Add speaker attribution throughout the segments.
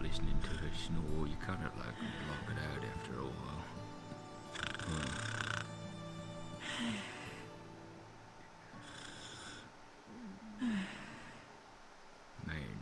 Speaker 1: listening to her snore. You kind of like block it out after a while. Man.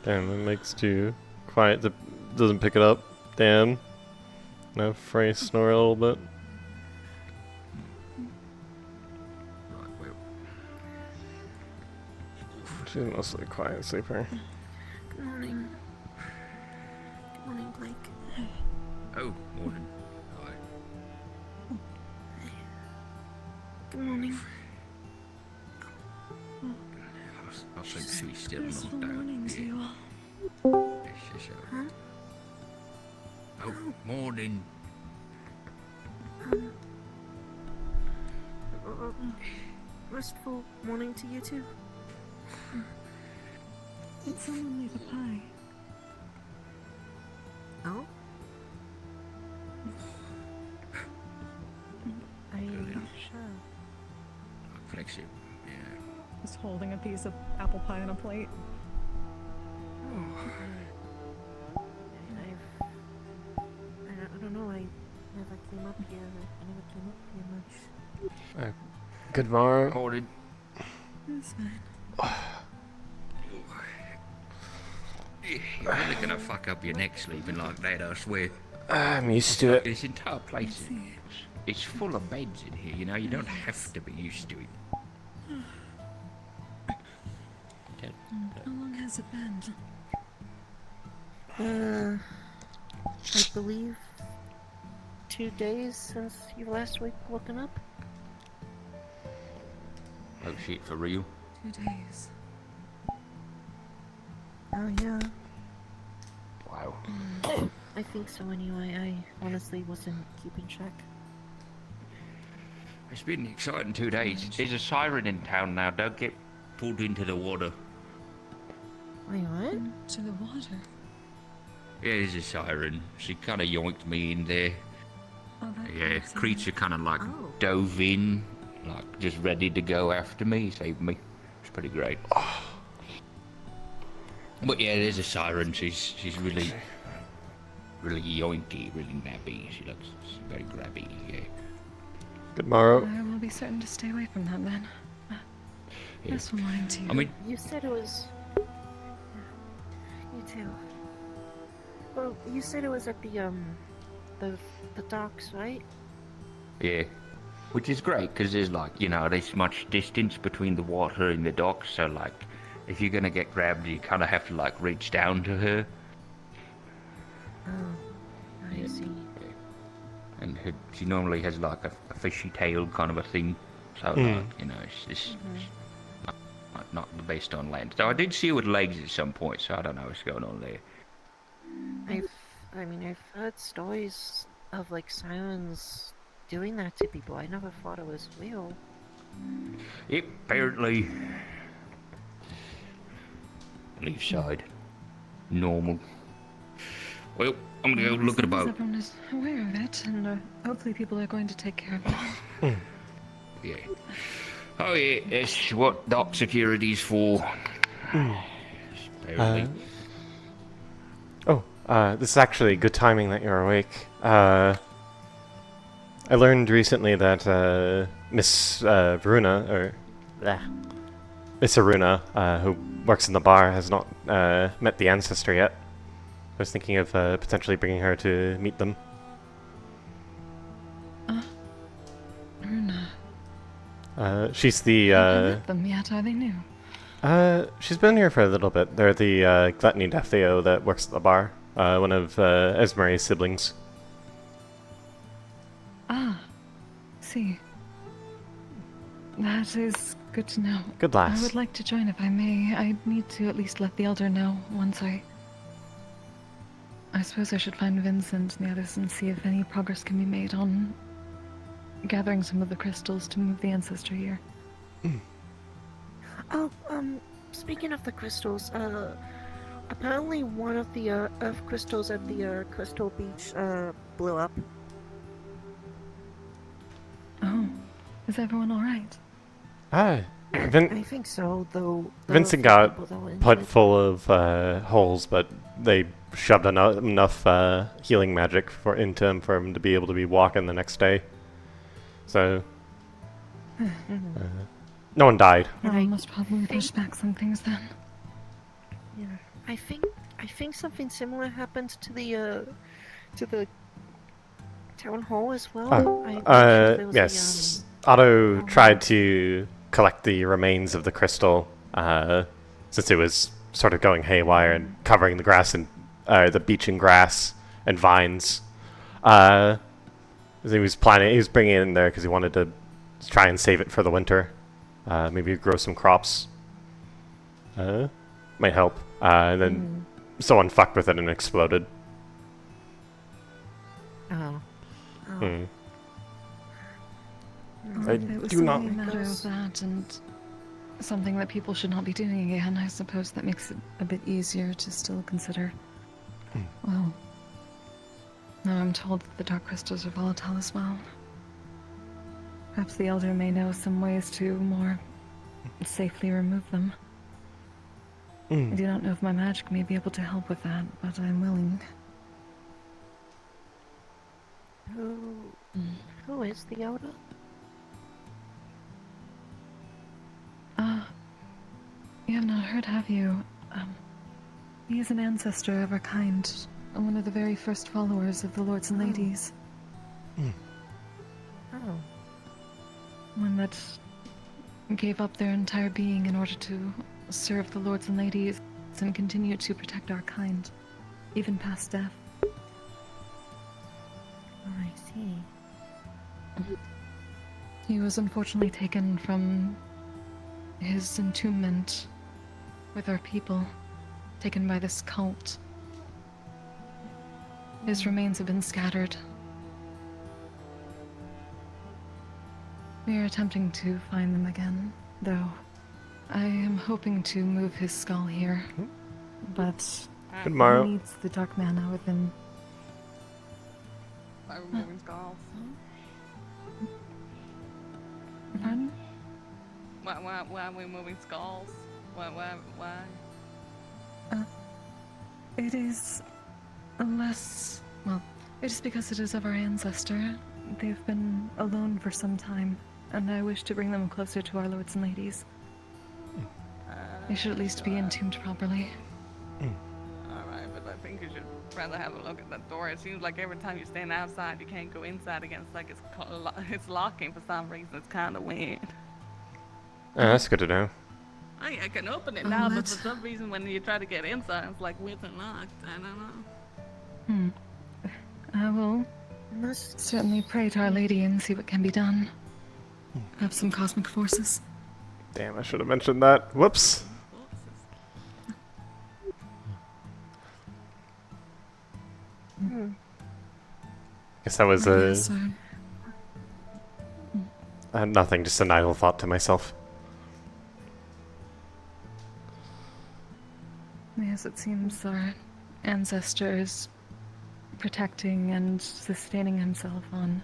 Speaker 2: Damn, it makes too quiet that doesn't pick it up. Damn. Now Fray snore a little bit.
Speaker 1: Right, well.
Speaker 2: She's mostly a quiet sleeper.
Speaker 3: Good morning. Good morning, Blake.
Speaker 1: Oh, morning. Hi.
Speaker 3: Good morning.
Speaker 1: I think she's still
Speaker 4: Peaceful
Speaker 1: knocked out.
Speaker 4: morning to you all.
Speaker 1: Yes, yes,
Speaker 3: Huh?
Speaker 1: Oh, morning.
Speaker 3: Restful morning to you too.
Speaker 4: Did someone leave a pie?
Speaker 3: Oh? Are you sure?
Speaker 1: Flex it. Yeah.
Speaker 4: Just holding a piece of apple pie on a plate.
Speaker 3: I don't know, I never came up here. I never came up here much.
Speaker 2: Good morrow.
Speaker 1: Morning.
Speaker 4: It's fine.
Speaker 1: You're really gonna fuck up your neck sleeping like that, I swear.
Speaker 2: I'm used to it.
Speaker 1: This entire place is full of beds in here, you know, you don't have to be used to it.
Speaker 4: How long has it been?
Speaker 3: I believe 2 days since you last woken up.
Speaker 1: Oh shit, for real?
Speaker 4: 2 days.
Speaker 3: Oh yeah,
Speaker 1: Wow.
Speaker 3: I think so anyway. I honestly wasn't keeping track.
Speaker 1: It's been an exciting 2 days. There's a siren in town now, don't get pulled into the water.
Speaker 3: Wait, what?
Speaker 4: To the water.
Speaker 1: Yeah, there's a siren. She kind of yoinked me in there.
Speaker 4: Oh, that
Speaker 1: Yeah,
Speaker 4: kind of scene.
Speaker 1: creature kind of like
Speaker 3: Oh.
Speaker 1: dove in, like just ready to go after me, saved me. It's pretty great. But yeah, there's a siren. She's really yoinky, really nappy. She looks very grabby. Yeah.
Speaker 2: Good morrow.
Speaker 4: I will be certain to stay away from that then.
Speaker 1: Yeah.
Speaker 4: Peaceful morning to you.
Speaker 1: I mean,
Speaker 3: You said it was. You too. Well, you said it was at the docks, right?
Speaker 1: yeah. Which is great because there's like, you know, there's much distance between the water and the docks. So like, if you're gonna get grabbed, you kind of have to like reach down to her.
Speaker 3: Oh, I see.
Speaker 1: And she normally has like a fishy tail kind of a thing. So like, you know, it's not the best on land. So I did see her with legs at some point. So I don't know what's going on there.
Speaker 3: I've heard stories of like sirens doing that to people. I never thought it was real.
Speaker 1: Yep, apparently. Leaf side. Normal. Well, I'm gonna go look at a
Speaker 4: As long as
Speaker 1: boat.
Speaker 4: everyone is aware of it, and hopefully people are going to take care of it.
Speaker 1: Yeah. Oh yeah, that's what dock security's for. Apparently.
Speaker 2: This is actually good timing that you're awake. I learned recently that Miss Veruna, or Miss Aruna, who works in the bar, has not met the ancestor yet. I was thinking of potentially bringing her to meet them.
Speaker 4: Erna.
Speaker 2: She's the
Speaker 4: Haven't met them yet, are they new?
Speaker 2: she's been here for a little bit. They're the gluttony deathio that works at the bar. One of Esmeralda's siblings.
Speaker 4: Ah, see. That is good to know.
Speaker 2: Good lass.
Speaker 4: I would like to join if I may. I need to at least let the elder know once I I suppose I should find Vincent and the others and see if any progress can be made on gathering some of the crystals to move the ancestor here.
Speaker 3: Oh, speaking of the crystals, apparently one of the earth crystals at the Crystal Beach blew up.
Speaker 4: Oh, is everyone alright?
Speaker 2: I
Speaker 3: think so, though.
Speaker 2: Vincent got put full of holes, but they shoved enough healing magic into him for him to be able to be walking the next day. So, no one died.
Speaker 4: Well, I must probably push back some things then.
Speaker 3: Yeah, I think something similar happened to the town hall as well.
Speaker 2: Yes. Otto tried to collect the remains of the crystal, since it was sort of going haywire and covering the grass and the beach and grass and vines. He was bringing it in there because he wanted to try and save it for the winter. Maybe grow some crops. Might help. And then someone fucked with it and exploded.
Speaker 3: Oh.
Speaker 2: I
Speaker 4: If it was
Speaker 2: do not.
Speaker 4: only a matter of that and something that people should not be doing again, I suppose that makes it a bit easier to still consider. Well, now I'm told that the dark crystals are volatile as well. Perhaps the Elder may know some ways to more safely remove them. I do not know if my magic may be able to help with that, but I'm willing.
Speaker 3: Who is the Elder?
Speaker 4: You have not heard, have you? He is an ancestor of our kind, one of the very first followers of the Lords and Ladies.
Speaker 3: Oh.
Speaker 4: One that gave up their entire being in order to serve the Lords and Ladies and continue to protect our kind, even past death.
Speaker 3: Oh, I see.
Speaker 4: He was unfortunately taken from his entombment with our people, taken by this cult. His remains have been scattered. We are attempting to find them again, though. I am hoping to move his skull here, but
Speaker 2: Good morrow.
Speaker 4: he needs the dark mana within.
Speaker 5: By removing skulls.
Speaker 4: Pardon?
Speaker 5: Why are we moving skulls? Why?
Speaker 4: It is less. Well, it is because it is of our ancestor. They've been alone for some time, and I wish to bring them closer to our lords and ladies. They should at least be entombed properly.
Speaker 5: Alright, but I think you should rather have a look at that door. It seems like every time you stand outside, you can't go inside again. It's like it's locking for some reason. It's kind of weird.
Speaker 2: That's good to know.
Speaker 5: I can open it now, but for some reason when you try to get inside, it's like weird and locked. I don't know.
Speaker 4: I will certainly pray to Our Lady and see what can be done. Perhaps some cosmic forces.
Speaker 2: Damn, I should have mentioned that. Whoops. Guess that was
Speaker 4: Yes,
Speaker 2: nothing, just an idle thought to myself.
Speaker 4: yes, it seems our ancestor is protecting and sustaining himself on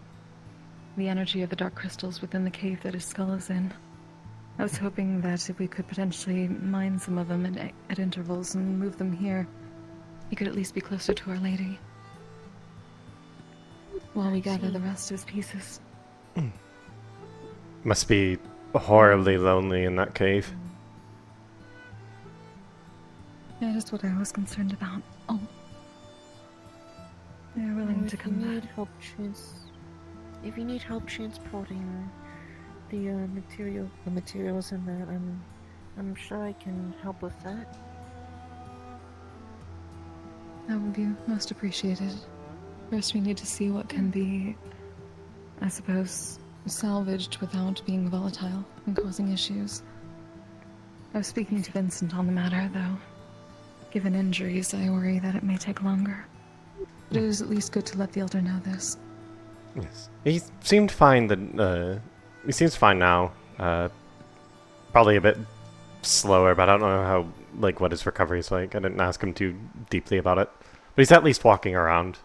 Speaker 4: the energy of the dark crystals within the cave that his skull is in. I was hoping that if we could potentially mine some of them at intervals and move them here, he could at least be closer to Our Lady while we gather the rest of his pieces.
Speaker 2: Must be horribly lonely in that cave.
Speaker 4: That is what I was concerned about. Oh. They're willing to come back.
Speaker 3: If you need help transporting the materials and that, I'm sure I can help with that.
Speaker 4: That would be most appreciated. First, we need to see what can be, I suppose, salvaged without being volatile and causing issues. I was speaking to Vincent on the matter, though. Given injuries, I worry that it may take longer. But it is at least good to let the elder know this.
Speaker 2: Yes. He seemed fine he seems fine now. Probably a bit slower, but I don't know how, like, what his recovery is like. I didn't ask him too deeply about it. But he's at least walking around.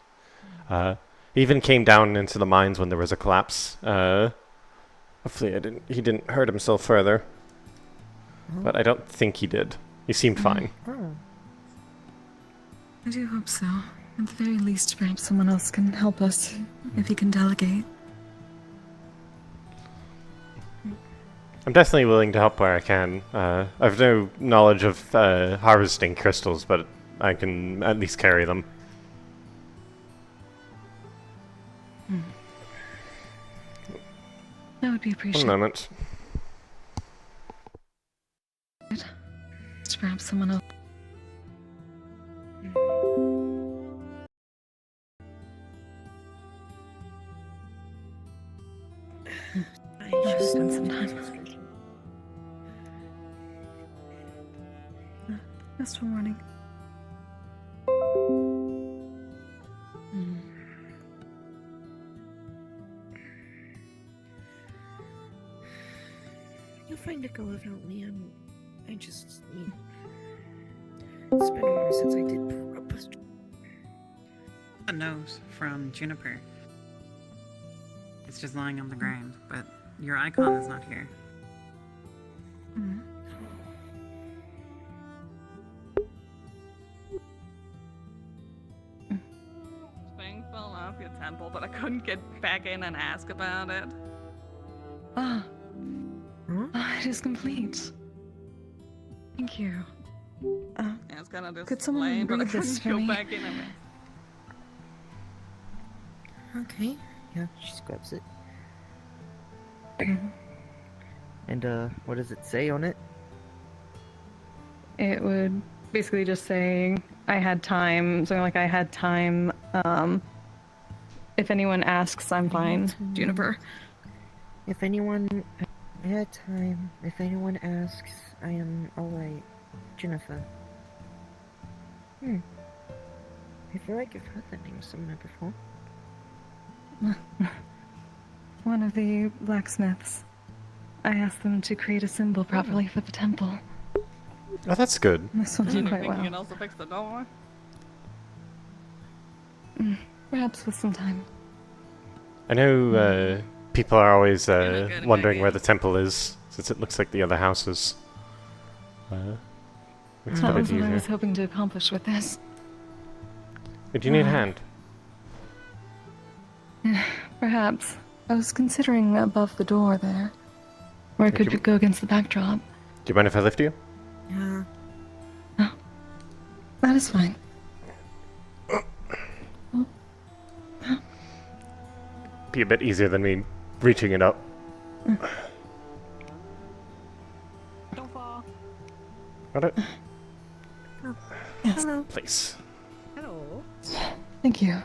Speaker 2: He even came down into the mines when there was a collapse. Hopefully he didn't hurt himself further. But I don't think he did. He seemed fine.
Speaker 3: Oh.
Speaker 4: I do hope so. At the very least, perhaps someone else can help us, if he can delegate.
Speaker 2: I'm definitely willing to help where I can. I've no knowledge of harvesting crystals, but I can at least carry them.
Speaker 4: That would be
Speaker 2: One
Speaker 4: appreciated.
Speaker 2: moment.
Speaker 4: Perhaps someone else.
Speaker 3: I
Speaker 4: Just spend some time. Restful morning.
Speaker 3: You'll find a go without me. I just need. It's been a while since I did proper.
Speaker 6: A note from Juniper. It's just lying on the ground, but your icon is not here.
Speaker 5: Thing fell off your temple, but I couldn't get back in and ask about it.
Speaker 4: Ah,
Speaker 3: Huh?
Speaker 4: it is complete. Thank you.
Speaker 5: Yeah, it's kind of
Speaker 4: Could someone
Speaker 5: displayed, but I
Speaker 4: read this
Speaker 5: couldn't
Speaker 4: for
Speaker 5: go
Speaker 4: me?
Speaker 5: back in and
Speaker 3: Okay. Yeah, she grabs it. And what does it say on it?
Speaker 4: It would basically just say, I had time, something like I had time. If anyone asks, I'm fine. Juniper.
Speaker 3: If anyone I had time, if anyone asks, I am alright. Jennifer. I feel like I've heard that name somewhere before.
Speaker 4: One of the blacksmiths. I asked them to create a symbol properly for the temple.
Speaker 2: Oh, that's good.
Speaker 4: This will do
Speaker 5: you
Speaker 4: quite
Speaker 5: think you
Speaker 4: well.
Speaker 5: can also fix the door?
Speaker 4: Perhaps with some time.
Speaker 2: I know people are always
Speaker 5: good
Speaker 2: wondering
Speaker 5: idea.
Speaker 2: where the temple is, since it looks like the other houses. Makes it
Speaker 4: That
Speaker 2: a bit
Speaker 4: was what I
Speaker 2: easier.
Speaker 4: was hoping to accomplish with this.
Speaker 2: Do you need a hand?
Speaker 4: Perhaps. I was considering above the door there. Or it
Speaker 2: Thank
Speaker 4: could
Speaker 2: you.
Speaker 4: go against the backdrop.
Speaker 2: Do you mind if I lift you?
Speaker 3: Yeah.
Speaker 4: That is fine.
Speaker 2: Be a bit easier than me reaching it up.
Speaker 5: Don't fall.
Speaker 2: Got it?
Speaker 4: Yes.
Speaker 3: Hello.
Speaker 2: Please.
Speaker 5: Hello.
Speaker 4: Thank you.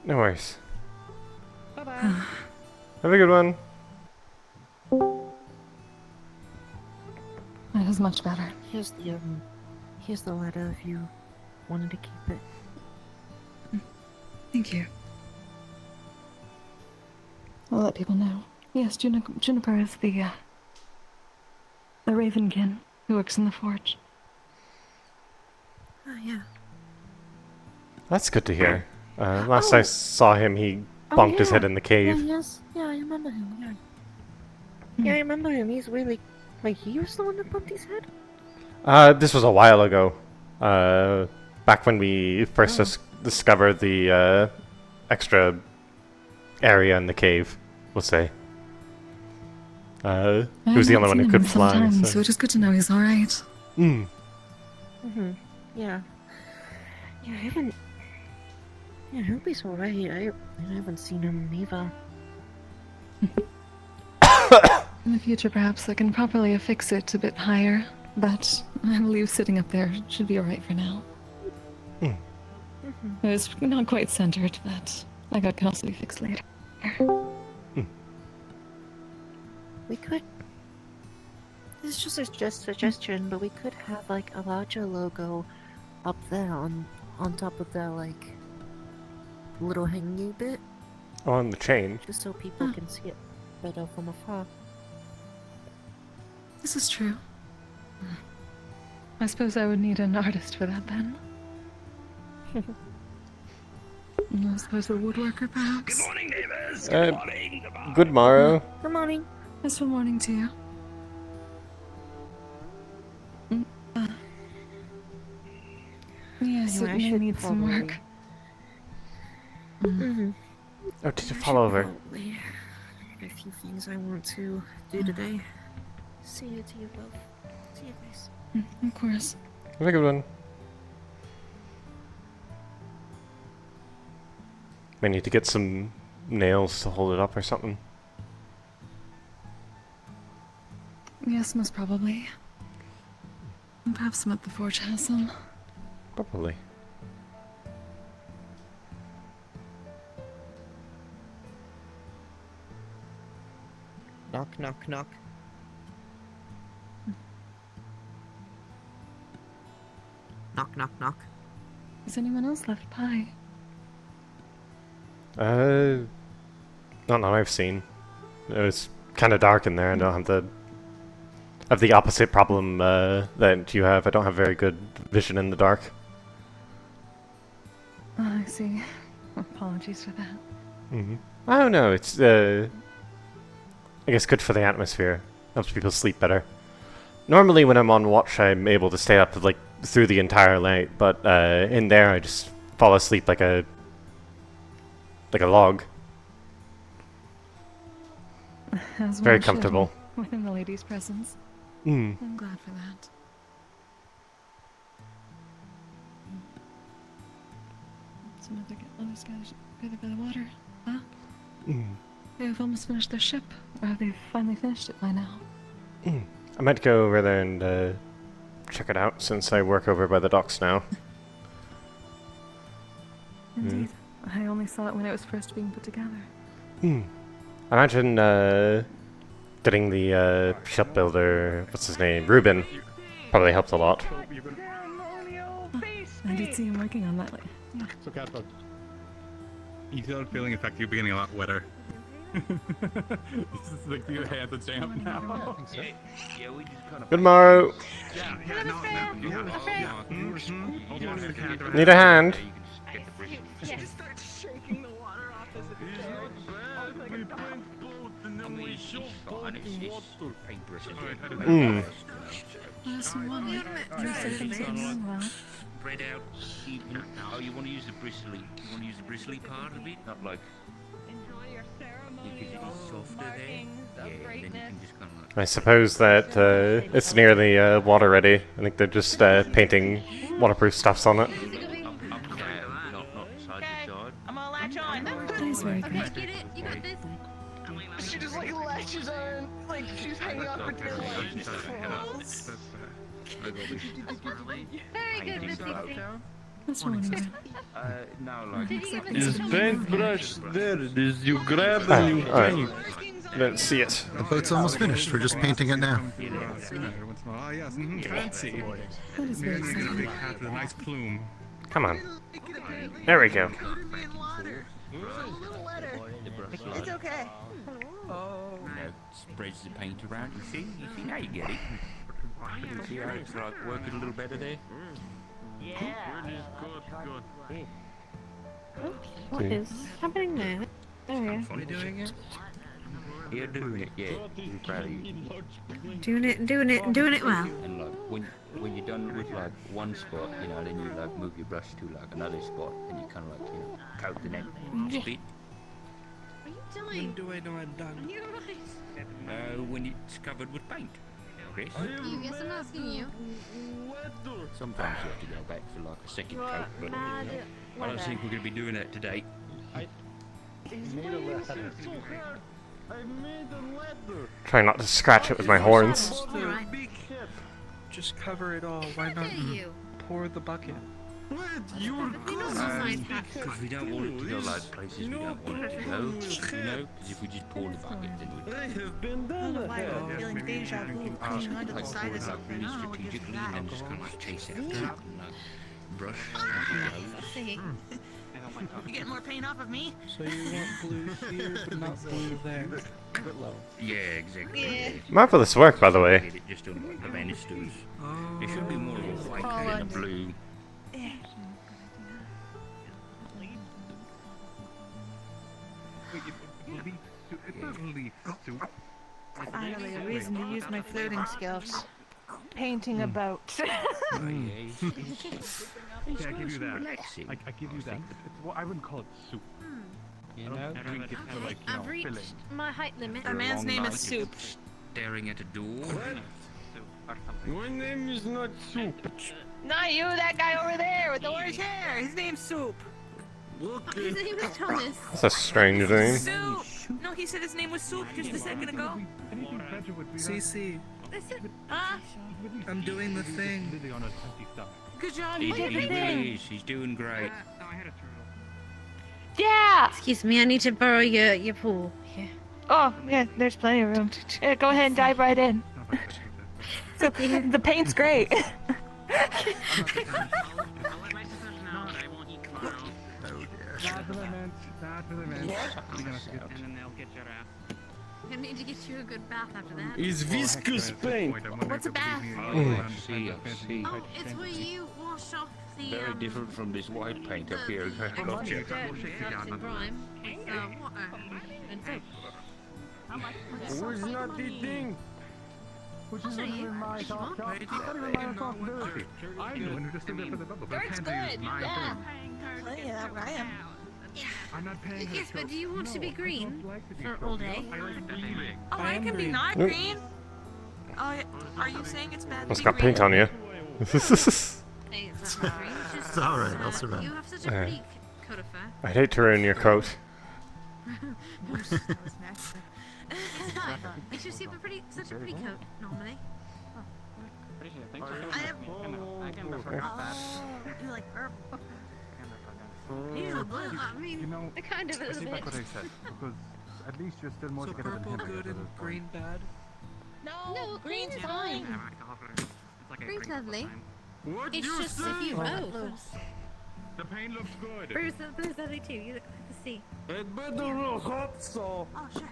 Speaker 2: No worries.
Speaker 5: Bye bye.
Speaker 2: Have a good one.
Speaker 4: That is much better.
Speaker 3: Here's the letter if you wanted to keep it.
Speaker 4: Thank you. I'll let people know. Yes, Juniper is the Ravenkin who works in the forge.
Speaker 3: Oh, yeah.
Speaker 2: That's good to hear. Last I saw him, he bonked his head in the cave.
Speaker 3: Yeah, yes. Yeah, I remember him, yeah. Yeah, I remember him. He's really... Like, he was the one that bumped his head?
Speaker 2: This was a while ago. Back when we first discovered the extra area in the cave, we'll say. He was the only one who could fly.
Speaker 4: So it is good to know he's alright.
Speaker 2: Mm.
Speaker 3: Yeah. Yeah, I haven't... Yeah, I hope he's alright. I haven't seen him either.
Speaker 4: In the future, perhaps I can properly affix it a bit higher, but I believe sitting up there should be alright for now. It's not quite centered, but that can also be fixed later.
Speaker 3: We could... This is just a suggestion, but we could have, like, a larger logo up there on top of the, like... little hanging bit,
Speaker 2: On the chain.
Speaker 3: just so people can see it better from afar.
Speaker 4: This is true. I suppose I would need an artist for that then. I suppose a woodworker, perhaps.
Speaker 7: Good morning, neighbors.
Speaker 2: Uh,
Speaker 7: Good morning.
Speaker 2: Good morrow.
Speaker 3: Good morning.
Speaker 4: Yes, good morning to you. Yes,
Speaker 3: Anyway,
Speaker 4: it
Speaker 3: I
Speaker 4: may
Speaker 3: should
Speaker 4: need some work.
Speaker 3: Mm-hmm.
Speaker 2: Oh, did you fall over?
Speaker 3: Probably have a few things I want to do today. See you to you both. See you guys.
Speaker 4: Of course.
Speaker 2: Have a good one. May need to get some nails to hold it up or something.
Speaker 4: Yes, most probably. And perhaps some at the forge has some.
Speaker 2: Probably.
Speaker 3: Knock, knock, knock. Knock, knock, knock.
Speaker 4: Has anyone else left pie?
Speaker 2: Not that I've seen. It's kind of dark in there. I don't have the opposite problem that you have. I don't have very good vision in the dark.
Speaker 4: Oh, I see. Apologies for that.
Speaker 2: I don't know. It's I guess good for the atmosphere. Helps people sleep better. Normally, when I'm on watch, I'm able to stay up like through the entire night. But in there, I just fall asleep like a log.
Speaker 4: As
Speaker 2: Very
Speaker 4: one should,
Speaker 2: comfortable.
Speaker 4: within the lady's presence.
Speaker 2: Mm.
Speaker 4: I'm glad for that. Some other guys further by the water, huh? They've almost finished their ship, or have they finally finished it by now?
Speaker 2: I might go over there and check it out since I work over by the docks now.
Speaker 4: Indeed. I only saw it when it was first being put together.
Speaker 2: I imagine getting the shipbuilder, what's his name, Ruben, probably helped a lot.
Speaker 4: I did see him working on that. Yeah.
Speaker 8: So, Catbug, you feel feeling, in fact, you're getting a lot wetter. This is like your hands are damp now.
Speaker 1: Yeah, we just kind of.
Speaker 2: Good morrow. Need a hand?
Speaker 5: Just start shaking the water off as it
Speaker 4: Some water. Well,
Speaker 1: Spread out. Oh, you want to use the bristly? You want to use the bristly part of it, not like
Speaker 5: enjoy your
Speaker 1: because it
Speaker 5: ceremonial
Speaker 1: is softer there.
Speaker 5: markings
Speaker 1: Yeah,
Speaker 5: of
Speaker 1: then you
Speaker 5: greatness.
Speaker 1: can just kind of like.
Speaker 2: I suppose that it's nearly water ready. I think they're just painting waterproof stuffs on it.
Speaker 1: Up and down, not side to side.
Speaker 5: I'm gonna latch on.
Speaker 4: that is very good.
Speaker 9: Get it? You got this?
Speaker 5: She just like latches on, like she's hanging off her tail.
Speaker 9: Very good, Miss Dixie.
Speaker 4: That's really good.
Speaker 1: No, like.
Speaker 9: Did you even
Speaker 10: Is
Speaker 9: tell me?
Speaker 10: paintbrush there? Is you grab and you paint.
Speaker 2: Don't see it.
Speaker 11: The boat's almost finished. We're just painting it now.
Speaker 8: Ah, yes, fancy.
Speaker 4: That is very
Speaker 8: Get a
Speaker 4: exciting.
Speaker 8: big hat with a nice plume.
Speaker 2: Come on. There we go.
Speaker 5: It's okay.
Speaker 1: Oh. You know, spreads the paint around. You see now you get it. You see how it's like working a little better there.
Speaker 8: Good.
Speaker 3: What is happening there? There we are.
Speaker 8: Funny doing it?
Speaker 1: You're doing it, yeah. I'm proud of you.
Speaker 6: Doing it well.
Speaker 1: And like when you're done with like one spot, you know, then you like move your brush to like another spot, and you kind of like coat the next bit.
Speaker 9: What are you doing?
Speaker 10: Do I know I'm done?
Speaker 9: You're right.
Speaker 1: When it's covered with paint, Chris.
Speaker 9: You guess I'm asking you.
Speaker 1: Sometimes you have to go back for like a second coat, but I don't think we're gonna be doing that today.
Speaker 2: Try not to scratch it with my horns.
Speaker 9: Alright.
Speaker 10: Just cover it all. Why not
Speaker 9: Look at you.
Speaker 10: pour the bucket?
Speaker 9: He knows those nice hats.
Speaker 1: Because we don't want it to go like places we don't want it to go, you know? Because if we just pour the bucket, then we'd
Speaker 10: I have been
Speaker 9: I don't know
Speaker 10: done
Speaker 9: why I'm feeling deja vu of clinging onto the
Speaker 1: like
Speaker 9: side
Speaker 1: pour
Speaker 9: of
Speaker 1: it like
Speaker 9: something.
Speaker 1: really
Speaker 9: Oh, look at
Speaker 1: strategically and then
Speaker 9: that.
Speaker 1: just kind of like chase after it and like brush and
Speaker 9: Let's see. You getting more paint off of me?
Speaker 10: So you want blue here, but not blue there. Bit low.
Speaker 1: Yeah, exactly.
Speaker 9: Yeah.
Speaker 2: Marvelous work, by the way.
Speaker 1: Did it just on like the banisters. There should be more of a white than a blue.
Speaker 3: Finally, a reason to use my flirting skills. Painting a boat.
Speaker 1: Oh, yeah.
Speaker 8: Yeah, I give you that.
Speaker 1: Relaxing.
Speaker 8: I give you that. Well, I wouldn't call it soup.
Speaker 10: You
Speaker 8: I
Speaker 10: know?
Speaker 8: don't drink it for like,
Speaker 9: I've
Speaker 8: filling.
Speaker 9: reached my height limit.
Speaker 5: The man's name is Soup.
Speaker 1: Staring at a door.
Speaker 10: My name is not Soup.
Speaker 5: Not you, that guy over there with the orange hair. His name's Soup.
Speaker 9: His name is Thomas.
Speaker 2: That's a strange name.
Speaker 5: Soup. No, he said his name was Soup just a second ago.
Speaker 8: Anything better would be that.
Speaker 10: CC,
Speaker 9: Listen,
Speaker 10: I'm doing the thing.
Speaker 8: Lily on a empty stomach.
Speaker 5: Good job.
Speaker 1: He
Speaker 5: You did the thing.
Speaker 1: really is. He's doing great.
Speaker 8: No, I had a turtle.
Speaker 5: Yeah.
Speaker 9: excuse me, I need to borrow your pool. Here.
Speaker 5: Oh, yeah. There's plenty of room. Go ahead and dive right in. So the paint's great.
Speaker 6: I'll let my sister know that I won't eat tomorrow.
Speaker 8: That's what I meant. That's what I meant.
Speaker 6: And then they'll get your ass.
Speaker 9: I'm gonna need to get you a good bath after that.
Speaker 10: It's viscous paint.
Speaker 9: What's a bath?
Speaker 1: Oh, I see.
Speaker 9: Oh, it's where you wash off the
Speaker 1: Very different from this white paint up here.
Speaker 9: extra
Speaker 1: Gotcha.
Speaker 9: dirt and grime with water and soap.
Speaker 10: Where's not the thing?
Speaker 8: Which
Speaker 9: I'll
Speaker 8: is
Speaker 9: show
Speaker 8: not
Speaker 9: you
Speaker 8: even my
Speaker 9: if you want.
Speaker 8: responsibility. It's not even my responsibility. I'm the one who just stood there for the bubble. But
Speaker 5: Dirt's
Speaker 8: Pansy is
Speaker 5: good,
Speaker 8: my
Speaker 5: yeah.
Speaker 8: thing.
Speaker 3: Plenty of that grime.
Speaker 9: Yeah.
Speaker 8: I'm not paying her
Speaker 9: Yes, but
Speaker 8: so-
Speaker 9: do you want to
Speaker 8: No,
Speaker 9: be
Speaker 8: I don't
Speaker 9: green
Speaker 8: like to be
Speaker 9: for
Speaker 8: so-
Speaker 9: all day?
Speaker 8: I like reading.
Speaker 5: Oh, I can be not
Speaker 2: Nope.
Speaker 5: green. Oh, are you saying it's bad?
Speaker 2: It's got paint on you.
Speaker 9: Hey, it's not green. Just,
Speaker 11: It's alright, I'll survive.
Speaker 9: You have such a pretty coat of fur.
Speaker 2: I'd hate to ruin your coat.
Speaker 9: It's not. It's just you have such a pretty coat normally.
Speaker 6: I have. I can prefer not that.
Speaker 9: You like purple? You blue. I mean,
Speaker 8: You know,
Speaker 9: kind of a
Speaker 8: I
Speaker 9: little
Speaker 8: take
Speaker 9: bit.
Speaker 8: back what I said, because at least you're still more
Speaker 10: So
Speaker 8: together than
Speaker 10: purple
Speaker 8: him.
Speaker 10: good and green bad?
Speaker 9: No, green's fine.
Speaker 6: It's like a
Speaker 9: Green's
Speaker 6: drink all the
Speaker 9: lovely.
Speaker 6: time.
Speaker 11: What
Speaker 9: It's just if you move.
Speaker 8: The paint looks good.
Speaker 9: Bruce lovely too. You look like the sea.
Speaker 10: It better look up, so.
Speaker 9: Oh, sure.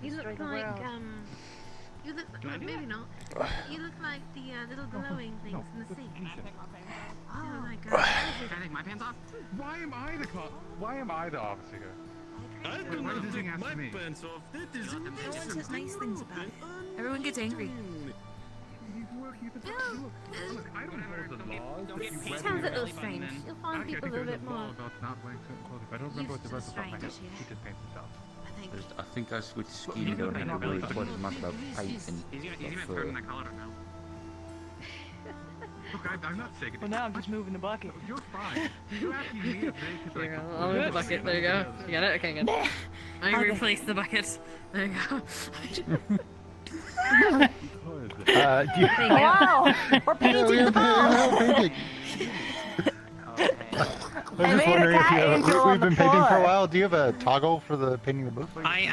Speaker 9: You look like you look like, maybe not. You look like the little glowing things in the sea. Oh my god.
Speaker 6: Can I take my pants off?
Speaker 8: Why am I the officer here?
Speaker 10: I
Speaker 8: Wait,
Speaker 10: do
Speaker 8: why
Speaker 10: not
Speaker 8: does he
Speaker 10: take
Speaker 8: ask
Speaker 10: my
Speaker 8: me?
Speaker 10: pants off. That is
Speaker 3: Everyone says nice things about it.
Speaker 5: Everyone gets angry.
Speaker 8: He's working at the
Speaker 9: No,
Speaker 8: Look, I don't know the laws.
Speaker 6: Don't get paid.
Speaker 9: it sounds a little
Speaker 6: Then.
Speaker 9: strange. You'll find
Speaker 8: Actually, I
Speaker 9: people
Speaker 8: think
Speaker 9: a little
Speaker 8: there's
Speaker 9: bit
Speaker 8: a law
Speaker 9: more.
Speaker 8: about not wearing certain clothing, but I don't remember what the
Speaker 9: Used
Speaker 8: rest
Speaker 9: to
Speaker 8: of my head.
Speaker 9: strange,
Speaker 8: He just paints himself.
Speaker 9: I think.
Speaker 1: I think that's with skin don't have to worry quite as much about paint and
Speaker 6: He's gonna
Speaker 1: fur.
Speaker 6: turn that color now.
Speaker 8: Look, I'm not saying it.
Speaker 5: Well, now I'm just moving the bucket.
Speaker 8: You're fine. You're asking me if they could like.
Speaker 4: I'll move the bucket. There you go. You got it? Okay, good. I replace the bucket. There you go.
Speaker 11: Do you,
Speaker 5: Wow, we're painting the boat.
Speaker 11: painting.
Speaker 5: I
Speaker 11: I'm just
Speaker 5: made a
Speaker 11: wondering if
Speaker 5: cat
Speaker 11: you
Speaker 5: angel on
Speaker 11: we've
Speaker 5: the
Speaker 11: been painting for a
Speaker 5: floor.
Speaker 11: while. Do you have a toggle for the painting the boat?
Speaker 6: I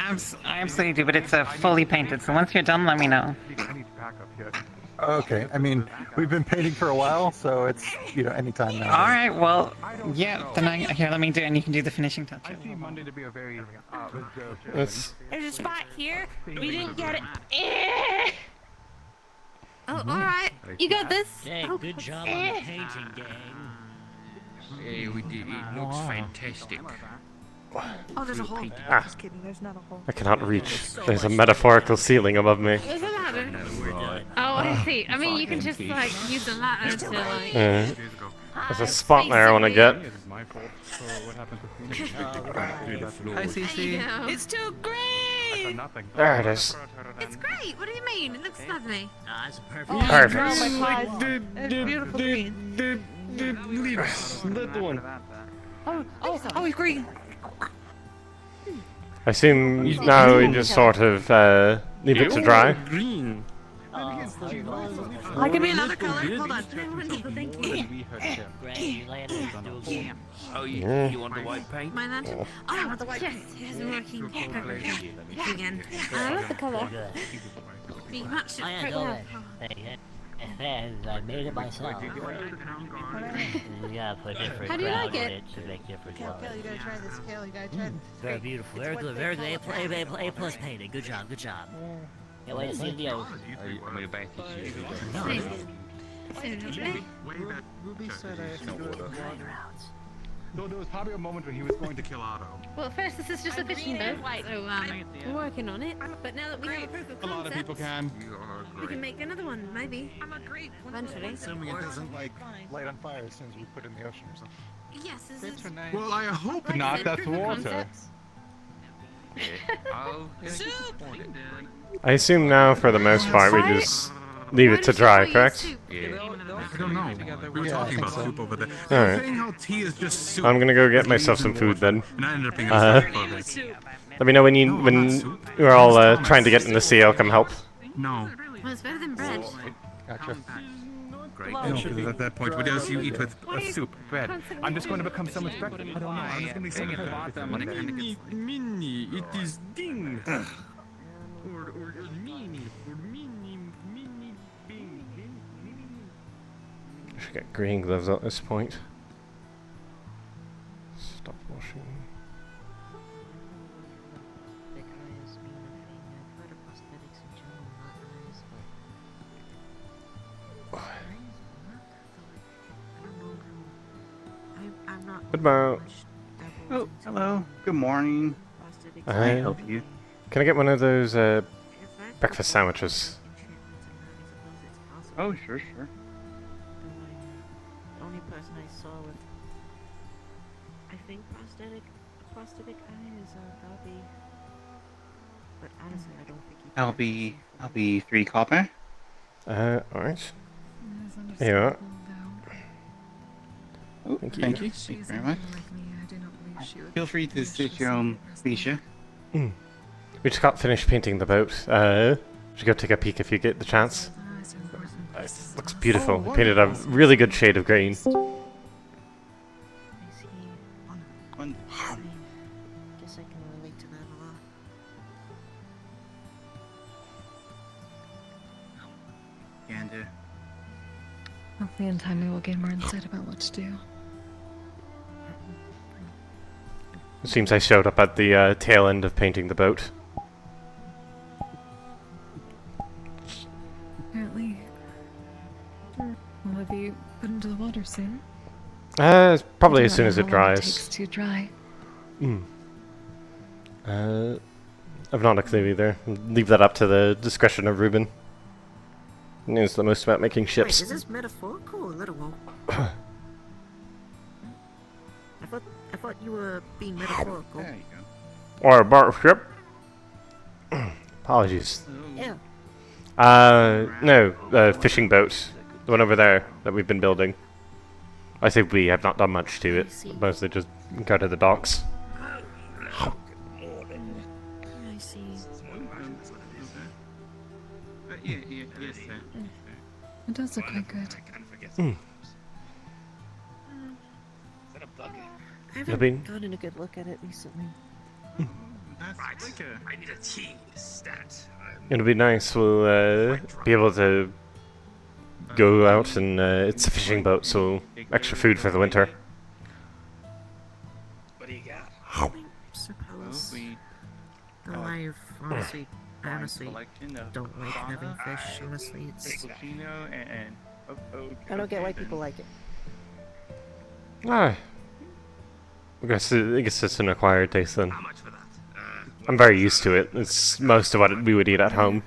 Speaker 6: absolutely do, but it's fully painted. So once you're done, let me know.
Speaker 8: I need backup here.
Speaker 11: Okay, I mean, we've been painting for a while, so it's, anytime now.
Speaker 6: All right. Well, yeah. Then here, let me do, it, and you can do the finishing touch.
Speaker 8: I see Monday to be a very reserved.
Speaker 2: That's
Speaker 5: There's a spot here. We didn't get it.
Speaker 9: Oh, all right. You got this. Oh,
Speaker 7: good job on the painting, gang.
Speaker 1: Yeah, we did. It looks fantastic.
Speaker 3: Oh, there's a hole.
Speaker 2: Ah.
Speaker 3: Just kidding, there's not a hole.
Speaker 2: I cannot reach. There's a metaphorical ceiling above me.
Speaker 9: Doesn't matter.
Speaker 1: Right.
Speaker 9: Oh, I see. I mean, you can just like use the ladder to like.
Speaker 2: There's a spot there I want to get.
Speaker 8: This is my fault. So what happened to Phoenix?
Speaker 10: Hi,
Speaker 9: There you
Speaker 10: CC.
Speaker 9: go.
Speaker 5: It's too
Speaker 8: I
Speaker 5: green.
Speaker 8: said nothing.
Speaker 2: There it is.
Speaker 9: It's great. What do you mean? It looks lovely.
Speaker 7: That's a perfect.
Speaker 2: Perfect.
Speaker 5: Oh my
Speaker 10: Like
Speaker 5: god.
Speaker 10: the
Speaker 5: It's beautiful green.
Speaker 10: leaves. That one.
Speaker 5: Oh, he's green.
Speaker 2: I assume now we just sort of leave it to dry.
Speaker 10: Green.
Speaker 5: I can be another color. Hold on.
Speaker 9: Thank you.
Speaker 7: Great, you landed into a game.
Speaker 1: Oh,
Speaker 2: Yeah.
Speaker 1: you want the white paint?
Speaker 9: My lantern. Oh, I want the white. Yes, it isn't working perfectly. Again. I love the color.
Speaker 7: Good.
Speaker 9: You matched it
Speaker 7: Oh, yeah,
Speaker 9: quite
Speaker 7: go
Speaker 9: well.
Speaker 7: ahead. Hey, hey. And I made it myself. You gotta put different
Speaker 9: How do you
Speaker 7: ground
Speaker 9: like
Speaker 7: in
Speaker 9: it?
Speaker 7: it to make different
Speaker 9: Kale,
Speaker 7: colors.
Speaker 9: you gotta try this. Kale, you gotta try this.
Speaker 7: Very beautiful, very good, very good. A plus painting. Good job, good job. Can't wait to see the old.
Speaker 1: I'm gonna back to you.
Speaker 10: Ruby said I had to do it.
Speaker 8: So there was probably a moment when he was going to kill Otto.
Speaker 9: Well, first this is just a fishing boat, so we're working on it. But now that we have a proof of
Speaker 8: A lot of people
Speaker 9: concept,
Speaker 8: can.
Speaker 9: we can make another one, maybe. Eventually.
Speaker 11: Assuming it doesn't like light on fire as soon as we put it in the ocean or something.
Speaker 9: Yes, this is.
Speaker 8: Well, I hope
Speaker 9: like I
Speaker 8: not.
Speaker 9: said,
Speaker 8: That's
Speaker 9: proof of
Speaker 8: water.
Speaker 9: concept.
Speaker 1: Oh,
Speaker 2: I assume now, for the most part, we just leave it to dry, correct?
Speaker 1: yeah.
Speaker 8: I don't know. We were
Speaker 11: Yeah, I
Speaker 8: talking
Speaker 11: think
Speaker 8: about
Speaker 11: so.
Speaker 8: soup over there.
Speaker 2: All
Speaker 8: You're
Speaker 2: right.
Speaker 8: saying how tea is just soup.
Speaker 2: I'm gonna go get
Speaker 8: with
Speaker 2: myself
Speaker 8: leaves
Speaker 2: some
Speaker 8: and
Speaker 2: food
Speaker 8: water.
Speaker 2: then.
Speaker 8: And I ended up being
Speaker 2: Uh,
Speaker 8: a soup.
Speaker 2: Let me know when
Speaker 8: No,
Speaker 2: when
Speaker 8: not soup.
Speaker 2: you're all
Speaker 8: It's
Speaker 2: trying to get
Speaker 8: Thomas.
Speaker 2: in the sea. I'll come help.
Speaker 8: No.
Speaker 9: Well, it's better than bread.
Speaker 11: Gotcha.
Speaker 8: Great. No, because at that point, what else you eat with a soup, bread? I'm just going to become so much better. I don't know. I'm just going to be so much better.
Speaker 10: Mini, it is ding.
Speaker 2: I should get green gloves at this point. Stop washing. What about?
Speaker 10: Oh, hello. Good morning. Can I help you?
Speaker 2: Can I get one of those breakfast sandwiches?
Speaker 10: Oh, sure, sure.
Speaker 3: Only person I saw with, I think, prosthetic eye is Bobby. But honestly, I don't think he.
Speaker 10: I'll be 3 copper.
Speaker 2: Alright. Here you are.
Speaker 10: Oh,
Speaker 2: Thank you.
Speaker 10: thank you. Thank you very much. Feel free to stitch your own leisure.
Speaker 2: We just got finished painting the boat. Should go take a peek if you get the chance. It looks beautiful. We painted a really good shade of green.
Speaker 3: I see.
Speaker 10: Wonderful.
Speaker 3: Guess I can relate to that a lot.
Speaker 10: And
Speaker 4: Hopefully in time we will gain more insight about what to do.
Speaker 2: It seems I showed up at the tail end of painting the boat.
Speaker 4: Apparently. Will it be put into the water soon?
Speaker 2: Probably
Speaker 4: I
Speaker 2: as
Speaker 4: don't
Speaker 2: soon
Speaker 4: know
Speaker 2: as it
Speaker 4: how long
Speaker 2: dries.
Speaker 4: takes to dry.
Speaker 2: I've not a clue either. Leave that up to the discretion of Ruben. He knows the most about making
Speaker 3: Wait,
Speaker 2: ships.
Speaker 3: is this metaphorical or literal? I thought you were being metaphorical.
Speaker 10: there you go.
Speaker 2: Or a bar ship. Apologies.
Speaker 3: Yeah.
Speaker 2: No, the fishing boat. The one over there that we've been building. I say we have not done much to
Speaker 3: I
Speaker 2: it.
Speaker 3: see.
Speaker 2: Mostly just go to the docks.
Speaker 3: Yeah, I see.
Speaker 8: Yes, sir.
Speaker 4: It does look quite good.
Speaker 3: I
Speaker 2: It'll be-
Speaker 3: haven't gotten a good look at it recently.
Speaker 8: That's like a...
Speaker 10: I need a T stat.
Speaker 2: It'll be nice. We'll be able to go out and it's a fishing boat, so extra food for the winter.
Speaker 10: What do you got?
Speaker 3: I suppose. Though I honestly don't like having fish. Honestly, it's. I don't get why people like it.
Speaker 2: Ah, I guess it's an acquired taste then.
Speaker 10: How much for that?
Speaker 2: I'm very used to it. It's most of what we would eat at home.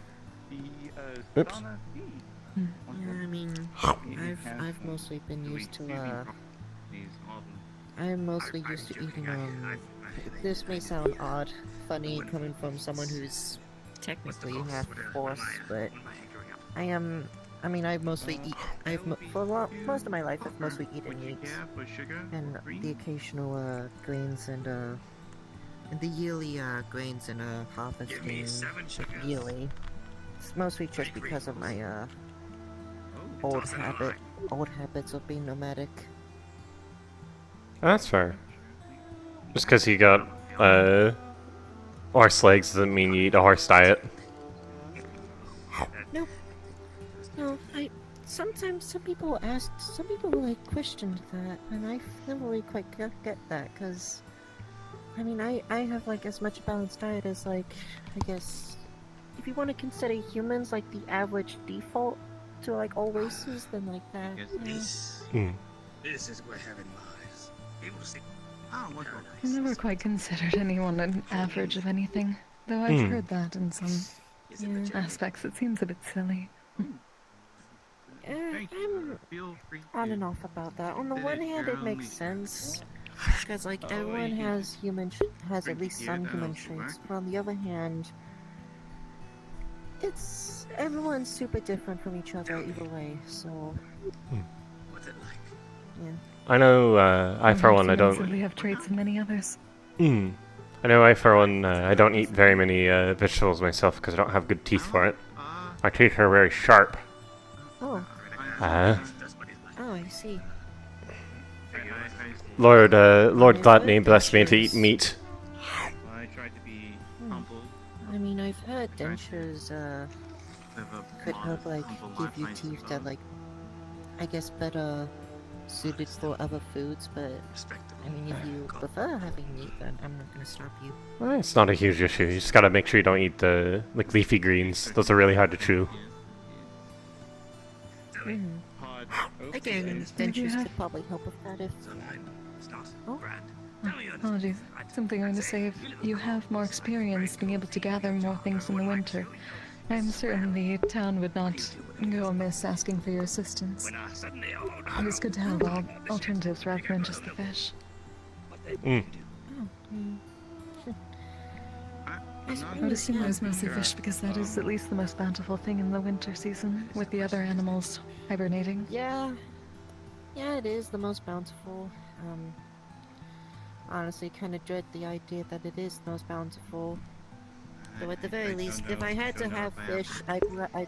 Speaker 2: Oops.
Speaker 3: Yeah, I mean, I've mostly been used to I'm mostly used to eating this may sound odd, funny coming from someone who's technically half horse, but I mostly eat. Most of my life I've mostly eaten meat and the occasional grains and the yearly grains and harvesting yearly. It's mostly just because of my old habits of being nomadic.
Speaker 2: That's fair. Just because you got horse legs doesn't mean you eat a horse diet.
Speaker 3: No, sometimes some people like questioned that, and I never really quite get that, because, I mean, I have like as much balanced diet as like, I guess, if you want to consider humans like the average default to like all races, then like that. Yeah.
Speaker 10: This is where heaven lies. Able to see.
Speaker 4: I've never quite considered anyone an average of anything, though I've heard that in some aspects. It seems a bit silly.
Speaker 3: I'm on and off about that. On the one hand, it makes sense, because like everyone has at least some human traits. But on the other hand, everyone's super different from each other either way. So,
Speaker 10: What's it like?
Speaker 3: yeah.
Speaker 2: I know, I for one, I don't...
Speaker 4: We have traits of many others.
Speaker 2: I know I for one, I don't eat very many vegetables myself because I don't have good teeth for it. My teeth are very sharp.
Speaker 3: Oh.
Speaker 2: Oh,
Speaker 3: I see.
Speaker 2: Lord Gluttony blessed me to eat meat.
Speaker 10: I tried to be humble.
Speaker 3: I mean, I've heard dentures could help like give you teeth that like, I guess, better suited for other foods, but I mean, if you prefer having meat, then I'm not gonna stop you.
Speaker 2: Well, it's not a huge issue. You just gotta make sure you don't eat the like leafy greens. Those are really hard to chew.
Speaker 3: Again, dentures could probably help with that if...
Speaker 4: Oh, apologies. Something I'm going to say, if you have more experience being able to gather more things in the winter, I'm certain the town would not go amiss asking for your assistance. It is good to have alternatives rather than just the fish. I would assume it was mostly fish because that is at least the most bountiful thing in the winter season, with the other animals hibernating.
Speaker 3: Yeah, it is the most bountiful. Honestly, kind of dread the idea that it is the most bountiful. Though at the very least, if I had to have fish, I'd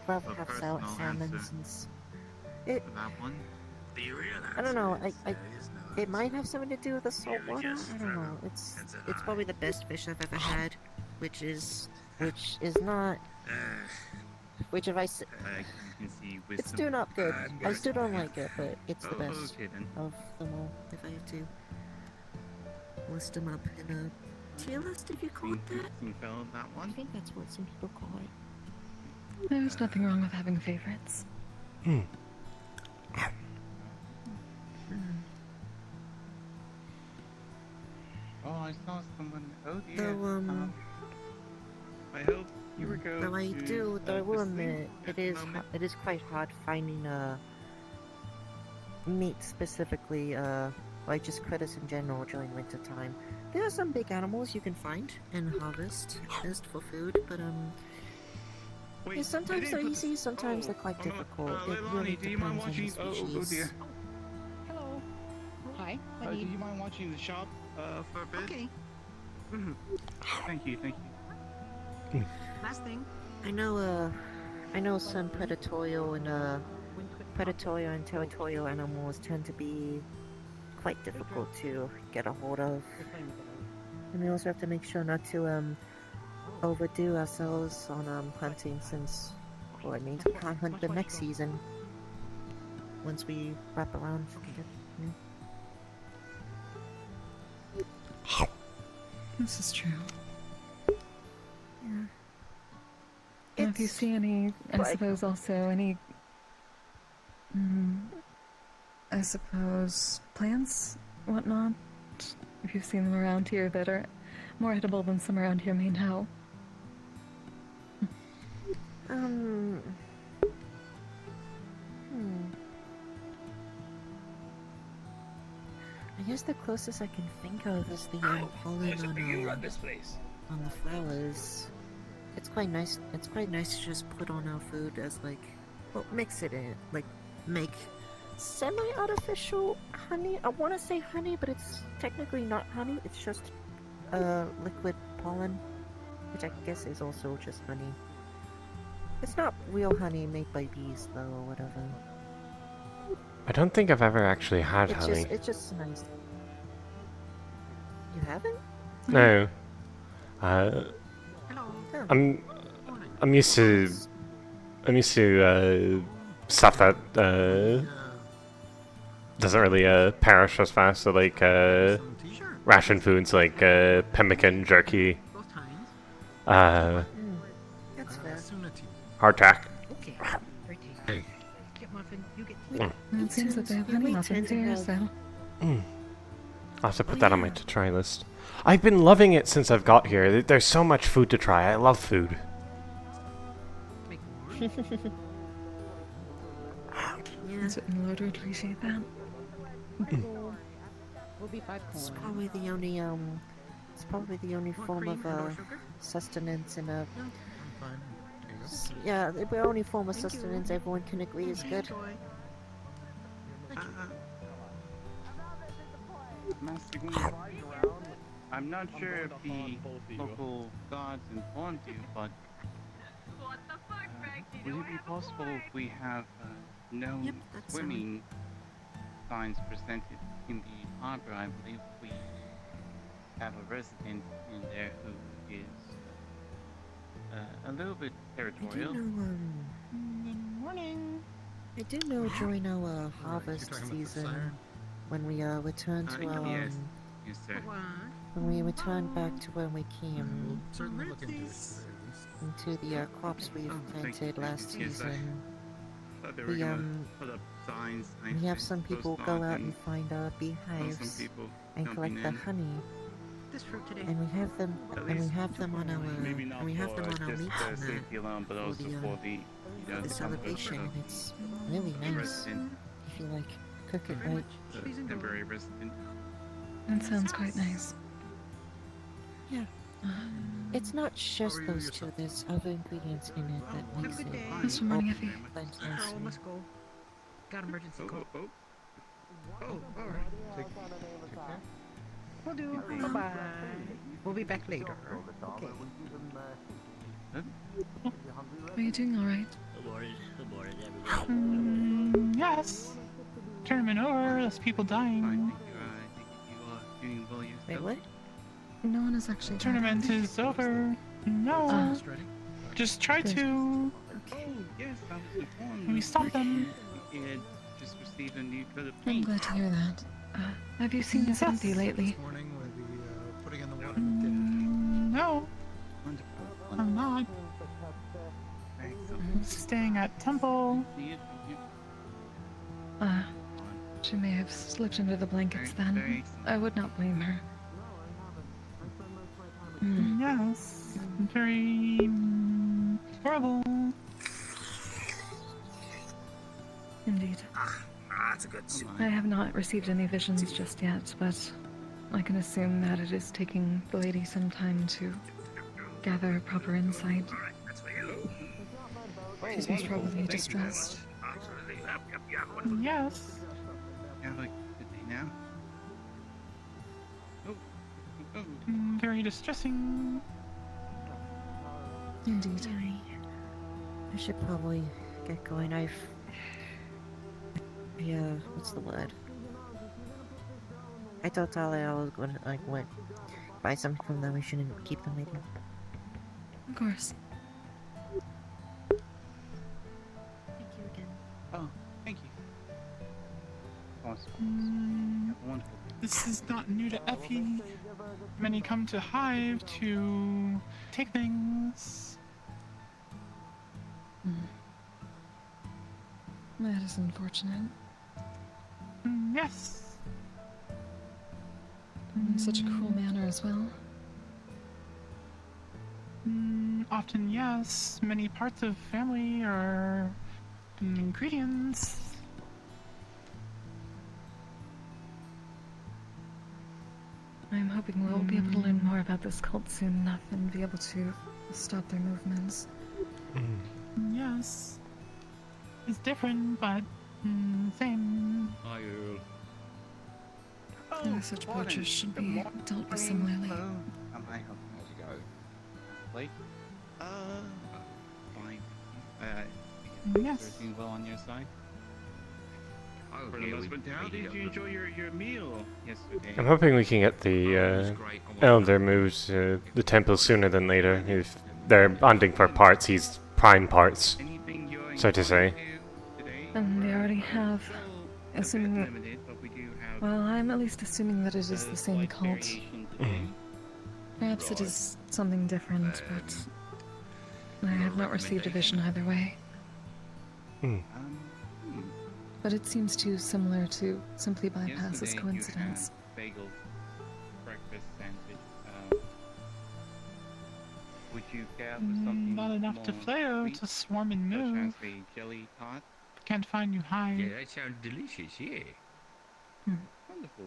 Speaker 3: rather have salmon, since it... I don't know, it might have something to do with the salt water? I don't know, it's probably the best fish I've ever had, which is not... Which if I say... It's still not good. I still don't like it, but it's the best of them all, if I have to list them up in a tier list, if you call it that. I think that's what some people call it.
Speaker 4: There's nothing wrong with having favorites.
Speaker 10: Oh, I saw someone. Oh dear.
Speaker 3: Though,
Speaker 10: I hope you were going.
Speaker 3: Though I will admit, it is quite hard finding meat specifically, like just critters in general during winter time. There are some big animals you can find and harvest just for food, but yeah, sometimes they're easy, sometimes they're quite difficult. It really depends on the species.
Speaker 12: Hello. Hi.
Speaker 10: Do you mind watching the shop for a bit?
Speaker 12: Okay.
Speaker 10: Thank you, thank you.
Speaker 12: Last thing.
Speaker 3: I know some predatorial and territorial animals tend to be quite difficult to get a hold of. And we also have to make sure not to overdo ourselves on hunting, since, well, it means we can't hunt them next season once we wrap around.
Speaker 4: This is true.
Speaker 3: Yeah.
Speaker 4: And if you see any, I suppose also any, I suppose, plants, whatnot, if you've seen them around here that are more edible than some around here may know.
Speaker 3: I guess the closest I can think of is the pollen on the flowers. It's quite nice. It's quite nice to just put on our food as like, well, mix it in, like make semi-artificial honey. I want to say honey, but it's technically not honey. It's just liquid pollen, which I guess is also just honey. It's not real honey made by bees, though, or whatever.
Speaker 2: I don't think I've ever actually had honey.
Speaker 3: It's just nice. You haven't?
Speaker 2: No. I'm used to stuff that doesn't really perish as fast. So like ration foods like pemmican, jerky,
Speaker 3: That's fair.
Speaker 2: hardtack.
Speaker 12: Okay. Get muffin. You get.
Speaker 4: It seems that they have
Speaker 3: Yeah,
Speaker 4: honey
Speaker 3: we
Speaker 4: muffins
Speaker 3: tend to
Speaker 4: here,
Speaker 3: have-
Speaker 4: so.
Speaker 2: I'll have to put that on my to-try list. I've been loving it since I've got here. There's so much food to try. I love food.
Speaker 6: Make more.
Speaker 3: Yeah,
Speaker 4: Certain Lord would appreciate that.
Speaker 12: We'll be 5
Speaker 3: it's
Speaker 12: coins.
Speaker 3: probably the only form of sustenance in a. Yeah, the only form of sustenance everyone can agree is good.
Speaker 10: Master Green, I'm not sure if the local gods informed you, but
Speaker 5: What the fuck, Frank?
Speaker 10: would it be possible if we have no
Speaker 3: Yep, that's
Speaker 10: swimming signs presented in the harbor? I believe we have a resident in there who is a little bit
Speaker 3: I do
Speaker 10: territorial.
Speaker 3: know,
Speaker 6: Good morning.
Speaker 3: I do know during our harvest season, when we return to our
Speaker 10: Yes, yes, sir.
Speaker 6: What?
Speaker 3: when we return back to where we came
Speaker 11: Certainly look into it.
Speaker 3: into the crops we've
Speaker 10: thank
Speaker 3: planted
Speaker 10: you.
Speaker 3: last
Speaker 10: Yes, I
Speaker 3: season,
Speaker 10: thought they were
Speaker 3: we
Speaker 10: gonna put up signs.
Speaker 3: we have some people go out and find
Speaker 10: some
Speaker 3: beehives
Speaker 10: people
Speaker 3: and
Speaker 10: jumping
Speaker 3: collect the
Speaker 10: in.
Speaker 3: honey,
Speaker 6: This fruit today.
Speaker 3: and we have them
Speaker 10: At
Speaker 3: and we
Speaker 10: least
Speaker 3: have them on our
Speaker 10: maybe not
Speaker 3: meat
Speaker 10: for just
Speaker 3: and that
Speaker 10: safety alone, but
Speaker 3: for
Speaker 10: also
Speaker 3: the,
Speaker 10: for the you know
Speaker 3: the
Speaker 10: the
Speaker 3: celebration,
Speaker 10: comfort
Speaker 3: and it's really
Speaker 10: of the
Speaker 3: nice
Speaker 10: resident,
Speaker 3: if you like cook it
Speaker 6: Very
Speaker 3: right.
Speaker 6: much.
Speaker 10: the
Speaker 6: Please enjoy.
Speaker 10: temporary resident.
Speaker 4: That sounds quite nice.
Speaker 3: Yeah. It's not just those two. There's other ingredients in it that
Speaker 6: Have a
Speaker 3: makes
Speaker 6: good
Speaker 3: it
Speaker 6: day.
Speaker 4: Mr. Morning, Effie.
Speaker 3: blend
Speaker 6: Oh,
Speaker 3: nicely.
Speaker 6: must go. Got emergency
Speaker 10: Oh,
Speaker 6: call.
Speaker 10: oh, oh.
Speaker 6: Oh, alright. Will do. Bye-bye. We'll be back later. Okay.
Speaker 4: Are you doing alright?
Speaker 7: Good morning, everyone.
Speaker 8: Yes. Tournament over. There's people
Speaker 10: Fine,
Speaker 8: dying.
Speaker 10: thank you. You are doing well yourself.
Speaker 3: Wait, what?
Speaker 4: No one has actually.
Speaker 8: Tournament is over. No.
Speaker 4: Ah.
Speaker 8: Just try
Speaker 4: Good.
Speaker 8: to.
Speaker 10: Oh, yes, I was informed.
Speaker 8: We stopped them.
Speaker 10: You had just received a new coat of
Speaker 4: I'm
Speaker 10: paint.
Speaker 4: glad to hear that. Have you seen
Speaker 8: Yes.
Speaker 4: Sandy lately?
Speaker 11: Morning with the putting in the water.
Speaker 8: No,
Speaker 10: Wonderful.
Speaker 8: I'm not.
Speaker 10: Excellent.
Speaker 8: Staying at temple.
Speaker 10: See you.
Speaker 4: She may have slipped under the blankets
Speaker 10: Very
Speaker 4: then.
Speaker 10: excellent.
Speaker 4: I would not blame her. Hmm.
Speaker 8: Yes. Very horrible.
Speaker 4: Indeed. I have not received any visions just yet, but I can assume that it is taking the lady some time to gather proper insight. She's most probably distressed.
Speaker 8: Yes.
Speaker 10: You have a good day now. Oh. Oh.
Speaker 8: Very distressing.
Speaker 4: Indeed.
Speaker 3: I should probably get going. What's the word? I told Talia I was gonna buy something from them. We shouldn't keep them waiting.
Speaker 4: Of course.
Speaker 3: Thank you again.
Speaker 10: Oh, thank you. Awesome. Have a wonderful day.
Speaker 8: This is not new to Effie. Many come to Hive to take things.
Speaker 4: That is unfortunate.
Speaker 8: Yes.
Speaker 4: In such a cruel manner as well.
Speaker 8: Often, yes. Many parts of family are ingredients.
Speaker 4: I'm hoping we'll be able to learn more about this cult soon enough and be able to stop their movements.
Speaker 8: Yes. It's different, but same.
Speaker 1: Hi, Earl.
Speaker 4: And such poachers should be dealt with similarly.
Speaker 10: Hello. How may I help you?
Speaker 1: How's it go?
Speaker 10: Blake? Fine.
Speaker 8: Yes.
Speaker 10: Everything well on your side?
Speaker 1: Oh,
Speaker 10: For
Speaker 1: yeah,
Speaker 10: the
Speaker 1: we-
Speaker 10: husband, how
Speaker 1: we
Speaker 10: did
Speaker 1: got
Speaker 10: you
Speaker 1: the-
Speaker 10: enjoy your meal yesterday?
Speaker 2: I'm hoping we can get
Speaker 1: Oh, it was
Speaker 2: the
Speaker 1: great. I wanted
Speaker 2: elder
Speaker 1: to-
Speaker 2: moves to the temple sooner than later. If they're hunting for parts, he's prime parts.
Speaker 10: Anything you're
Speaker 2: So to say.
Speaker 10: inquiring to today?
Speaker 4: And they already have.
Speaker 10: A bit
Speaker 4: Assuming.
Speaker 10: limited, but we do have
Speaker 4: Well, I'm at least assuming that it is the same
Speaker 10: slight
Speaker 4: cult.
Speaker 10: variation today.
Speaker 4: Perhaps it is something different, but I have not received a vision either way. But it seems too similar to simply bypass as
Speaker 10: Yesterday
Speaker 4: coincidence.
Speaker 10: you had bagel breakfast sandwich. Would you care for something
Speaker 13: Not enough to
Speaker 10: more
Speaker 13: flare
Speaker 10: sweet,
Speaker 13: to swarm and
Speaker 10: such
Speaker 13: move.
Speaker 10: as a jelly tart?
Speaker 13: Can't find you high.
Speaker 1: Yeah, that sounds delicious, yeah.
Speaker 10: Wonderful.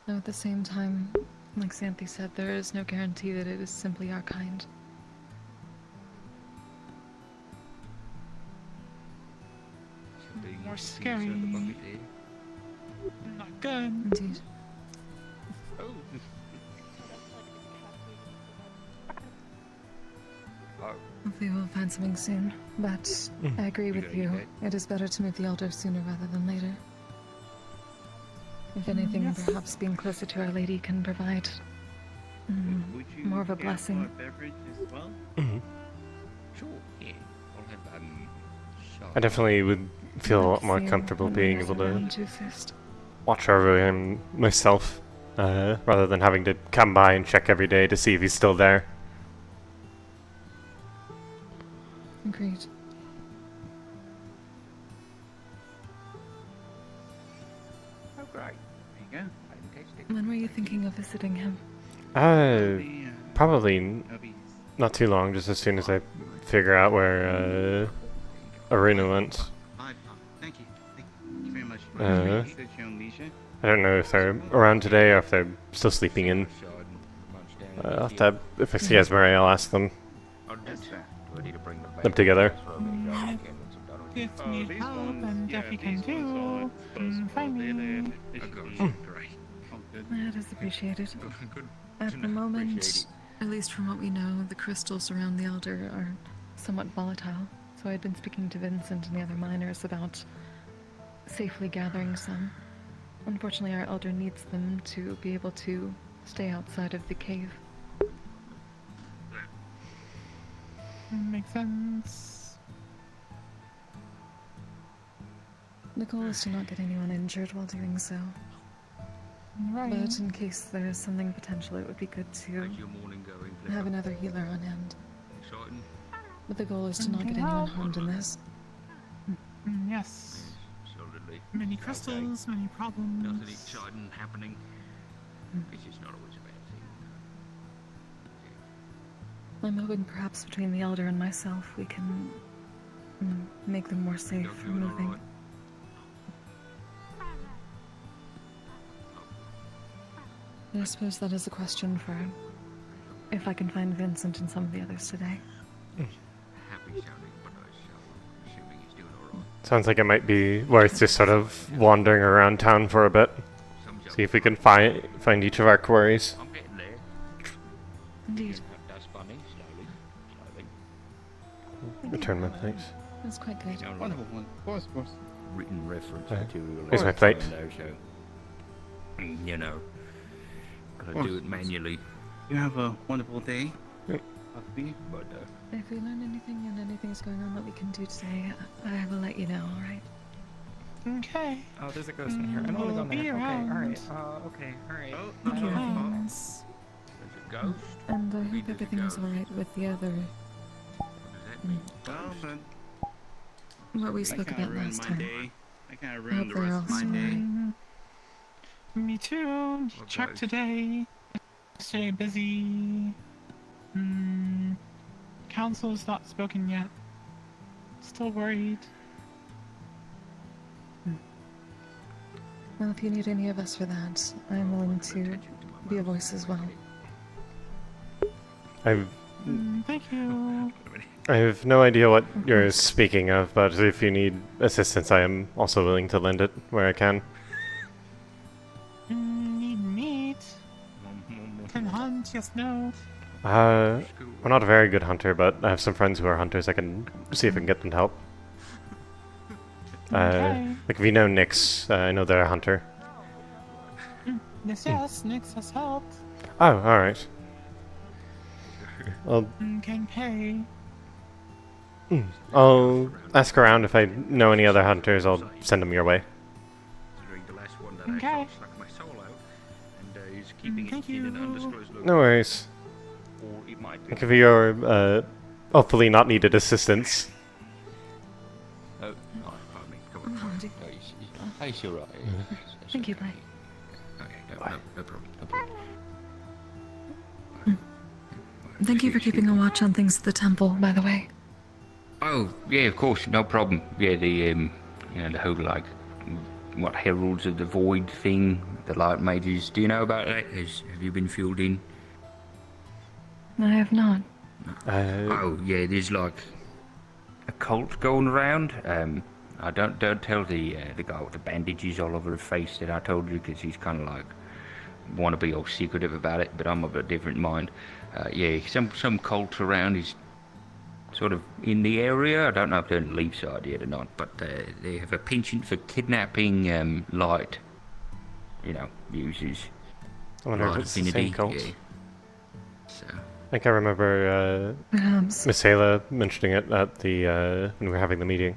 Speaker 4: Though at the same time, like Xanthi said, there is no guarantee that it is simply our kind.
Speaker 13: More scary. Not good.
Speaker 4: Indeed. Hopefully we'll find something soon, but I agree with you. It is better to move the altar sooner rather than later. If anything,
Speaker 13: Yes.
Speaker 4: perhaps being closer to Our Lady can provide
Speaker 10: Would you
Speaker 4: more of a
Speaker 10: care
Speaker 4: blessing.
Speaker 10: for a beverage as well?
Speaker 1: Sure, yeah. I'll have,
Speaker 2: I definitely would feel a lot more
Speaker 4: See
Speaker 2: comfortable
Speaker 4: when
Speaker 2: being
Speaker 4: there's
Speaker 2: able to
Speaker 4: around to first.
Speaker 2: watch over him myself, rather than having to come by and check every day to see if he's still there.
Speaker 4: Agreed.
Speaker 10: Oh, great. There you go. Fantastic.
Speaker 4: When were you thinking of visiting him?
Speaker 2: Probably not too long, just as soon as I figure out where Aruna went.
Speaker 10: Thank you. Thank you very much. Sit your own leisure.
Speaker 2: I don't know if they're around today or if they're still sleeping in. I'll have to, if I see Esmeralda, I'll ask them. Them together.
Speaker 13: If you need help and Jeffy can do, find me.
Speaker 4: That is appreciated. At the moment, at least from what we know, the crystals around the altar are somewhat volatile. So I'd been speaking to Vincent and the other miners about safely gathering some. Unfortunately, our elder needs them to be able to stay outside of the cave.
Speaker 13: Makes sense.
Speaker 4: The goal is to not get anyone injured while doing so.
Speaker 13: Right.
Speaker 4: But in case there is something potential, it would be good to have another healer on hand. But the goal is to not get anyone harmed in this.
Speaker 13: Yes. Many crystals, many problems.
Speaker 1: Nothing exciting happening. It's just not always a bad thing.
Speaker 4: I'm hoping perhaps between the elder and myself we can make them more safe from moving. I suppose that is a question for if I can find Vincent and some of the others today.
Speaker 1: Happy sounding, but assuming he's doing alright.
Speaker 2: Sounds like it might be worth just sort of wandering around town for a bit. See if we can find each of our quarries.
Speaker 1: I'm getting there.
Speaker 4: Indeed.
Speaker 1: That's funny. Slowly.
Speaker 2: Return my plates.
Speaker 4: That's quite good.
Speaker 10: Wonderful one. Of course.
Speaker 1: Written reference
Speaker 2: Okay.
Speaker 1: material.
Speaker 2: Here's my plate.
Speaker 1: There, so, you know, gotta do it manually.
Speaker 10: You have a wonderful day.
Speaker 2: Yep.
Speaker 1: But
Speaker 4: If we learn anything and anything's going on that we can do today, I will let you know, alright?
Speaker 13: Okay.
Speaker 12: Oh, there's a ghost in here. I don't want to go in
Speaker 13: Be
Speaker 12: there. Okay,
Speaker 13: around.
Speaker 12: alright. Okay, alright.
Speaker 10: Oh,
Speaker 13: Okay, thanks.
Speaker 1: there's a ghost.
Speaker 4: And I hope everything is alright with the other,
Speaker 1: What does that mean?
Speaker 10: Well, but
Speaker 4: what we
Speaker 10: that
Speaker 4: spoke
Speaker 10: kinda
Speaker 4: about
Speaker 10: ruined
Speaker 4: last
Speaker 10: my
Speaker 4: time.
Speaker 10: day. That kind of
Speaker 4: I
Speaker 10: ruined
Speaker 4: hope
Speaker 10: the
Speaker 4: they're
Speaker 10: rest
Speaker 4: all
Speaker 10: of my day.
Speaker 13: Me too.
Speaker 1: What
Speaker 13: Check
Speaker 1: ghost?
Speaker 13: today. Stay busy. Council's not spoken yet. Still worried.
Speaker 4: Well, if you need any of us for that, I'm willing to be a voice as well.
Speaker 13: Thank you.
Speaker 2: I have no idea what you're speaking of, but if you need assistance, I am also willing to lend it where I can.
Speaker 13: Need meat. Can hunt, yes, no.
Speaker 2: I'm not a very good hunter, but I have some friends who are hunters. I can see if I can get them to help.
Speaker 13: Okay.
Speaker 2: Like if you know Nyx, I know they're a hunter.
Speaker 13: Yes, Nyx has helped.
Speaker 2: Oh, alright. Well,
Speaker 13: Can pay.
Speaker 2: I'll ask around. If I know any other hunters, I'll send them your way.
Speaker 1: Considering the last one that I
Speaker 13: Okay.
Speaker 1: shot stuck my soul out, and he's keeping
Speaker 13: Thank
Speaker 1: it in an
Speaker 13: you.
Speaker 1: undisclosed location.
Speaker 2: No worries.
Speaker 1: Or it might be.
Speaker 2: Thank you for your, hopefully not needed assistance.
Speaker 1: Oh, pardon me. Come on.
Speaker 4: Oh,
Speaker 1: Hey, you're right.
Speaker 4: Thank you, bye.
Speaker 1: Okay, no problem. No problem.
Speaker 4: Thank you for keeping a watch on things at the temple, by the way.
Speaker 1: Oh, yeah, of course, no problem. Yeah, the whole, like, what, Heralds of the Void thing, the Light Mages, do you know about that? Have you been filled in?
Speaker 4: I have not.
Speaker 1: Oh, yeah, there's, like, a cult going around. I don't tell the guy with the bandages all over his face that I told you, because he's kind of, like, want to be all secretive about it, but I'm of a different mind. Yeah, some cult around is sort of in the area. I don't know if they're in Leafside yet or not, but they have a penchant for kidnapping light, users.
Speaker 2: I wonder if
Speaker 1: light
Speaker 2: it's the same cult.
Speaker 1: Yeah. So.
Speaker 2: I think I remember
Speaker 4: Perhaps.
Speaker 2: Miss Ayla mentioning it at the when we were having the meeting.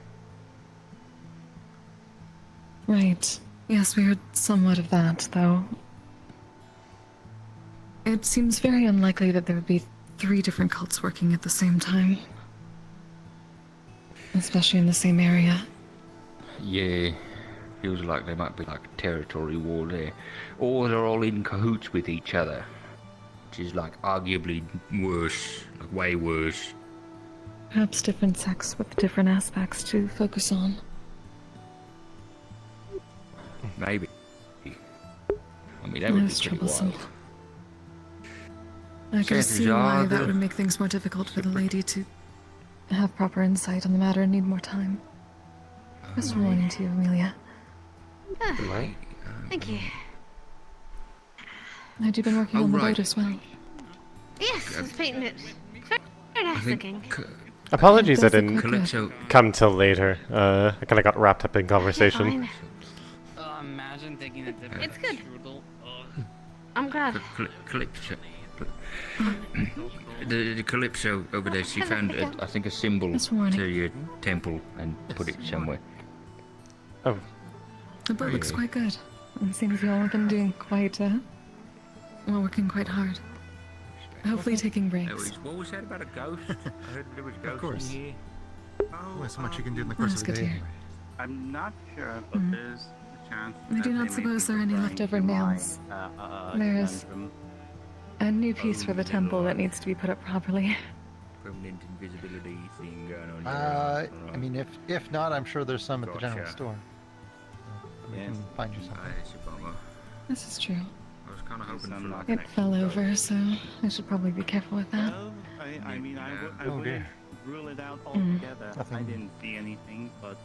Speaker 4: Right. Yes, we heard somewhat of that, though. It seems very unlikely that there would be 3 different cults working at the same time. Especially in the same area.
Speaker 1: Yeah, feels like there might be like a territory war there. Or they're all in cahoots with each other. Which is like arguably worse, like way worse.
Speaker 4: Perhaps different sects with different aspects to focus on.
Speaker 1: Maybe. I mean, that would be
Speaker 4: That's
Speaker 1: pretty
Speaker 4: troublesome.
Speaker 1: wild.
Speaker 4: I can
Speaker 1: Chances
Speaker 4: see why
Speaker 1: are
Speaker 4: that
Speaker 1: the-
Speaker 4: would make things more difficult for the lady to have proper insight on the matter and need more time. Just a warning to you, Amelia.
Speaker 2: Right.
Speaker 9: Thank you.
Speaker 4: Had you been working on the
Speaker 1: right.
Speaker 4: boat as well?
Speaker 9: Yes, I was painting it. Very nice looking.
Speaker 2: Apologies, I
Speaker 4: Does look
Speaker 2: didn't
Speaker 4: quite good.
Speaker 1: Calypso.
Speaker 2: come till later. I kind of got wrapped up in conversation.
Speaker 9: Fine.
Speaker 10: Imagine taking a dip.
Speaker 9: It's good.
Speaker 10: Strudel.
Speaker 9: I'm glad.
Speaker 1: Calypso. The Calypso over there, she found, I think, a symbol
Speaker 4: That's warning.
Speaker 1: to your temple and put it somewhere.
Speaker 2: Oh,
Speaker 4: The boat looks
Speaker 1: Yeah.
Speaker 4: quite good. It seems you all have been doing quite, well, working quite hard. Hopefully taking breaks.
Speaker 1: What was that about a ghost? I heard there was a ghost
Speaker 11: course.
Speaker 1: in here.
Speaker 11: Only so much you can do in the
Speaker 4: Oh,
Speaker 11: course
Speaker 4: that's
Speaker 11: of the
Speaker 4: good to
Speaker 11: day.
Speaker 4: hear.
Speaker 10: I'm not sure, but
Speaker 4: Mm.
Speaker 10: there's a chance.
Speaker 4: I
Speaker 10: that
Speaker 4: do not
Speaker 10: they may
Speaker 4: suppose
Speaker 10: be
Speaker 4: there are any
Speaker 10: referring
Speaker 4: leftover
Speaker 10: to my,
Speaker 4: nails. There is
Speaker 10: conundrum.
Speaker 4: a new piece for the temple that needs to be put up properly.
Speaker 1: Permanent invisibility thing going on.
Speaker 11: I mean, if not, I'm sure there's some at the general
Speaker 1: Gotcha.
Speaker 11: store. So we
Speaker 10: Yes.
Speaker 11: can find you something.
Speaker 1: It's a bummer.
Speaker 4: This is true.
Speaker 1: I was kind of hoping for like
Speaker 4: It fell over, so I should probably be careful with that.
Speaker 10: Well, I mean, I
Speaker 11: Oh,
Speaker 10: wouldn't
Speaker 11: dear.
Speaker 10: rule it out
Speaker 4: Mm.
Speaker 10: altogether. I
Speaker 11: Nothing-
Speaker 10: didn't see anything, but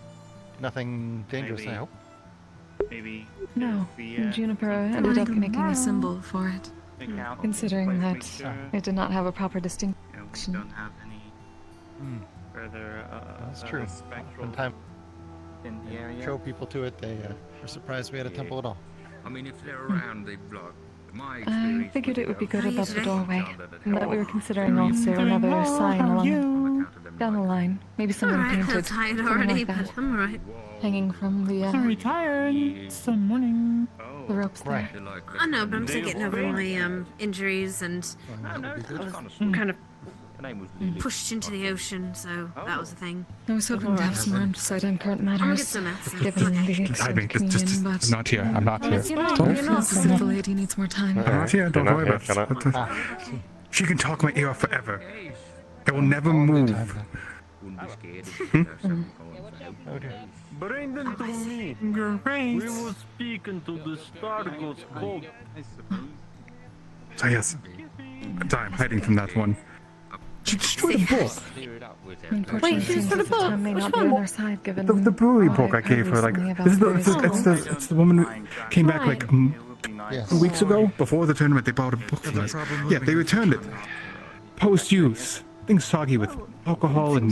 Speaker 11: Nothing dangerous, I
Speaker 10: Maybe.
Speaker 11: hope.
Speaker 10: maybe.
Speaker 4: No,
Speaker 10: if we,
Speaker 4: Juniper
Speaker 10: something
Speaker 4: ended up
Speaker 10: to
Speaker 4: making a symbol for it,
Speaker 10: pick out,
Speaker 4: considering
Speaker 10: let's
Speaker 4: that
Speaker 10: make sure,
Speaker 4: it did not have a proper
Speaker 10: we
Speaker 4: distinction.
Speaker 10: don't have any
Speaker 11: Hmm,
Speaker 10: further
Speaker 11: that's true.
Speaker 10: spectral
Speaker 11: Sometimes
Speaker 10: in the area.
Speaker 11: show people to it, they are surprised we had a temple at all.
Speaker 1: I mean, if they're around, they've like my
Speaker 4: I
Speaker 1: experience.
Speaker 4: figured
Speaker 1: with
Speaker 4: it would be
Speaker 1: the
Speaker 4: good
Speaker 1: ghosts
Speaker 4: above the
Speaker 1: is
Speaker 4: doorway,
Speaker 1: that
Speaker 4: and that we were considering
Speaker 13: I'm
Speaker 4: also
Speaker 13: doing
Speaker 4: another
Speaker 13: well,
Speaker 4: sign
Speaker 13: how are
Speaker 4: along
Speaker 13: you?
Speaker 4: down the line. Maybe something
Speaker 9: Alright, I'm
Speaker 4: painted,
Speaker 9: tired
Speaker 4: something
Speaker 9: already,
Speaker 4: like
Speaker 9: but
Speaker 4: that,
Speaker 9: I'm alright.
Speaker 4: hanging from the
Speaker 13: Sorry, tired. It's the morning.
Speaker 4: the ropes there.
Speaker 11: Right.
Speaker 9: I know, but I'm still getting over my injuries and
Speaker 1: No, no, it's
Speaker 9: I was
Speaker 1: kind of
Speaker 9: kind of
Speaker 1: Her name was Lily.
Speaker 9: pushed into the ocean, so that was a thing.
Speaker 4: I was hoping to have some more insight on current
Speaker 9: I'll get
Speaker 4: matters,
Speaker 9: some medicine.
Speaker 4: given the
Speaker 8: I
Speaker 4: extended
Speaker 8: mean,
Speaker 4: communion,
Speaker 8: just,
Speaker 4: but
Speaker 8: I'm not here. I'm not here.
Speaker 9: You're not,
Speaker 8: Don't.
Speaker 9: you're not.
Speaker 4: feels as if the lady needs more time.
Speaker 8: I'm not here. Don't
Speaker 2: You're
Speaker 8: worry
Speaker 2: not
Speaker 8: about
Speaker 2: here,
Speaker 8: it. She can talk my ear off forever. I will never move.
Speaker 1: Wouldn't be scared if you have something going for help.
Speaker 11: Oh dear.
Speaker 14: Brendan to me.
Speaker 13: Your
Speaker 14: We
Speaker 13: grace.
Speaker 14: were speaking to the Stargos cult.
Speaker 10: I suppose.
Speaker 8: So yes, I'm hiding from that one. She destroyed a book.
Speaker 1: Clear it up with her.
Speaker 4: Unfortunately, it
Speaker 9: Wait,
Speaker 4: seems
Speaker 9: for the
Speaker 4: as if
Speaker 9: book?
Speaker 4: time may
Speaker 9: Which
Speaker 4: not be
Speaker 9: one?
Speaker 4: on our side, given
Speaker 8: The brewery
Speaker 4: what
Speaker 8: book I
Speaker 4: I've
Speaker 8: gave her,
Speaker 4: heard
Speaker 8: like,
Speaker 4: recently about
Speaker 8: this is the,
Speaker 4: various
Speaker 8: it's the woman who came back like
Speaker 10: It would be nice.
Speaker 11: Yes.
Speaker 8: 2 weeks ago, before the tournament. They bought a book from us. Yeah, they returned it. Post-use. Things soggy with alcohol and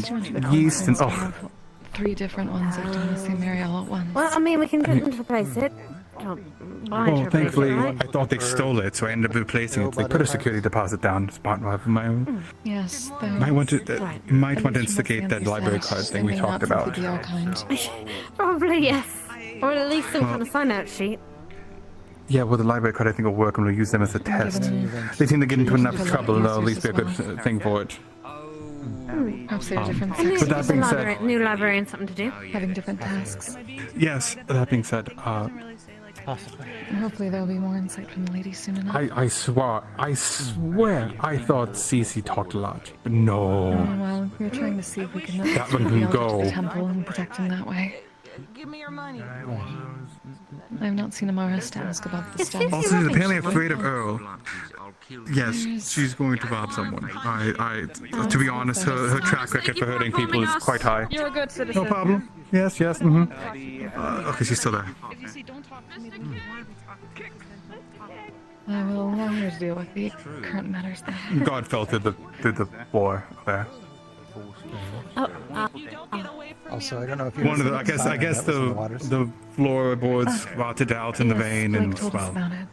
Speaker 8: yeast and
Speaker 4: to
Speaker 8: oh.
Speaker 4: have 3 different ones out in the same area all at once.
Speaker 9: Well, I mean, we can replace it. Oh, behind
Speaker 8: Well,
Speaker 9: her,
Speaker 8: thankfully,
Speaker 9: baby, right?
Speaker 8: I thought they stole it, so I ended up replacing it. They put a security deposit down as part of my own.
Speaker 4: Yes, though.
Speaker 8: Might want to, might want to
Speaker 4: At least from what
Speaker 8: instigate that
Speaker 4: Fancy
Speaker 8: library
Speaker 4: said,
Speaker 8: card
Speaker 4: they
Speaker 8: thing we
Speaker 4: may
Speaker 8: talked
Speaker 4: not simply
Speaker 8: about.
Speaker 4: be our kind.
Speaker 9: Probably yes. Or at least some
Speaker 8: Well-
Speaker 9: kind of sign-out sheet.
Speaker 8: Yeah, well, the library card I think will work, and we'll use them as a test. They seem to get into enough trouble, and they'll at least be a good thing for it.
Speaker 4: Perhaps they're different
Speaker 9: And
Speaker 8: With that being said,
Speaker 9: new librarian something to do.
Speaker 4: having different tasks.
Speaker 8: yes, that being said,
Speaker 11: Possibly.
Speaker 4: Hopefully there'll be more insight from the lady soon enough.
Speaker 8: I swear, I thought Cece talked a lot, but no.
Speaker 4: Well, we were trying to see if we could
Speaker 8: That one
Speaker 4: the
Speaker 8: can
Speaker 4: elder to
Speaker 8: go.
Speaker 4: the temple and protect him that way.
Speaker 5: Give me your money.
Speaker 4: I have not seen Amaris to ask about the status.
Speaker 8: Also, she's apparently afraid of Earl. Yes, she's going to rob someone. To be honest, her track record for hurting people is quite high.
Speaker 5: You're a good citizen.
Speaker 8: No problem. Yes, yes, okay, she's still there.
Speaker 5: If you see, don't talk to me, then you want to be talking.
Speaker 4: I will allow her to deal with the current matters there.
Speaker 8: God fell through the floor there.
Speaker 11: Also, I don't know if you.
Speaker 8: One of the, I guess the floorboards rotted out in the
Speaker 4: Yes,
Speaker 8: vein,
Speaker 4: Blake
Speaker 8: and
Speaker 4: told us
Speaker 8: well,
Speaker 4: about it.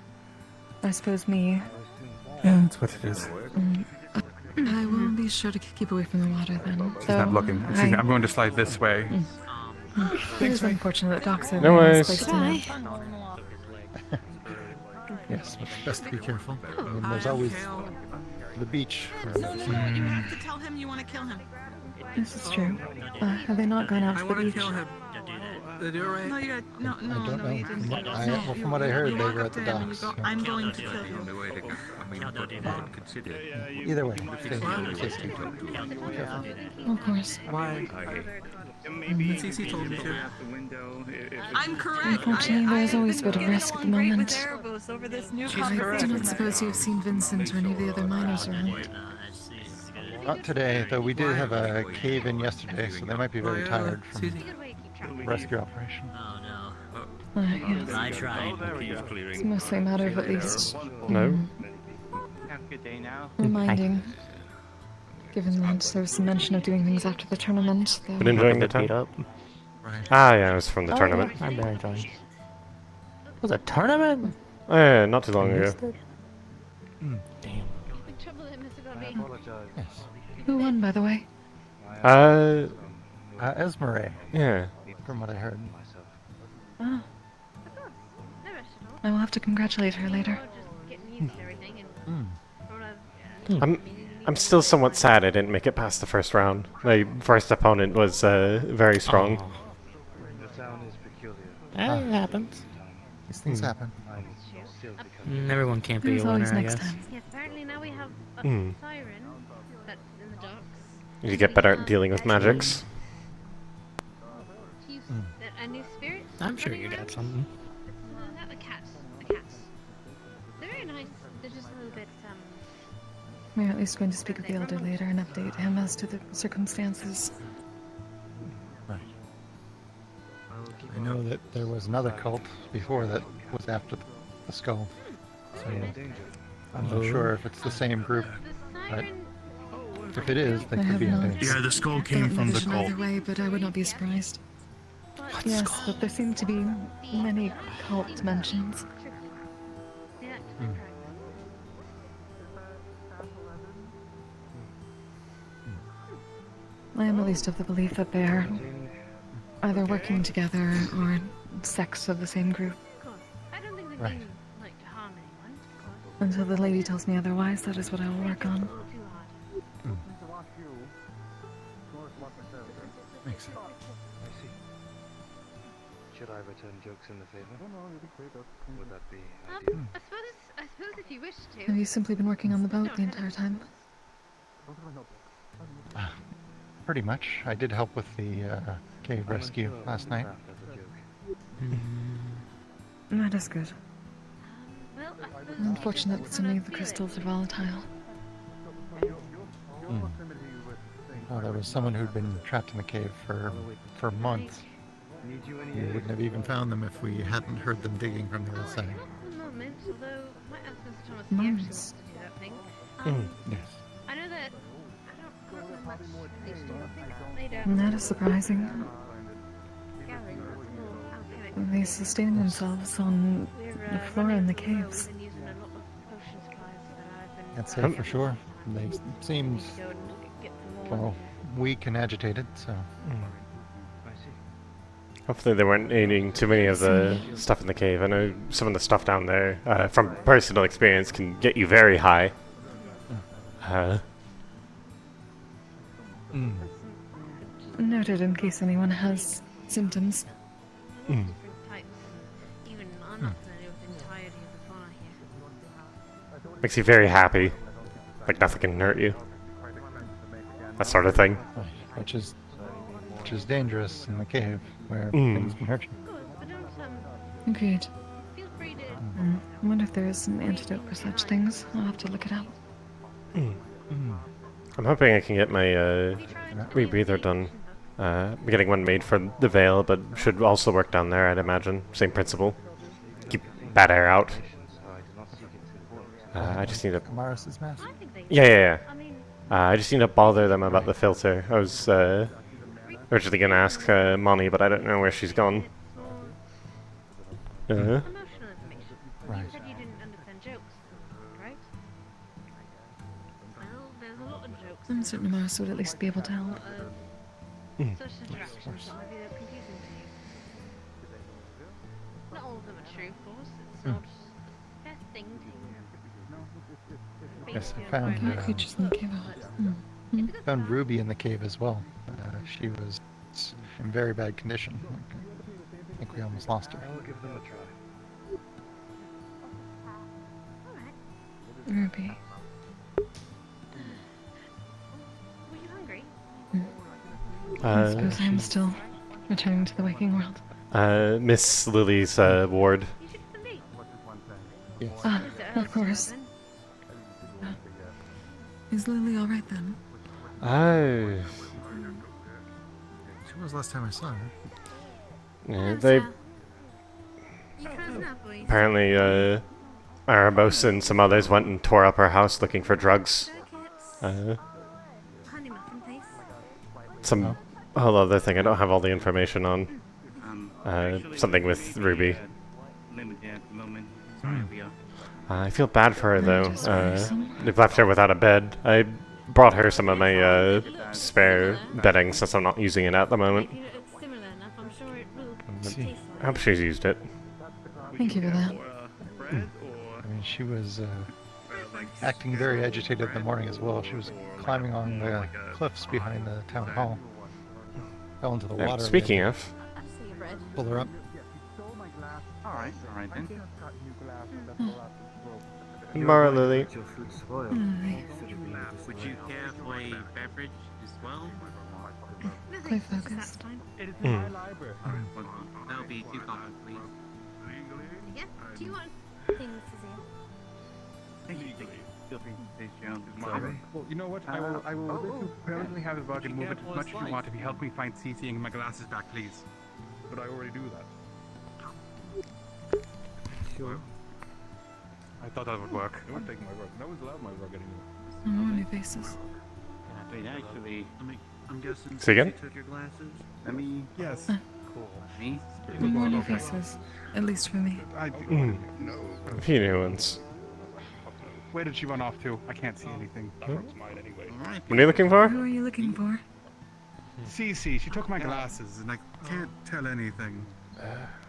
Speaker 4: I suppose me.
Speaker 8: yeah, that's what it is.
Speaker 4: I will be sure to keep away from the water then.
Speaker 8: She's not looking. Excuse me, I'm going to slide this way.
Speaker 4: It is unfortunate that docks are
Speaker 2: No worries.
Speaker 4: misplaced in it.
Speaker 11: Yes, but it's best to be careful. I mean, there's always the beach.
Speaker 5: No, you have to tell him you want to kill him.
Speaker 4: This is true. Have they not gone out to the beach?
Speaker 5: No, you got
Speaker 11: I don't know.
Speaker 5: you didn't.
Speaker 11: Well, from what I heard, they were at the docks. so-
Speaker 5: I'm going to kill him.
Speaker 11: Either way, stay safe.
Speaker 4: Of course.
Speaker 15: CC told me to.
Speaker 5: I'm correct.
Speaker 4: Unfortunately, there is always a bit of risk at the moment.
Speaker 5: Over this new
Speaker 4: I do not suppose you have seen Vincent or any of the other miners around.
Speaker 11: Not today, though we did have a cave-in yesterday, so they might be very tired from the rescue operation.
Speaker 4: Yes.
Speaker 7: I tried.
Speaker 4: It's mostly a matter of at least
Speaker 2: No.
Speaker 10: Have a good day now.
Speaker 4: reminding. Given that there was some mention of doing things after the tournament, though.
Speaker 2: Been enjoying the time? Ah, yeah, it was from the tournament.
Speaker 16: I'm very enjoying. Was a tournament?
Speaker 2: Yeah, not too long ago.
Speaker 16: Damn.
Speaker 9: Big trouble there, Mr. Dobby.
Speaker 11: Yes.
Speaker 4: Who won, by the way?
Speaker 11: Esmeralda,
Speaker 2: Yeah.
Speaker 11: from what I heard.
Speaker 4: Oh,
Speaker 9: No rush at all.
Speaker 4: I will have to congratulate her later.
Speaker 9: Just getting used to everything and
Speaker 2: I'm still somewhat sad I didn't make it past the first round. My first opponent was very strong.
Speaker 16: It happens.
Speaker 11: These things happen.
Speaker 16: Everyone can't be
Speaker 4: There's
Speaker 16: a winner,
Speaker 4: always
Speaker 16: I
Speaker 4: next
Speaker 16: guess.
Speaker 4: time.
Speaker 9: yes, apparently now we have a
Speaker 2: Hmm.
Speaker 9: siren that's in the docks.
Speaker 2: You get better at dealing with magics.
Speaker 9: To use a new spirit.
Speaker 16: I'm sure
Speaker 9: running
Speaker 16: you'd
Speaker 9: around.
Speaker 16: have something.
Speaker 9: The cats. The cats. They're very nice. They're just a little bit
Speaker 4: We're at least going to speak with the elder later and update him as to the circumstances.
Speaker 11: Right. I know that there was another cult before that was after the skull. So I'm not sure if it's the same group, but if it is, they
Speaker 4: I
Speaker 11: could
Speaker 4: have
Speaker 11: be in
Speaker 4: not
Speaker 11: danger.
Speaker 8: Yeah, the skull came
Speaker 4: gotten
Speaker 8: from the
Speaker 4: vision
Speaker 8: cult.
Speaker 4: either way, but I would not be surprised. Yes, but there seem to be many cult mentions. I am at least of the belief that they are either working together or sects of the same group.
Speaker 9: I don't think they
Speaker 11: Right.
Speaker 9: mean like to harm anyone, of course.
Speaker 4: Until the lady tells me otherwise, that is what I will work on.
Speaker 9: Too hard.
Speaker 11: Makes sense.
Speaker 17: I see. Should I return jokes in the favor? Would that be ideal?
Speaker 9: I suppose if you wish to.
Speaker 4: Have you simply been working on the boat the entire time?
Speaker 11: Pretty much. I did help with the cave rescue last night.
Speaker 4: That is good.
Speaker 9: Well, I suppose.
Speaker 4: Unfortunate that so many of the crystals are volatile.
Speaker 11: Oh, there was someone who'd been trapped in the cave for months. We wouldn't have even found them if we hadn't heard them digging from the other side.
Speaker 9: Moment, although might ask Mr. Thomas
Speaker 4: Months.
Speaker 9: to do that thing.
Speaker 11: Yes.
Speaker 9: I know that I don't remember much they used to later.
Speaker 4: That is surprising.
Speaker 9: Gary, that's more alchemic.
Speaker 4: they sustain themselves on the flora in the caves?
Speaker 11: Can't say for sure. They seemed, well, weak and agitated, so.
Speaker 2: Hopefully they weren't eating too many of the stuff in the cave. I know some of the stuff down there, from personal experience, can get you very high.
Speaker 4: Noted in case anyone has symptoms.
Speaker 9: Even I'm not familiar with the entirety of the fauna here.
Speaker 2: Makes you very happy. Like nothing can hurt you. That sort of thing.
Speaker 11: Which is dangerous in the cave, where things can hurt you.
Speaker 4: Agreed. I wonder if there is an antidote for such things. I'll have to look it up.
Speaker 2: I'm hoping I can get my rebreather done. I'm getting one made for the Vale, but should also work down there, I'd imagine. Same principle. Keep bad air out. I just need to...
Speaker 11: Amaris's mask?
Speaker 2: Yeah. I just need to bother them about the filter. I was originally going to ask Moni, but I don't know where she's gone.
Speaker 9: Emotional information.
Speaker 11: Right.
Speaker 9: You said you didn't understand jokes, right? Well, there's a lot of jokes.
Speaker 4: I'm certain Mars would at least be able to help.
Speaker 9: Such interactions that might be confusing to you. Not all of them are true, of course. It's not a fair thing to
Speaker 11: Yes, I found Ruby in the cave as well. She was in very bad condition. I think we almost lost her.
Speaker 17: I'll give them a try.
Speaker 4: Ruby.
Speaker 9: Were you hungry?
Speaker 4: I suppose I'm still returning to the waking world.
Speaker 2: Miss Lily's ward.
Speaker 11: Yes.
Speaker 4: Of course. Is Lily alright then?
Speaker 2: Oh.
Speaker 8: She was last time I saw her.
Speaker 2: Yeah, they... Apparently, Erebos and some others went and tore up her house looking for drugs. Some whole other thing I don't have all the information on. Something with Ruby. I feel bad for her though. They've left her without a bed. I brought her some of my spare bedding since I'm not using it at the moment. I hope she's used it.
Speaker 4: Thank you for that.
Speaker 11: I mean, she was acting very agitated in the morning as well. She was climbing on the cliffs behind the town hall. Fell into the water.
Speaker 2: Speaking of...
Speaker 11: Pull her up.
Speaker 10: Alright then.
Speaker 2: Mara Lily.
Speaker 10: Would you care for a beverage as well?
Speaker 4: Quite focused.
Speaker 10: It is in my library. That'll be 2 coffees, please.
Speaker 9: Yeah? Do you want things to see?
Speaker 10: Thank you. Feel free to stay around.
Speaker 13: Well, you know what? I will permanently have the rug and move it as much as you want if you help me find Cece and my glasses back, please. But I already do that. Sure. I thought that would work. It won't take my rug. No one's allowed my rug anymore.
Speaker 4: No more new faces.
Speaker 10: Wait, actually, I'm guessing
Speaker 2: Say again?
Speaker 10: you took your glasses? Let me...
Speaker 13: Yes.
Speaker 10: Cool. Me?
Speaker 4: No more new faces. At least for me.
Speaker 13: I do. No.
Speaker 2: A few new ones.
Speaker 13: Where did she run off to? I can't see anything. That rug's mine anyway.
Speaker 2: What are you looking for?
Speaker 4: Who are you looking for?
Speaker 13: Cece, she took my glasses and I can't tell anything.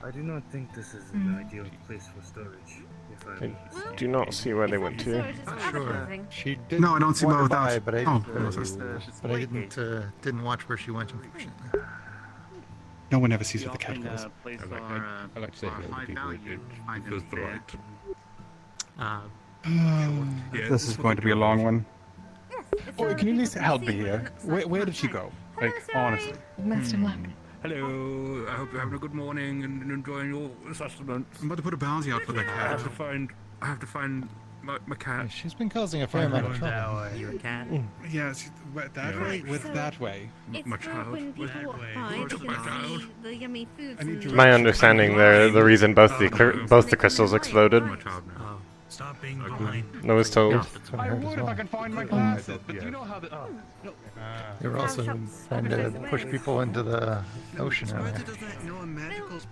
Speaker 17: I do not think this is an ideal place for storage. If
Speaker 2: I do not see where they went to.
Speaker 11: Sure. She did.
Speaker 8: No, I don't see
Speaker 11: wander
Speaker 8: where without.
Speaker 11: by, but I
Speaker 8: Oh,
Speaker 11: didn't watch where she went. Unfortunately.
Speaker 13: No one ever sees what the cat goes.
Speaker 10: I
Speaker 13: like to say hello to people. It feels right. This is going to be a long one. Oh, can you at least help me here? Where did she go? Like, honestly.
Speaker 4: Master Black.
Speaker 15: Hello, I hope you're having a good morning and enjoying your sustenance.
Speaker 8: I'm about to put a bounty out for the
Speaker 15: I
Speaker 8: cat.
Speaker 15: have to find my cat.
Speaker 11: She's been causing a fair amount of trouble.
Speaker 7: Your cat?
Speaker 13: Yes, that way? With that way.
Speaker 15: My child.
Speaker 9: When people walk by, they can see the yummy foods.
Speaker 2: My understanding, the reason both the crystals exploded.
Speaker 15: My child now.
Speaker 18: Stop being blind.
Speaker 2: No, it's told.
Speaker 13: I would if I could find my glasses, but you know how the. Oh, no.
Speaker 11: You're also trying to push people into the ocean earlier.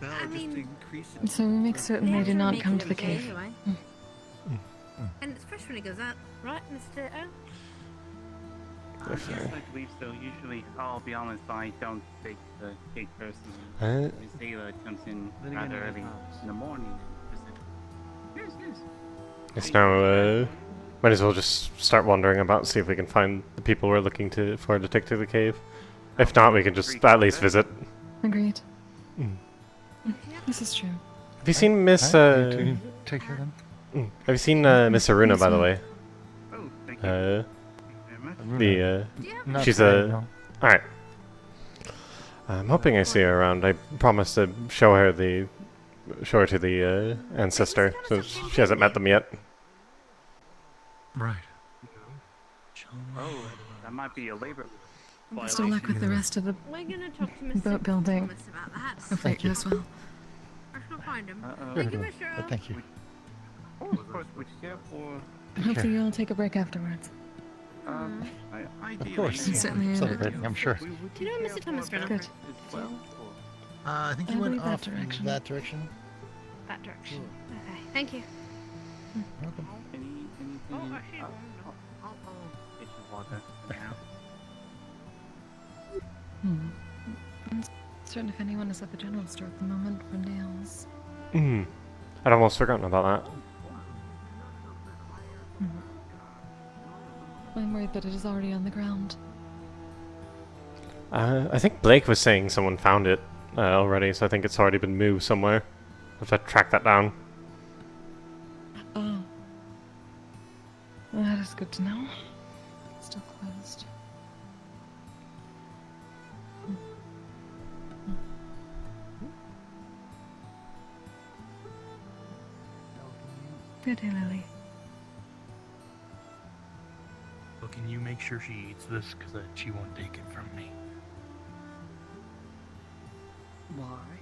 Speaker 9: I mean,
Speaker 4: So we make certain they do not come to the cave.
Speaker 9: anyway. And it's fresh when it goes out, right, Mr. O?
Speaker 10: Yes, I believe so. Usually, I'll be honest, I don't take the cake personally. Miss Dayla comes in rather early in the morning. Yes, yes.
Speaker 2: It's now, might as well just start wandering about, see if we can find the people we're looking for to take to the cave. If not, we can just at least visit.
Speaker 4: Agreed. This is true.
Speaker 2: Have you seen Miss,
Speaker 11: Take her then?
Speaker 2: Have you seen, Miss Aruna, by the way?
Speaker 10: Oh, thank you.
Speaker 11: Not
Speaker 2: She's
Speaker 11: today, no.
Speaker 2: Alright. I'm hoping I see her around. I promised to show her to the ancestor, so she hasn't met them yet.
Speaker 8: Right.
Speaker 10: Oh, that might be a labor.
Speaker 4: Best of luck with the rest of the
Speaker 9: We're gonna talk to Mr.
Speaker 4: boat building.
Speaker 9: Thomas about that.
Speaker 4: Hopefully it goes well.
Speaker 9: I shall find him.
Speaker 11: Very
Speaker 9: Thank you,
Speaker 11: good.
Speaker 9: Mr. O.
Speaker 11: Thank you.
Speaker 10: Oh, of course, which care for.
Speaker 4: Hopefully you'll take a break afterwards.
Speaker 11: Of course.
Speaker 4: Certainly.
Speaker 11: Celebrating, I'm sure.
Speaker 9: Do you know Mr. Thomas from?
Speaker 4: Good.
Speaker 11: I think
Speaker 4: I
Speaker 11: you went
Speaker 4: believe that
Speaker 11: off
Speaker 4: direction.
Speaker 11: that direction.
Speaker 9: That direction. Okay, thank you.
Speaker 11: Welcome.
Speaker 10: Oh, actually, it's water now.
Speaker 4: I'm certain if anyone is at the general store at the moment for nails.
Speaker 2: I'd almost forgotten about that.
Speaker 4: I'm worried that it is already on the ground.
Speaker 2: I think Blake was saying someone found it already, so I think it's already been moved somewhere. I'll have to track that down.
Speaker 4: Oh. That is good to know. Still closed. Good day, Lily.
Speaker 18: Well, can you make sure she eats this? Because she won't take it from me.
Speaker 12: Why?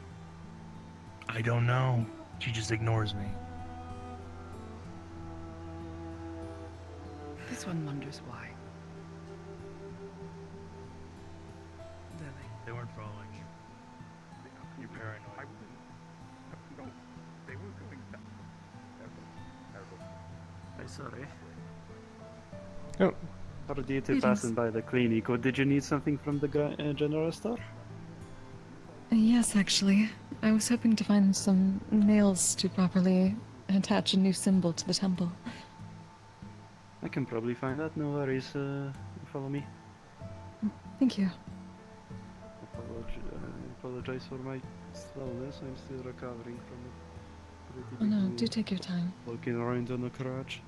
Speaker 18: I don't know. She just ignores me.
Speaker 12: This one wonders why.
Speaker 18: They weren't following you. You're paranoid.
Speaker 13: No, they were going back.
Speaker 12: I'm sorry.
Speaker 2: Oh.
Speaker 12: Pardon you to passing by the clinic, or did you need something from the general store?
Speaker 4: Yes, actually. I was hoping to find some nails to properly attach a new symbol to the temple.
Speaker 12: I can probably find that, no worries. Follow me.
Speaker 4: Thank you.
Speaker 12: Apologize for my slowness, I'm still recovering from it.
Speaker 4: Oh no, do take your time.
Speaker 12: Walking around on a crutch.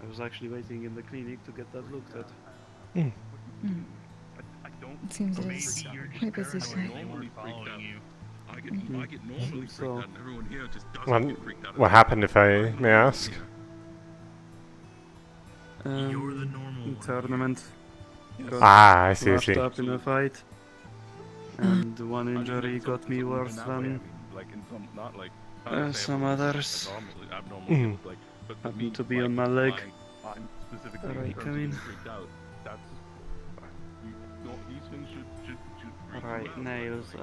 Speaker 12: I was actually waiting in the clinic to get that looked at.
Speaker 4: It seems it is quite busy today.
Speaker 15: I get normally freaked out, and everyone here just doesn't
Speaker 2: What,
Speaker 15: get freaked out.
Speaker 2: what happened, if I may ask?
Speaker 18: You're the normal one.
Speaker 12: Tournament. Got
Speaker 2: I see, I
Speaker 12: smashed
Speaker 2: see.
Speaker 12: up in a fight. And one injury got me worse than some others. Happened to be on my leg. Alright, come in. Alright, nails.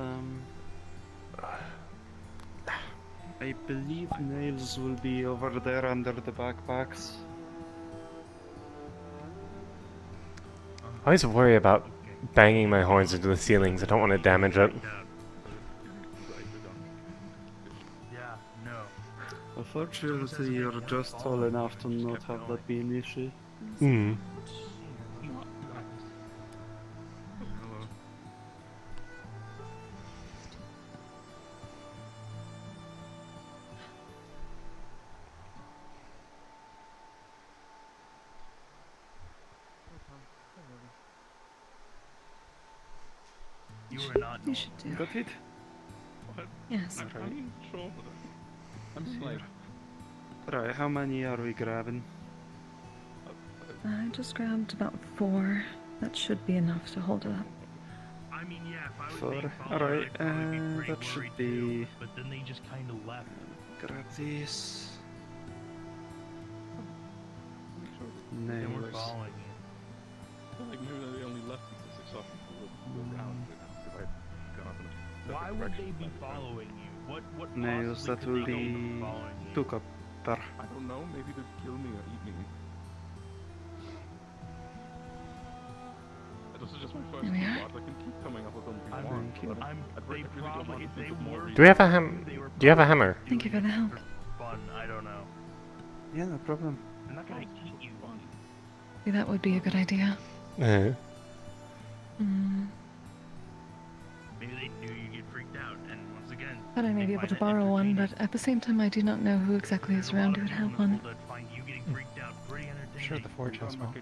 Speaker 12: I believe nails will be over there under the backpacks.
Speaker 2: I always worry about banging my horns into the ceilings. I don't want to damage it.
Speaker 18: Yeah, no.
Speaker 12: Unfortunately, you're just tall enough to not have that be an issue.
Speaker 18: You are not
Speaker 4: You should do.
Speaker 12: Got it?
Speaker 4: Yes.
Speaker 15: I'm slight.
Speaker 12: Right, how many are we grabbing?
Speaker 4: I just grabbed about 4. That should be enough to hold it up.
Speaker 18: I mean, yeah, if I was
Speaker 12: 4.
Speaker 18: being followed,
Speaker 12: Alright,
Speaker 18: I'd probably be pretty
Speaker 12: that should
Speaker 18: worried
Speaker 12: be...
Speaker 18: too, but then they just kind of left.
Speaker 12: Grab these. They
Speaker 18: weren't
Speaker 12: weren't
Speaker 18: following you.
Speaker 17: Like maybe they only left because they saw people go around. If I had gone off in a
Speaker 18: Why
Speaker 17: different
Speaker 18: would
Speaker 17: direction,
Speaker 18: they be
Speaker 17: I'd find it.
Speaker 18: following you? What
Speaker 12: Nails,
Speaker 18: possibly
Speaker 12: that
Speaker 18: could
Speaker 12: will
Speaker 18: they know
Speaker 12: be
Speaker 18: from following you?
Speaker 12: Tukapar.
Speaker 17: I don't know. Maybe they'd kill me or eat me. This is just my first
Speaker 4: There we are.
Speaker 17: thought. I can keep coming up with something I want. But
Speaker 18: They probably, if they were.
Speaker 2: Do we have a Do you have a hammer?
Speaker 4: Thank you for the help.
Speaker 18: Fun, I don't know.
Speaker 12: Yeah, no problem.
Speaker 18: I'm not gonna eat you.
Speaker 4: Maybe that would be a good idea.
Speaker 2: Uh,
Speaker 4: Mm.
Speaker 18: Maybe they knew you'd get freaked out, and once again.
Speaker 4: Thought I may be able to borrow one, but at the same time, I do not know who exactly is around who would help one.
Speaker 18: Find you getting freaked out pretty entertaining.
Speaker 11: Sure, the forge has one.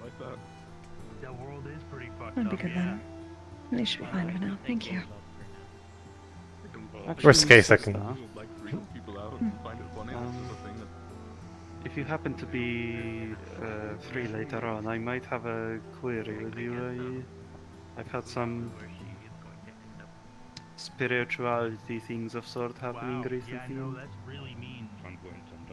Speaker 17: Like that.
Speaker 18: The world is pretty fucked
Speaker 4: That'd be
Speaker 18: up.
Speaker 4: good then. They should be fine for now. Thank you.
Speaker 2: Worst case, I can.
Speaker 17: Like freak people out and find it funny. This is the thing that.
Speaker 12: If you happen to be free later on, I might have a query with you. I've had some spirituality things of sort happening recently.
Speaker 18: That's really mean.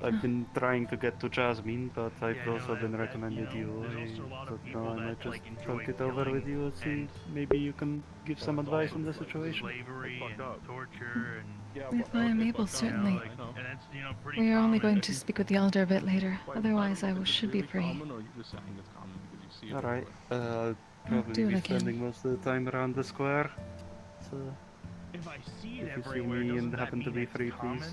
Speaker 12: I've been trying to get to Jasmine, but I've also been recommended you. I thought now I might just talk it over with you and see maybe you can give some advice on the situation.
Speaker 18: Slavery and torture and.
Speaker 4: If I am able, certainly. We are only going to speak with the elder a bit later. Otherwise, I should be free.
Speaker 12: Alright, I'll
Speaker 4: I'll
Speaker 12: probably
Speaker 4: do what
Speaker 12: be
Speaker 4: I can.
Speaker 12: spending most of the time around the square. So,
Speaker 18: If I see it
Speaker 12: if you see
Speaker 18: everywhere,
Speaker 12: me
Speaker 18: doesn't
Speaker 12: and
Speaker 18: that
Speaker 12: happen to
Speaker 18: mean
Speaker 12: be
Speaker 18: it's
Speaker 12: free,
Speaker 18: common?
Speaker 12: please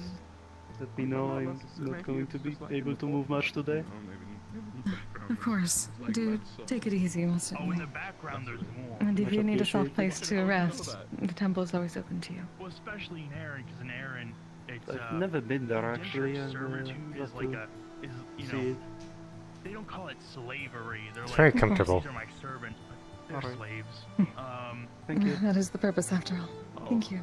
Speaker 12: let me know. I'm not going to be able to move much today.
Speaker 4: Of course. Do take it easy, most
Speaker 18: Oh, in
Speaker 4: certainly.
Speaker 18: the background there's more.
Speaker 4: And if
Speaker 12: Much
Speaker 4: you need a soft place
Speaker 12: appreciated.
Speaker 4: to rest, the temple is always open to you.
Speaker 18: Well, especially in Aaron, because in Aaron, it's
Speaker 12: I've never been there actually. I'd
Speaker 18: servitude is
Speaker 12: love
Speaker 18: like
Speaker 12: to
Speaker 18: a, is you
Speaker 12: see
Speaker 18: know,
Speaker 12: it.
Speaker 18: they don't call it slavery. They're
Speaker 2: It's
Speaker 18: like,
Speaker 2: very comfortable.
Speaker 18: These are my servants, but they're
Speaker 12: Alright.
Speaker 18: slaves.
Speaker 12: Thank you.
Speaker 4: That is the purpose, after all. Thank you.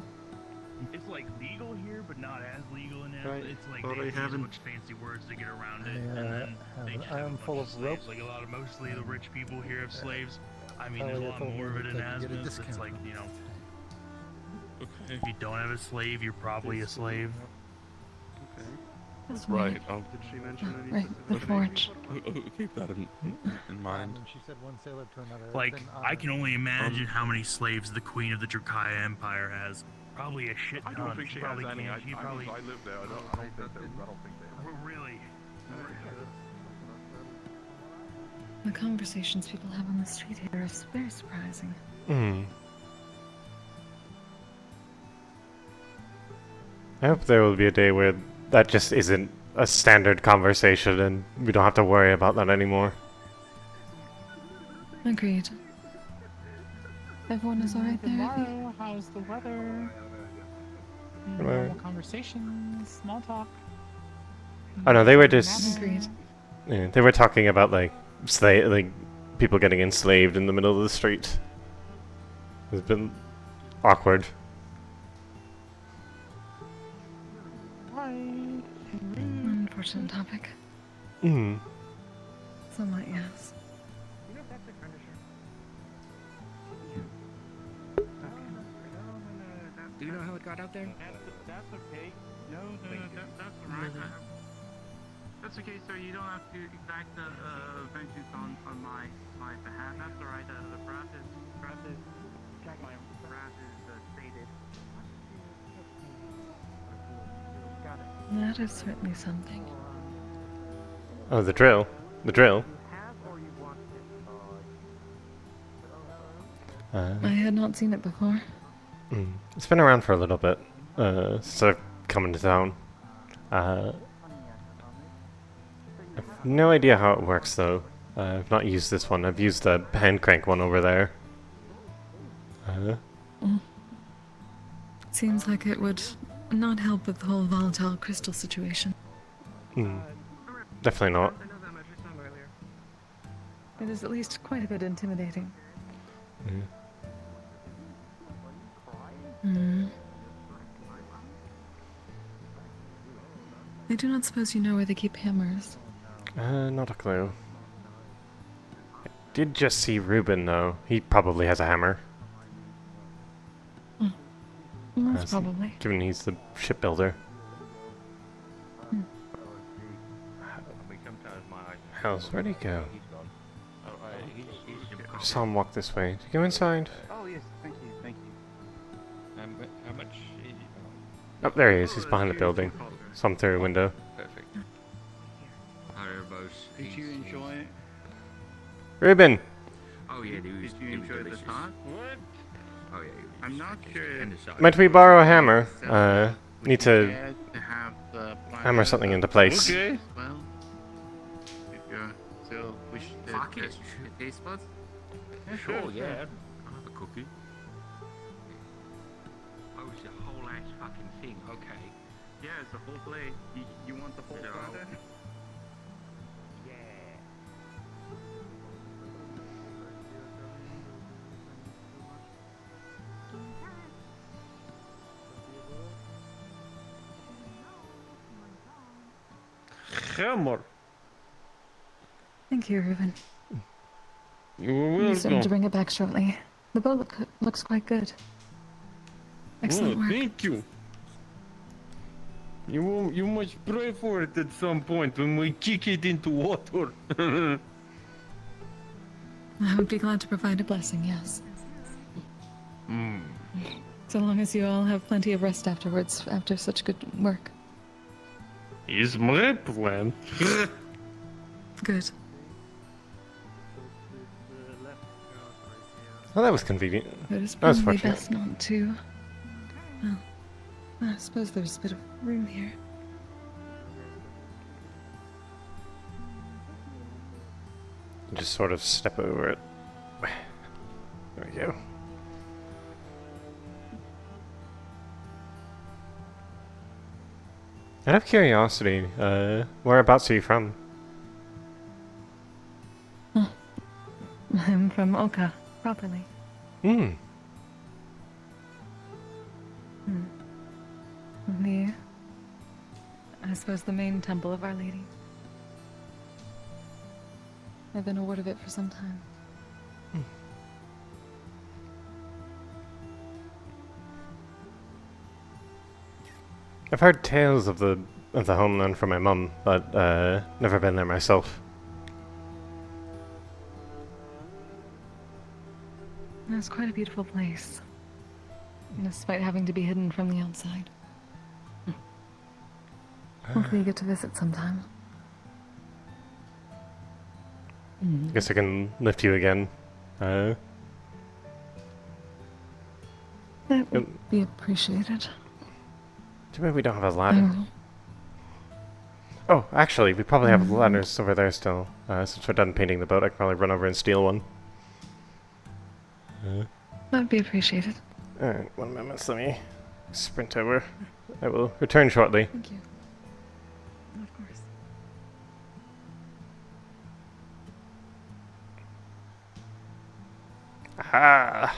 Speaker 18: It's like legal here, but not as legal in it.
Speaker 12: Right.
Speaker 18: It's like
Speaker 12: But
Speaker 18: they
Speaker 12: I
Speaker 18: use
Speaker 12: haven't-
Speaker 18: much fancy words to get around it,
Speaker 11: I,
Speaker 18: and then
Speaker 11: have
Speaker 18: they
Speaker 11: an
Speaker 18: just have a
Speaker 11: arm
Speaker 18: bunch
Speaker 11: full
Speaker 18: of
Speaker 11: of
Speaker 18: slaves.
Speaker 11: rope.
Speaker 18: Like mostly the rich people here have slaves. I mean,
Speaker 11: Oh,
Speaker 18: there's a
Speaker 11: yeah,
Speaker 18: lot
Speaker 11: told
Speaker 18: more of
Speaker 11: me
Speaker 18: it in
Speaker 11: that you get a
Speaker 18: Asmus. It's
Speaker 11: discount.
Speaker 18: like, you know, if you don't have a slave, you're probably a slave.
Speaker 4: That's
Speaker 17: Right.
Speaker 4: weird.
Speaker 12: Did she mention any
Speaker 4: Right, the
Speaker 12: specific
Speaker 4: forge.
Speaker 17: Keep that in mind.
Speaker 11: When she said one sailor to another,
Speaker 18: Like,
Speaker 11: then
Speaker 18: I can only imagine
Speaker 17: Um,
Speaker 18: how many slaves the Queen of the Drakaya Empire has. Probably a shit
Speaker 17: I
Speaker 18: ton.
Speaker 17: don't think she has
Speaker 18: probably
Speaker 17: any.
Speaker 18: can't. She probably.
Speaker 17: I live there. I don't think they.
Speaker 18: Really?
Speaker 4: The conversations people have on the street here are very surprising.
Speaker 2: Hmm. I hope there will be a day where that just isn't a standard conversation and we don't have to worry about that anymore.
Speaker 4: Agreed. Everyone is alright there, Evie?
Speaker 19: Tomorrow, how's the weather?
Speaker 2: Hello.
Speaker 19: Normal conversation, small talk.
Speaker 2: Oh no, they were just.
Speaker 4: Agreed.
Speaker 2: Yeah, they were talking about like people getting enslaved in the middle of the street. It's been awkward.
Speaker 4: Unfortunate topic.
Speaker 2: Hmm.
Speaker 4: Somewhat, yes.
Speaker 1: Do you know how it got out there?
Speaker 10: That's okay. No, that's alright. That's okay, sir. You don't have to exact vengeance on my behalf. That's alright. The wrath is my wrath is stated. Got it.
Speaker 4: That is certainly something.
Speaker 2: Oh, the drill. The drill.
Speaker 4: I had not seen it before.
Speaker 2: It's been around for a little bit since I've come into town. I've no idea how it works though. I've not used this one. I've used the hand crank one over there.
Speaker 4: Seems like it would not help with the whole volatile crystal situation.
Speaker 2: Definitely not.
Speaker 4: It is at least quite a bit intimidating. I do not suppose you know where they keep hammers.
Speaker 2: Not a clue. I did just see Ruben though. He probably has a hammer.
Speaker 4: Most probably.
Speaker 2: Given he's the shipbuilder.
Speaker 1: Sometimes my eyes.
Speaker 2: House, where'd he go?
Speaker 1: He's gone. Oh,
Speaker 2: I saw him walk this way. Did you go inside?
Speaker 10: Oh yes, thank you, thank you.
Speaker 1: How much?
Speaker 2: Oh, there he is. He's behind the building. Saw him through a window.
Speaker 1: Perfect. Haribo's.
Speaker 10: Did you enjoy it?
Speaker 2: Reuben!
Speaker 1: Oh yeah,
Speaker 10: Did you enjoy the talk?
Speaker 1: What? Oh yeah.
Speaker 10: I'm not sure.
Speaker 2: Might we borrow a hammer? Need to
Speaker 10: To have the
Speaker 2: hammer something into place.
Speaker 10: Okay. Well, if you still wish to test the taste buds.
Speaker 1: Sure, yeah. I'll have a cookie. Oh, it's a whole ass fucking thing. Okay.
Speaker 10: Yeah, it's a whole plate. You want the whole platter?
Speaker 1: Yeah.
Speaker 14: Hammer.
Speaker 4: Thank you, Reuben.
Speaker 14: You're
Speaker 4: You said to
Speaker 14: welcome.
Speaker 4: bring it back shortly. The boat looks quite good. Excellent
Speaker 14: Oh,
Speaker 4: work.
Speaker 14: thank you. You must pray for it at some point when we kick it into water.
Speaker 4: I would be glad to provide a blessing, yes.
Speaker 14: Hmm.
Speaker 4: So long as you all have plenty of rest afterwards, after such good work.
Speaker 14: Is my plan.
Speaker 4: Good.
Speaker 2: Oh, that was convenient.
Speaker 4: It is
Speaker 2: That was
Speaker 4: probably
Speaker 2: fortunate.
Speaker 4: best not to. Well, I suppose there's a bit of room here.
Speaker 2: Just sort of step over it. There we go. Out of curiosity, whereabouts are you from?
Speaker 4: I'm from Oka, properly.
Speaker 2: Hmm.
Speaker 4: I suppose the main temple of Our Lady. I've been a ward of it for some time.
Speaker 2: I've heard tales of the homeland from my mum, but never been there myself.
Speaker 4: It's quite a beautiful place, despite having to be hidden from the outside. Hopefully you get to visit sometime.
Speaker 2: Guess I can lift you again.
Speaker 4: That would be appreciated.
Speaker 2: Too bad we don't have a ladder.
Speaker 4: Mm.
Speaker 2: Oh, actually, we probably have ladders over there still. Since we're done painting the boat, I can probably run over and steal one.
Speaker 4: That would be appreciated.
Speaker 2: Alright, 1 moment, let me sprint over. I will return shortly.
Speaker 4: Thank you. Of course.
Speaker 2: Aha!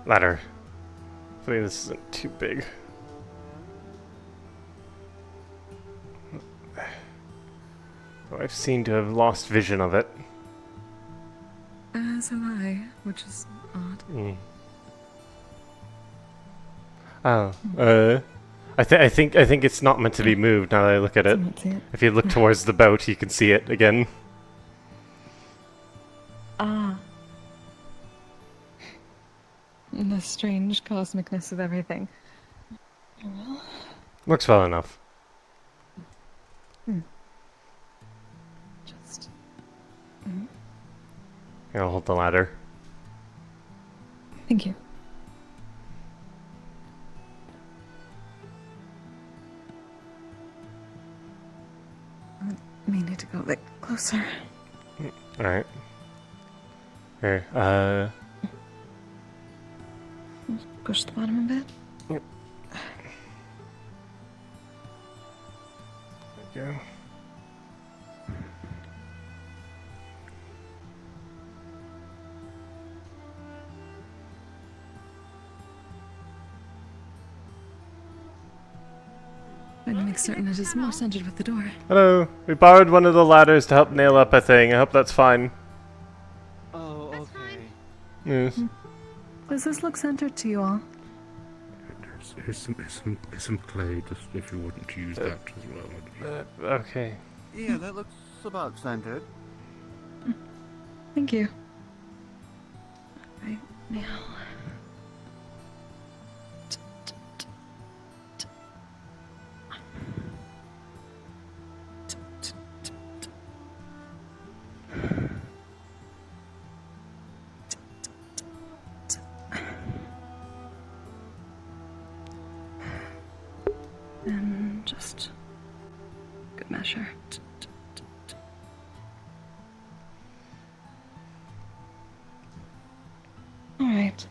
Speaker 2: Ladder. Hopefully this isn't too big. Oh, I've seemed to have lost vision of it.
Speaker 4: As have I, which is odd.
Speaker 2: Mm. Oh, I think it's not meant to be moved now that I look at it.
Speaker 4: Can't see it.
Speaker 2: If you look towards the boat, you can see it again.
Speaker 4: Ah. And the strange cosmicness of everything. Well.
Speaker 2: Works well enough.
Speaker 4: Just.
Speaker 2: Here, I'll hold the ladder.
Speaker 4: Thank you. I may need to go a bit closer.
Speaker 2: Alright. Here,
Speaker 4: push the bottom a bit.
Speaker 2: Yep. There you go.
Speaker 4: Trying to make certain it is more centered with the door.
Speaker 2: Hello. We borrowed one of the ladders to help nail up a thing. I hope that's fine.
Speaker 20: Oh, okay.
Speaker 2: Yes.
Speaker 4: Does this look centered to you all?
Speaker 15: Here's some clay, just if you wouldn't use that as well.
Speaker 2: Okay.
Speaker 20: Yeah, that looks about centered.
Speaker 4: Thank you. Right now. And just good measure. All right.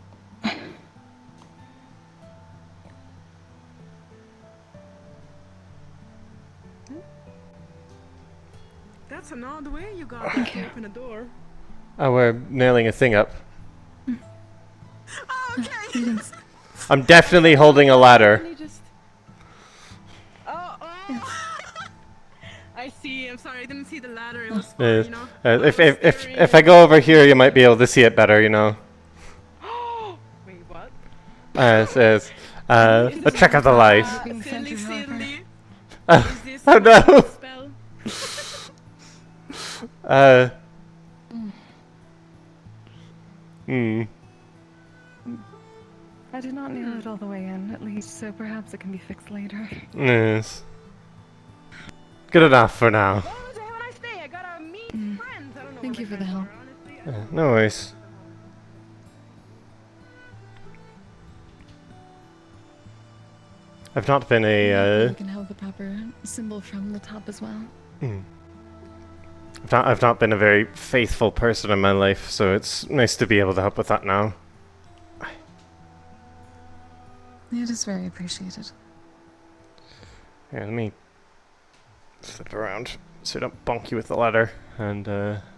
Speaker 21: That's an odd way you got to open a door.
Speaker 2: Oh, we're nailing a thing up.
Speaker 21: Oh, okay.
Speaker 2: I'm definitely holding a ladder.
Speaker 21: I see. I'm sorry. I didn't see the ladder. It was far,
Speaker 2: Yes.
Speaker 21: you know.
Speaker 2: If I go over here, you might be able to see it better, you know.
Speaker 21: Wait, what?
Speaker 2: Says, a trick of the light.
Speaker 21: Silly, silly.
Speaker 2: Oh no!
Speaker 4: I did not nail it all the way in, at least, so perhaps it can be fixed later.
Speaker 2: Yes. Good enough for now.
Speaker 4: Thank you for the help.
Speaker 2: No worries. I've not been a.
Speaker 4: You can have the proper symbol from the top as well.
Speaker 2: I've not been a very faithful person in my life, so it's nice to be able to help with that now.
Speaker 4: It is very appreciated.
Speaker 2: Here, let me flip around so I don't bonk you with the ladder and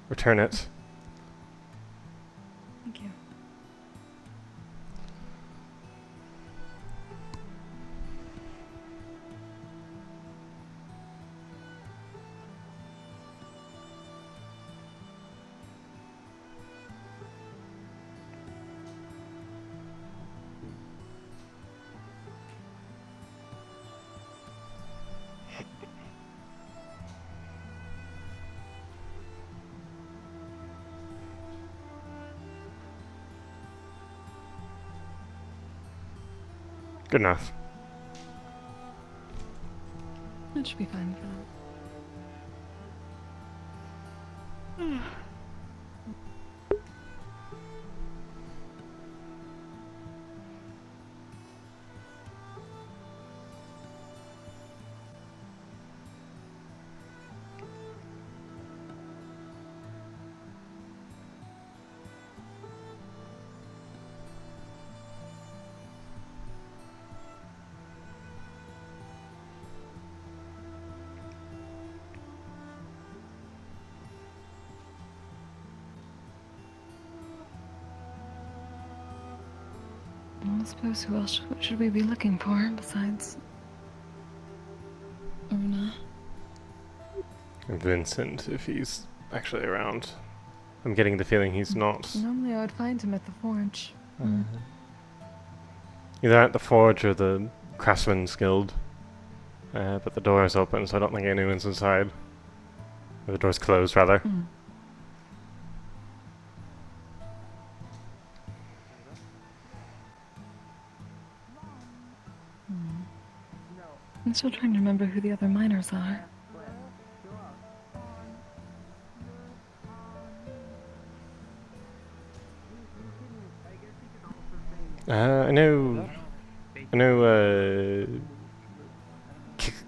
Speaker 2: return it.
Speaker 4: Thank you.
Speaker 2: Good enough.
Speaker 4: That should be fine for that. I suppose who else should we be looking for besides Una?
Speaker 2: Vincent, if he's actually around. I'm getting the feeling he's not.
Speaker 4: Normally I would find him at the forge.
Speaker 2: Either at the forge or the Craftsman's Guild. But the door is open, so I don't think anyone's inside. Or the door's closed, rather.
Speaker 4: I'm still trying to remember who the other miners are.
Speaker 2: I know,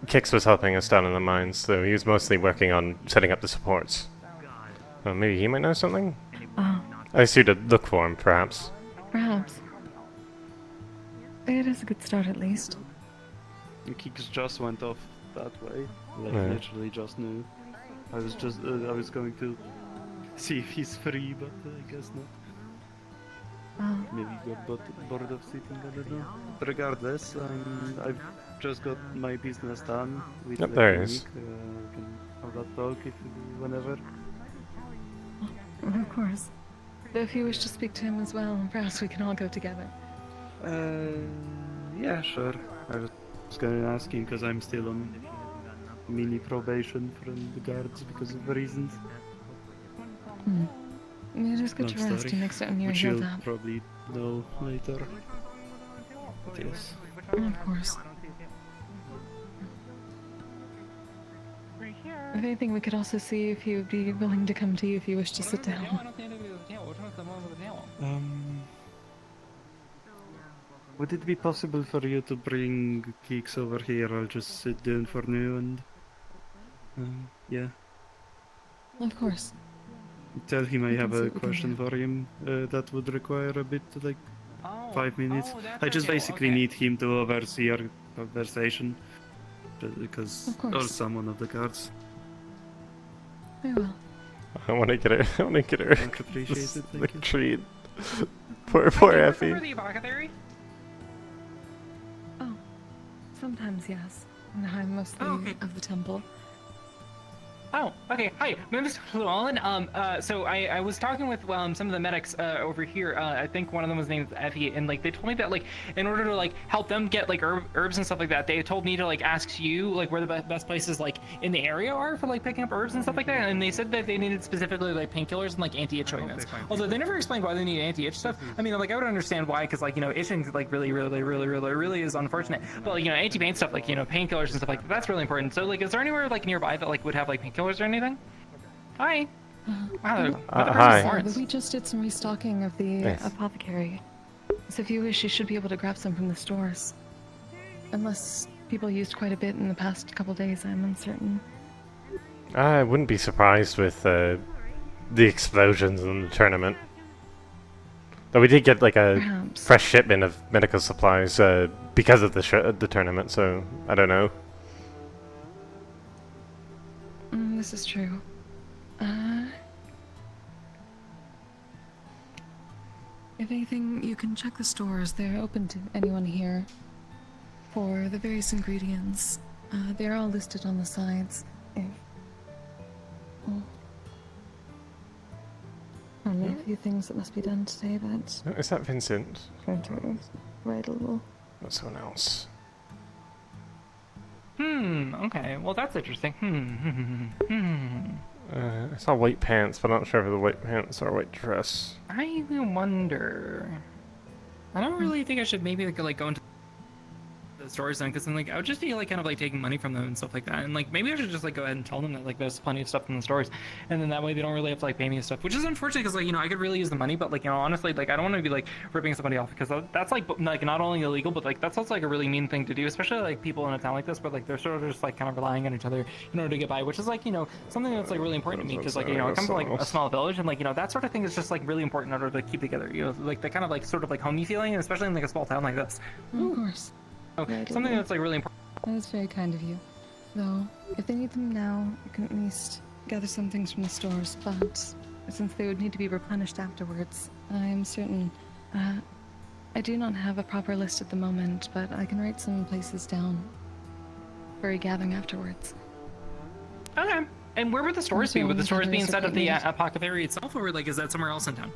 Speaker 2: Kix was helping us down in the mines, so he was mostly working on setting up the supports. Maybe he might know something?
Speaker 4: Oh.
Speaker 2: I see to look for him, perhaps.
Speaker 4: Perhaps. It is a good start, at least.
Speaker 12: The kicks just went off that way. Like,
Speaker 2: Yeah.
Speaker 12: literally just knew. I was just, I was going to see if he's free, but I guess not.
Speaker 4: Oh.
Speaker 12: Maybe he got bored of sitting, I don't know. But regardless, I've just got my business done with
Speaker 2: Yep,
Speaker 12: the
Speaker 2: there it
Speaker 12: clinic.
Speaker 2: is.
Speaker 12: We can have that talk whenever.
Speaker 4: Of course. Though if you wish to speak to him as well, perhaps we can all go together.
Speaker 12: Yeah, sure. I was going to ask him because I'm still on mini probation from the guards because of reasons.
Speaker 4: It is good
Speaker 12: Long
Speaker 4: to rest
Speaker 12: story,
Speaker 4: to make certain you're
Speaker 12: which
Speaker 4: healed
Speaker 12: you'll
Speaker 4: up.
Speaker 12: probably know later. But yes.
Speaker 4: Of course. If anything, we could also see if he would be willing to come to you if you wish to sit down.
Speaker 12: Would it be possible for you to bring Geeks over here? I'll just sit down for now and... yeah.
Speaker 4: Of course.
Speaker 12: Tell him I
Speaker 4: We
Speaker 12: have
Speaker 4: can see
Speaker 12: a
Speaker 4: what we can
Speaker 12: question
Speaker 4: do.
Speaker 12: for him that would require a bit, like,
Speaker 21: Oh,
Speaker 12: 5 minutes.
Speaker 21: that's
Speaker 12: I just
Speaker 21: okay.
Speaker 12: basically need him to oversee our conversation. Because...
Speaker 4: Of course.
Speaker 12: or someone of the guards.
Speaker 4: Very well.
Speaker 2: I want to get her. I want to get her.
Speaker 12: Much appreciated,
Speaker 2: the
Speaker 12: thank you.
Speaker 2: treat. Poor Effie.
Speaker 21: For the apothecary?
Speaker 4: Oh, sometimes yes. No, I'm mostly of the temple.
Speaker 21: Oh, okay. Hi, my name is Llewellyn. So I was talking with some of the medics over here. I think one of them was named Effie, and like they told me that like in order to like help them get like herbs and stuff like that, they told me to like ask you like where the best places like in the area are for like picking up herbs and stuff like that. And they said that they needed specifically like painkillers and like anti-itch ointments. Although they never explained why they need anti-itch stuff. I mean, like I would understand why, because like itching like really is unfortunate. But like anti-pain stuff like painkillers and stuff like that's really important. So like, is there anywhere like nearby that like would have like painkillers or anything? Hi. Wow,
Speaker 2: hi.
Speaker 4: We just did some restocking of the
Speaker 2: Yes.
Speaker 4: apothecary. So if you wish, you should be able to grab some from the stores. Unless people used quite a bit in the past couple days, I'm uncertain.
Speaker 2: I wouldn't be surprised with the explosions in the tournament. Though we did get like a
Speaker 4: Perhaps.
Speaker 2: fresh shipment of medical supplies because of the tournament, so I don't know.
Speaker 4: This is true. If anything, you can check the stores. They're open to anyone here. For the various ingredients, they're all listed on the sides. Only a few things that must be done today, but
Speaker 2: Oh, is that Vincent?
Speaker 4: trying to write a little.
Speaker 2: Or someone else?
Speaker 21: Okay. Well, that's interesting.
Speaker 2: I saw white pants, but I'm not sure if the white pants or white dress.
Speaker 21: I wonder. I don't really think I should maybe like go into the stores then, because then like I would just be like kind of like taking money from them and stuff like that, and like maybe I should just like go ahead and tell them that like there's plenty of stuff in the stores, and then that way they don't really have to like pay me and stuff, which is unfortunate because like I could really use the money, but like honestly like I don't want to be like ripping somebody off, because that's like not only illegal, but like that's also like a really mean thing to do, especially like people in a town like this, but like they're sort of just like kind of relying on each other in order to get by, which is like something that's like really important to me, because like I come from like a small village, and like that sort of thing is just like really important in order to keep together, like the kind of like sort of like homey feeling, and especially in like a small town like this.
Speaker 4: Of course.
Speaker 21: Something that's like really important.
Speaker 4: That is very kind of you. Though, if they need them now, you can at least gather some things from the stores, but since they would need to be replenished afterwards, I am certain. I do not have a proper list at the moment, but I can write some places down for regathering afterwards.
Speaker 21: Okay. And where would the stores be? Would the stores be inside of the
Speaker 4: equipment.
Speaker 21: apothecary itself, or like is that somewhere else in town?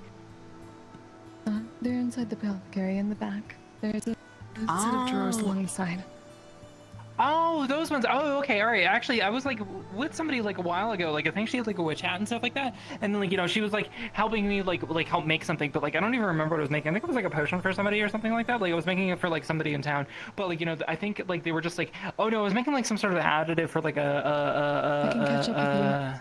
Speaker 4: They're inside the apothecary in the back. There's a set of drawers along the side.
Speaker 21: Oh, those ones. Oh, okay, all right. Actually, I was like with somebody like a while ago. Like I think she had like a witch hat and stuff like that. And then like she was like helping me like help make something. But like I don't even remember what I was making. I think it was like a potion for somebody or something like that. Like I was making it for like somebody in town. But like I think like they were just like, oh no, I was making like some sort of additive for like
Speaker 4: I can catch up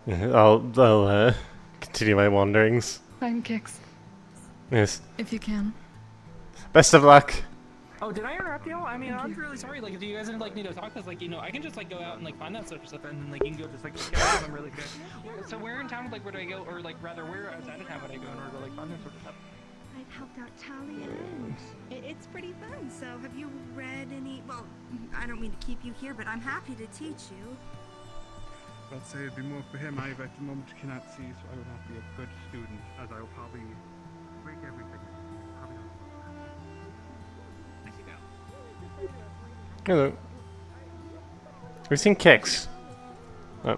Speaker 4: with you.
Speaker 2: I'll continue my wanderings.
Speaker 4: Fine kicks,
Speaker 2: Yes.
Speaker 4: if you can.
Speaker 2: Best of luck.
Speaker 21: Oh, did I interrupt you? I mean, I'm really sorry. Like, do you guys like need to talk? Cause like I can just like go out and like find that sort of stuff, and then like you can go just like get rid of them really quick. So where in town like where do I go, or like rather where outside of town would I go in order to like find that sort of stuff?
Speaker 6: I've helped out Talia, and it's pretty fun. So, have you read any? Well, I don't mean to keep you here, but I'm happy to teach you.
Speaker 13: I'd say it'd be more for him. I, at the moment, cannot see, so I will not be a good student, as I will probably break everything.
Speaker 2: Hello. We've seen Kix. Oh.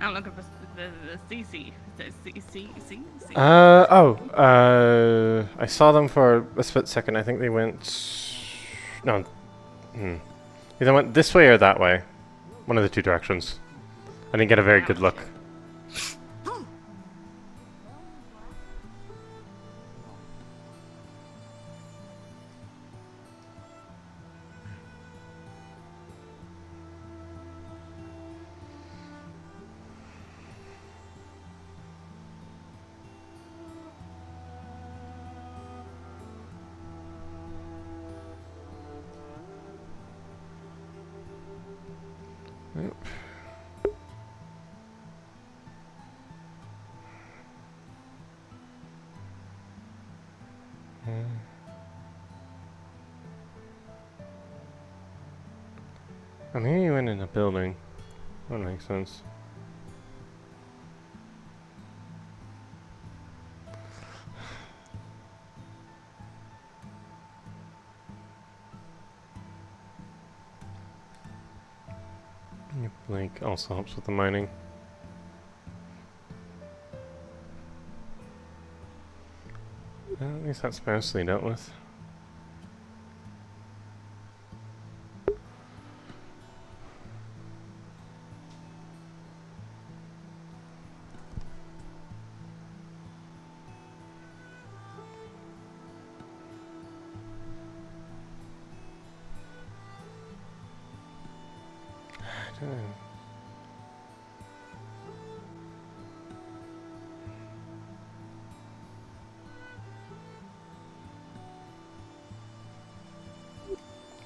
Speaker 5: I'm looking for the CC. The CC.
Speaker 2: I saw them for a split second. I think they went... No. Either went this way or that way. One of the two directions. I didn't get a very good look. Yep. I mean, you went in a building. That makes sense. Blink also helps with the mining. At least that's mostly dealt with.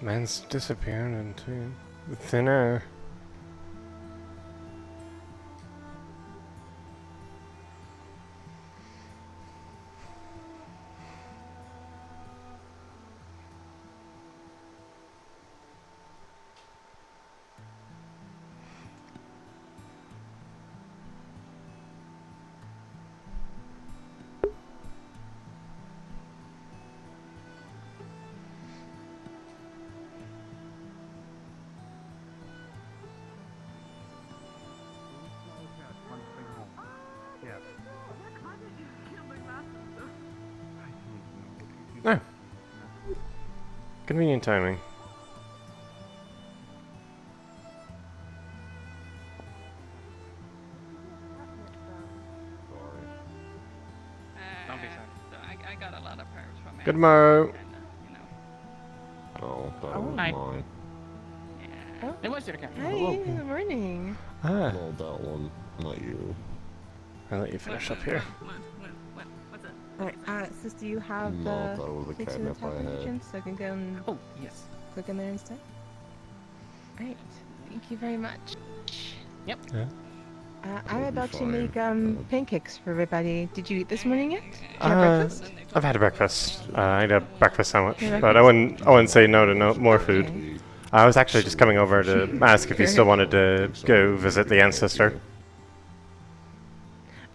Speaker 2: Man's disappearing into thin air. Oh. Convenient timing.
Speaker 5: Don't be sorry. So I got a lot of perks from it.
Speaker 2: Good morrow.
Speaker 15: Oh, that
Speaker 19: Oh,
Speaker 15: was
Speaker 19: hi.
Speaker 15: mine.
Speaker 19: Oh,
Speaker 21: It was your cat.
Speaker 19: hi, good morning.
Speaker 2: Ah.
Speaker 15: No, that one, not you.
Speaker 2: I'll let you finish up here.
Speaker 5: What's it?
Speaker 19: Alright, sis, do you have
Speaker 15: No,
Speaker 19: the
Speaker 15: that was a
Speaker 19: fix in the
Speaker 15: catnip I
Speaker 19: top
Speaker 15: had.
Speaker 19: region so I can go and
Speaker 21: Oh, yes.
Speaker 19: click in there instead? Alright, thank you very much.
Speaker 21: Yep.
Speaker 2: Yeah.
Speaker 19: I'm
Speaker 15: be
Speaker 19: about to
Speaker 15: fine.
Speaker 19: make pancakes for everybody. Did you eat this morning yet? Did you have breakfast?
Speaker 2: I've had a breakfast. I had a breakfast sandwich,
Speaker 19: Your
Speaker 2: but I wouldn't say no to more food. I was actually just coming over to ask if you still wanted to go visit the ancestor.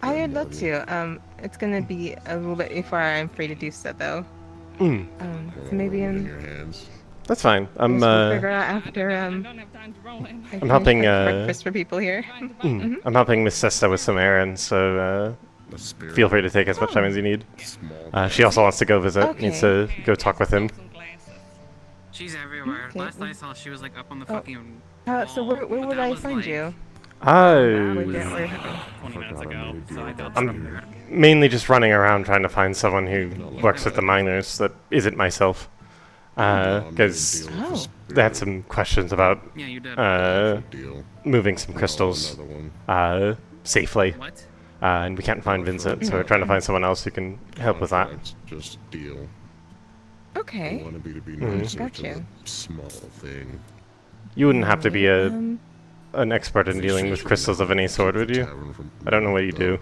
Speaker 19: I would love to. It's gonna be a little bit before I'm free to do so, though.
Speaker 2: Mm.
Speaker 19: So maybe in...
Speaker 2: That's fine. I'm
Speaker 19: We'll figure it out after,
Speaker 2: I'm helping
Speaker 19: breakfast for people here. Mhm.
Speaker 2: I'm helping Miss Sesta with some errands, so feel free to take as much time as you need. She also wants to go visit. Needs to go talk with him.
Speaker 22: She's everywhere.
Speaker 19: Okay.
Speaker 22: Last I saw, she was like up on the
Speaker 19: Oh.
Speaker 22: fucking.
Speaker 19: So where would I find you?
Speaker 2: Oh.
Speaker 22: 20 minutes ago. So I thought
Speaker 2: I'm mainly just running around trying to find someone who works with the miners that isn't myself. Because they had some questions about
Speaker 22: Yeah, you did.
Speaker 2: moving some crystals safely.
Speaker 22: What?
Speaker 2: And we can't find Vincent, so we're trying to find someone else who can help with that.
Speaker 15: Just deal.
Speaker 19: Okay.
Speaker 15: I want to be
Speaker 2: Mhm.
Speaker 15: nicer
Speaker 19: Got
Speaker 15: to
Speaker 19: you.
Speaker 15: a small thing.
Speaker 2: You wouldn't have to be an expert in dealing with crystals of any sort, would you? I don't know what you do.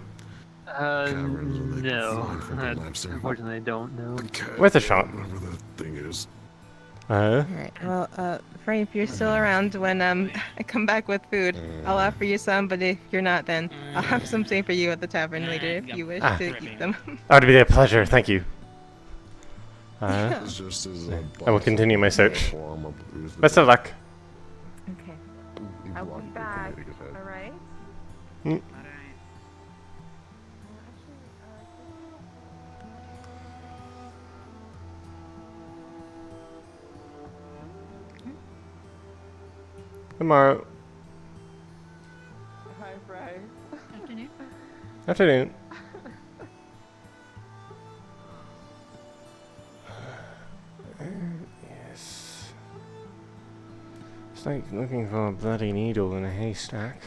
Speaker 3: No.
Speaker 15: lifesaver.
Speaker 3: Unfortunately, I don't know.
Speaker 2: Worth a shot.
Speaker 15: Whatever that thing is.
Speaker 19: Alright, well, Fray, if you're still around when I come back with food, I'll offer you some, but if you're not, then I'll have some saved for you at the tavern later if you wish to eat them.
Speaker 2: That would be a pleasure, thank you.
Speaker 15: It's just as a
Speaker 2: I will continue my search. Best of luck.
Speaker 19: Okay. I'll be back, alright?
Speaker 2: Tomorrow.
Speaker 19: Hi, Fray. Afternoon.
Speaker 2: Afternoon. Yes. It's like looking for a bloody needle in a haystack.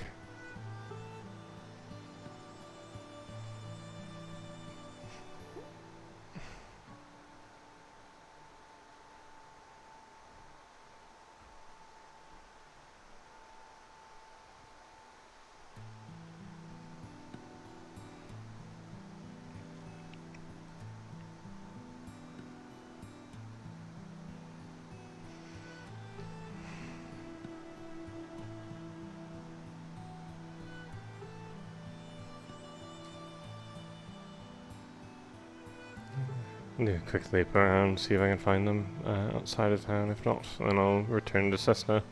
Speaker 2: Do a quick leap around, see if I can find them outside of town. If not, then I'll return to Cessna.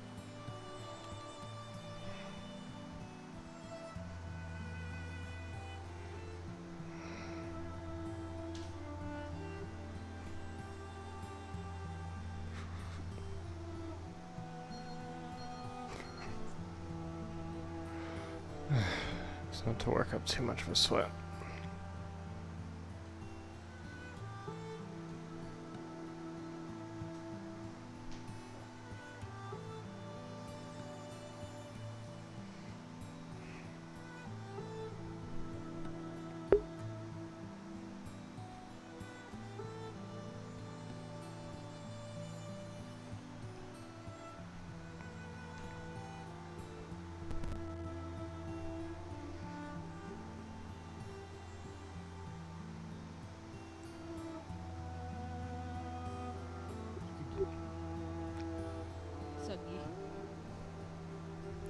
Speaker 2: It's not to work up too much of a sweat.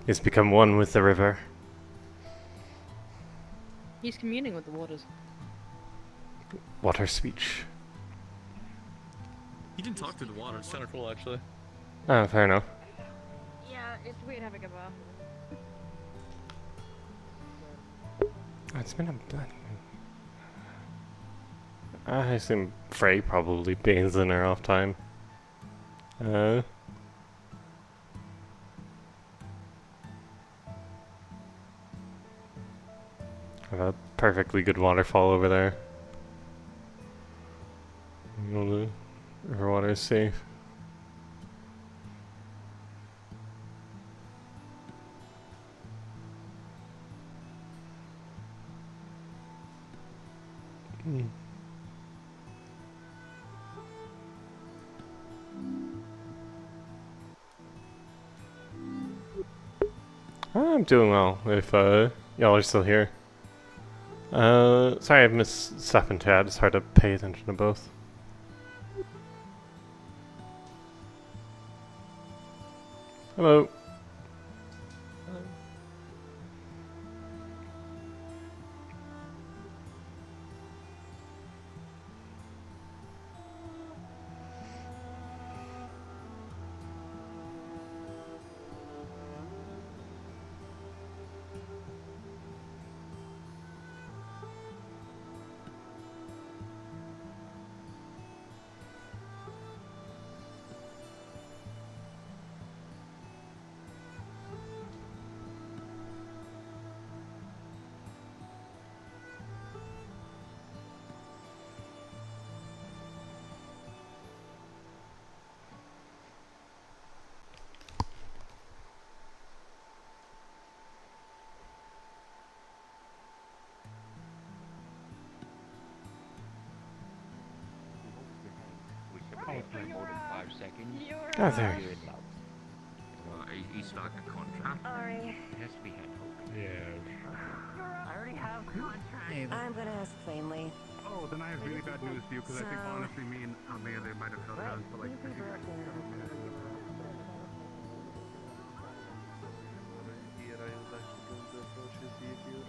Speaker 2: He's become one with the river.
Speaker 16: He's communing with the waters.
Speaker 2: Water speech.
Speaker 23: He didn't talk through the water. It's kind of cool, actually.
Speaker 2: Oh, fair enough.
Speaker 16: Yeah, it's weird having a bar.
Speaker 2: Oh, it's been a bloody... I assume Fray probably bathes in her off time. I have a perfectly good waterfall over there. The river water is safe. I'm doing well, if y'all are still here. Sorry I've missed Seth and Chad, it's hard to pay attention to both. Hello.
Speaker 1: More than 5 seconds.
Speaker 2: Oh, there.
Speaker 1: He's like a contract.
Speaker 9: Sorry.
Speaker 1: It has to be hand holding.
Speaker 15: Yeah.
Speaker 9: I already have contract.
Speaker 3: I'm gonna ask plainly.
Speaker 13: Oh, then I have really bad news for you, because I think honestly me and Almea they might have held hands for like 50 minutes.
Speaker 12: Here I was actually going to approach you, see if you're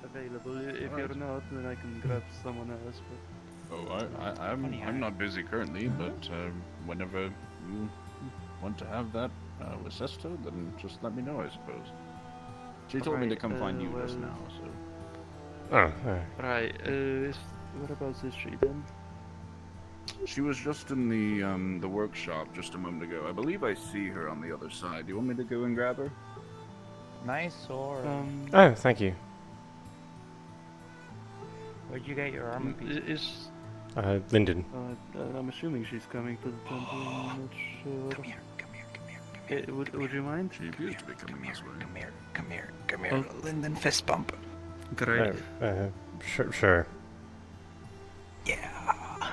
Speaker 12: available. If you're not, then I can grab someone else. But
Speaker 7: I'm not busy currently, but whenever you want to have that with Sesta, then just let me know, I suppose. She told me to come find you just now, so.
Speaker 2: Oh,
Speaker 12: Right, whereabouts is she then?
Speaker 7: She was just in the workshop just a moment ago. I believe I see her on the other side. Do you want me to go and grab her?
Speaker 8: Nice sword.
Speaker 2: Oh, thank you.
Speaker 8: Where'd you get your armor piece?
Speaker 2: Lyndon.
Speaker 12: I'm assuming she's coming to the temple. I'm not sure. Come here. Would you mind?
Speaker 7: She appears to be coming this way.
Speaker 8: Come here. Lyndon, fist bump.
Speaker 12: Great.
Speaker 2: Sure.
Speaker 8: Yeah.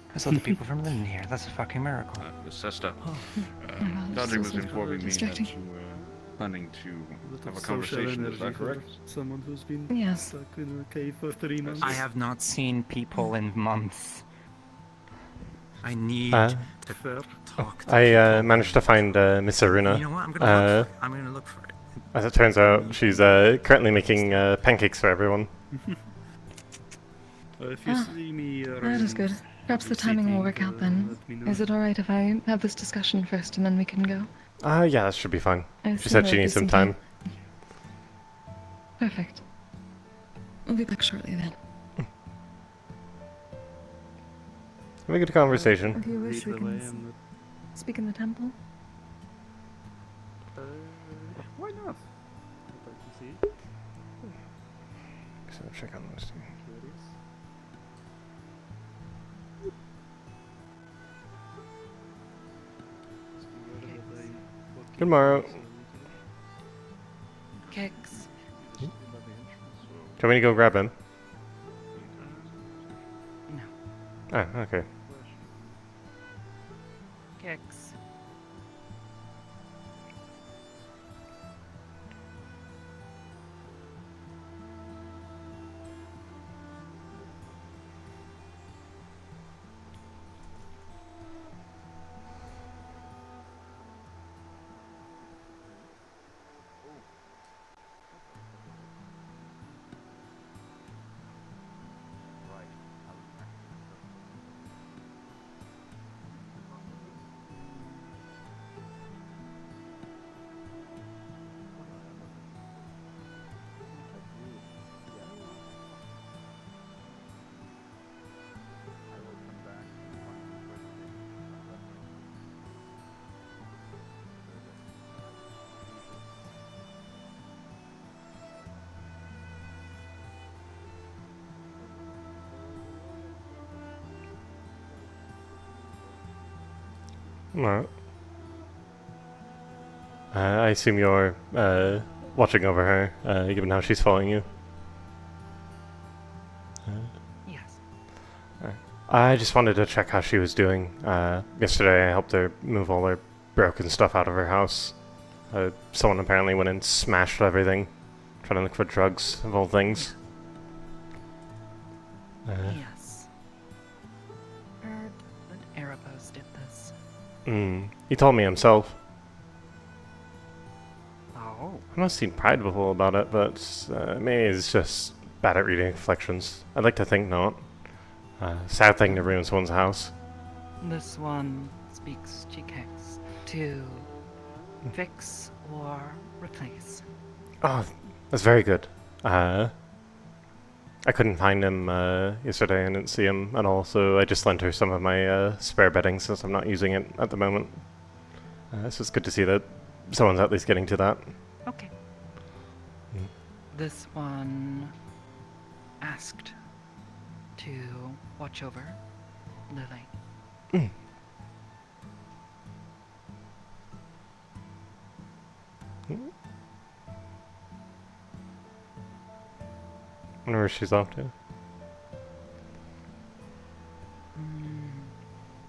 Speaker 8: There's other people from Lyndon here. That's a fucking miracle.
Speaker 7: Sesta.
Speaker 12: this
Speaker 7: Dodgy was
Speaker 12: isn't
Speaker 7: informing me that
Speaker 12: distracting.
Speaker 7: you were planning to have a
Speaker 12: Social
Speaker 7: conversation. Is that
Speaker 12: energy for
Speaker 7: correct?
Speaker 12: Someone who's been
Speaker 4: Yes.
Speaker 12: stuck in a cave for 3 months.
Speaker 8: I have not seen people in months. I need
Speaker 2: Uh,
Speaker 8: to talk to
Speaker 2: I managed to find Miss Aruna.
Speaker 8: You know what? I'm gonna look for it.
Speaker 2: As it turns out, she's currently making pancakes for everyone.
Speaker 12: If you see me
Speaker 4: That is good. Perhaps the timing will work out then.
Speaker 12: let me know.
Speaker 4: Is it alright if I have this discussion first and then we can go?
Speaker 2: Yeah, that should be fine.
Speaker 4: I
Speaker 2: She
Speaker 4: assume
Speaker 2: said she
Speaker 4: there'll be
Speaker 2: needs some
Speaker 4: some
Speaker 2: time.
Speaker 4: Perfect. We'll be back shortly then.
Speaker 2: Have a good conversation.
Speaker 4: If you wish, we
Speaker 12: Lead the way,
Speaker 4: can speak in the temple.
Speaker 12: Why not? I'd like to see.
Speaker 2: So check on those two. Good morrow.
Speaker 4: Kicks.
Speaker 2: Do you want me to go grab him?
Speaker 8: No.
Speaker 2: Ah, okay.
Speaker 8: Kicks.
Speaker 2: Alright. I assume you're watching over her, given how she's following you.
Speaker 8: Yes.
Speaker 2: I just wanted to check how she was doing. Yesterday I helped her move all her broken stuff out of her house. Someone apparently went and smashed everything, trying to look for drugs, of all things.
Speaker 24: Yes. Heard that Erebos did this.
Speaker 2: He told me himself.
Speaker 8: Oh.
Speaker 2: I must seem prideful about it, but maybe he's just bad at reading reflections. I'd like to think not. Sad thing to ruin someone's house.
Speaker 24: This one speaks Chikex to fix or replace.
Speaker 2: Oh, that's very good. I couldn't find him yesterday and didn't see him at all, so I just lent her some of my spare bedding since I'm not using it at the moment. So it's good to see that someone's at least getting to that.
Speaker 24: Okay. This one asked to watch over Lily.
Speaker 2: I wonder where she's off to.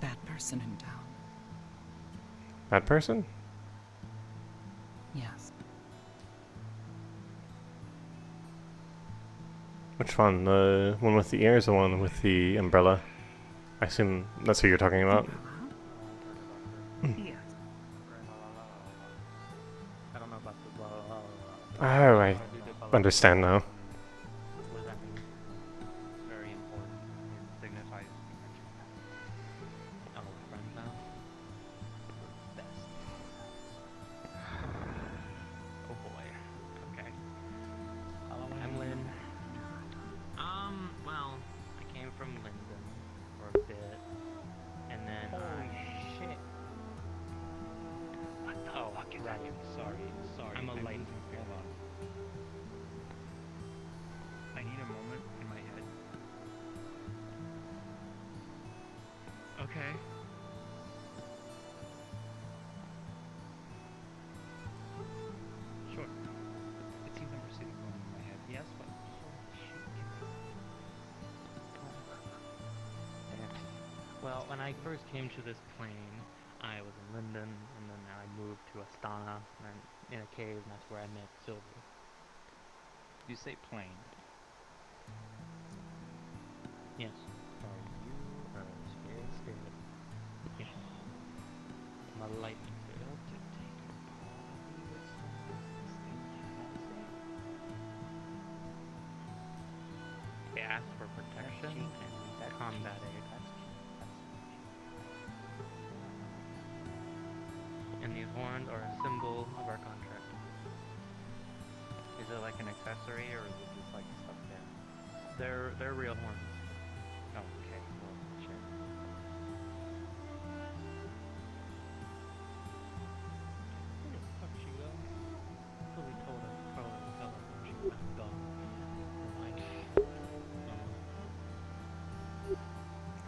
Speaker 24: That person in town.
Speaker 2: Bad person?
Speaker 24: Yes.
Speaker 2: Which one? The one with the ears or the one with the umbrella? I assume that's who you're talking about.
Speaker 4: Yes.
Speaker 10: I don't know about the blah, blah, blah, blah.
Speaker 2: Oh, I understand now.
Speaker 10: What does that mean? Very important. It signifies oh, friends now? Best. Oh boy. Okay. I'm Lynn. Well, I came from Linden for a bit, and then shit. Oh, right. Sorry. I'm a light. Hold on.
Speaker 23: I need a moment in my head. Okay. Sure. It seems I'm receiving one in my head. Yes, but
Speaker 10: Well, when I first came to this plane, I was in Linden, and then I moved to Astana, and in a cave, and that's where I met Sylvie.
Speaker 23: you say plane.
Speaker 10: Yes. Are you a spirit? Yes. I'm a lightning spirit. They asked for protection and combat aid. And these horns are a symbol of our contract.
Speaker 23: Is it like an accessory or is it just like stuff there?
Speaker 10: They're real horns.
Speaker 23: Oh, okay. Well, sure.
Speaker 10: Where the fuck she go? So we told her to tell her when she was gone.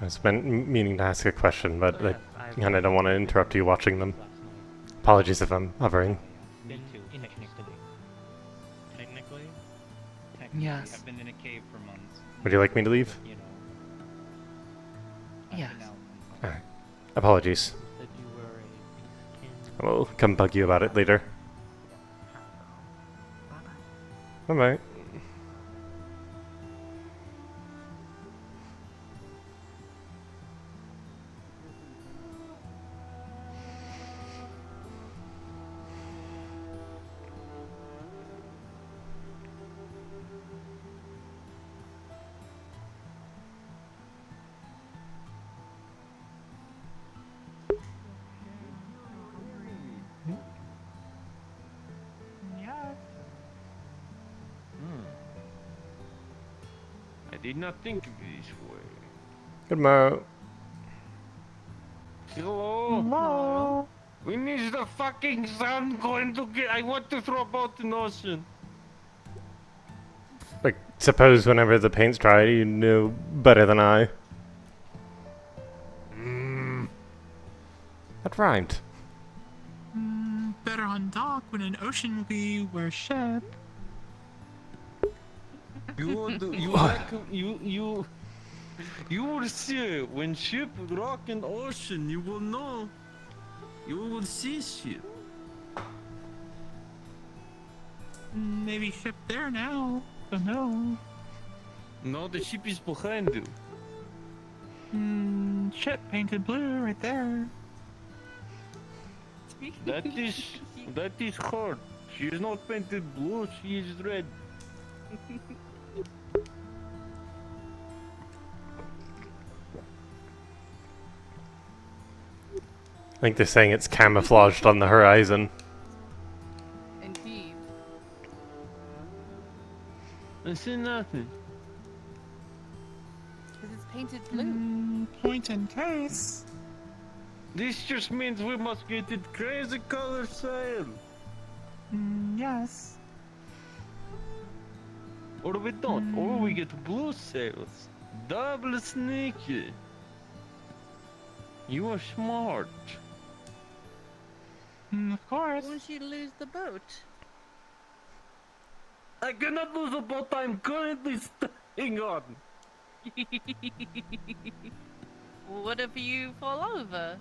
Speaker 2: I was meaning to ask a question, but
Speaker 10: Yes,
Speaker 2: I kind of don't want to interrupt you watching them. Apologies if I'm hovering.
Speaker 10: Me too,
Speaker 23: Technically?
Speaker 4: Yes.
Speaker 23: I've been in a cave for months.
Speaker 2: Would you like me to leave?
Speaker 23: You know.
Speaker 4: Yes.
Speaker 2: Alright. Apologies.
Speaker 10: Said you were a beast kin.
Speaker 2: I will come bug you about it later. Bye-bye.
Speaker 14: I did not think of it this way.
Speaker 2: Good morrow.
Speaker 14: Hello?
Speaker 4: Hello?
Speaker 14: When is the fucking sun going to get... I want to throw about the ocean.
Speaker 2: Like, suppose whenever the paint's dry, you know better than I. That rhymed.
Speaker 23: Better on dock when an ocean will be where ship.
Speaker 14: You will see when ship rock in ocean. You will know. You will see ship.
Speaker 23: Maybe ship there now. Don't know.
Speaker 14: No, the ship is behind you.
Speaker 23: Ship painted blue right there.
Speaker 14: That is hard. She is not painted blue. She is red.
Speaker 2: I think they're saying it's camouflaged on the horizon.
Speaker 5: Indeed.
Speaker 14: I see nothing.
Speaker 5: Because it's painted blue.
Speaker 23: Point in case.
Speaker 14: This just means we must get it crazy color sail.
Speaker 23: Yes.
Speaker 14: Or we don't. Or we get blue sails. Double sneaky. You are smart.
Speaker 23: Of course.
Speaker 16: Won't you lose the boat?
Speaker 14: I cannot lose a boat I'm currently staying on.
Speaker 16: What if you fall over?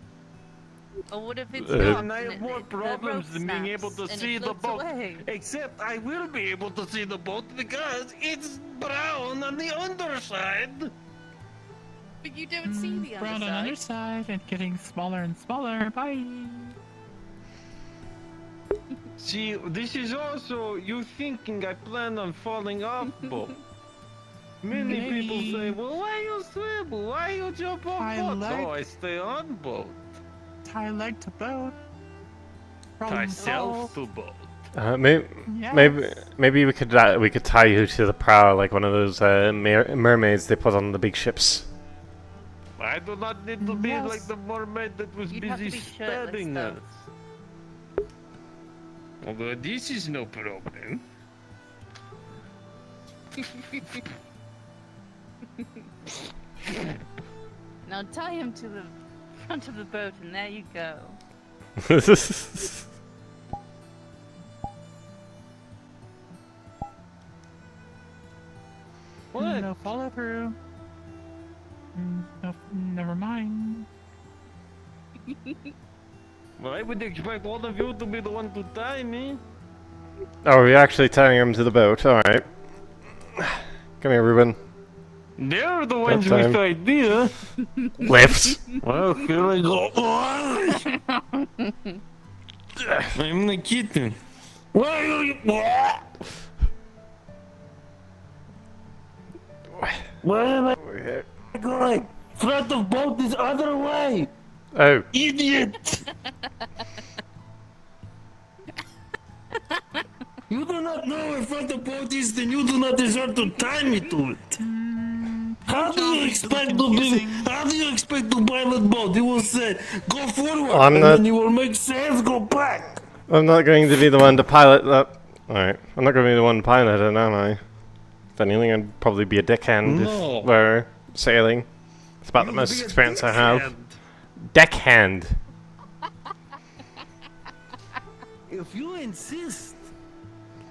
Speaker 5: Or what if it's
Speaker 2: Uh,
Speaker 5: not?
Speaker 14: And I
Speaker 5: and
Speaker 14: have more
Speaker 5: the
Speaker 14: problems
Speaker 5: rope
Speaker 14: than being able
Speaker 5: snaps
Speaker 14: to
Speaker 5: and
Speaker 14: see
Speaker 5: it
Speaker 14: the
Speaker 5: floats
Speaker 14: boat.
Speaker 5: away.
Speaker 14: Except I will be able to see the boat because it's brown on the underside.
Speaker 5: But you don't see the
Speaker 3: Brown on underside and getting smaller and smaller. Bye.
Speaker 14: See, this is also you thinking I plan on falling off boat. Many people say, well, why you swim? Why you jump off boat? No, I stay on boat.
Speaker 3: Tie leg to boat.
Speaker 14: Tie
Speaker 3: Problem
Speaker 14: self
Speaker 3: solved.
Speaker 14: to boat.
Speaker 2: Maybe, maybe we could tie you to the prow like one of those mermaids they put on the big ships.
Speaker 14: I do not need to be
Speaker 3: Yes.
Speaker 14: like the mermaid that was
Speaker 5: You'd have to
Speaker 14: busy
Speaker 5: be shirtless,
Speaker 14: stabbing
Speaker 5: though.
Speaker 14: us. Although this is no problem.
Speaker 5: Now tie him to the front of the boat, and there you go.
Speaker 14: What?
Speaker 3: No follow through. No, never mind.
Speaker 14: Well, I would expect all of you to be the one to tie me.
Speaker 2: Oh, we're actually tying him to the boat. All right. Come here, Ruben.
Speaker 14: They're the
Speaker 2: That
Speaker 14: ones
Speaker 2: time.
Speaker 14: with the idea.
Speaker 2: Lift.
Speaker 14: Well, here I go. I'm the kitten. Why are you? Where am I going? Front of boat is other way.
Speaker 2: Oh.
Speaker 14: Idiot! You do not know where front of boat is, then you do not deserve to tie me to it. How do you expect to be? How do you expect to pilot boat? You will say, go forward,
Speaker 2: I'm
Speaker 14: and
Speaker 2: not-
Speaker 14: then you will make sails go back.
Speaker 2: I'm not going to be the one to pilot that. Alright, I'm not going to be the one to pilot it, am I? If anything, I'd probably be a deckhand
Speaker 14: No.
Speaker 2: if we're sailing. It's about the
Speaker 14: You'll
Speaker 2: most
Speaker 14: be a
Speaker 2: experience I have.
Speaker 14: deckhand.
Speaker 2: Deckhand.
Speaker 14: If you insist.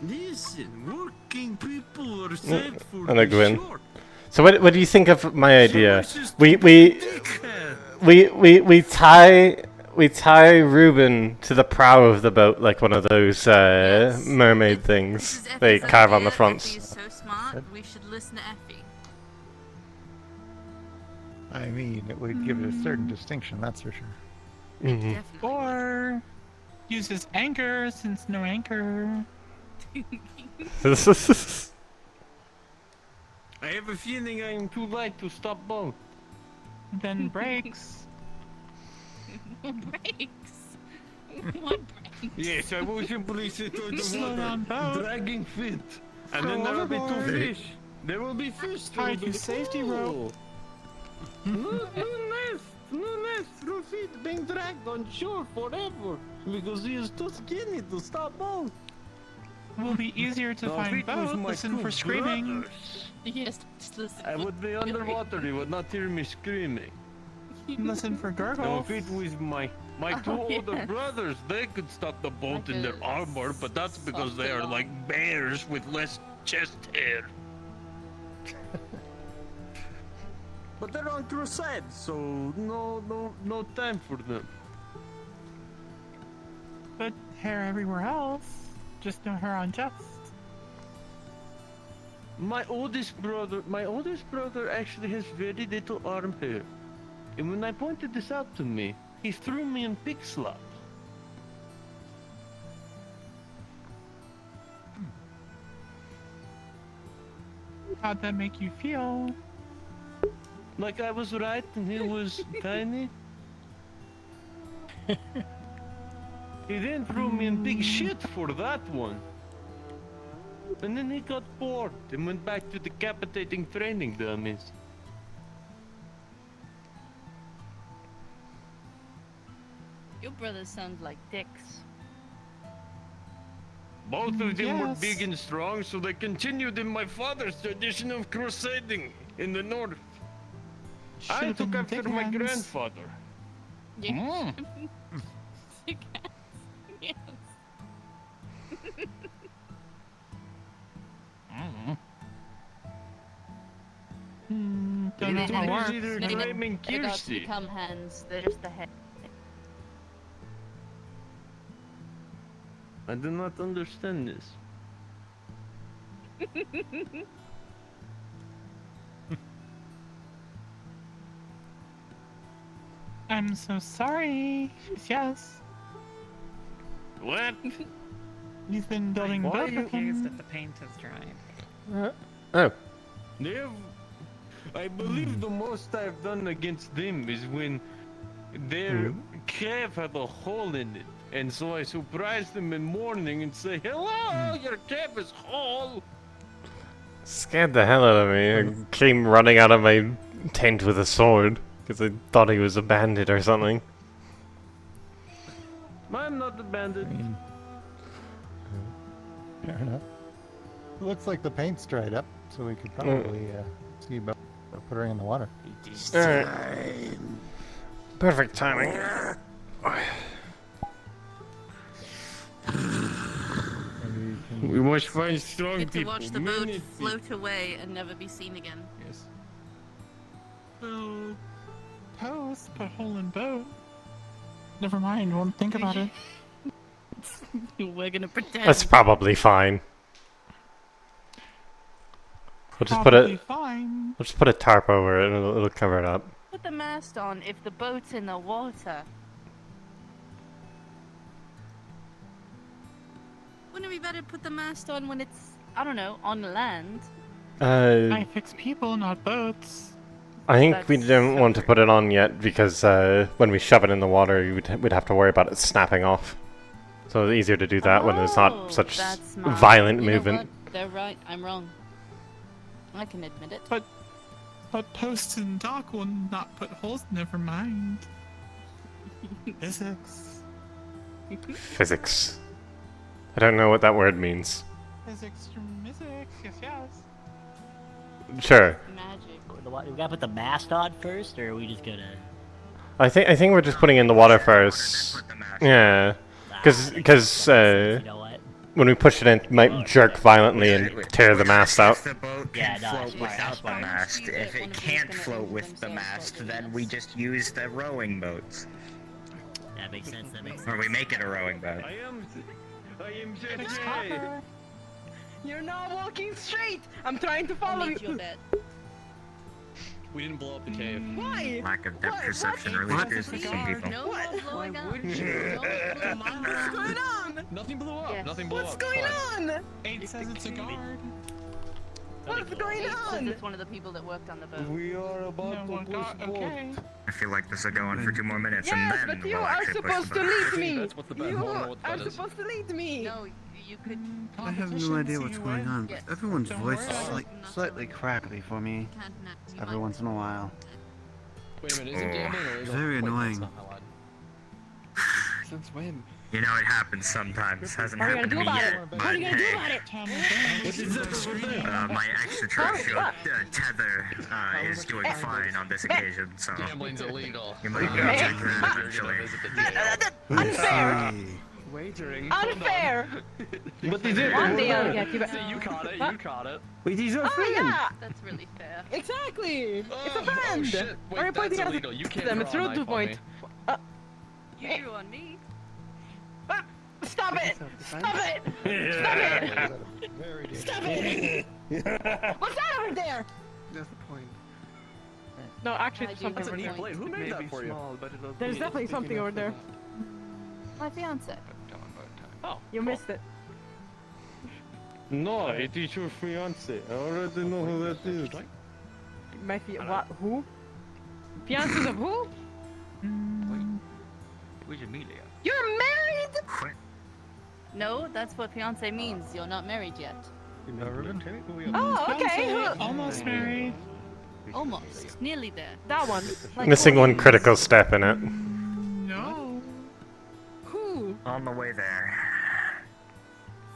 Speaker 14: Listen, working people are said for
Speaker 2: And I
Speaker 14: the
Speaker 2: go in.
Speaker 14: short.
Speaker 2: So what do you think of my idea? We tie Reuben to the prow of the boat like one of those mermaid things they carve on the fronts.
Speaker 6: Effie is so smart, we should listen to Effie.
Speaker 11: I mean, it would give it a certain distinction, that's for sure.
Speaker 2: Mhm.
Speaker 3: Or uses anchor since no anchor.
Speaker 14: I have a feeling I am too light to stop boat.
Speaker 3: Then brakes.
Speaker 5: Breaks. What breaks?
Speaker 14: Yes, I will simply sit on
Speaker 3: Slow
Speaker 14: the
Speaker 3: down
Speaker 14: water,
Speaker 3: boat.
Speaker 14: dragging feet. And
Speaker 3: Go
Speaker 14: then there will be two
Speaker 3: overboard.
Speaker 14: fish. There will be fish.
Speaker 3: Tied to safety rope.
Speaker 14: No nest, through feet being dragged on shore forever. Because he is too skinny to stop boat.
Speaker 3: Will be easier to find
Speaker 14: If it was
Speaker 3: boat.
Speaker 14: my
Speaker 3: Listen
Speaker 14: two
Speaker 3: for screaming.
Speaker 14: brothers,
Speaker 5: Yes, just listen.
Speaker 14: I would be underwater, you would not hear me screaming.
Speaker 3: Listen for
Speaker 14: Now,
Speaker 3: gurgles.
Speaker 14: if it was my two
Speaker 5: Oh,
Speaker 14: older
Speaker 5: yes.
Speaker 14: brothers, they could stop the boat in their
Speaker 5: could
Speaker 14: armor, but that's because
Speaker 5: stop
Speaker 14: they
Speaker 5: the
Speaker 14: are
Speaker 5: boat.
Speaker 14: like bears with less chest hair. But they're on crusade, so no time for them.
Speaker 3: But hair everywhere else. Just no hair on chest.
Speaker 14: My oldest brother actually has very little arm hair. And when I pointed this out to me, he threw me in pig slop.
Speaker 3: How'd that make you feel?
Speaker 14: Like I was right and he was tiny. He then threw me in big shit for that one. And then he got bored and went back to decapitating training dummies.
Speaker 5: Your brothers sound like dicks.
Speaker 14: Both of them were
Speaker 3: Yes.
Speaker 14: big and strong, so they continued in my father's tradition of crusading in the north. I
Speaker 3: Should've
Speaker 14: took
Speaker 3: been
Speaker 14: after
Speaker 3: dick
Speaker 14: my
Speaker 3: hands.
Speaker 14: grandfather.
Speaker 5: Yeah. Yes.
Speaker 3: Don't know
Speaker 5: They
Speaker 3: how it
Speaker 5: don't-
Speaker 3: works.
Speaker 14: Either
Speaker 5: they don't-
Speaker 14: claiming
Speaker 5: they don't
Speaker 14: Kirsty.
Speaker 5: become hands, they're just the head.
Speaker 14: I do not understand this.
Speaker 3: I'm so sorry. Yes.
Speaker 14: What?
Speaker 3: You've been building
Speaker 24: Why
Speaker 3: both
Speaker 24: are you
Speaker 3: of them.
Speaker 24: accused that the paint is dry?
Speaker 2: Oh.
Speaker 14: I believe the most I've done against them is when their calf had a hole in it. And so I surprise them in morning and say, hello, your calf is whole.
Speaker 2: Scared the hell out of me. I came running out of my tent with a sword because I thought he was a bandit or something.
Speaker 14: I'm not a bandit.
Speaker 11: Fair enough. It looks like the paint's dried up, so we could probably see about putting her in the water.
Speaker 2: Alright. Perfect timing.
Speaker 14: We must find strong
Speaker 17: Get to
Speaker 14: people.
Speaker 17: watch the boat float away and never be seen again.
Speaker 14: Yes.
Speaker 3: Well, post, put hole in boat. Never mind, won't think about it.
Speaker 17: We're gonna pretend.
Speaker 2: That's probably fine. We'll just
Speaker 3: Probably fine.
Speaker 2: We'll just put a tarp over it and it'll cover it up.
Speaker 17: Put the mast on if the boat's in the water. Wouldn't it be better to put the mast on when it's, I don't know, on land?
Speaker 3: I fix people, not boats.
Speaker 2: I think we didn't want to put it on yet because when we shove it in the water, we'd have to worry about it snapping off. So it's easier to do that when there's not such
Speaker 17: That's smart.
Speaker 2: violent
Speaker 17: You know
Speaker 2: movement.
Speaker 17: what? They're right. I'm wrong. I can admit it.
Speaker 3: But post and dock will not put holes. Never mind. Physics.
Speaker 2: Physics. I don't know what that word means.
Speaker 3: Physics from physics. Yes, yes.
Speaker 2: Sure.
Speaker 17: Magic.
Speaker 18: We gotta put the mast on first, or are we just gonna?
Speaker 2: I think we're just putting in the water first. Yeah, because when we push it in, it might jerk violently and tear the mast out.
Speaker 20: The boat can float without the mast. If it can't float with the mast, then we just use the rowing boats.
Speaker 18: That makes sense. That makes sense.
Speaker 20: Or we make it a rowing boat.
Speaker 14: I am JJ.
Speaker 19: You're not walking straight. I'm trying to follow you.
Speaker 21: We didn't blow up the cave.
Speaker 19: Why?
Speaker 20: Lack of depth perception really scares some people.
Speaker 17: No one's blowing up.
Speaker 19: What's going on?
Speaker 21: Nothing blew up.
Speaker 17: Yes.
Speaker 21: Nothing blew
Speaker 19: What's
Speaker 21: up.
Speaker 19: going
Speaker 21: Fine.
Speaker 19: on?
Speaker 3: It says it's a guard.
Speaker 19: What's going on?
Speaker 17: It's one of the people that worked on the boat.
Speaker 14: We are about to push boat.
Speaker 3: Okay.
Speaker 20: I feel like this will go on for 2 more minutes and
Speaker 19: Yes,
Speaker 20: then
Speaker 19: but you
Speaker 20: we'll
Speaker 19: are
Speaker 20: actually push
Speaker 19: supposed
Speaker 20: the
Speaker 19: to
Speaker 20: boat.
Speaker 19: lead me.
Speaker 21: That's what the
Speaker 19: You
Speaker 21: what
Speaker 19: are
Speaker 21: that is.
Speaker 19: supposed to lead me.
Speaker 17: No, you could.
Speaker 12: I have no idea what's going on, but
Speaker 17: Yes.
Speaker 12: everyone's
Speaker 3: Don't
Speaker 12: voice
Speaker 3: worry.
Speaker 12: is slightly crackly for me every once in a while.
Speaker 21: Wait a minute, is it gambling or is it?
Speaker 12: Very
Speaker 21: Wait,
Speaker 12: annoying.
Speaker 21: that's not allowed. Since when?
Speaker 20: You know, it happens sometimes. Hasn't
Speaker 19: What are you
Speaker 20: happened to
Speaker 19: gonna
Speaker 20: me
Speaker 19: do
Speaker 20: yet.
Speaker 19: about it? What are you gonna do about it?
Speaker 21: What's it?
Speaker 20: My extraterrestrial tether is doing fine on this occasion, so
Speaker 21: Gambling's illegal.
Speaker 20: you might need to check that eventually.
Speaker 19: Unfair.
Speaker 21: Wagering.
Speaker 19: Unfair.
Speaker 14: What is it?
Speaker 19: One day I'll get you back.
Speaker 21: See, you caught it. You caught it.
Speaker 14: Wait, he's a
Speaker 19: Oh
Speaker 14: friend.
Speaker 19: yeah.
Speaker 17: That's really fair.
Speaker 19: Exactly. It's a
Speaker 21: Oh,
Speaker 19: friend.
Speaker 21: shit. Wait,
Speaker 19: Or pointing
Speaker 21: that's
Speaker 19: out
Speaker 21: illegal. You can't
Speaker 19: them.
Speaker 21: draw
Speaker 19: It's
Speaker 21: a
Speaker 19: rude to
Speaker 21: knife on
Speaker 19: point.
Speaker 21: me.
Speaker 17: You drew on me.
Speaker 19: Stop it! Stop it! Stop it! Stop it! What's that over there?
Speaker 12: That's the point.
Speaker 19: No, actually,
Speaker 17: I
Speaker 19: there's
Speaker 17: do
Speaker 19: something
Speaker 17: have
Speaker 19: over
Speaker 17: a
Speaker 19: there.
Speaker 17: point.
Speaker 21: Wait, who made that for you?
Speaker 19: There's definitely something over there.
Speaker 17: My fiance.
Speaker 21: Oh.
Speaker 19: You missed it.
Speaker 14: No, it is your fiance. I already know who that is.
Speaker 19: My what? Who? Fiancés of who?
Speaker 1: Who's Amelia?
Speaker 19: You're married?
Speaker 17: No, that's what fiance means. You're not married yet.
Speaker 19: Oh, okay. Who?
Speaker 3: Almost married.
Speaker 17: Almost. Nearly there.
Speaker 19: That one. Like
Speaker 2: Missing one critical step in it.
Speaker 3: No.
Speaker 19: Who?
Speaker 20: On the way there.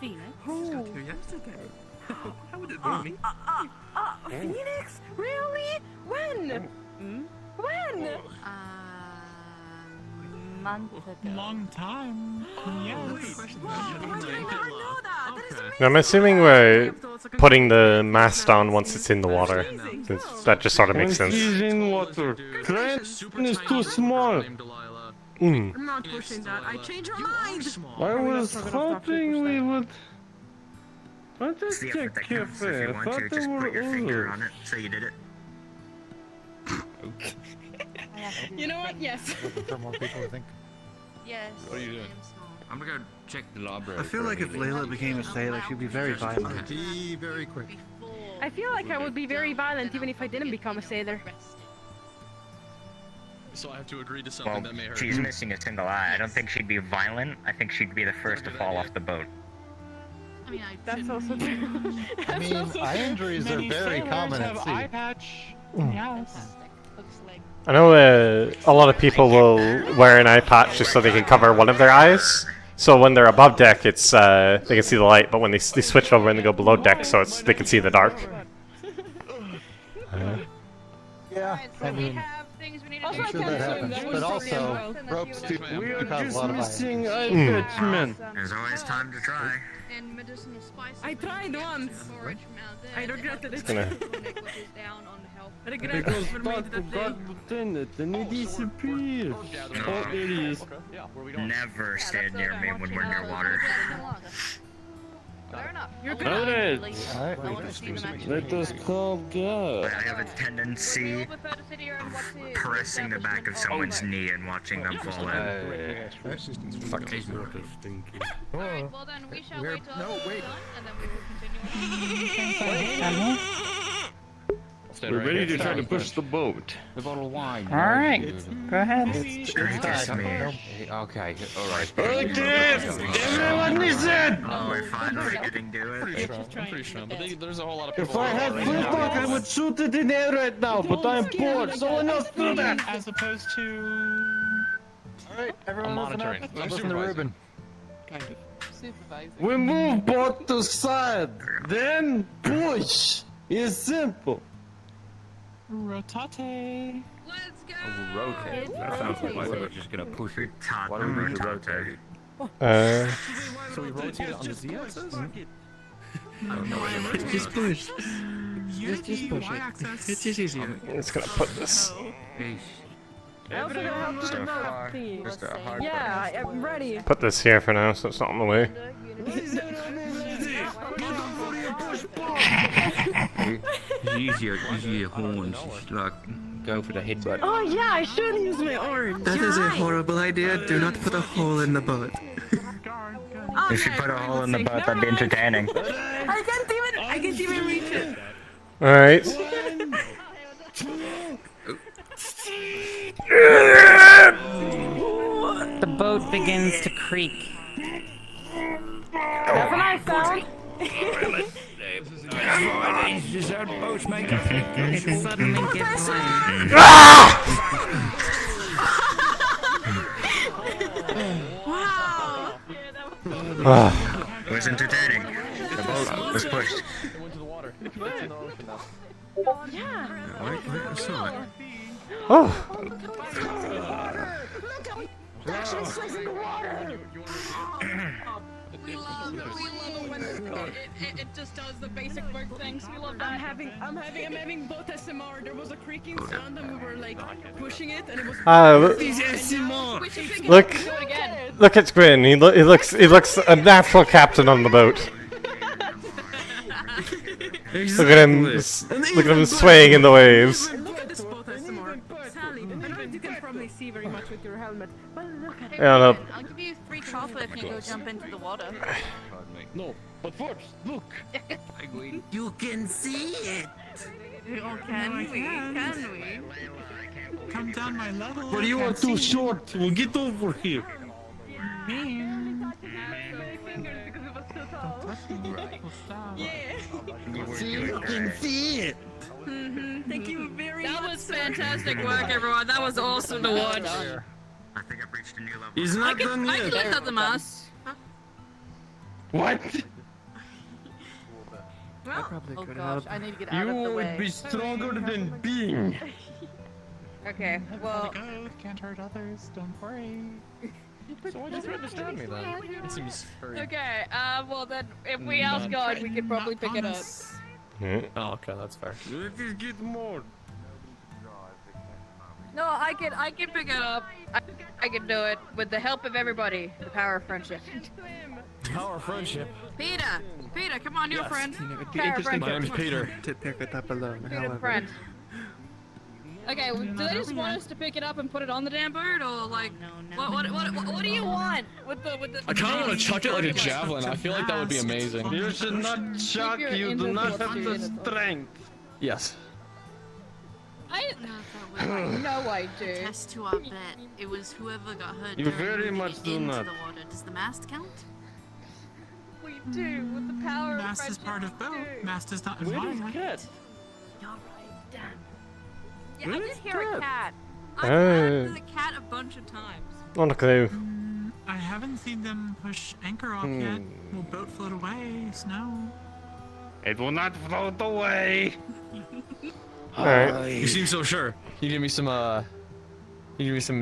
Speaker 17: Phoenix.
Speaker 19: Who?
Speaker 21: How would it be me?
Speaker 19: Phoenix? Really? When?
Speaker 17: Hmm?
Speaker 19: When?
Speaker 17: Month ago.
Speaker 3: Long time. Yes.
Speaker 2: Now, I'm assuming we're putting the mast on once it's in the water. Since that just sort of makes sense.
Speaker 14: He's in water. Trent is too small.
Speaker 2: Mm.
Speaker 6: I'm not pushing that. I changed her mind.
Speaker 14: I was hoping we would. I
Speaker 20: It's
Speaker 14: just
Speaker 20: the effort
Speaker 14: check
Speaker 20: that
Speaker 14: your
Speaker 20: counts. If
Speaker 14: face.
Speaker 20: you
Speaker 14: I
Speaker 20: want to,
Speaker 14: thought there
Speaker 20: just
Speaker 14: were
Speaker 20: put your finger on
Speaker 14: others.
Speaker 20: it. So you did it.
Speaker 17: You know what? Yes.
Speaker 11: Looking for more people, I think.
Speaker 17: Yes.
Speaker 1: What are you doing? I'm gonna go check the library.
Speaker 12: I feel like if Layla became a sailor, she'd be very violent.
Speaker 11: Be very quick.
Speaker 17: I feel like I would be very violent even if I didn't become a sailor.
Speaker 9: So I have to agree to something
Speaker 20: Well,
Speaker 9: that may hurt.
Speaker 20: she's missing a single eye. I don't think she'd be violent. I think she'd be the first to fall off the boat.
Speaker 17: I mean, that's also true.
Speaker 11: I mean, eye injuries are very common at sea.
Speaker 3: Eye patch. Yes.
Speaker 17: Looks like.
Speaker 2: I know a lot of people will wear an eye patch just so they can cover one of their eyes. So when they're above deck, it's they can see the light, but when they switch over and they go below deck, so it's they can see the dark.
Speaker 11: Yeah, I mean, I'm sure that happens, but also ropes do cause a lot of
Speaker 14: missing
Speaker 11: eye
Speaker 14: eye patch, man.
Speaker 20: There's always time to try.
Speaker 16: And medicinal spices.
Speaker 6: I tried once. I regretted it.
Speaker 2: Gonna-
Speaker 6: I regret it.
Speaker 14: Because
Speaker 6: for me
Speaker 14: Taco
Speaker 6: that
Speaker 14: got Lieutenant and he disappeared. Oh, there he is.
Speaker 20: Never stand near me when we're near water.
Speaker 16: Fair enough.
Speaker 6: You're
Speaker 14: All right.
Speaker 11: Alright.
Speaker 16: I want to see them actually.
Speaker 14: Let us call God.
Speaker 20: I have a tendency pressing the back of someone's knee and watching them fall in.
Speaker 1: Fuck these
Speaker 16: Alright, well then we shall wait till
Speaker 11: No, wait.
Speaker 16: done, and then we will continue.
Speaker 14: We're ready to try to push the boat.
Speaker 1: The bottle of wine.
Speaker 8: Alright, go ahead.
Speaker 20: Excuse me.
Speaker 1: Okay, alright.
Speaker 14: Okay, everyone listen!
Speaker 20: Oh, we're finally getting to it.
Speaker 9: I'm pretty strong, but there's a whole lot of
Speaker 14: If
Speaker 9: people.
Speaker 14: I had flintlock, I would shoot it in the air right now, but I'm bored. Someone else do that!
Speaker 3: As opposed to.
Speaker 11: Alright,
Speaker 9: I'm
Speaker 11: everyone listen up.
Speaker 9: monitoring. I'm
Speaker 11: Listen to
Speaker 9: supervising.
Speaker 11: Ruben.
Speaker 3: Kind of.
Speaker 5: Supervising.
Speaker 14: We move boat to side, then push. It's simple.
Speaker 3: Rotate.
Speaker 16: Let's go!
Speaker 1: Rotate. That sounds like we're just gonna push it.
Speaker 20: Why do we need to rotate?
Speaker 9: So we rotate it on the z-axis?
Speaker 3: Just push. Just push it. It's just easier.
Speaker 2: I'm just gonna put this.
Speaker 17: I also gotta help with the
Speaker 1: Just a
Speaker 17: map
Speaker 1: hard-
Speaker 17: thingy.
Speaker 1: just a hard
Speaker 17: Yeah, I'm ready.
Speaker 2: Put this here for now, so it's not in the way.
Speaker 1: It's easier horns. Just like go for the headbutt.
Speaker 17: Oh yeah, I should use my orange.
Speaker 13: That is a horrible idea. Do not put a hole in the boat.
Speaker 20: If you put a hole in the boat, that'd be entertaining.
Speaker 6: I can't even reach it.
Speaker 2: Alright.
Speaker 8: The boat begins to creak.
Speaker 17: That's a nice sound.
Speaker 1: This our boats make
Speaker 8: It suddenly gets light.
Speaker 6: Wow.
Speaker 20: It was entertaining. The boat was pushed.
Speaker 17: Yeah.
Speaker 20: I saw it.
Speaker 2: Oh.
Speaker 6: Actually swims in the water.
Speaker 16: We love it when it just does the basic work things. We love that.
Speaker 6: I'm having boat SMR. There was a creaking sound and we were like pushing it and it was.
Speaker 2: Look, look at Grin. He looks a natural captain on the boat. Look at him, look at him swaying in the waves.
Speaker 6: Look at this boat SMR. Sally, I know you can probably see very much with your helmet, but look at
Speaker 2: Yeah, no.
Speaker 16: I'll give you 3 chocolate if you go jump into the water.
Speaker 14: No, but first, look.
Speaker 13: You can see it.
Speaker 6: Oh, can we? Can we?
Speaker 3: Come down my level.
Speaker 14: But you are too short. Well, get over here.
Speaker 13: You can see it.
Speaker 6: Thank you very much.
Speaker 16: That was fantastic work, everyone. That was awesome to watch.
Speaker 20: I think I've reached a new level.
Speaker 14: He's not done
Speaker 16: I
Speaker 14: yet.
Speaker 16: can lift up the mask.
Speaker 14: What?
Speaker 16: Oh gosh, I need to get out
Speaker 14: You
Speaker 16: of the way.
Speaker 14: would be stronger than Bing.
Speaker 16: Okay, well.
Speaker 3: Can't hurt others. Don't worry.
Speaker 9: So why did you understand me then? It seems very...
Speaker 16: Okay, well then, if we ask God, we could probably pick it up.
Speaker 2: Yeah.
Speaker 9: Oh, okay, that's fair.
Speaker 14: Let us get more.
Speaker 16: No, I can pick it up. I can do it with the help of everybody. The power of friendship.
Speaker 9: Power of friendship.
Speaker 16: Peter, come on, you're a friend.
Speaker 9: It'd be
Speaker 16: Power of
Speaker 9: interesting.
Speaker 16: friendship.
Speaker 9: My name's Peter.
Speaker 13: To pick it up alone,
Speaker 16: Peter,
Speaker 13: however.
Speaker 16: friend. Okay, do they just want us to pick it up and put it on the damn bird, or like, what do you want with the?
Speaker 9: I kind of want to chuck it like a javelin. I feel like that would be amazing.
Speaker 14: You should not chuck. You do not have the strength.
Speaker 9: Yes.
Speaker 16: No, I do.
Speaker 17: Test to our bet. It was whoever got hurt.
Speaker 14: You
Speaker 17: during
Speaker 14: very
Speaker 17: moving
Speaker 14: much
Speaker 17: it
Speaker 14: do
Speaker 17: into
Speaker 14: not.
Speaker 17: the water. Does the mast count?
Speaker 16: We do with the power of
Speaker 3: Mast is
Speaker 16: friendship.
Speaker 3: part of boat. Mast is not
Speaker 14: Where is
Speaker 3: mine.
Speaker 14: cat?
Speaker 16: You're right, damn.
Speaker 5: Yeah, I
Speaker 14: Where
Speaker 5: did
Speaker 14: is
Speaker 5: hear a
Speaker 14: cat?
Speaker 5: cat.
Speaker 2: Oh.
Speaker 5: I've heard the cat a bunch of times.
Speaker 2: Not a clue.
Speaker 3: I haven't seen them push anchor off yet. Will boat float away? Snow?
Speaker 14: It will not float away.
Speaker 2: Alright.
Speaker 9: You seem so sure. Can you give me some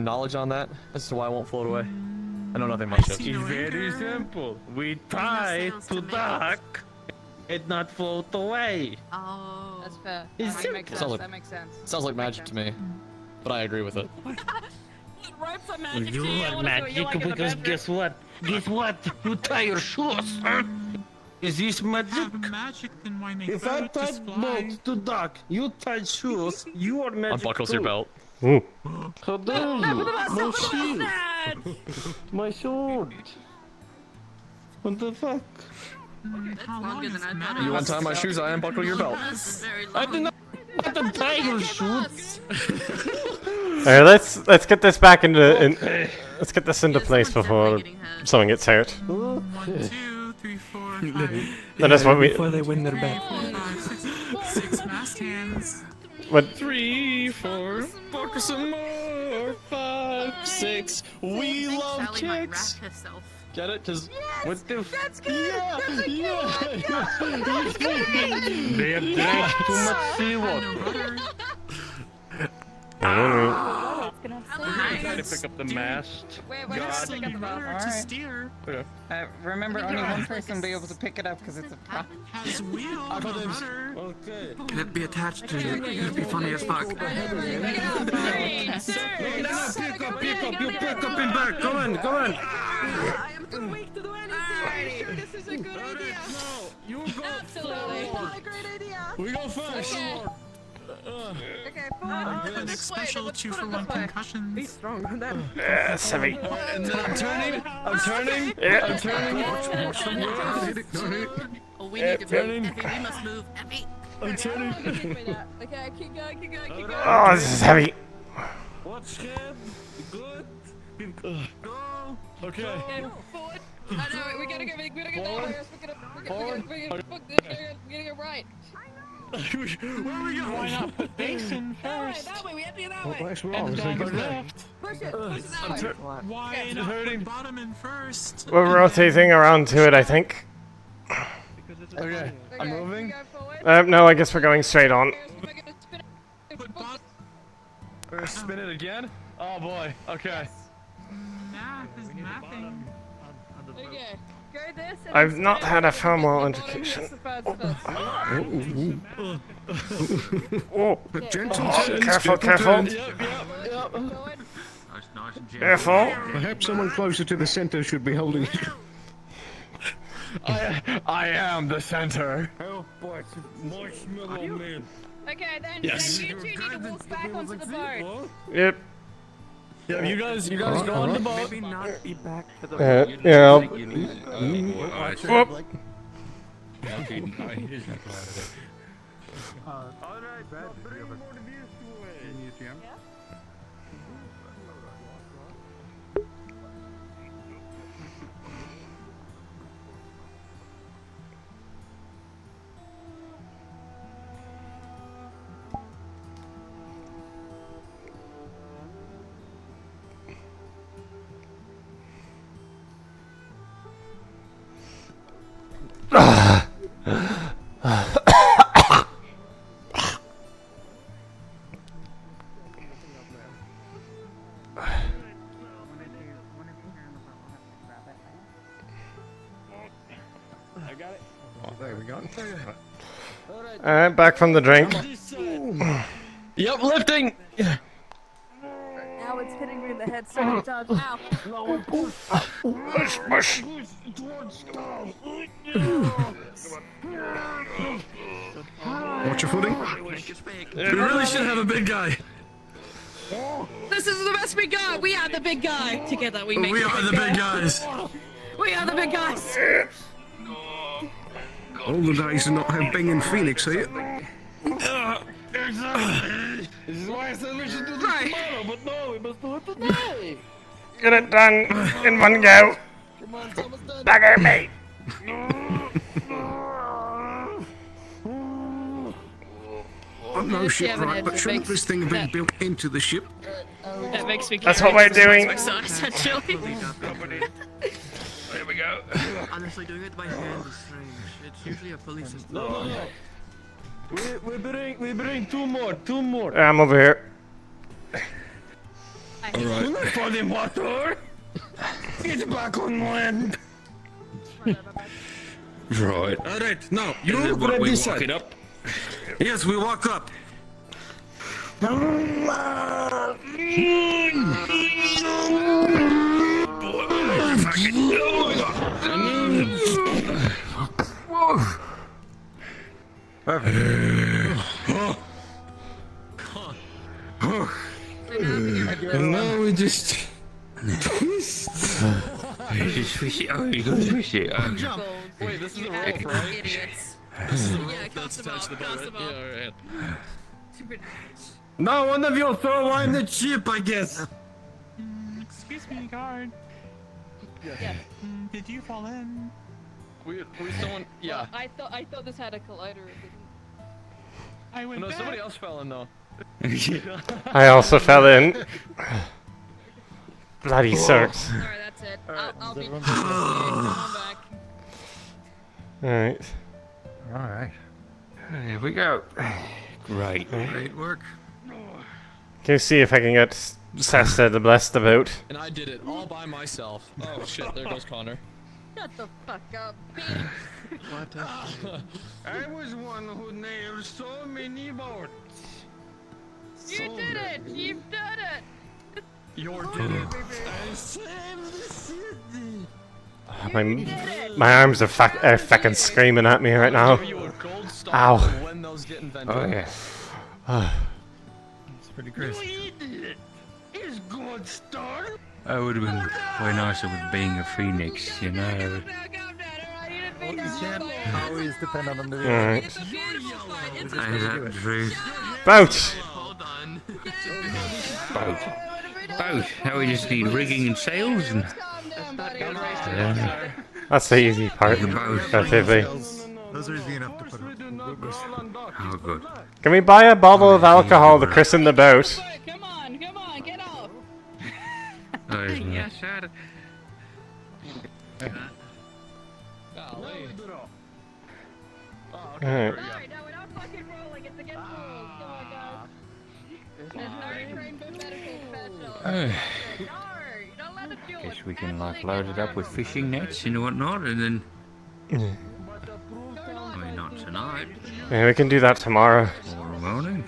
Speaker 9: knowledge on that as to why I won't float away? I know nothing about ships.
Speaker 14: It's very simple. We try to dock and not float away.
Speaker 17: Oh.
Speaker 16: That's fair.
Speaker 14: It's
Speaker 16: That
Speaker 14: simple.
Speaker 16: makes sense.
Speaker 9: Sounds like-
Speaker 16: That makes sense.
Speaker 9: Sounds like magic to me, but I agree with it.
Speaker 16: Ropes are magic.
Speaker 14: You
Speaker 16: to you. I
Speaker 14: are
Speaker 16: wanna do it.
Speaker 14: magic
Speaker 16: You're like in the
Speaker 14: because
Speaker 16: bedroom.
Speaker 14: guess what? Guess what? You tie your shoes. Huh? Is this magic?
Speaker 3: Have magic, then why make
Speaker 14: If I
Speaker 3: boat just
Speaker 14: tied
Speaker 3: fly?
Speaker 14: boat to dock, you tied shoes, you are magic
Speaker 9: Unbuckles
Speaker 14: too.
Speaker 9: your belt.
Speaker 2: Ooh.
Speaker 14: How dare you? My shield. My sword. What the fuck?
Speaker 3: How long
Speaker 5: longer
Speaker 3: is
Speaker 5: than I thought
Speaker 3: mast?
Speaker 5: it
Speaker 9: You untie my shoes, I unbuckle your belt.
Speaker 17: That's very long.
Speaker 14: I did not untie your shoes.
Speaker 2: Alright, let's get this back into
Speaker 14: Okay.
Speaker 2: let's get this into place before
Speaker 17: getting hurt.
Speaker 2: someone gets hurt.
Speaker 3: 1, 2, 3, 4, 5.
Speaker 2: That is what we.
Speaker 13: Before they win their bet.
Speaker 3: 6 mast hands.
Speaker 2: What?
Speaker 9: 3, 4, buckle some more. 5, 6. We love
Speaker 17: Sally might
Speaker 9: kicks.
Speaker 17: wrap herself.
Speaker 9: Get it? Cause
Speaker 14: What the f-
Speaker 16: That's good. That's a good.
Speaker 14: They have drank too much seawater.
Speaker 2: Alright.
Speaker 14: I'm trying to pick up the mast.
Speaker 16: Wait,
Speaker 14: God.
Speaker 16: let's pick up the
Speaker 3: Rudder
Speaker 16: belt.
Speaker 3: to
Speaker 4: Alright.
Speaker 3: steer.
Speaker 4: Remember, only one person will be able to pick it up because it's a prop.
Speaker 3: Has wheel,
Speaker 9: I thought
Speaker 3: no
Speaker 9: it was-
Speaker 3: rudder.
Speaker 14: Okay.
Speaker 13: Can it be attached to you? It'd be funny as fuck.
Speaker 14: Pick up. You pick up in back. Come on, come on.
Speaker 5: I am too weak to do anything. Are you sure this is a good idea?
Speaker 14: No, you go
Speaker 5: Absolutely. It's not a great idea.
Speaker 14: We go first.
Speaker 5: Okay,
Speaker 3: Clinic special 2 for 1
Speaker 5: Be
Speaker 3: concussions.
Speaker 5: stronger than that.
Speaker 2: Yes, heavy.
Speaker 14: And then I'm turning. I'm turning.
Speaker 2: Yeah.
Speaker 14: I'm turning.
Speaker 17: Oh, we need to move. Effie, we must move. Effie.
Speaker 14: I'm turning.
Speaker 5: Okay, keep going, keep going, keep going.
Speaker 2: Oh, this is heavy.
Speaker 14: What's good? Good. Go. Okay.
Speaker 5: Okay, forward. No, we gotta go
Speaker 14: Forward.
Speaker 5: downstairs. We gotta go right.
Speaker 14: Where are we going?
Speaker 3: Why not put basin first?
Speaker 5: That way, we have to go that way.
Speaker 11: What's
Speaker 3: And
Speaker 11: wrong?
Speaker 3: dagger left.
Speaker 5: Push it that way.
Speaker 3: Why not put bottom in first?
Speaker 2: We're rotating around to it, I think.
Speaker 14: Okay. I'm moving.
Speaker 2: No, I guess we're going straight on.
Speaker 3: Put bottom.
Speaker 14: We're gonna spin it again. Oh boy. Okay.
Speaker 3: Math is mathing.
Speaker 5: Okay. Go this and
Speaker 2: I've
Speaker 5: then
Speaker 2: not
Speaker 5: spin
Speaker 2: had
Speaker 5: it.
Speaker 2: a thermal
Speaker 5: Bottom,
Speaker 2: indication.
Speaker 5: that's the first.
Speaker 2: Oh,
Speaker 11: Gentlemen,
Speaker 2: careful, careful.
Speaker 14: Yep.
Speaker 5: Forward.
Speaker 1: Nice and gentle.
Speaker 2: Careful.
Speaker 11: Perhaps someone closer to the center should be holding it.
Speaker 14: I am the center. Help us, marshmallow man.
Speaker 5: Okay, then
Speaker 14: Yes.
Speaker 5: you two need to walk back onto the boat.
Speaker 2: Yep.
Speaker 14: Yeah, you guys go on the boat.
Speaker 13: Maybe not be back to the
Speaker 2: Yeah.
Speaker 1: You need,
Speaker 2: Whoop.
Speaker 1: okay, no, he doesn't.
Speaker 14: Alright, bring more beers away. I got it.
Speaker 11: There we go.
Speaker 2: Alright, back from the drink.
Speaker 14: Yep, lifting.
Speaker 16: Ow, it's hitting me in the head so many times. Ow.
Speaker 9: Mush, mush.
Speaker 13: Watch your footing. We really should have a big guy.
Speaker 16: This is the best we got. We are the big guy. Together we make
Speaker 13: We are the big guys.
Speaker 16: We are the big guys.
Speaker 13: All the guys do not have banging Phoenix, are you?
Speaker 14: This is why I said we should do this tomorrow, but no, we must do it today.
Speaker 2: Get it done in one go.
Speaker 14: Come on, it's almost done.
Speaker 2: Bugger me.
Speaker 13: Oh no, shipwright, but shouldn't this thing have been built into the ship?
Speaker 16: That makes me.
Speaker 2: That's what we're doing.
Speaker 16: Essentially.
Speaker 9: There we go.
Speaker 13: Honestly, doing it by hand is strange. It's usually a police system.
Speaker 14: No. We bring two more.
Speaker 2: I'm over here.
Speaker 9: Alright.
Speaker 14: Not for the water. Get back on land.
Speaker 9: Right.
Speaker 13: Alright, now,
Speaker 9: You
Speaker 13: you
Speaker 9: grab
Speaker 13: we
Speaker 9: this
Speaker 13: walk
Speaker 9: side.
Speaker 13: it up. Yes, we walk up.
Speaker 9: And now we just twist.
Speaker 1: Swish it. Oh, you gotta swish it.
Speaker 14: Wait, this is a rope, right?
Speaker 16: Idiots.
Speaker 14: Yeah,
Speaker 16: cast them off. Cast them off.
Speaker 9: Yeah, alright.
Speaker 16: Stupid.
Speaker 14: Now one of you throw one in the ship, I guess.
Speaker 3: Excuse me, guard.
Speaker 16: Yeah.
Speaker 3: Did you fall in?
Speaker 14: We someone. Yeah.
Speaker 16: I thought this had a collider.
Speaker 3: I went
Speaker 14: No,
Speaker 3: back.
Speaker 14: somebody else fell in though.
Speaker 2: I also fell in. Bloody sucks.
Speaker 16: Alright, that's it. I'll be. Come on back.
Speaker 2: Alright.
Speaker 1: Alright. Here we go. Great.
Speaker 13: Great work.
Speaker 2: Can you see if I can get Sesta the blessed about?
Speaker 9: And I did it all by myself. Oh shit, there goes Connor.
Speaker 16: Shut the fuck up, bitch.
Speaker 14: I was one who nailed so many boats.
Speaker 16: You did it! You've done it!
Speaker 14: You're
Speaker 16: doing it,
Speaker 14: I saved the city.
Speaker 2: My arms are fucking screaming at me right now. Ow.
Speaker 14: When those get invented.
Speaker 1: Oh yeah.
Speaker 11: It's pretty crazy.
Speaker 14: Is gold star?
Speaker 1: That would have been way nicer with being a phoenix, you know.
Speaker 11: Well, you can't always depend on them to do
Speaker 2: Alright.
Speaker 11: it.
Speaker 1: Is that true?
Speaker 2: Boat!
Speaker 1: Boat. Now we just need rigging and sails and... Yeah.
Speaker 2: That's the easy part, relatively.
Speaker 11: Those are easy enough to put on.
Speaker 1: Oh, good.
Speaker 2: Can we buy a bottle of alcohol to christen the boat?
Speaker 16: Come on, get off!
Speaker 1: Oh, isn't it?
Speaker 16: sure.
Speaker 9: Golly.
Speaker 2: Alright.
Speaker 16: Alright, now we're not fucking rolling, it's against rules. Come on, guys. There's no trained medical professional. No, you don't let it do it.
Speaker 1: Guess we can like load it up with fishing nets and whatnot, and then. I mean, not tonight.
Speaker 2: Yeah, we can do that tomorrow.
Speaker 1: Tomorrow morning.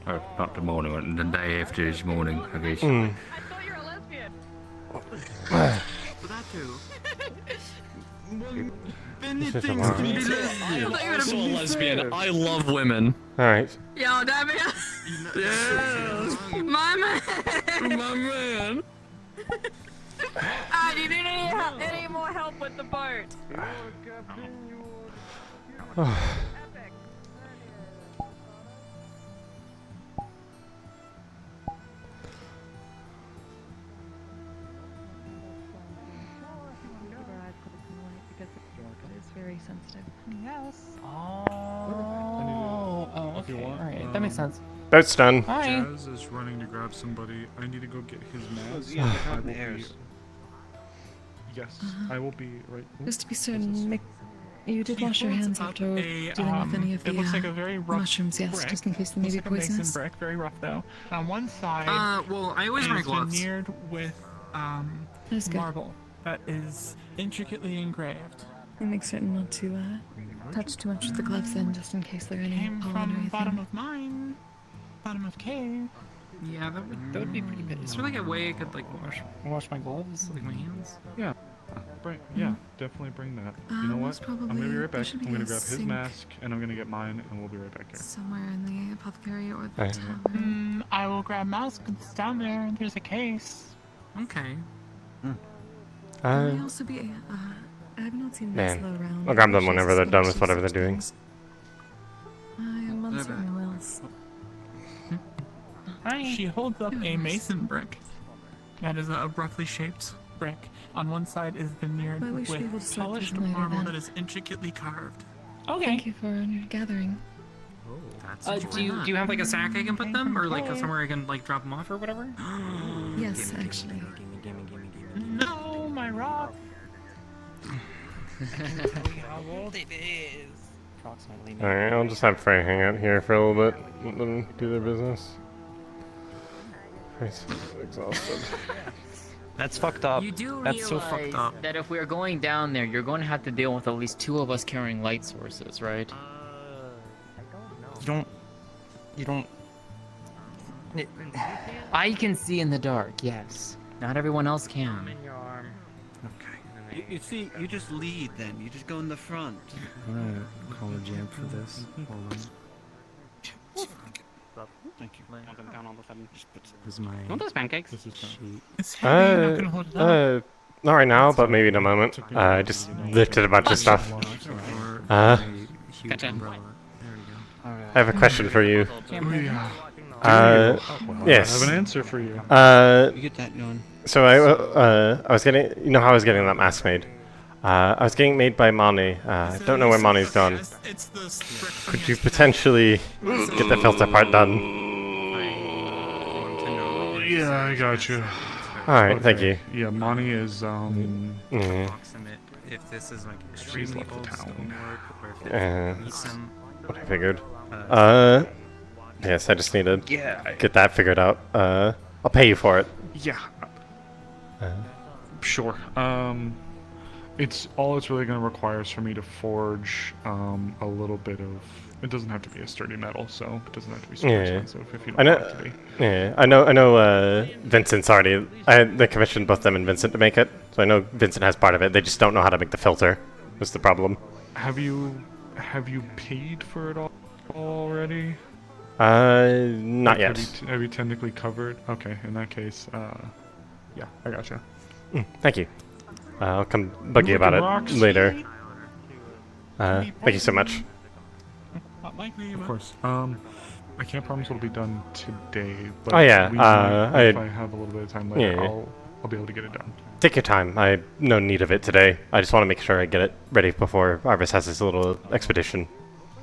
Speaker 1: Oh, not tomorrow morning. The day after this morning, I guess.
Speaker 2: Mm.
Speaker 16: I thought you were a lesbian.
Speaker 13: For that too.
Speaker 2: This is tomorrow.
Speaker 9: I'm also a lesbian. I love women.
Speaker 2: Alright.
Speaker 16: Yo, damn it.
Speaker 9: Yes!
Speaker 16: My man.
Speaker 9: My man!
Speaker 16: Do you need any more help with the boat?
Speaker 4: It's very sensitive.
Speaker 3: Yes.
Speaker 7: Oh, okay. Alright, that makes sense.
Speaker 2: Boat's done.
Speaker 7: Hi.
Speaker 3: Jazz is running to grab somebody. I need to go get his mask. Yes, I will be right.
Speaker 4: Just to be certain, Mick, you did wash your hands after dealing with any of the
Speaker 3: It looks like a very rough
Speaker 4: mushrooms, yes,
Speaker 3: brick.
Speaker 4: just in case they may
Speaker 3: Looks
Speaker 4: be
Speaker 3: like a mason
Speaker 4: poisonous.
Speaker 3: brick, very rough though. On one side,
Speaker 13: Well, I always wear
Speaker 3: is
Speaker 13: gloves.
Speaker 3: veneered with
Speaker 4: That's good.
Speaker 3: marble that is intricately engraved.
Speaker 4: And make certain not to touch too much with the gloves then, just in case there are any
Speaker 3: Came
Speaker 4: pollen or
Speaker 3: from
Speaker 4: anything.
Speaker 3: bottom of mine, bottom of cave.
Speaker 7: Yeah, that would be pretty good. Is there like a way I could like wash my gloves, like my hands?
Speaker 10: Yeah. Definitely bring that. You know what? I'm gonna be right back. I'm gonna grab his mask and I'm gonna get mine and we'll be right back here.
Speaker 4: Somewhere in the apothecary or the
Speaker 2: Alright.
Speaker 4: tavern.
Speaker 3: I will grab mouse. It's down there. There's a case.
Speaker 7: Okay.
Speaker 4: There may also be. I have not seen
Speaker 2: Man,
Speaker 4: Veslo around.
Speaker 2: I'll grab them
Speaker 4: She's
Speaker 2: whenever they're done with
Speaker 4: suspicious
Speaker 2: whatever they're
Speaker 4: of
Speaker 2: doing.
Speaker 4: things. One certainly will.
Speaker 3: She holds up a mason brick. That is a roughly shaped brick. On one side is veneered
Speaker 4: Well, we should be able to
Speaker 3: with
Speaker 4: sort
Speaker 3: polished
Speaker 4: through them later
Speaker 3: marble
Speaker 4: then.
Speaker 3: that is intricately carved.
Speaker 4: Thank you for gathering.
Speaker 7: Do you have like a sack I can put them, or like somewhere I can like drop them off or whatever?
Speaker 4: Yes, actually.
Speaker 3: No, my rock.
Speaker 8: How old it is. Approximately.
Speaker 2: Alright, I'll just have Fray hang out here for a little bit. Let them do their business. Fray's exhausted.
Speaker 8: That's fucked up.
Speaker 7: You do
Speaker 8: That's so
Speaker 7: realize
Speaker 8: fucked up.
Speaker 7: that if we're going down there, you're going to have to deal with at least 2 of us carrying light sources, right?
Speaker 8: You don't.
Speaker 7: I can see in the dark, yes. Not everyone else can.
Speaker 15: You see, you just lead then. You just go in the front.
Speaker 22: Alright, call a jam for this. Hold on.
Speaker 12: Thank you. Want them down all of a sudden.
Speaker 22: This is my
Speaker 3: Want those pancakes?
Speaker 22: sheet.
Speaker 2: Not right now, but maybe in a moment. I just lifted a bunch of stuff.
Speaker 3: Gotcha.
Speaker 2: I have a question for you. Yes.
Speaker 10: I have an answer for you.
Speaker 15: You get that going.
Speaker 2: So I was getting, you know how I was getting that mask made? I was getting made by Mani. I don't know where Mani's gone. Could you potentially get the filter part done?
Speaker 10: Yeah, I got you.
Speaker 2: Alright, thank you.
Speaker 10: Yeah, Mani is
Speaker 22: Approximate if this is like extremely
Speaker 10: left the
Speaker 22: old
Speaker 10: town.
Speaker 22: stonework or if it needs some.
Speaker 2: What I figured. Yes, I just need to
Speaker 10: Yeah.
Speaker 2: get that figured out. I'll pay you for it.
Speaker 10: Yeah. Sure. It's really going to require is for me to forge a little bit of. It doesn't have to be a sturdy metal, so it doesn't have to be super expensive if you don't want it to be.
Speaker 2: Yeah, I know. Vincent's already. They commissioned both them and Vincent to make it, so I know Vincent has part of it. They just don't know how to make the filter. Was the problem?
Speaker 10: Have you paid for it all already?
Speaker 2: Not yet.
Speaker 10: Have you technically covered? Okay, in that case, yeah, I gotcha.
Speaker 2: Thank you. I'll come bug you about it later. Thank you so much.
Speaker 10: Of course. I can't promise it'll be done today, but
Speaker 2: Oh, yeah,
Speaker 10: if I have a little bit of time later,
Speaker 2: yeah.
Speaker 10: I'll be able to get it done.
Speaker 2: Take your time. I have no need of it today. I just want to make sure I get it ready before Arvis has his little expedition.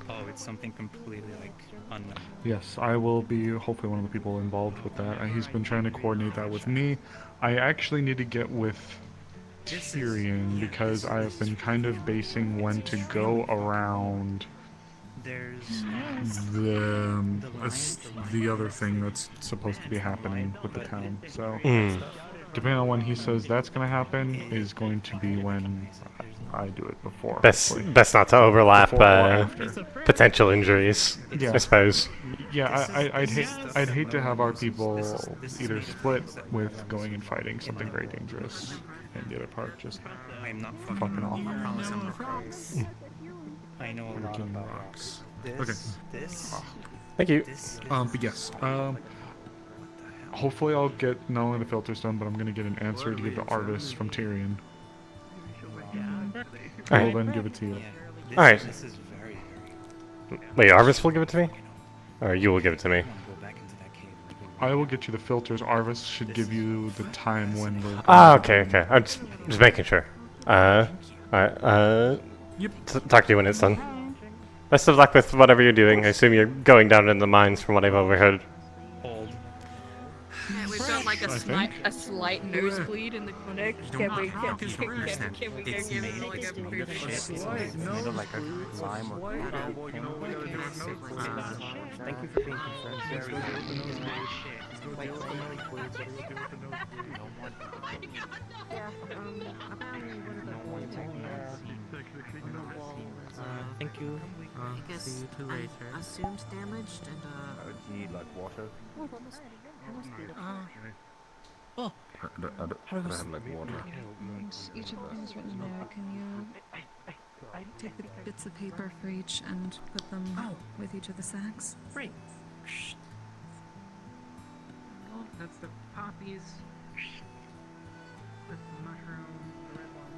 Speaker 8: Oh, it's something completely like unknown.
Speaker 10: Yes, I will be hopefully one of the people involved with that. He's been trying to coordinate that with me. I actually need to get with Tyrion because I have been kind of basing when to go around the other thing that's supposed to be happening with the town. So depending on when he says that's going to happen is going to be when I do it before.
Speaker 2: Best not to overlap
Speaker 10: Before or after.
Speaker 2: potential injuries,
Speaker 10: Yeah.
Speaker 2: I suppose.
Speaker 10: Yeah, I'd hate to have our people either split with going and fighting something very dangerous, and the other part just
Speaker 8: I'm not
Speaker 10: fucking off.
Speaker 8: I promise I'm not crazy. I know a lot about rocks.
Speaker 10: Okay.
Speaker 2: Thank you.
Speaker 10: But yes. Hopefully I'll get not only the filters done, but I'm gonna get an answer to give to Arvis from Tyrion. I will then give it to you.
Speaker 2: Alright. Wait, Arvis will give it to me? Or you will give it to me?
Speaker 10: I will get you the filters. Arvis should give you the time when we're.
Speaker 2: Okay. I'm just making sure. Alright, talk to you when it's done. Best of luck with whatever you're doing. I assume you're going down in the mines from what I've overheard.
Speaker 5: Yeah, we've got like
Speaker 17: a slight nosebleed in the clinic. Can we get
Speaker 22: It's made
Speaker 17: like a
Speaker 22: of shit.
Speaker 8: It's made of like a lime or Thank you for being concerned. Thank you.
Speaker 22: I guess see you two later.
Speaker 8: Assumed damaged and
Speaker 1: Do you need like water?
Speaker 22: Oh.
Speaker 1: I don't have like water.
Speaker 4: Each of the things written there, can you take the bits of paper for each and put them with each of the sacks?
Speaker 7: Right. Well, that's the poppies. That's the mushroom. The red one.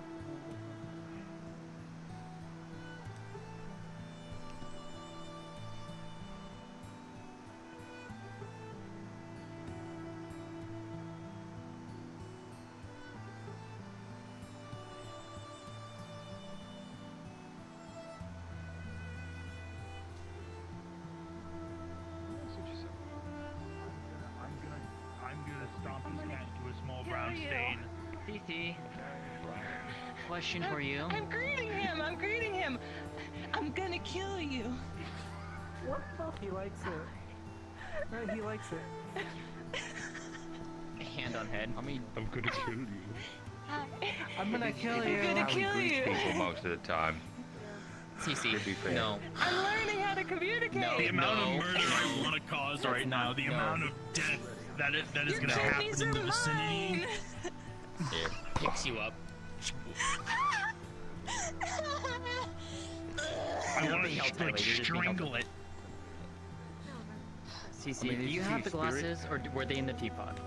Speaker 18: I'm gonna stomp his cat into a small brown stain.
Speaker 22: TC. Question for you.
Speaker 5: I'm greeting him. I'm gonna kill you.
Speaker 8: What the fuck? He likes it. Right, he likes it.
Speaker 22: Hand on head.
Speaker 1: I mean, I'm gonna kill you.
Speaker 8: I'm gonna kill you.
Speaker 5: I'm gonna kill you.
Speaker 1: People most of the time.
Speaker 22: TC.
Speaker 1: To be fair.
Speaker 22: No.
Speaker 5: I'm learning how to communicate.
Speaker 22: No.
Speaker 18: The amount of murder I want to cause right now, the amount of death that is gonna happen in the vicinity.
Speaker 22: Here, picks you up.
Speaker 18: I want to like strangle it.
Speaker 22: CC,
Speaker 18: I mean,
Speaker 22: do you
Speaker 18: is
Speaker 22: have
Speaker 18: he
Speaker 22: the
Speaker 18: a spirit?
Speaker 22: glasses, or were they in the teapot?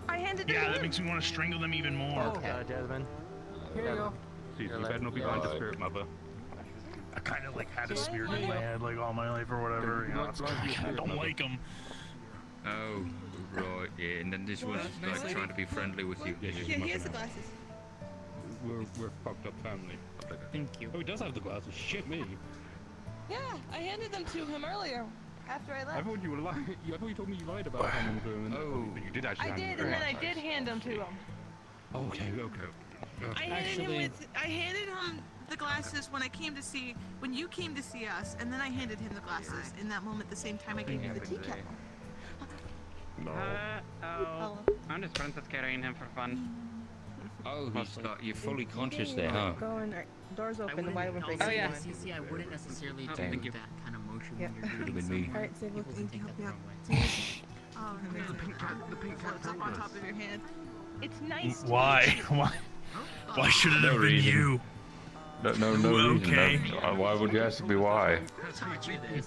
Speaker 5: I handed them
Speaker 18: Yeah,
Speaker 5: in.
Speaker 18: that makes me want to strangle them even more.
Speaker 22: Okay.
Speaker 8: Jasmine.
Speaker 22: Here you go.
Speaker 18: You better not be behind the spirit, mother. I kind of like had a spirit in my head like all my life or whatever. You know, I don't like them.
Speaker 1: Oh, right, yeah, and then this one's like trying to be friendly with you.
Speaker 6: Yeah, he has the glasses.
Speaker 18: We're fucked up family.
Speaker 22: Thank you.
Speaker 18: Oh, he does have the glasses. Shit me.
Speaker 5: Yeah, I handed them to him earlier after I left.
Speaker 18: I thought you were lying. I thought you told me you lied about handing them to him.
Speaker 1: Oh,
Speaker 18: but you did actually.
Speaker 5: I
Speaker 18: hand
Speaker 5: did,
Speaker 18: them
Speaker 5: and
Speaker 18: to
Speaker 5: then
Speaker 18: him.
Speaker 5: I did hand them to him.
Speaker 18: Okay.
Speaker 6: I handed him the glasses when you came to see us, and then I handed him the glasses. In that moment, the same time I gave you the tea kettle.
Speaker 18: No.
Speaker 22: I'm just princess carrying him for fun.
Speaker 1: Oh, he's got you fully conscious there, huh?
Speaker 19: Go in, doors open, wide open for you.
Speaker 22: Oh yeah. CC, I wouldn't necessarily do
Speaker 1: Thank you.
Speaker 22: that kind of motion
Speaker 19: Yeah.
Speaker 22: when you're
Speaker 1: Could have
Speaker 22: doing
Speaker 1: been me.
Speaker 6: Alright, so look, need to help you out. Oh, the pink floats up on top of your hand. It's nice.
Speaker 18: Why? Why should it have been you?
Speaker 1: No reason.
Speaker 18: Okay.
Speaker 1: No. Why would you ask me why?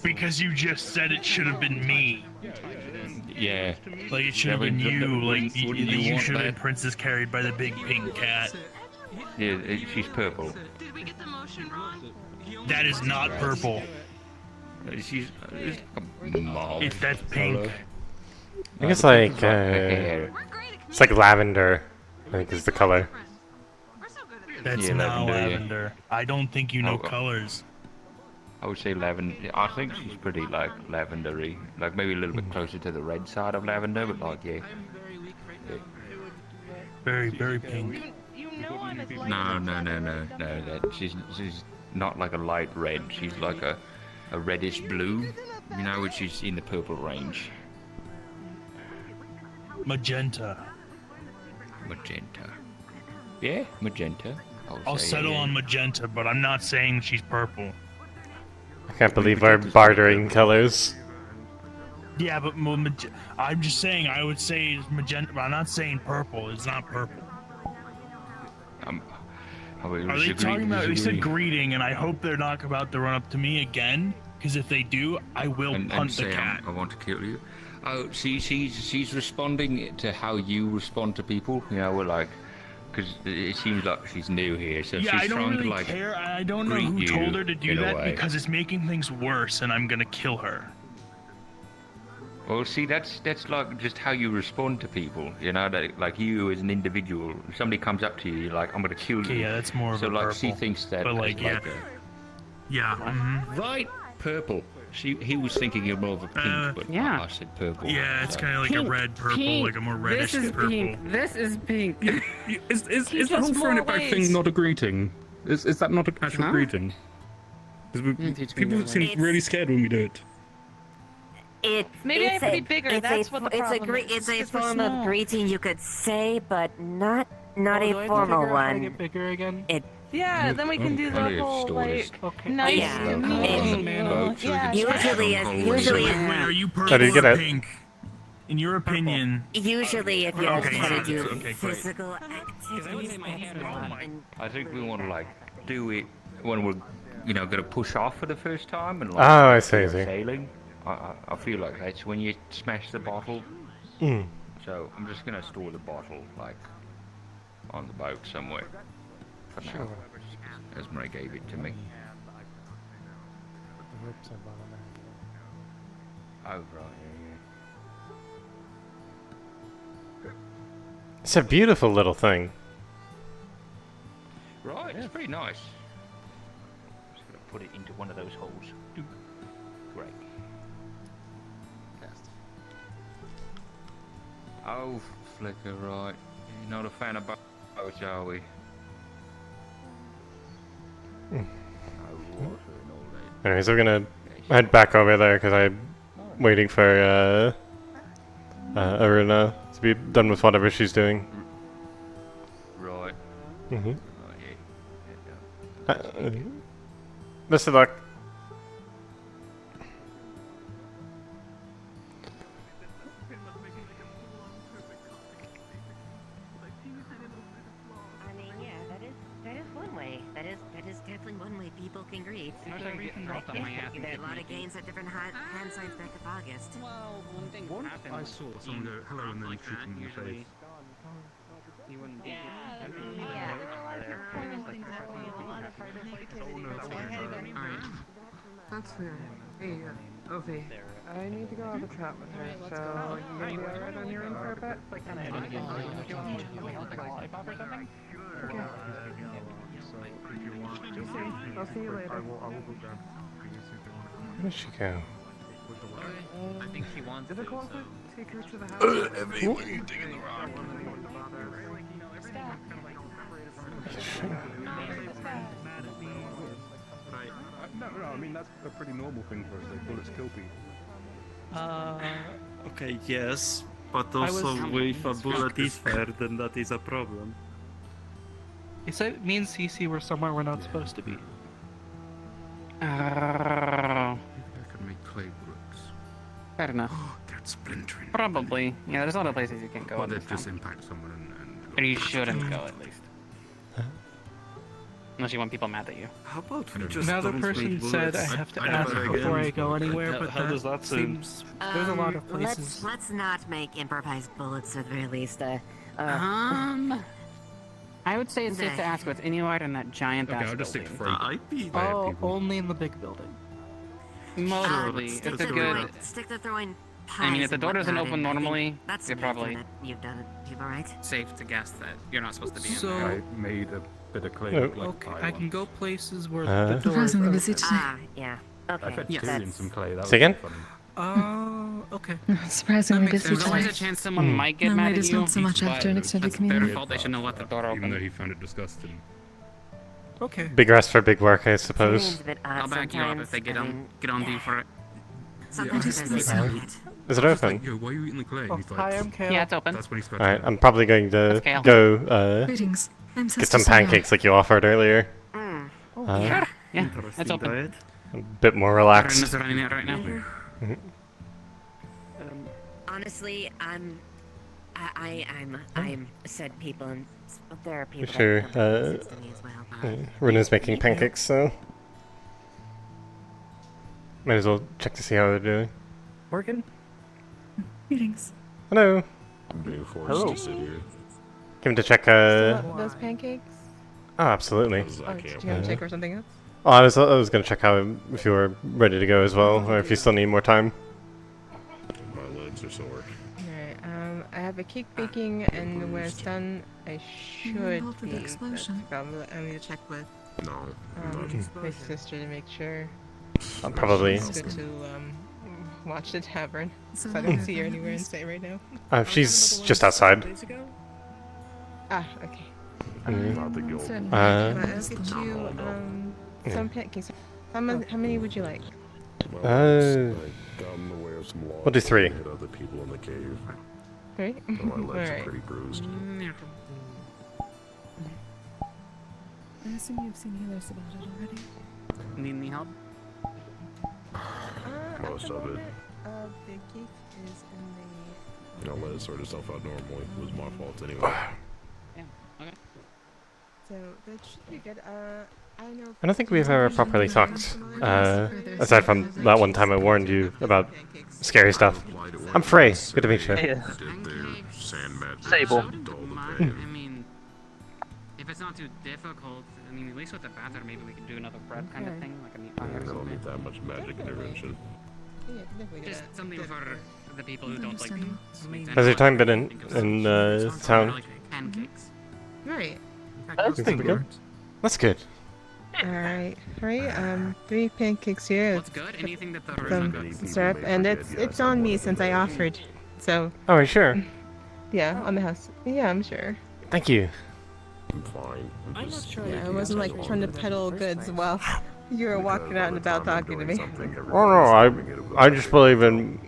Speaker 18: Because you just said it should have been me.
Speaker 1: Yeah.
Speaker 18: Like it should have been you. Like
Speaker 1: Wouldn't
Speaker 18: you
Speaker 1: want
Speaker 18: should have been
Speaker 1: that?
Speaker 18: princess carried by the big pink cat.
Speaker 1: Yeah, she's purple.
Speaker 6: Did we get the motion wrong?
Speaker 18: That is not purple.
Speaker 1: She's it's a mauve
Speaker 18: If that's pink.
Speaker 1: color.
Speaker 2: I think it's like,
Speaker 1: hair.
Speaker 2: it's like lavender, I think is the color.
Speaker 18: That's
Speaker 1: Yeah,
Speaker 18: not
Speaker 1: lavender, yeah.
Speaker 18: lavender. I don't think you know
Speaker 1: Oh.
Speaker 18: colors.
Speaker 1: I would say lavender. I think she's pretty like lavendery, like maybe a little bit closer to the red side of lavender, but like yeah.
Speaker 18: Very, very pink.
Speaker 5: You know I'm as light
Speaker 1: No,
Speaker 5: as
Speaker 1: no,
Speaker 5: a
Speaker 1: no, no,
Speaker 5: feather.
Speaker 1: no. That she's not like a light red. She's like a reddish blue, you know, which is in the purple range.
Speaker 18: Magenta.
Speaker 1: Magenta. Yeah, magenta.
Speaker 18: I'll
Speaker 1: say,
Speaker 18: settle
Speaker 1: yeah.
Speaker 18: on magenta, but I'm not saying she's purple.
Speaker 2: I can't believe we're bartering colors.
Speaker 18: Yeah, but I'm just saying I would say it's magenta, but I'm not saying purple. It's not purple. Are they talking about? They said greeting, and I hope they're not about to run up to me again. Because if they do, I will
Speaker 1: and
Speaker 18: punt the
Speaker 1: say
Speaker 18: cat.
Speaker 1: I want to kill you. Oh, see, she's responding to how you respond to people. You know, we're like, because it seems like she's new here, so
Speaker 18: Yeah,
Speaker 1: she's
Speaker 18: I don't
Speaker 1: trying
Speaker 18: really
Speaker 1: to like.
Speaker 18: care. I don't know
Speaker 1: greet
Speaker 18: who
Speaker 1: you
Speaker 18: told her to do
Speaker 1: in a
Speaker 18: that
Speaker 1: way.
Speaker 18: because it's making things worse, and I'm gonna kill her.
Speaker 1: Well, see, that's like just how you respond to people. You know, that like you as an individual, if somebody comes up to you, you're like, I'm gonna kill you.
Speaker 18: Okay, yeah, that's more of
Speaker 1: so
Speaker 18: a
Speaker 1: like she
Speaker 18: purple.
Speaker 1: thinks that.
Speaker 18: But
Speaker 1: as,
Speaker 18: like, yeah.
Speaker 1: like a,
Speaker 18: Yeah.
Speaker 1: Right, purple. he was thinking of more of a pink, but
Speaker 7: yeah.
Speaker 1: I said purple.
Speaker 18: Yeah, it's
Speaker 1: so.
Speaker 18: kind of like a red purple, like a more reddish
Speaker 7: This is
Speaker 18: purple.
Speaker 7: pink. This is pink.
Speaker 9: Is the whole throwing it back thing not a greeting? Is that not an actual
Speaker 7: Huh?
Speaker 9: greeting? 'Cause people seem really scared when we do it.
Speaker 6: Maybe I have to be bigger. That's what the problem is.
Speaker 20: It's a
Speaker 6: 'cause we're
Speaker 20: form of
Speaker 6: small.
Speaker 20: greeting you could say, but not
Speaker 3: Oh, do I
Speaker 20: a
Speaker 3: have to
Speaker 20: formal
Speaker 3: figure out how to
Speaker 20: one.
Speaker 3: get bigger again?
Speaker 6: Yeah, then we can do the whole like nice
Speaker 20: Yeah.
Speaker 6: to meet you. Yeah.
Speaker 20: Usually,
Speaker 18: Wait, are you purple
Speaker 2: How do you get
Speaker 18: or
Speaker 2: it?
Speaker 18: pink? In your opinion.
Speaker 20: Usually, if you're
Speaker 18: Okay,
Speaker 20: trying to
Speaker 18: okay,
Speaker 20: do
Speaker 18: okay, great.
Speaker 20: physical activities,
Speaker 1: I think we want to like do it when we're, gonna push off for the first time and like.
Speaker 2: Oh, I see, I see.
Speaker 1: Sailing. I feel like that's when you smash the bottle.
Speaker 2: Mm.
Speaker 1: So I'm just gonna store the bottle like on the boat somewhere for now.
Speaker 11: Sure.
Speaker 1: Esmeralda gave it to me.
Speaker 11: The ropes I bought on there.
Speaker 1: Oh right, yeah.
Speaker 2: It's a beautiful little thing.
Speaker 1: Right, it's pretty nice. Just gonna put it into one of those holes. Great. Oh, Flicker, right. You're not a fan of boats, are we? No water and all that.
Speaker 2: Anyways, we're gonna head back over there because I'm waiting for Aruna to be done with whatever she's doing.
Speaker 1: Right.
Speaker 2: Mm-hmm.
Speaker 1: Right, yeah.
Speaker 2: Best of luck.
Speaker 20: I mean, yeah, that is one way. That is definitely one way people can greet.
Speaker 7: There's a reason
Speaker 20: Like,
Speaker 7: not on my ass and
Speaker 20: there are a
Speaker 7: get
Speaker 20: lot
Speaker 7: me.
Speaker 20: of games at different hand signs back of August.
Speaker 7: Well, one thing
Speaker 18: Once
Speaker 7: happened.
Speaker 18: I saw someone go hello and then
Speaker 7: like
Speaker 18: shoot
Speaker 7: that,
Speaker 18: him in the
Speaker 7: usually
Speaker 18: face.
Speaker 7: you wouldn't be.
Speaker 3: Alright. That's fair. Hey, okay. I need to go have a chat with her, so you gonna be alright on your own for a bit? Okay. I'll see you later.
Speaker 10: I will go down.
Speaker 2: Where did she go?
Speaker 7: I think she wants
Speaker 3: Is it
Speaker 7: to,
Speaker 3: close
Speaker 7: so...
Speaker 3: to take her to the house?
Speaker 10: Evie, what are you digging the rock? No, I mean that's a pretty normal thing for us. Like bullets kill people.
Speaker 12: Okay, yes, but
Speaker 3: I was-
Speaker 12: also if a bullet is fair, then that is a problem.
Speaker 3: You said me and Cece were somewhere we're not supposed to be.
Speaker 13: I could make clay bricks.
Speaker 7: Fair enough.
Speaker 13: That's splintering.
Speaker 7: Probably. Yeah, there's a lot of places you can't go.
Speaker 13: Or
Speaker 7: in
Speaker 13: that
Speaker 7: this
Speaker 13: just
Speaker 7: town.
Speaker 13: impact someone and
Speaker 7: Or you shouldn't go, at least. Unless you want people mad at you.
Speaker 12: How about
Speaker 13: we
Speaker 12: just
Speaker 3: Another
Speaker 12: don't
Speaker 3: person
Speaker 12: make
Speaker 3: said I
Speaker 12: bullets?
Speaker 3: have to
Speaker 12: I
Speaker 3: ask
Speaker 12: never
Speaker 3: before
Speaker 12: again.
Speaker 3: I go anywhere, but
Speaker 12: How does that sound?
Speaker 3: seems there's a lot of places.
Speaker 20: Let's not make improvised bullets at the very least.
Speaker 7: I would say it's safe to ask what's anywhere in that giant
Speaker 13: Okay,
Speaker 7: ass
Speaker 13: I'll just stick
Speaker 7: building.
Speaker 13: to Fray.
Speaker 3: Oh, only in the big building.
Speaker 7: Mostly.
Speaker 20: Stick
Speaker 7: It's a
Speaker 20: to
Speaker 7: good...
Speaker 20: throwing, stick to throwing
Speaker 7: I mean, if
Speaker 20: pies
Speaker 7: the
Speaker 20: and
Speaker 7: door doesn't
Speaker 20: whatnot
Speaker 7: open
Speaker 20: in. I think
Speaker 7: normally,
Speaker 20: that's
Speaker 7: you're
Speaker 20: the main
Speaker 7: probably
Speaker 20: thing that you've done it, people, right?
Speaker 7: safe to guess that you're not supposed to be in
Speaker 3: So-
Speaker 7: there.
Speaker 10: I made a bit of clay.
Speaker 2: Oh.
Speaker 10: look like
Speaker 3: Okay,
Speaker 10: pie
Speaker 3: I can
Speaker 10: once.
Speaker 3: go places where
Speaker 2: Uh-huh.
Speaker 3: the door.
Speaker 4: Surprisingly busy today.
Speaker 20: Yeah.
Speaker 10: I
Speaker 20: Okay.
Speaker 10: fed
Speaker 7: Yes.
Speaker 10: Tyrion some clay. That was
Speaker 2: Say again?
Speaker 10: funny.
Speaker 3: Oh, okay.
Speaker 4: Surprisingly
Speaker 3: That makes
Speaker 4: busy
Speaker 3: sense.
Speaker 7: There's always a
Speaker 4: today.
Speaker 7: chance someone might get
Speaker 4: No,
Speaker 7: mad at
Speaker 4: ladies,
Speaker 7: you.
Speaker 4: not so much after an extended
Speaker 7: That's their
Speaker 4: community.
Speaker 7: fault. They shouldn't have left the door
Speaker 13: Even though
Speaker 7: open.
Speaker 13: he found it disgusting.
Speaker 3: Okay.
Speaker 2: Big rest for big work, I
Speaker 20: Seems
Speaker 2: suppose.
Speaker 20: a bit odd
Speaker 7: I'll back you up
Speaker 20: sometimes.
Speaker 7: if they get
Speaker 20: I
Speaker 7: on
Speaker 20: mean,
Speaker 7: get on to you for it.
Speaker 20: sometimes
Speaker 4: Yeah.
Speaker 20: it doesn't sound it.
Speaker 2: Is it
Speaker 13: Just like,
Speaker 2: open?
Speaker 13: yo, why are you eating the clay?
Speaker 3: Oh,
Speaker 13: And he's
Speaker 3: hi,
Speaker 13: like,
Speaker 3: I'm Kale.
Speaker 7: Yeah, it's open.
Speaker 13: that's when he scratched
Speaker 2: Alright,
Speaker 13: it.
Speaker 2: I'm probably going to
Speaker 7: That's Kale.
Speaker 2: go
Speaker 4: Greetings. I'm
Speaker 2: get
Speaker 4: Sister
Speaker 2: some
Speaker 4: Sarah.
Speaker 2: pancakes like you offered earlier.
Speaker 20: Mm.
Speaker 7: Yeah, it's
Speaker 12: Interesting
Speaker 7: open.
Speaker 12: diet.
Speaker 2: A bit more
Speaker 7: Aaron
Speaker 2: relaxed.
Speaker 7: is running it right now.
Speaker 20: Honestly, I'm said people, and there are people
Speaker 2: Sure,
Speaker 20: that come to me as well.
Speaker 2: Runa's making pancakes, so might as well check to see how they're doing.
Speaker 3: Morgan?
Speaker 4: Greetings.
Speaker 2: Hello.
Speaker 13: I'm being forced
Speaker 3: Hello.
Speaker 13: to sit here.
Speaker 2: Came to check.
Speaker 19: Those pancakes?
Speaker 2: Oh, absolutely.
Speaker 19: Oh, did you want to check or something else?
Speaker 2: Oh, I was gonna check how if you were ready to go as well, or if you still need more time.
Speaker 13: My legs are sore.
Speaker 19: Alright, I have a cake baking, and when it's done, I should
Speaker 4: involved
Speaker 19: be.
Speaker 4: with the explosion.
Speaker 19: That's a problem. I need to check with
Speaker 13: No, I'm not.
Speaker 19: my sister to make sure.
Speaker 2: I'll probably.
Speaker 19: It's good to watch the tavern. So I don't see her anywhere in sight right now.
Speaker 2: She's just outside.
Speaker 19: Ah, okay.
Speaker 11: Not the guild.
Speaker 19: I'll get you some pancakes. How many would you like?
Speaker 2: We'll do 3.
Speaker 11: Other people in the cave.
Speaker 19: 3?
Speaker 11: My legs are
Speaker 19: Alright.
Speaker 11: pretty bruised.
Speaker 4: I assume you've seen healers about it already.
Speaker 8: Need any help?
Speaker 11: Most of it.
Speaker 19: The cake is in
Speaker 11: You know, let it sort itself out normally. It was my fault anyway.
Speaker 8: Yeah, okay.
Speaker 19: So that should be good. I know.
Speaker 2: I don't think we've ever properly talked. Aside from that one time I warned you about scary stuff. I'm Fray. Good to meet you.
Speaker 8: Sable.
Speaker 7: I mean, if it's not too difficult, I mean, at least with the batter, maybe we can do another bread kind of thing, like a meat pie or
Speaker 11: I don't
Speaker 7: something.
Speaker 11: need that much magic intervention.
Speaker 7: Just something for the people who don't like sweets.
Speaker 2: Has your time been in town?
Speaker 7: Like pancakes.
Speaker 19: Right.
Speaker 2: That's pretty good. That's good.
Speaker 19: Alright. 3 pancakes here.
Speaker 7: What's good? Anything that the
Speaker 19: Some syrup, and it's on me since I offered. So.
Speaker 2: Oh, are you sure?
Speaker 19: Yeah, on the house. Yeah, I'm sure.
Speaker 2: Thank you.
Speaker 11: I'm fine.
Speaker 19: I'm not sure. I wasn't like trying to peddle goods while you were walking out and about talking to me.
Speaker 2: Oh no, I just believe in.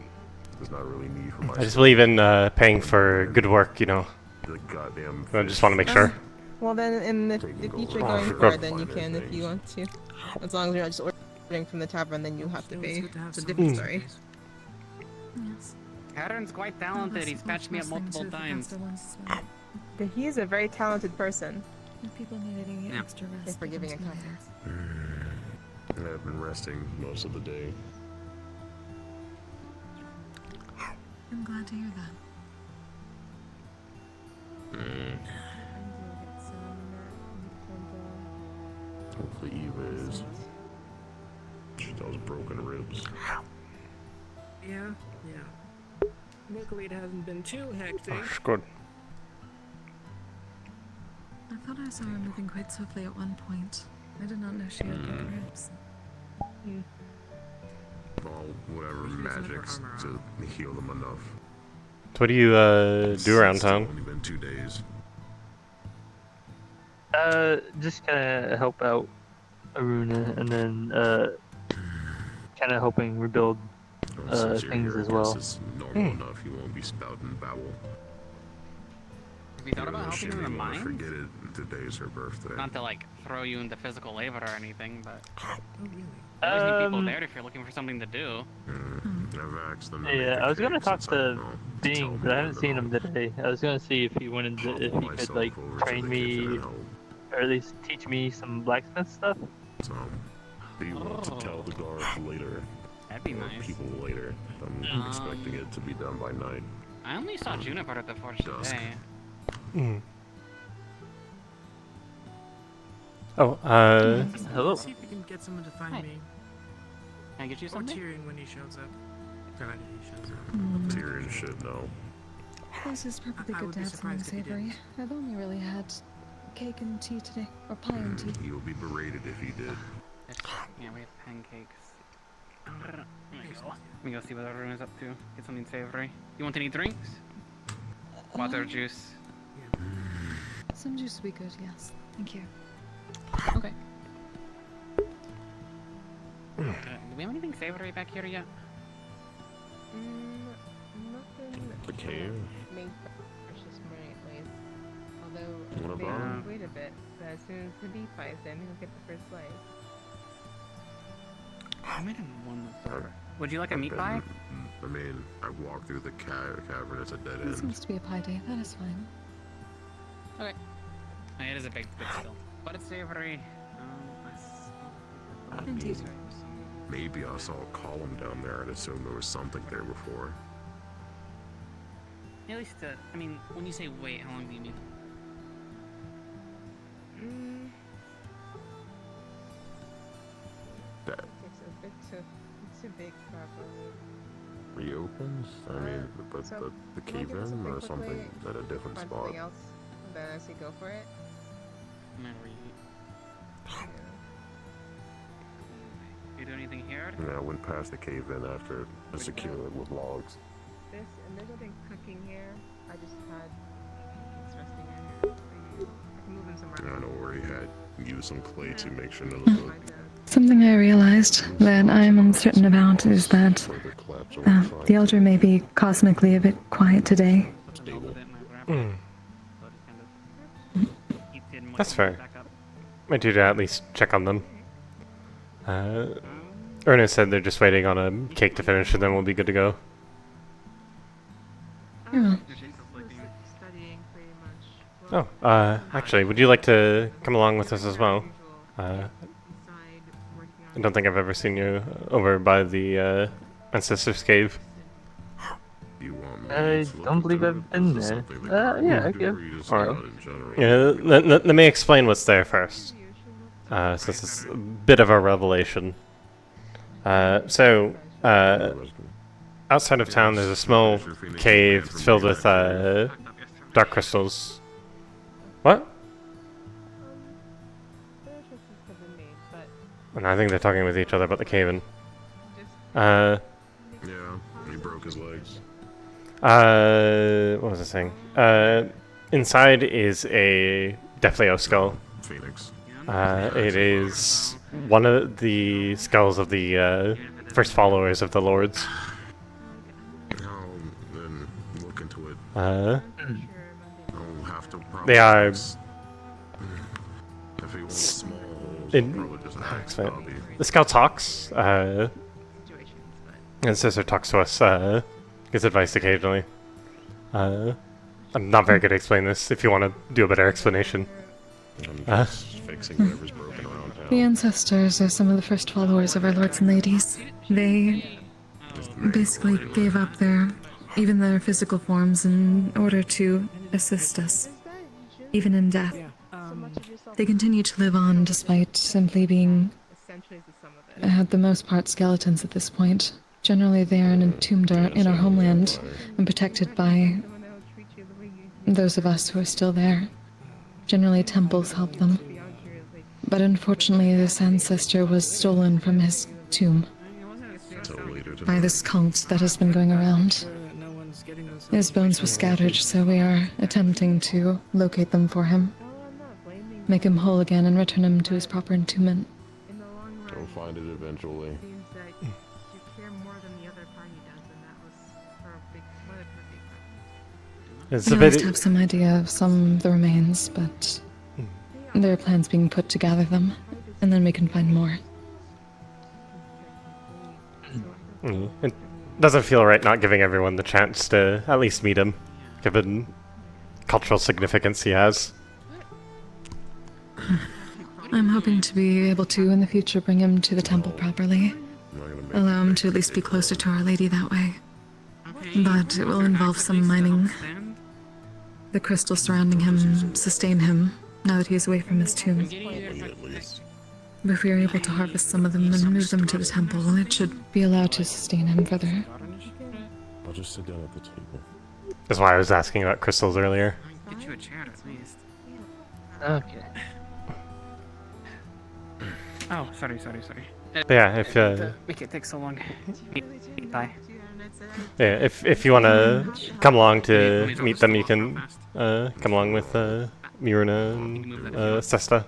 Speaker 11: There's not really need for my
Speaker 2: I just believe in paying for good work, you know.
Speaker 11: The goddamn
Speaker 2: I just want to make sure.
Speaker 19: Well then, in the future going forward, then you can if you want to. As long as you're not just ordering from the tavern, then you have to pay. It's a different story.
Speaker 4: Yes.
Speaker 7: Aaron's quite talented. He's patched me up multiple times.
Speaker 19: But he is a very talented person.
Speaker 4: If people need any extra rest,
Speaker 19: Thanks for giving a confidence.
Speaker 11: I've been resting most of the day.
Speaker 4: I'm glad to hear that.
Speaker 11: Hopefully Eva is. She does broken ribs.
Speaker 9: Yeah. Luckily it hasn't been too hectic.
Speaker 2: That's good.
Speaker 4: I thought I saw her moving quite swiftly at one point. I did not know she had good ribs.
Speaker 11: Well, whatever magics to heal them enough.
Speaker 2: So what do you do around
Speaker 11: It's
Speaker 2: town?
Speaker 11: only been 2 days.
Speaker 14: Just kind of help out Aruna, and then kind of helping rebuild
Speaker 11: Since you're
Speaker 14: things
Speaker 11: here,
Speaker 14: as
Speaker 11: I guess
Speaker 14: well.
Speaker 11: it's normal enough. You won't be spouting babble.
Speaker 7: Have you thought about helping
Speaker 11: She
Speaker 7: in the
Speaker 11: didn't want to
Speaker 7: mines?
Speaker 11: forget it. Today's her birthday.
Speaker 7: Not to like throw you into physical labor or anything, but there's always need people there if you're looking for something to do.
Speaker 11: I've asked them to make
Speaker 14: Yeah,
Speaker 11: a
Speaker 14: I was gonna
Speaker 11: cake
Speaker 14: talk
Speaker 11: since I
Speaker 14: to
Speaker 11: know.
Speaker 14: Bing, but I haven't seen him today. I was gonna see if he wanted to, if he could like train me, or at least teach me some blacksmith stuff.
Speaker 11: So, do you want to tell the guards later?
Speaker 7: That'd be
Speaker 11: Or
Speaker 7: nice.
Speaker 11: people later. I'm expecting it to be done by night.
Speaker 7: I only saw Juniper at the forge today.
Speaker 2: Oh,
Speaker 14: hello.
Speaker 9: See if you can get someone to find
Speaker 7: Hi.
Speaker 9: me.
Speaker 7: Can I get you
Speaker 9: Or
Speaker 7: something?
Speaker 9: Tyrion when he shows up. Provided he shows up.
Speaker 11: Tyrion should know.
Speaker 4: This is probably
Speaker 9: I
Speaker 4: good
Speaker 9: would
Speaker 4: to
Speaker 9: be
Speaker 4: have something
Speaker 9: surprised if he
Speaker 4: savory. I've only really had cake and tea today, or pie and tea.
Speaker 11: He would be berated if he did.
Speaker 7: Yeah, we have pancakes. Let me go see what everyone is up to. Get something savory. You want any drinks? Water, juice.
Speaker 4: Some juice would be good, yes. Thank you. Okay.
Speaker 7: Do we have anything savory back here yet?
Speaker 19: Nothing.
Speaker 11: The cave?
Speaker 19: Made fresh this morning, at least.
Speaker 11: What
Speaker 19: Although,
Speaker 11: about?
Speaker 19: wait a bit. But as soon as the meat pie's in, we'll get the first slice.
Speaker 7: I made one before. Would you like a meat pie?
Speaker 11: I mean, I walked through the cavern. It's a dead
Speaker 4: It
Speaker 11: end.
Speaker 4: seems to be a pie day. That is fine.
Speaker 7: Okay. It is a baked good still. But it's savory.
Speaker 4: Indeed.
Speaker 11: Maybe I saw a column down there and assumed there was something there before.
Speaker 7: At least, I mean, when you say wait, how long do you mean?
Speaker 11: That
Speaker 19: It's too big properly.
Speaker 11: reopens? I mean, but
Speaker 19: So,
Speaker 11: the
Speaker 19: can I
Speaker 11: cave
Speaker 19: get
Speaker 11: in
Speaker 19: something
Speaker 11: or something
Speaker 19: quickly?
Speaker 11: at a different
Speaker 19: Find
Speaker 11: spot?
Speaker 19: something else, then I say go for it.
Speaker 7: Whenever you eat. do anything here?
Speaker 13: Yeah, I went past the cave in after to secure it with logs.
Speaker 19: This, and there's nothing cooking here. I just had it's resting in here. I can move him somewhere.
Speaker 13: I know where he had used some clay to make sure none of the
Speaker 4: Something I realized that I am uncertain about is that the Elder may be cosmically a bit quiet today.
Speaker 2: That's fair. My duty to at least check on them. Ernest said they're just waiting on a cake to finish and then we'll be good to go.
Speaker 4: Yeah.
Speaker 2: Oh, actually, would you like to come along with us as well? I don't think I've ever seen you over by the Ancestors Cave.
Speaker 14: I don't believe I've been there. Yeah, I guess.
Speaker 2: Alright. Yeah, let me explain what's there first. Since it's a bit of a revelation. Outside of town there's a small cave filled with dark crystals. What? And I think they're talking with each other about the cave-in.
Speaker 13: Yeah, he broke his legs.
Speaker 2: What was I saying? Inside is a Defleo skull.
Speaker 13: Phoenix.
Speaker 2: It is one of the skulls of the first followers of the Lords.
Speaker 13: I'll then look into it.
Speaker 2: Uh,
Speaker 13: I'll have to probably
Speaker 2: they are.
Speaker 13: If he wants small holes, I'll probably just axe copy.
Speaker 2: The skull talks. And Sister talks to us. Gives advice occasionally. I'm not very good at explaining this. If you want to do a better explanation.
Speaker 13: I'm just fixing whatever's broken around town.
Speaker 4: The ancestors are some of the first followers of our lords and ladies. They basically gave up even their physical forms in order to assist us, even in death. They continue to live on despite simply being, at the most part, skeletons at this point. Generally, they are entombed in our homeland and protected by those of us who are still there. Generally, temples help them. But unfortunately, this ancestor was stolen from his tomb by this cult that has been going around. His bones were scattered, so we are attempting to locate them for him, make him whole again, and return him to his proper entombment.
Speaker 13: I'll find it eventually.
Speaker 2: It's
Speaker 4: We
Speaker 2: a bit.
Speaker 4: must have some idea of some of the remains, but there are plans being put to gather them, and then we can find more.
Speaker 2: It doesn't feel right not giving everyone the chance to at least meet him, given cultural significance he has.
Speaker 4: I'm hoping to be able to, in the future, bring him to the temple properly. Allow him to at least be closer to Our Lady that way. But it will involve some mining. The crystals surrounding him sustain him, now that he is away from his tomb. If we are able to harvest some of them and move them to the temple, it should be allowed to sustain him further.
Speaker 13: I'll just sit down at the table.
Speaker 2: That's why I was asking about crystals earlier.
Speaker 7: Get you a chair at least.
Speaker 14: Okay.
Speaker 7: Oh, sorry.
Speaker 2: Yeah, if
Speaker 7: Make it take so long. Bye.
Speaker 2: yeah, if you want to come along to meet them, you can come along with Miruna and Sesta.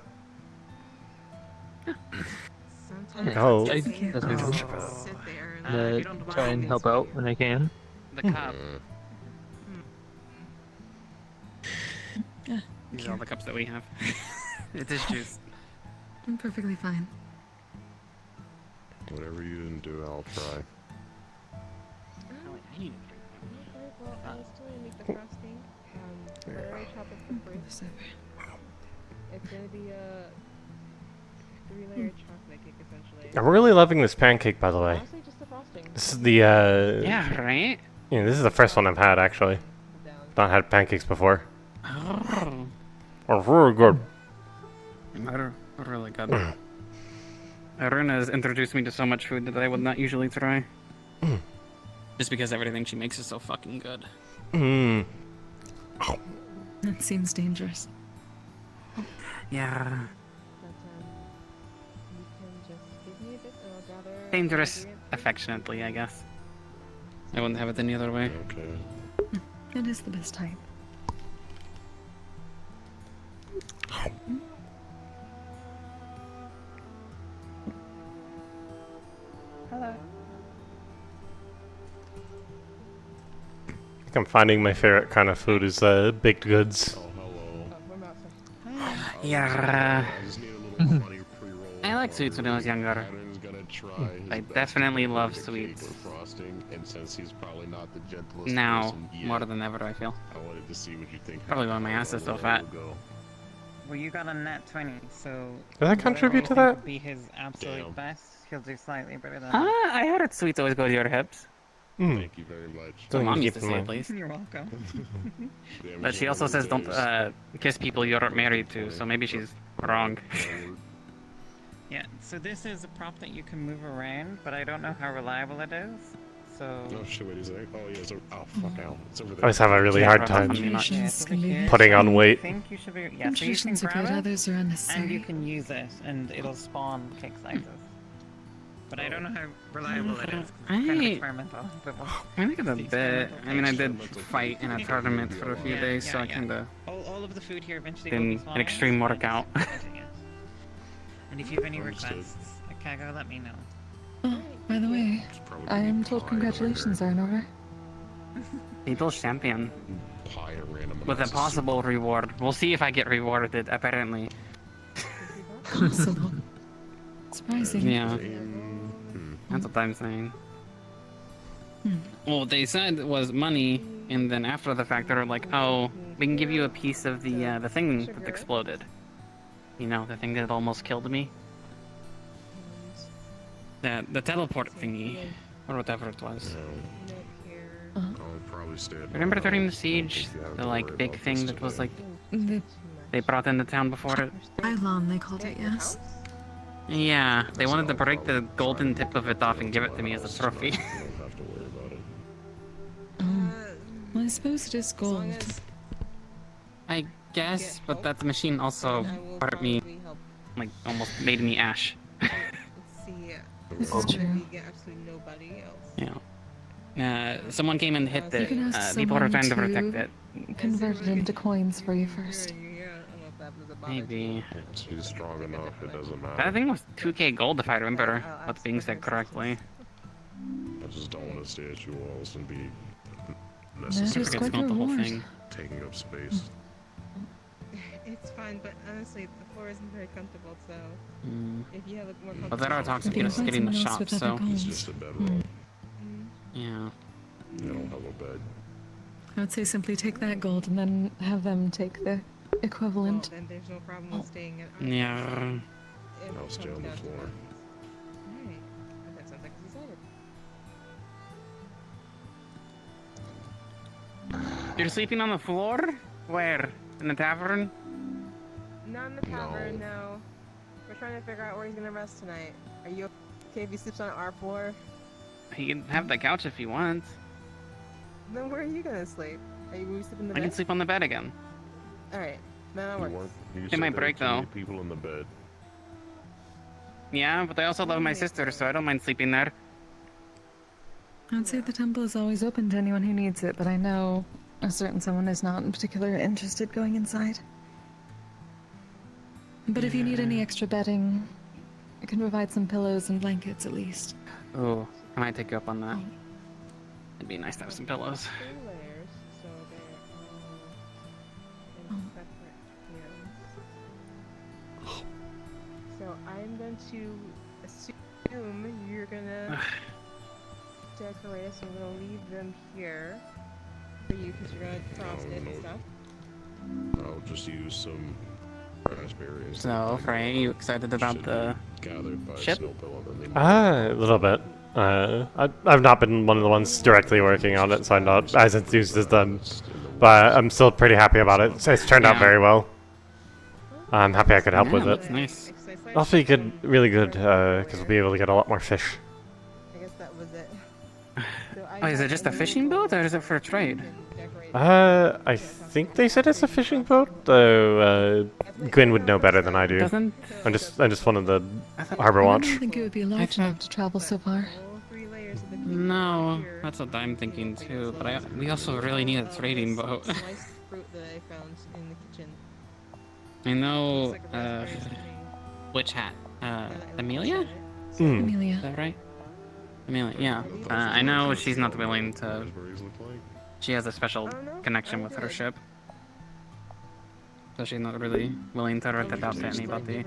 Speaker 2: Oh.
Speaker 14: I guess I will try and help out when I can.
Speaker 7: The cup. These are all the cups that we have. It is juice.
Speaker 4: I'm perfectly fine.
Speaker 13: Whatever you didn't do, I'll try.
Speaker 19: It's gonna be a 3-layer chocolate cake, essentially.
Speaker 2: I'm really loving this pancake, by the way.
Speaker 19: Honestly, just the frosting.
Speaker 2: This is the
Speaker 7: Yeah, right?
Speaker 2: Yeah, this is the first one I've had actually. Not had pancakes before.
Speaker 7: Oh.
Speaker 2: Oh, really good.
Speaker 7: They're really good. Aruna has introduced me to so much food that I would not usually try. Just because everything she makes is so fucking good.
Speaker 2: Mmm.
Speaker 4: That seems dangerous.
Speaker 7: Yeah.
Speaker 19: You can just give me a bit and I'll gather
Speaker 7: Dangerous, affectionately, I guess. I wouldn't have it any other way.
Speaker 16: Okay.
Speaker 4: It is the best type.
Speaker 19: Hello.
Speaker 2: I think I'm finding my favorite kind of food is baked goods.
Speaker 7: Yeah. I liked sweets when I was younger. I definitely love sweets. Now, more than ever, I feel.
Speaker 16: I wanted to see what you think.
Speaker 7: Probably why my ass is so fat.
Speaker 8: Well, you got a nat 20, so...
Speaker 2: Does that contribute to that?
Speaker 8: Would be his absolute best. He'll do slightly better than
Speaker 7: I heard sweets always go to your hips.
Speaker 16: Thank you very much.
Speaker 7: So Mom used to say, at least.
Speaker 8: You're welcome.
Speaker 7: But she also says don't kiss people you're married to, so maybe she's wrong.
Speaker 8: Yeah, so this is a prop that you can move around, but I don't know how reliable it is. So...
Speaker 16: Oh shit, what is it? Oh yeah, it's over. Oh fuck out. It's over
Speaker 2: I
Speaker 16: there.
Speaker 2: always have a really hard time putting on weight.
Speaker 8: I think you should be... Yeah, so you can grab it, and you can use it, and it'll spawn kick sizes. But I don't know how reliable it is. It's kind of experimental. But
Speaker 7: I think it's a bit. I mean, I did fight in a tournament for a few days, so I kinda...
Speaker 8: all of the food here eventually
Speaker 7: been
Speaker 8: will be
Speaker 7: an extreme workout.
Speaker 8: And if you have any requests, Kago, let me know.
Speaker 4: Oh, by the way, I am told congratulations are in order.
Speaker 7: People's champion. With a possible reward. We'll see if I get rewarded, apparently.
Speaker 4: Possible. Surprising.
Speaker 7: Yeah. That's what I'm saying. Well, what they said was money, and then after the fact, they were like, "Oh, we can give you a piece of the thing that exploded. You know, the thing that almost killed me. The teleport thingy, or whatever it was.
Speaker 16: I'll probably stay at
Speaker 7: Remember during the siege, the like big thing that was like they brought into town before it?
Speaker 4: Pylon, they called it, yes.
Speaker 7: Yeah, they wanted to break the golden tip of it off and give it to me as a trophy.
Speaker 4: Well, I suppose it is gold.
Speaker 7: I guess, but that machine also hurt me, like almost made me ash.
Speaker 4: This is true.
Speaker 7: Yeah. Someone came and hit
Speaker 4: You
Speaker 7: it.
Speaker 4: can ask
Speaker 7: People were
Speaker 4: someone
Speaker 7: trying to protect it.
Speaker 4: convert it into coins for you first.
Speaker 7: Maybe.
Speaker 16: She's strong enough, it doesn't matter.
Speaker 7: That thing was 2k gold if I remember what's being said correctly.
Speaker 16: I just don't want to stay at you walls and be
Speaker 4: That is
Speaker 16: necessarily
Speaker 4: quite the
Speaker 7: the whole
Speaker 4: reward.
Speaker 7: thing.
Speaker 16: taking up space.
Speaker 19: It's fine, but honestly, the floor isn't very comfortable, so if you have a more
Speaker 7: But there are talks of us getting the shop, so.
Speaker 16: It's just a bedroom.
Speaker 7: Yeah.
Speaker 16: I don't have a bed.
Speaker 4: I would say simply take that gold and then have them take the equivalent.
Speaker 19: Then there's no problem with staying at our
Speaker 7: Yeah.
Speaker 16: I'll stay on the floor.
Speaker 19: Alright, that sounds like it's decided.
Speaker 7: You're sleeping on the floor? Where? In the tavern?
Speaker 19: Not in the tavern, no. We're trying to figure out where he's gonna rest tonight. Are you okay if he sleeps on our floor?
Speaker 7: He can have the couch if he wants.
Speaker 19: Then where are you gonna sleep? Are you gonna sleep in the
Speaker 7: I
Speaker 19: bed?
Speaker 7: can sleep on the bed again.
Speaker 19: Alright, that works.
Speaker 7: It might break though.
Speaker 16: People in the bed.
Speaker 7: Yeah, but I also love my sister, so I don't mind sleeping there.
Speaker 4: I'd say the temple is always open to anyone who needs it, but I know a certain someone is not in particular interested going inside. But if you need any extra bedding, I can provide some pillows and blankets at least.
Speaker 7: Oh, I might take you up on that. It'd be nice to have some pillows.
Speaker 19: So I'm going to assume you're gonna decorate us. I'm gonna leave them here for you because you're gonna frost it and stuff.
Speaker 16: I'll just use some raspberries.
Speaker 7: So, Fray, you excited about the ship?
Speaker 2: A little bit. I've not been one of the ones directly working on it, so I'm not as enthused as them. But I'm still pretty happy about it. It's turned out very well. I'm happy I could help with it.
Speaker 7: Nice.
Speaker 2: Also, be good, really good, because we'll be able to get a lot more fish.
Speaker 19: I guess that was it.
Speaker 7: Oh, is it just a fishing boat, or is it for trade?
Speaker 2: I think they said it's a fishing boat, though Gwyn would know better than I do.
Speaker 7: Doesn't?
Speaker 2: I'm just one of the harbor
Speaker 4: I
Speaker 2: watch.
Speaker 4: don't think it would be large enough to travel so far.
Speaker 7: No, that's what I'm thinking too. But we also really need a trading boat.
Speaker 19: Sliced fruit that I found in the kitchen.
Speaker 7: I know. Which hat? Amelia?
Speaker 4: Amelia.
Speaker 7: Is that right? Amelia, yeah. I know she's not willing to. She has a special connection with her ship. So she's not really willing to rent it out to anybody.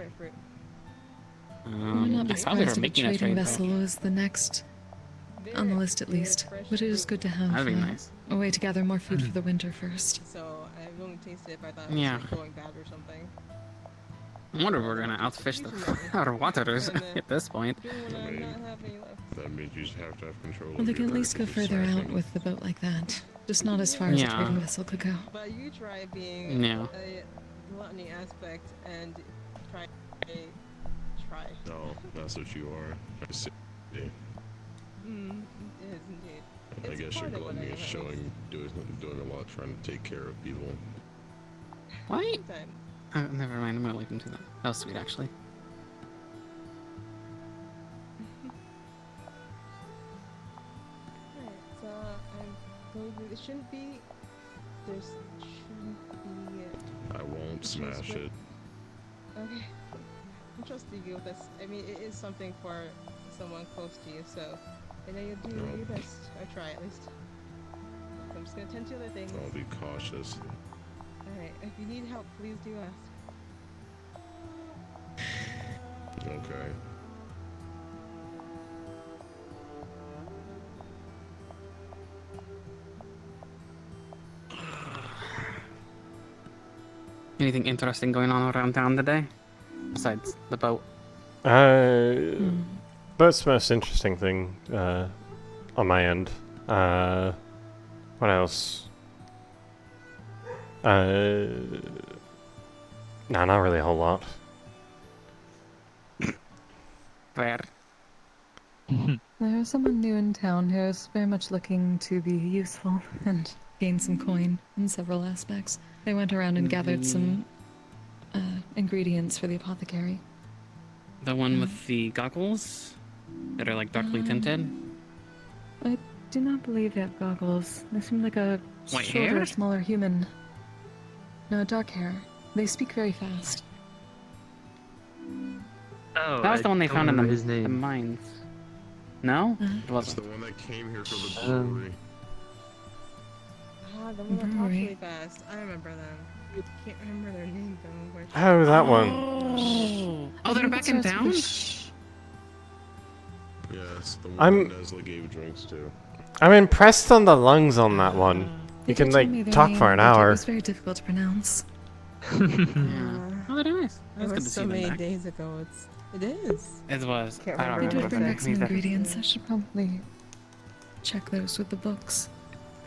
Speaker 4: I would not be
Speaker 7: I thought they were
Speaker 4: surprised if a
Speaker 7: making a
Speaker 4: trading
Speaker 7: trade
Speaker 4: vessel was the next on the list at least. But it is good to have
Speaker 7: That'd be nice.
Speaker 4: a way to gather more food for the winter first.
Speaker 19: So I've only tasted it if I thought it was
Speaker 7: Yeah.
Speaker 19: like going bad or something.
Speaker 7: I wonder if we're gonna outfish our waters at this point.
Speaker 16: That means you just have to have control.
Speaker 4: Well, they can at least go further out with the boat like that. Just not as far as a
Speaker 7: Yeah.
Speaker 4: trading vessel could go.
Speaker 19: But you try being
Speaker 7: Yeah.
Speaker 19: a gluttony aspect and try.
Speaker 16: No, that's what you are. I see.
Speaker 19: It is indeed.
Speaker 16: I
Speaker 19: It's
Speaker 16: guess your
Speaker 19: part of what
Speaker 16: gluttony
Speaker 19: I
Speaker 16: is
Speaker 19: am, at
Speaker 16: showing doing a lot trying to take care of people.
Speaker 7: What?
Speaker 19: Time.
Speaker 7: Oh, never mind. I'm gonna leave him to that. That was sweet, actually.
Speaker 19: Alright, so I'm going to. It shouldn't be. There's shouldn't be.
Speaker 16: I won't
Speaker 19: issues
Speaker 16: smash
Speaker 19: with-
Speaker 16: it.
Speaker 19: Okay. I'm trusting you with this. I mean, it is something for someone close to you, so I know you'll do your best. I try at least. So I'm just gonna tend to other things.
Speaker 16: I'll be cautious.
Speaker 19: Alright, if you need help, please do ask.
Speaker 16: Okay.
Speaker 7: Anything interesting going on around town today? Besides the boat.
Speaker 2: Boat's the most interesting thing on my end. What else? No, not really a whole lot.
Speaker 7: Where?
Speaker 4: There is someone new in town who is very much looking to be useful and gain some coin in several aspects. They went around and gathered some ingredients for the apothecary.
Speaker 7: The one with the goggles that are like darkly tinted.
Speaker 4: I do not believe they have goggles. They seem like a
Speaker 7: White
Speaker 4: shorter,
Speaker 7: hair?
Speaker 4: smaller human. No, dark hair. They speak very fast.
Speaker 14: Oh,
Speaker 7: That was the one they found in
Speaker 14: his
Speaker 7: the
Speaker 14: name.
Speaker 7: mines. No? It
Speaker 16: That's
Speaker 7: wasn't.
Speaker 16: the one that came here for the brewery.
Speaker 19: Ah, the one that talks
Speaker 4: Brewery.
Speaker 19: really fast. I remember them. I can't remember their name though.
Speaker 2: Oh, that one.
Speaker 7: Oh, they're back in town?
Speaker 16: Yes, the one
Speaker 2: I'm-
Speaker 16: that Nesla gave drinks to.
Speaker 2: I'm impressed on the lungs on that one. You can
Speaker 4: Tell me
Speaker 2: like
Speaker 4: their
Speaker 2: talk
Speaker 4: name,
Speaker 2: for an
Speaker 4: but It
Speaker 2: hour.
Speaker 4: was very difficult to pronounce.
Speaker 7: Oh, they're nice.
Speaker 19: It
Speaker 7: That's good
Speaker 19: was
Speaker 7: to
Speaker 19: so
Speaker 7: see them
Speaker 19: many
Speaker 7: back.
Speaker 19: days ago. It is.
Speaker 7: It was.
Speaker 19: Can't
Speaker 7: I don't
Speaker 4: They
Speaker 19: remember
Speaker 4: did
Speaker 7: remember
Speaker 4: bring
Speaker 7: the
Speaker 4: back some
Speaker 7: name either.
Speaker 4: ingredients. I should probably check those with the books.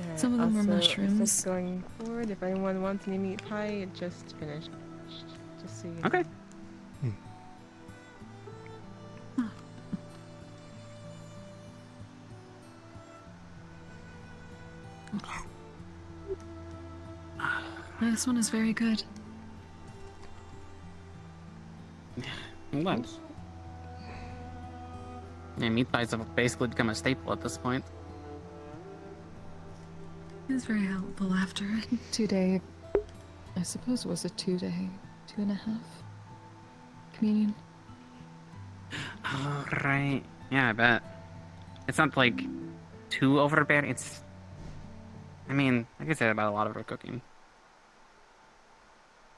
Speaker 19: Alright,
Speaker 4: Some of them were
Speaker 19: also,
Speaker 4: mushrooms.
Speaker 19: so going forward, if anyone wants any meat pie, it just finished. Just so you know.
Speaker 7: Okay.
Speaker 4: This one is very good.
Speaker 7: I'm glad. Yeah, meat pies have basically become a staple at this point.
Speaker 4: It was very helpful after a 2-day, I suppose it was a 2-day, 2.5 communion.
Speaker 7: Oh, right. Yeah, I bet. It's not like too overbearing. It's. I mean, I could say that about a lot of her cooking.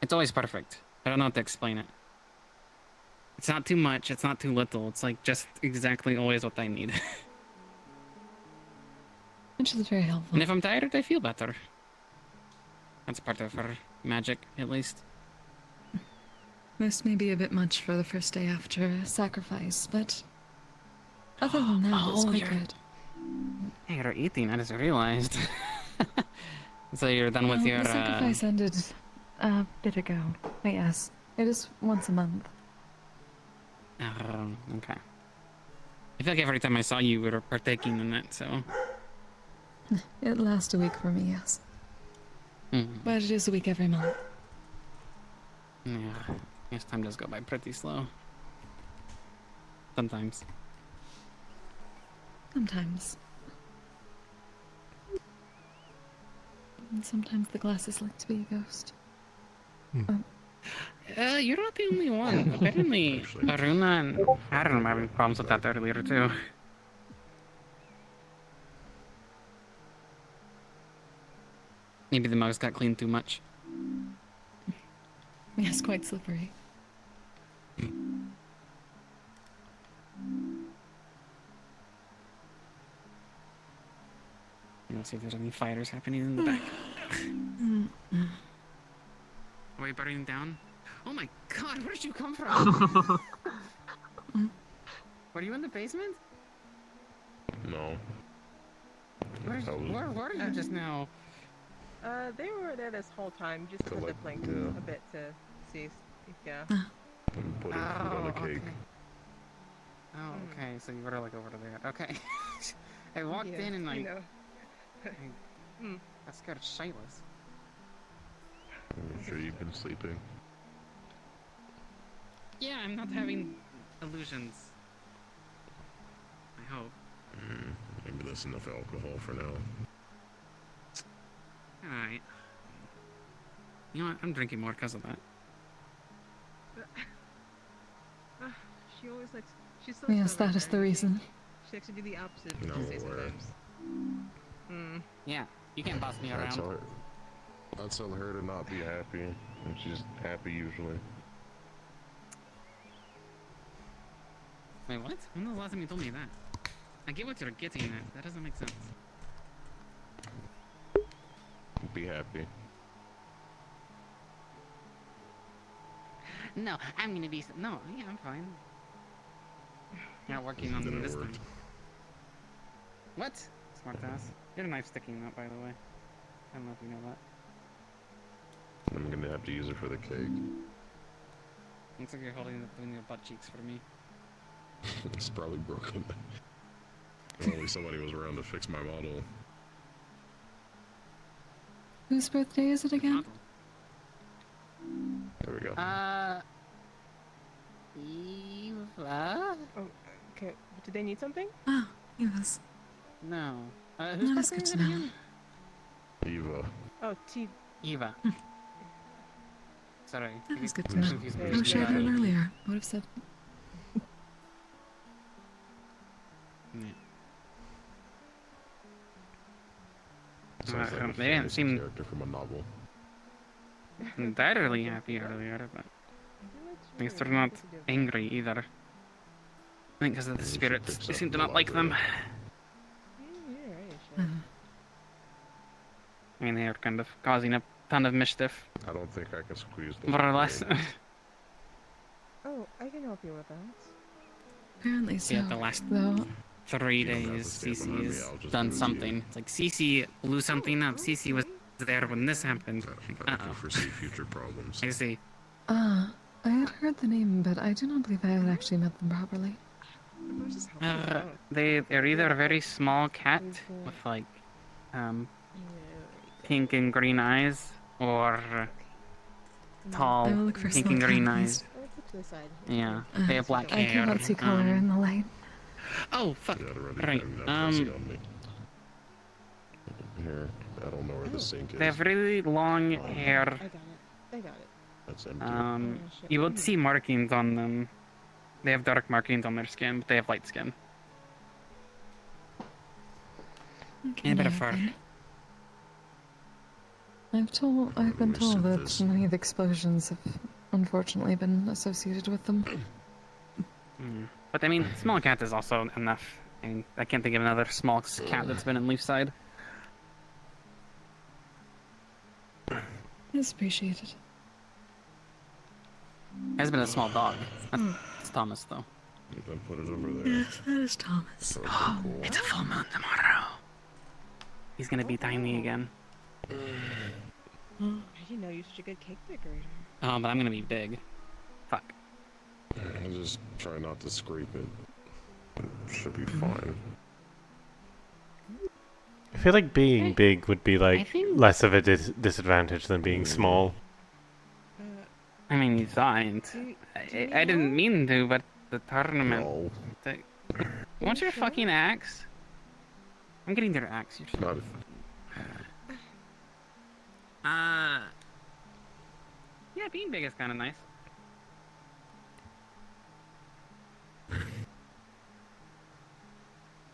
Speaker 7: It's always perfect. I don't know how to explain it. It's not too much, it's not too little. It's like just exactly always what I need.
Speaker 4: Which is very helpful.
Speaker 7: And if I'm tired, I feel better. That's part of her magic, at least.
Speaker 4: This may be a bit much for the first day after a sacrifice, but other than that, it's quite good.
Speaker 7: Hey, you're eating, I just realized. So you're done with
Speaker 4: Well,
Speaker 7: your,
Speaker 4: the sacrifice ended a bit ago. But yes, it is once a month.
Speaker 7: Oh, okay. I feel like every time I saw you, we were partaking in it, so...
Speaker 4: It lasts a week for me, yes. But it is a week every month.
Speaker 7: Yeah, guess time does go by pretty slow. Sometimes.
Speaker 4: Sometimes. And sometimes the glasses like to be a ghost.
Speaker 7: You're not the only one. Apparently, Aruna and Adam were having problems with that earlier too. Maybe the mugs got cleaned too much.
Speaker 4: Yes, quite slippery.
Speaker 7: Let's see if there's any fires happening in the back. Are we burning down? Oh my god, where did you come from? Were you in the basement?
Speaker 16: No.
Speaker 7: Where were you just now?
Speaker 19: They were there this whole time, just to the plank a bit to see, yeah.
Speaker 16: I'm putting food on a cake.
Speaker 7: Okay. Oh, okay, so you were like over there. Okay. I walked in and like... I scared shitless.
Speaker 16: I'm sure you've been sleeping.
Speaker 7: Yeah, I'm not having illusions. I hope.
Speaker 16: Maybe that's enough alcohol for now.
Speaker 7: Alright. You know what? I'm drinking more because of that.
Speaker 19: She always likes. She's so
Speaker 4: Yes,
Speaker 19: stubborn,
Speaker 4: that is the
Speaker 19: right?
Speaker 4: reason.
Speaker 19: She likes to do the opposite of
Speaker 16: No
Speaker 19: what you say
Speaker 16: way.
Speaker 19: sometimes.
Speaker 7: Yeah, you can't boss me around.
Speaker 16: I tell her to not be happy, and she's happy usually.
Speaker 7: Wait, what? When was the last time you told me that? I get what you're getting at. That doesn't make sense.
Speaker 16: Be happy.
Speaker 7: No, I'm gonna be... No, yeah, I'm fine. Not working on
Speaker 16: Then it
Speaker 7: this
Speaker 16: worked.
Speaker 7: thing. What? Smart ass. Your knife's sticking out, by the way. I don't know if you know that.
Speaker 16: I'm gonna have to use it for the cake.
Speaker 7: Looks like you're holding it between your butt cheeks for me.
Speaker 16: It's probably broken. If only somebody was around to fix my model.
Speaker 4: Whose birthday is it again?
Speaker 16: There we go.
Speaker 7: Eva?
Speaker 19: Oh, okay. Do they need something?
Speaker 4: Oh, yes.
Speaker 7: No.
Speaker 4: That
Speaker 7: Who's
Speaker 4: is good to know.
Speaker 16: Eva.
Speaker 19: Oh, T.
Speaker 7: Eva. Sorry.
Speaker 4: That was good to
Speaker 7: I'm
Speaker 4: know.
Speaker 7: confused.
Speaker 4: I wish I had heard earlier. I would have said.
Speaker 7: Yeah.
Speaker 16: Sounds like a
Speaker 7: They didn't
Speaker 16: fantasy
Speaker 7: seem
Speaker 16: character from a novel.
Speaker 7: entirely happy earlier, but at least they're not angry either. I think because of the spirits, they seem to not like them. I mean, they are kind of causing a ton of mischief,
Speaker 16: I don't think I can squeeze those.
Speaker 7: more or less.
Speaker 19: Oh, I can help you with that.
Speaker 4: Apparently so.
Speaker 7: Yeah, the last
Speaker 4: Though.
Speaker 7: 3 days, Cece has done something. It's like Cece blew something up. Cece was there when this happened.
Speaker 16: I can foresee future problems.
Speaker 7: I see.
Speaker 4: I had heard the name, but I do not believe I had actually met them properly.
Speaker 7: They're either a very small cat with like pink and green eyes, or tall
Speaker 4: I will look for
Speaker 7: pink
Speaker 4: small
Speaker 7: and green
Speaker 4: cat,
Speaker 7: eyes. Yeah, they have black
Speaker 4: I
Speaker 7: hair.
Speaker 4: cannot see color in the light.
Speaker 7: Oh fuck! Right.
Speaker 16: Here, I don't know where the sink is.
Speaker 7: They have really long hair.
Speaker 19: I got it.
Speaker 16: That's empty.
Speaker 7: You would see markings on them. They have dark markings on their skin, but they have light skin.
Speaker 4: Okay,
Speaker 7: And a bit of
Speaker 4: now
Speaker 7: fur.
Speaker 4: then. I've been told that many of the explosions have unfortunately been associated with them.
Speaker 7: But I mean, small cat is also enough. I mean, I can't think of another small cat that's been in Leafside.
Speaker 4: It's appreciated.
Speaker 7: Has been a small dog. That's Thomas, though.
Speaker 16: Then put it over there.
Speaker 4: Yes, that is Thomas.
Speaker 7: Oh, it's a full moon tomorrow. He's gonna be tiny again.
Speaker 19: I didn't know you're such a good cake decorator.
Speaker 7: Oh, but I'm gonna be big. Fuck.
Speaker 16: I just try not to scrape it. It should be fine.
Speaker 2: I feel like being big would be like
Speaker 7: think-
Speaker 2: less of a disadvantage than being small.
Speaker 7: I mean, you saw it. I didn't mean to, but the tournament.
Speaker 16: No.
Speaker 7: What's your fucking axe? I'm getting their axe.
Speaker 16: Not
Speaker 7: Yeah, being big is kind of nice.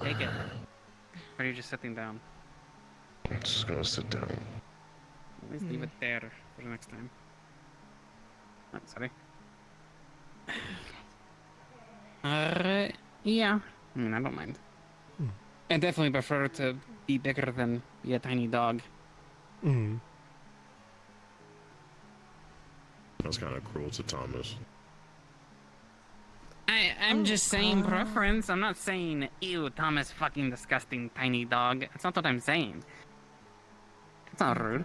Speaker 7: Take it. Or are you just sitting down?
Speaker 16: I'm just gonna sit down.
Speaker 7: Let's leave it there for the next time. Oh, sorry. Yeah. I mean, I don't mind. I definitely prefer to be bigger than be a tiny dog.
Speaker 2: Mm.
Speaker 16: That's kind of cruel to Thomas.
Speaker 7: I'm just saying preference. I'm not saying, ew, Thomas, fucking disgusting tiny dog. That's not what I'm saying. It's not rude.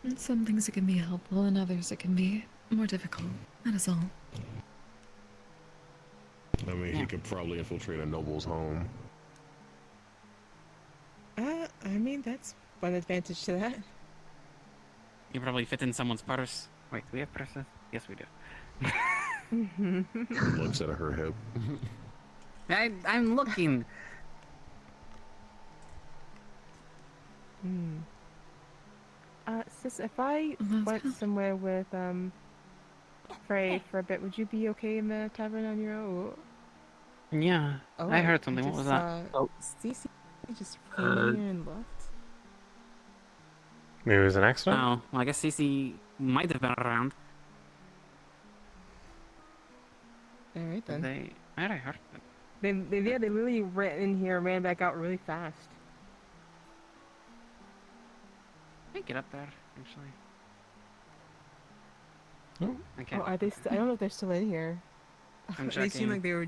Speaker 4: In some things it can be helpful, and others it can be more difficult. That is all.
Speaker 16: I mean, he could probably infiltrate a noble's home.
Speaker 19: I mean, that's one advantage to that.
Speaker 7: You probably fit in someone's purse. Wait, do we have purses? Yes, we do.
Speaker 16: Looks at her hip.
Speaker 7: I'm looking.
Speaker 19: Sis, if I went somewhere with Fray for a bit, would you be okay in the tavern on your own?
Speaker 7: Yeah,
Speaker 19: Oh,
Speaker 7: I heard something. What was that?
Speaker 19: Cece just came in here and left.
Speaker 2: Maybe it was an accident?
Speaker 7: Oh, well, I guess Cece might have been around.
Speaker 19: Alright then.
Speaker 7: I heard it.
Speaker 19: They really ran in here and ran back out really fast.
Speaker 7: Can I get up there, actually?
Speaker 2: Oh.
Speaker 7: I can't.
Speaker 19: Oh, are they? I don't know if they're still in here.
Speaker 7: I'm
Speaker 19: They
Speaker 7: checking.
Speaker 19: seem like they were.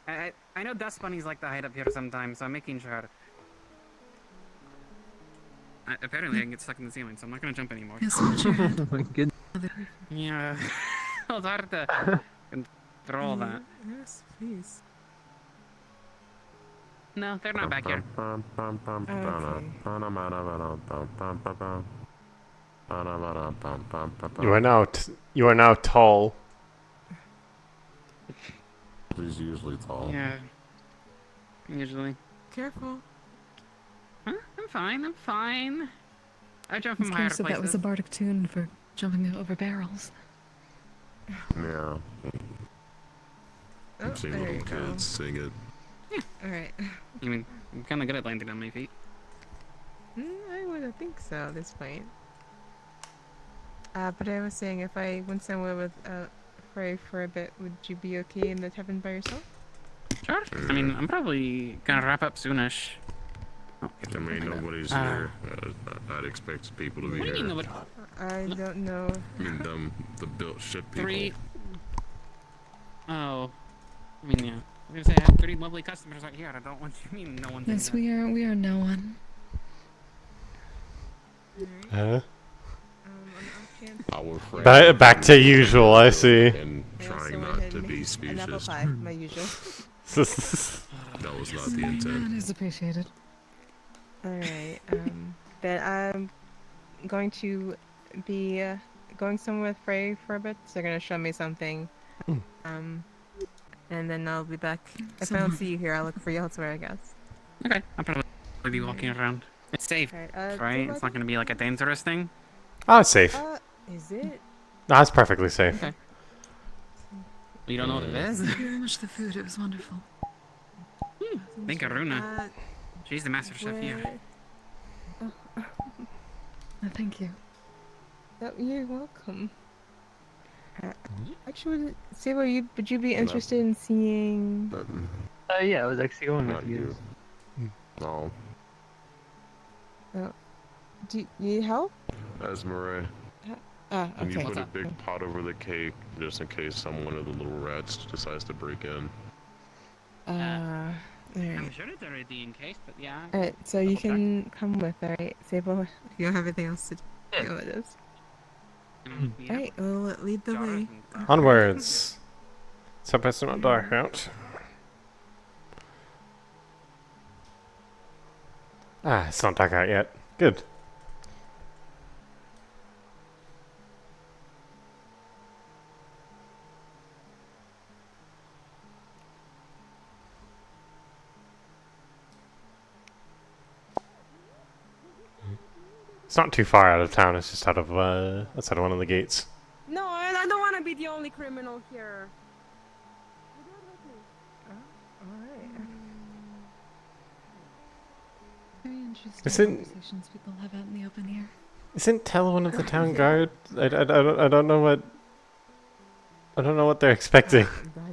Speaker 7: I know dust bunnies like to hide up here sometimes, so I'm making sure. Apparently I can get stuck in the ceiling, so I'm not gonna jump anymore.
Speaker 4: Yes, watch your head.
Speaker 14: Oh my goodness.
Speaker 7: Yeah. It's hard to control that.
Speaker 19: Yes, please.
Speaker 7: No, they're not back here.
Speaker 2: You are now tall.
Speaker 16: He's usually tall.
Speaker 7: Yeah. Usually.
Speaker 19: Careful.
Speaker 7: Huh? I'm fine. I jump
Speaker 4: It's
Speaker 7: from higher
Speaker 4: clear, so
Speaker 7: places.
Speaker 4: that was a bardic tune for jumping over barrels.
Speaker 16: Yeah.
Speaker 19: Oh,
Speaker 16: I've seen
Speaker 19: there
Speaker 16: little
Speaker 19: you go.
Speaker 16: kids sing it.
Speaker 19: Alright.
Speaker 7: I mean, I'm kind of good at landing on my feet.
Speaker 19: I wouldn't think so at this point. But I was saying, if I went somewhere with Fray for a bit, would you be okay in the tavern by yourself?
Speaker 7: Sure. I mean, I'm probably gonna wrap up soonish. Oh,
Speaker 16: I mean, nobody's here. I'd expect people to be
Speaker 7: What do you
Speaker 16: here.
Speaker 7: mean nobody?
Speaker 19: I don't know.
Speaker 16: I mean, the built ship people.
Speaker 7: 3. Oh. I mean, yeah. I'm gonna say I have 3 lovely customers right here. I don't want you to mean no one's
Speaker 4: Yes,
Speaker 7: in
Speaker 4: we are no one.
Speaker 2: Huh?
Speaker 16: Our friend
Speaker 2: Back to usual, I see.
Speaker 16: And trying not to be
Speaker 19: An apple
Speaker 16: specious.
Speaker 19: pie, my usual.
Speaker 16: That was not the
Speaker 4: That
Speaker 16: intent.
Speaker 4: is appreciated.
Speaker 19: Alright, then I'm going to be going somewhere with Fray for a bit, so they're gonna show me something. And then I'll be back. If I don't see you here, I'll look for you elsewhere, I guess.
Speaker 7: Okay, I'll probably be walking around. It's safe,
Speaker 19: Alright,
Speaker 7: right? It's not gonna be like a dangerous thing.
Speaker 2: Oh, it's safe.
Speaker 19: Is it?
Speaker 2: No, it's perfectly safe.
Speaker 7: Okay. You don't know what it is?
Speaker 4: Thank you very much for the food. It was wonderful.
Speaker 7: Thank Aruna. She's the master chef here.
Speaker 4: Thank you.
Speaker 19: Oh, you're welcome. Actually, Sable, would you be interested in seeing?
Speaker 14: Yeah, I was actually going
Speaker 16: Not
Speaker 14: with you.
Speaker 16: No.
Speaker 19: Oh, do you need help?
Speaker 16: Esmeralda.
Speaker 19: Okay.
Speaker 16: Can you put a big pot over the cake just in case one of the little rats decides to break in?
Speaker 7: I'm
Speaker 19: Alright.
Speaker 7: sure it's already encased, but yeah.
Speaker 19: Alright, so you can come with, alright? Sable, you don't have anything else to do. You know what it is. Alright, we'll lead the way.
Speaker 2: Onwards. So it's not dark out. Ah, it's not dark out yet. Good. It's not too far out of town, it's just out of, outside of one of the gates.
Speaker 19: No, I don't want to be the only criminal here. Alright.
Speaker 4: Very interesting
Speaker 2: Isn't-
Speaker 4: conversations people have out in the open here.
Speaker 2: Isn't Tell one of the town guard? I don't know what... I don't know what they're expecting.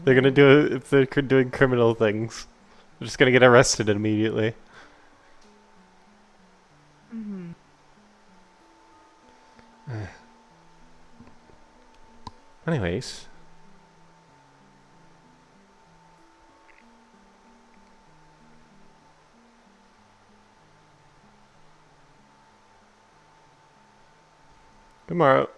Speaker 2: They're gonna do it if they're doing criminal things. They're just gonna get arrested immediately.
Speaker 19: Mm-hmm.
Speaker 2: Anyways. Tomorrow.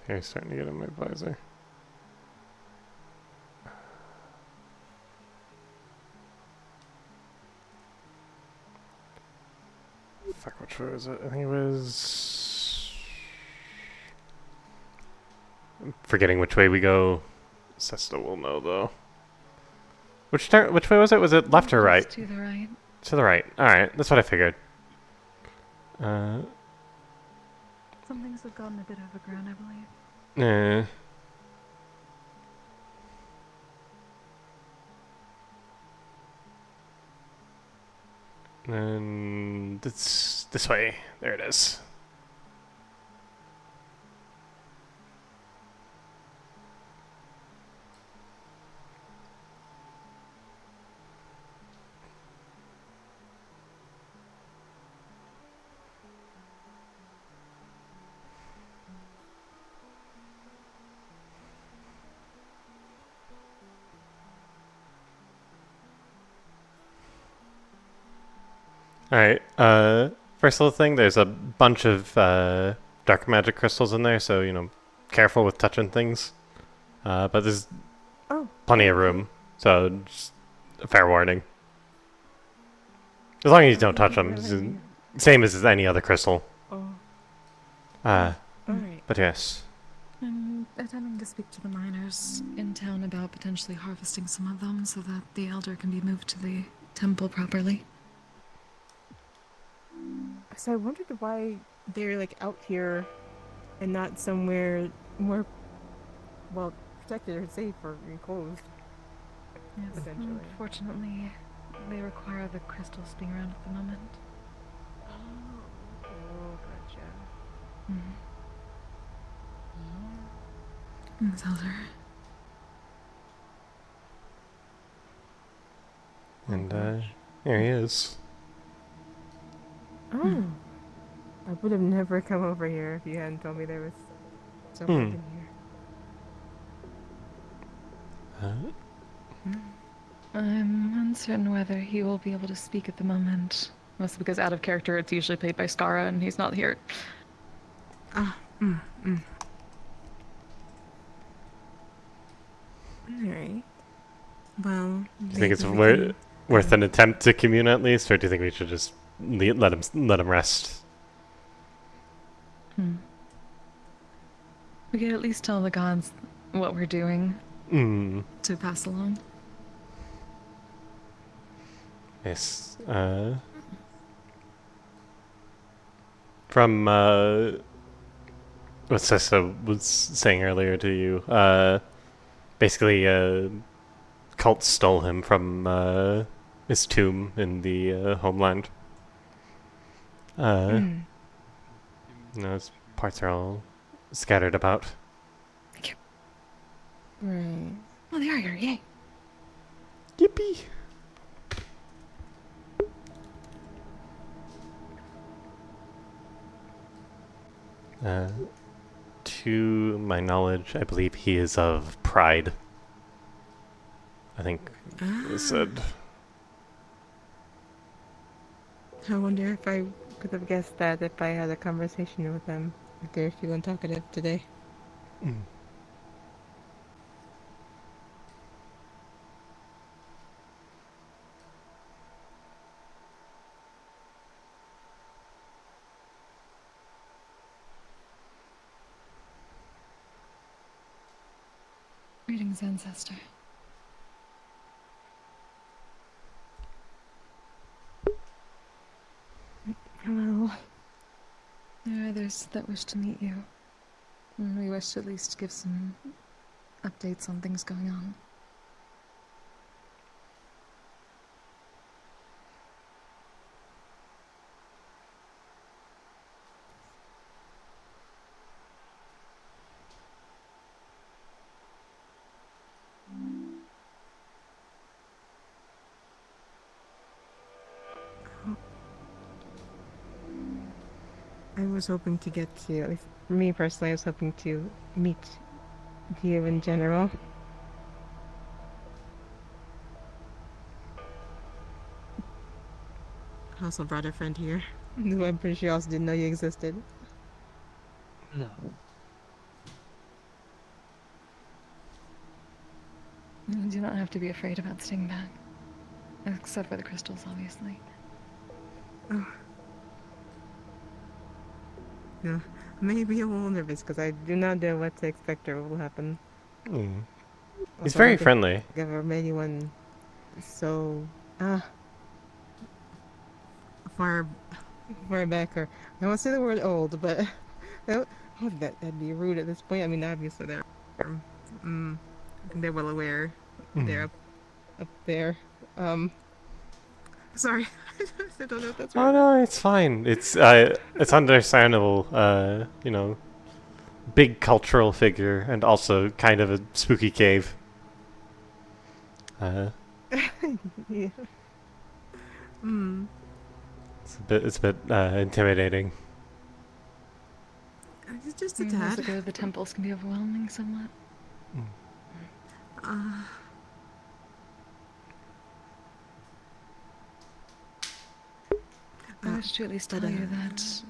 Speaker 2: Hair's starting to get in my visor. Fuck, which way was it? I think it was... I'm forgetting which way we go. Sesta will know, though. Which way was it? Was it left or right?
Speaker 4: It's to the right.
Speaker 2: To the right. Alright, that's what I figured.
Speaker 4: Some things have gotten a bit overgrown, I believe.
Speaker 2: And this way. There it is. Alright, first little thing, there's a bunch of dark magic crystals in there, so, you know, careful with touching things. But there's plenty of room, so just a fair warning. As long as you don't touch them, it's same as any other crystal.
Speaker 19: Alright.
Speaker 2: But yes.
Speaker 4: I'm attempting to speak to the miners in town about potentially harvesting some of them so that the elder can be moved to the temple properly.
Speaker 19: So I wondered why they're like out here and not somewhere more, well, protected or safe or enclosed.
Speaker 4: Yes,
Speaker 19: Essentially.
Speaker 4: unfortunately, they require the crystals being around at the moment.
Speaker 19: Oh, gotcha.
Speaker 4: Thanks, Elder.
Speaker 2: And, here he is.
Speaker 19: Oh. I would have never come over here if you hadn't told me there was someone in here.
Speaker 4: I'm uncertain whether he will be able to speak at the moment. Mostly because out of character, it's usually played by Skara, and he's not here.
Speaker 19: Alright. Well,
Speaker 2: Do you think it's worth an attempt to commune at least, or do you think we should just let him rest?
Speaker 4: We could at least tell the gods what we're doing to pass along.
Speaker 2: Yes. From what Sessa was saying earlier to you, basically, cult stole him from his tomb in the homeland. You know, his parts are all scattered about.
Speaker 4: Thank you. Right. Oh, they are here. Yay.
Speaker 2: Yippee. To my knowledge, I believe he is of Pride. I think it said.
Speaker 19: I wonder if I could have guessed that if I had a conversation with them. If they're feeling talkative today.
Speaker 4: Greetings, ancestor.
Speaker 19: Hello.
Speaker 4: There are others that wish to meet you. And we wish to at least give some updates on things going on.
Speaker 19: I was hoping to get to, at least me personally, I was hoping to meet you in general. I also brought a friend here, who I'm pretty sure also didn't know you existed.
Speaker 14: No.
Speaker 4: You do not have to be afraid about staying back. Except for the crystals, obviously.
Speaker 19: Oh. Yeah, maybe a little nervous because I do not know what to expect or what will happen.
Speaker 2: He's
Speaker 19: Also, I
Speaker 2: very
Speaker 19: don't think
Speaker 2: friendly.
Speaker 19: I've ever met anyone so far back, or I won't say the word old, but that'd be rude at this point. I mean, obviously they're well aware they're up there. Sorry, I don't know if that's right.
Speaker 2: Oh no, it's fine. It's understandable. You know, big cultural figure and also kind of a spooky cave.
Speaker 19: Yeah.
Speaker 2: It's a bit intimidating.
Speaker 19: It's just a
Speaker 4: As
Speaker 19: tad.
Speaker 4: it goes, the temples can be overwhelming somewhat. I wish to at least tell you that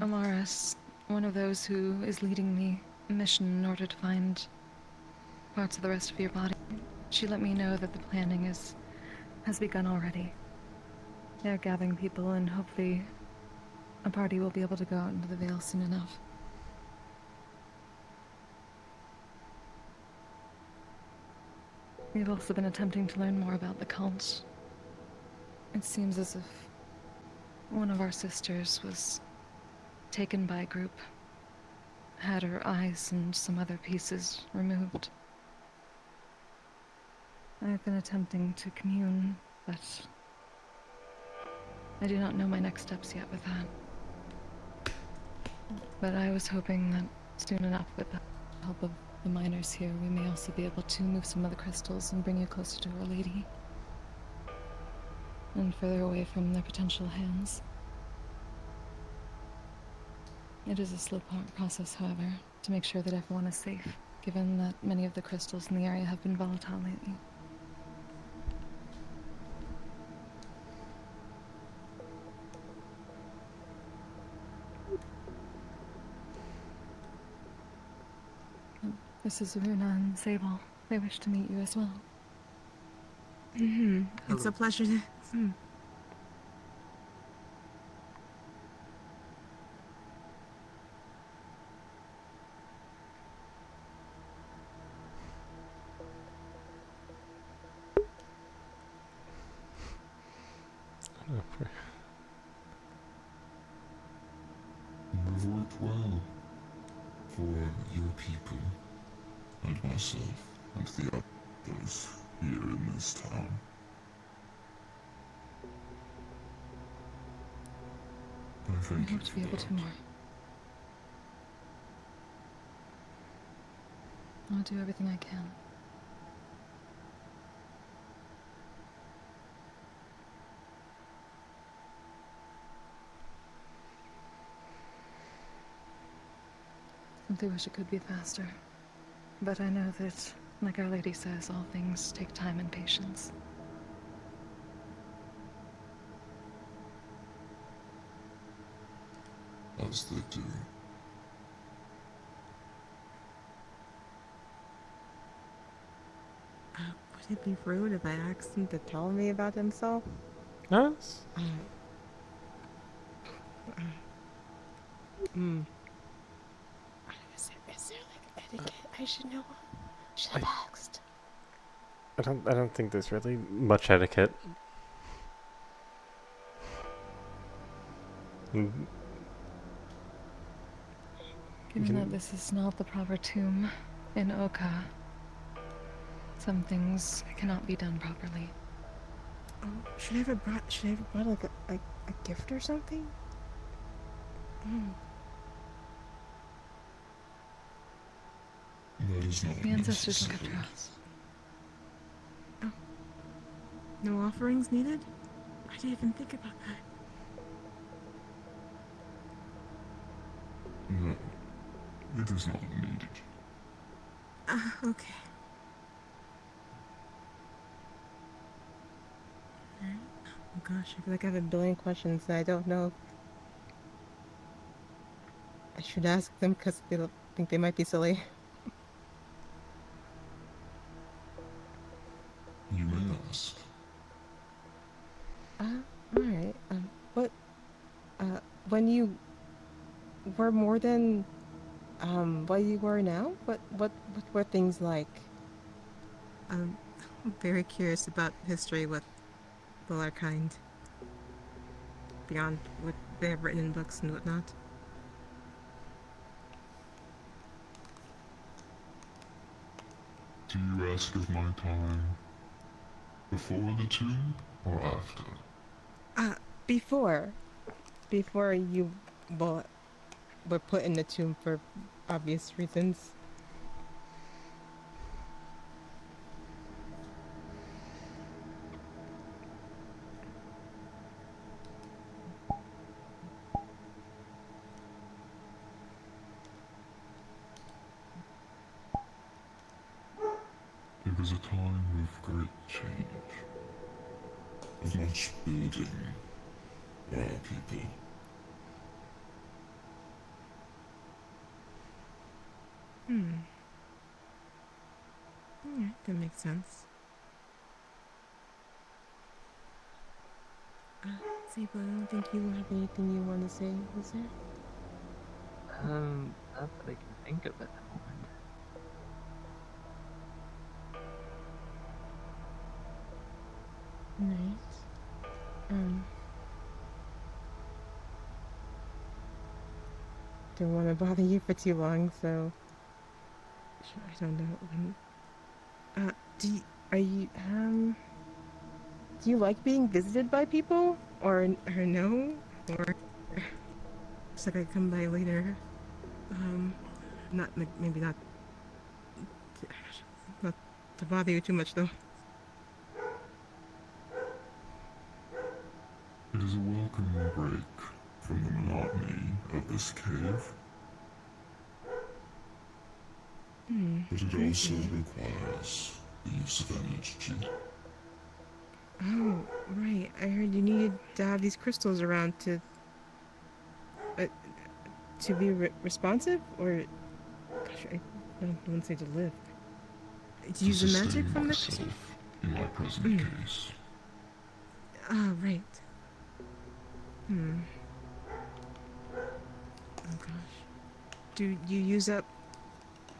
Speaker 4: Amaris, one of those who is leading the mission in order to find parts of the rest of your body, she let me know that the planning has begun already. They're gathering people, and hopefully a party will be able to go out into the Vale soon enough. We've also been attempting to learn more about the cult. It seems as if one of our sisters was taken by a group, had her eyes and some other pieces removed. I've been attempting to commune, but I do not know my next steps yet with that. But I was hoping that soon enough, with the help of the miners here, we may also be able to move some of the crystals and bring you closer to Our Lady. And further away from their potential hands. It is a slow process, however, to make sure that everyone is safe, given that many of the crystals in the area have been volatile lately. This is Runa and Sable. They wish to meet you as well.
Speaker 19: It's a pleasure to...
Speaker 13: Move it well for your people and myself and the others here in this town. I thank
Speaker 4: I
Speaker 13: you
Speaker 4: hope to
Speaker 13: for
Speaker 4: be able
Speaker 13: that.
Speaker 4: to more. I'll do everything I can. Simply wish it could be faster. But I know that, like Our Lady says, all things take time and patience.
Speaker 13: As they do.
Speaker 19: Would it be rude if I asked him to tell me about himself?
Speaker 2: No.
Speaker 19: Is there like etiquette I should know? Should have asked.
Speaker 2: I don't think there's really much etiquette.
Speaker 4: Given that this is not the proper tomb in Oka, some things cannot be done properly.
Speaker 19: Oh, should I have brought like a gift or something?
Speaker 13: That is not
Speaker 4: The ancestors look after us.
Speaker 19: Oh. No offerings needed? I didn't even think about that.
Speaker 13: No, it is not needed.
Speaker 19: Okay. Alright. Oh gosh, I feel like I have a billion questions and I don't know if I should ask them because they think they might be silly.
Speaker 13: You may ask.
Speaker 19: Alright. When you were more than, what you were now? What were things like? I'm very curious about history with our kind. Beyond what they have written in books and whatnot.
Speaker 13: Do you ask of my time before the tomb or after?
Speaker 19: Before. Before you, well, were put in the tomb for obvious reasons.
Speaker 13: It was a time of great change, of much building for our people.
Speaker 19: Alright, that makes sense. See, but I don't think you have anything you want to say, is there?
Speaker 14: Not that I can think of at the moment.
Speaker 19: Alright. Don't want to bother you for too long, so I don't know. Do you like being visited by people, or no, or looks like I come by later. Not maybe not to bother you too much though.
Speaker 13: It is a welcome break from the monotony of this cave. But it also requires the use of energy.
Speaker 19: Oh, right. I heard you needed to have these crystals around to be responsive, or gosh, I don't say to live. To use the magic from the crystal.
Speaker 13: In my present case.
Speaker 19: Ah, right. Oh gosh. Do you use up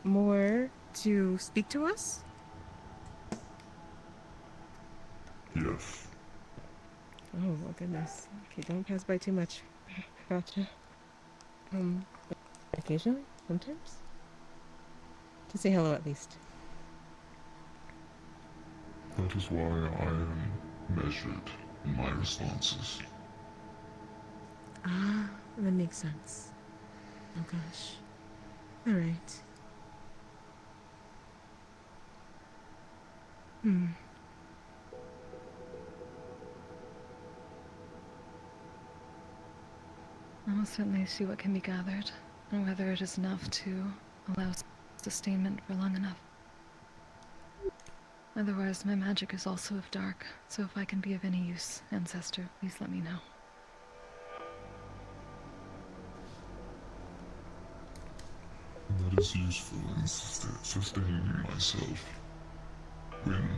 Speaker 19: more to speak to us?
Speaker 13: Yes.
Speaker 19: Oh my goodness. Okay, don't pass by too much. Gotcha. Occasionally? Sometimes? To say hello at least.
Speaker 13: That is why I am measured in my responses.
Speaker 19: Ah, that makes sense. Oh gosh. Alright.
Speaker 4: I will certainly see what can be gathered, and whether it is enough to allow sustainment for long enough. Otherwise, my magic is also of dark, so if I can be of any use, Ancestor, please let me know.
Speaker 13: That is useful in sustaining myself when,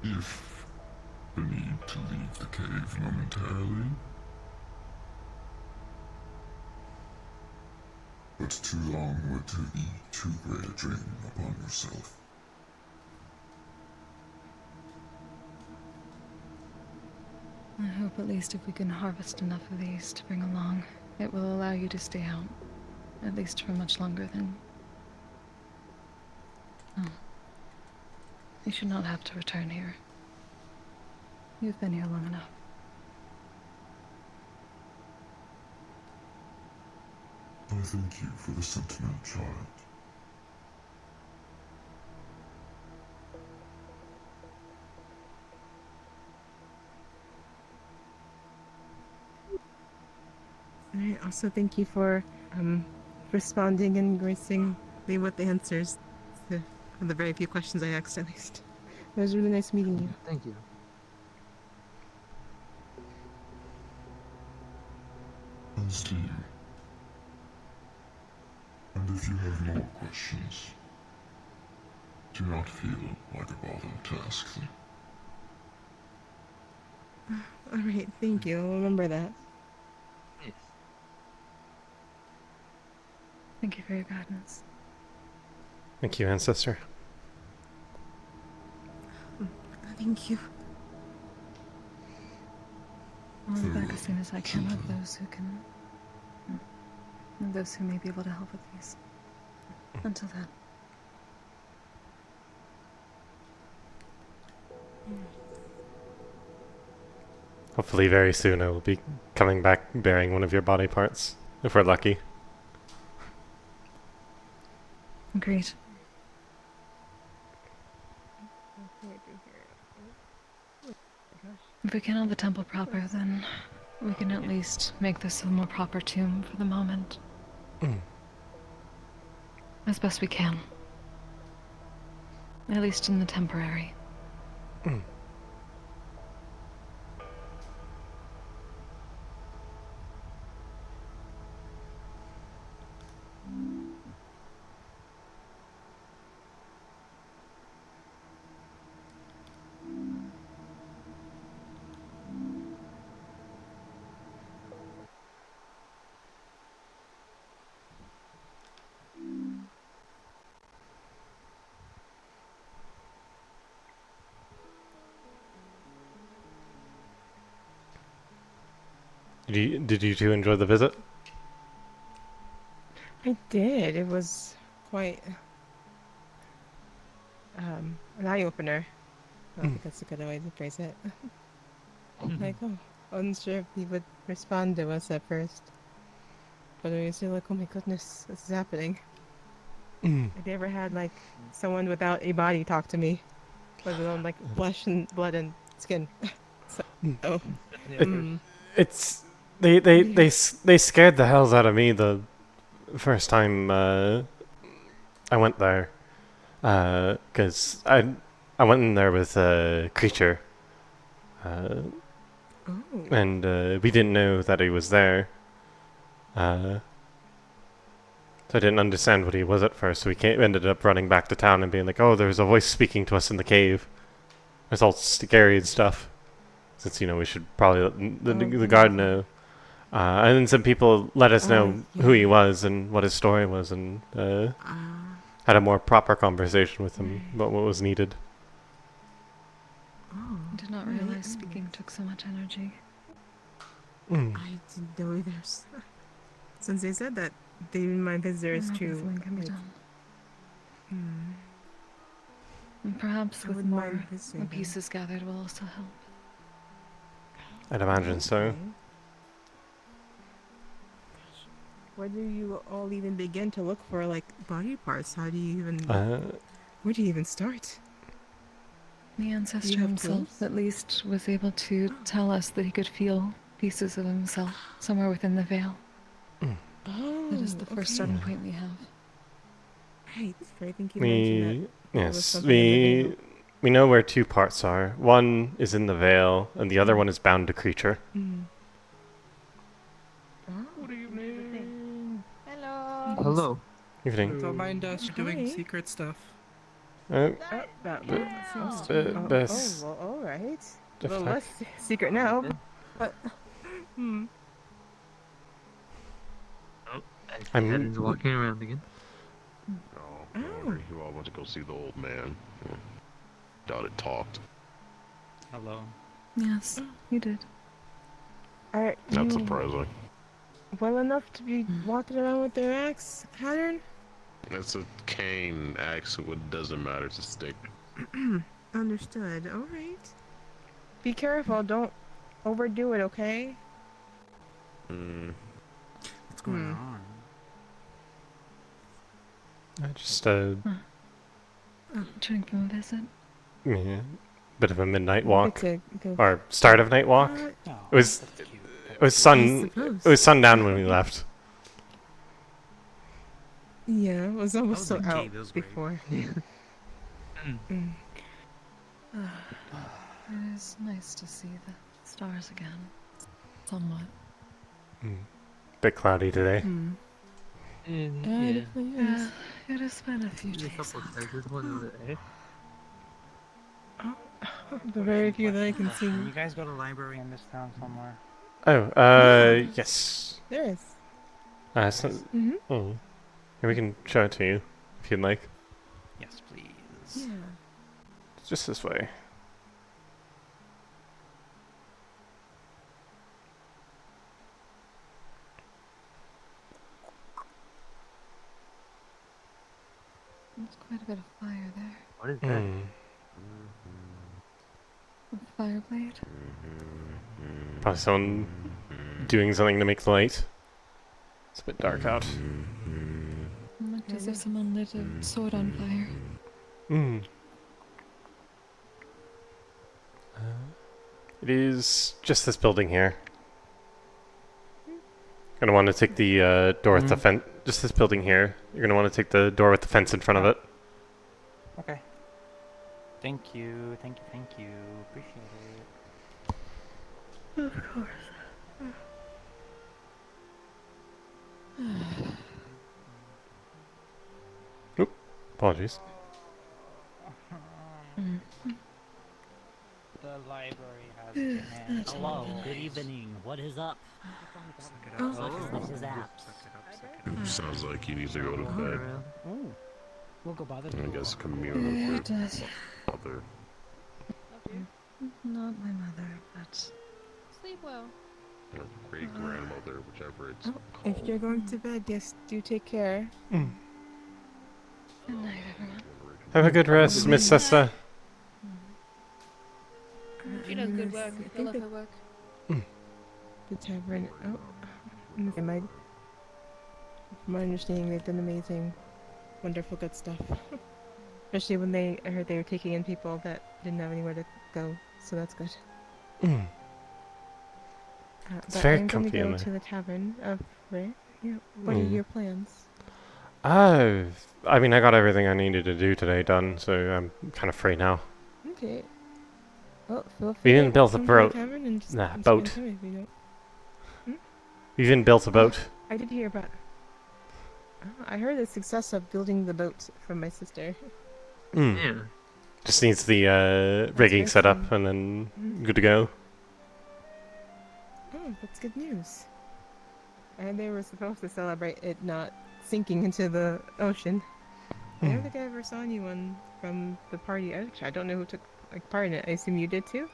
Speaker 13: if the need to leave the cave momentarily, but too long would to be too great a drain upon yourself.
Speaker 4: I hope at least if we can harvest enough of these to bring along, it will allow you to stay out, at least for much longer than... Oh. You should not have to return here. You've been here long enough.
Speaker 13: I thank you for the sentiment, child.
Speaker 19: And I also thank you for responding and gracing me with the answers to the very few questions I asked, at least. It was really nice meeting you.
Speaker 14: Thank you.
Speaker 13: As to you. And if you have more questions, do not feel like a bother to ask them.
Speaker 19: Alright, thank you. I'll remember that.
Speaker 14: Yes.
Speaker 4: Thank you for your guidance.
Speaker 2: Thank you, Ancestor.
Speaker 19: Thank you.
Speaker 4: I'll be back as soon as I can with those who can... and those who may be able to help with these. Until then.
Speaker 2: Hopefully very soon I will be coming back bearing one of your body parts, if we're lucky.
Speaker 4: Agreed. If we can't have the temple proper, then we can at least make this a more proper tomb for the moment. As best we can. At least in the temporary.
Speaker 2: Did you two enjoy the visit?
Speaker 19: I did. It was quite an eye-opener. I think that's a good way to phrase it. Like, oh, I wasn't sure if he would respond to us at first. But I was still like, oh my goodness, this is happening. I've never had, like, someone without a body talk to me. Let alone, like, flesh and blood and skin. So, oh.
Speaker 2: It's... They scared the hells out of me the first time I went there. Because I went in there with a creature. And we didn't know that he was there. So I didn't understand what he was at first, so we ended up running back to town and being like, oh, there's a voice speaking to us in the cave. It's all scary and stuff. Since, we should probably let the guard know. And then some people let us know who he was and what his story was, and had a more proper conversation with him about what was needed.
Speaker 4: I did not realize speaking took so much energy.
Speaker 19: I didn't know either. Since they said that they my visitors
Speaker 4: I
Speaker 19: to
Speaker 4: hope something can be
Speaker 19: like,
Speaker 4: done. And perhaps with more pieces gathered will also help.
Speaker 2: I'd imagine so.
Speaker 19: Where do you all even begin to look for like body parts? How do you even?
Speaker 2: Uh,
Speaker 19: Where do you even start?
Speaker 4: The ancestor
Speaker 19: You have
Speaker 4: himself,
Speaker 19: twins?
Speaker 4: at least, was able to tell us that he could feel pieces of himself somewhere within the veil.
Speaker 19: Oh,
Speaker 4: That is the first starting point we have.
Speaker 19: Right, I think you mentioned that. There was
Speaker 2: Yes,
Speaker 19: something in the veil.
Speaker 2: we know where two parts are. One is in the veil, and the other one is bound to creature.
Speaker 19: Mm.
Speaker 3: Good evening.
Speaker 19: Hello.
Speaker 9: Hello.
Speaker 2: Evening.
Speaker 9: Don't mind us doing
Speaker 19: Hi.
Speaker 9: secret stuff.
Speaker 19: That
Speaker 2: b-
Speaker 19: seems
Speaker 2: best-
Speaker 19: well, all right. A
Speaker 2: the
Speaker 19: little
Speaker 2: fuck?
Speaker 19: less secret now, but hmm.
Speaker 14: Helen's walking around again.
Speaker 16: No wonder you all went to go see the old man. Doubt it talked.
Speaker 8: Hello.
Speaker 4: Yes, he did.
Speaker 19: Are
Speaker 16: Not
Speaker 19: you
Speaker 16: surprising.
Speaker 19: well enough to be walking around with their axe, Hattern?
Speaker 16: It's a cane axe, so it doesn't matter. It's a stick.
Speaker 19: Understood. All right. Be careful. Don't overdo it, okay?
Speaker 8: What's going on?
Speaker 2: Just
Speaker 4: Returning from a visit.
Speaker 2: yeah, bit of a midnight
Speaker 19: Good
Speaker 2: walk,
Speaker 19: to go.
Speaker 2: or start of night walk. It was sundown when we left.
Speaker 19: Yeah, it was almost so
Speaker 8: was a
Speaker 19: out
Speaker 8: cave, it was great.
Speaker 19: before.
Speaker 4: It is nice to see the stars again. Somewhat.
Speaker 2: Bit cloudy today.
Speaker 4: Yeah, it has been a few days.
Speaker 19: The very few that I can see.
Speaker 8: Can you guys go to the library in this town somewhere?
Speaker 2: Oh, yes.
Speaker 19: There is.
Speaker 2: Oh. Yeah, we can show it to you if you'd like.
Speaker 8: Yes, please.
Speaker 19: Yeah.
Speaker 2: It's just this way.
Speaker 4: There's quite a bit of fire there.
Speaker 14: What is that?
Speaker 4: A fire blade?
Speaker 2: Probably someone doing something to make the light. It's a bit dark out.
Speaker 4: It looked as if someone lit a sword on fire.
Speaker 2: It is just this building here. Gonna want to take the door with the fence. Just this building here. You're gonna want to take the door with the fence in front of it.
Speaker 8: Okay. Thank you. Appreciate it.
Speaker 4: Of course.
Speaker 2: Oop. Apologies.
Speaker 8: The library has been handed.
Speaker 15: Hello, good evening. What is up? What is that?
Speaker 16: Sounds like you need to go to bed.
Speaker 15: Oh, we'll go bother.
Speaker 16: I guess
Speaker 4: It
Speaker 16: commune
Speaker 4: does.
Speaker 16: with mother.
Speaker 4: Not my mother, but...
Speaker 17: Sleep well.
Speaker 16: Or great grandmother, whichever it's
Speaker 19: If you're going to bed, yes, do take care.
Speaker 4: Good night, everyone.
Speaker 2: Have a good rest, Miss Sesta.
Speaker 17: She does good work. I love her work.
Speaker 19: The tavern. From my understanding, they've done amazing, wonderful, good stuff. Especially when I heard they were taking in people that didn't have anywhere to go, so that's good.
Speaker 2: It's
Speaker 19: But
Speaker 2: very
Speaker 19: I'm going to
Speaker 2: comfy in
Speaker 19: go
Speaker 2: there.
Speaker 19: to the tavern of Fray. Yeah. What are your plans?
Speaker 2: I mean, I got everything I needed to do today done, so I'm kind of free now.
Speaker 19: Okay. Well, feel
Speaker 2: We
Speaker 19: free
Speaker 2: even
Speaker 19: to
Speaker 2: built a
Speaker 19: come to the
Speaker 2: boat.
Speaker 19: tavern and just
Speaker 2: Nah,
Speaker 19: spend
Speaker 2: boat.
Speaker 19: time if you don't.
Speaker 2: We even built a boat.
Speaker 19: I did hear about. I heard the success of building the boat from my sister.
Speaker 14: Yeah.
Speaker 2: Just needs the rigging set up and then good to go.
Speaker 19: Oh, that's good news. And they were supposed to celebrate it not sinking into the ocean. I don't think I ever saw anyone from the party. Actually, I don't know who took part in it. I assume you did too?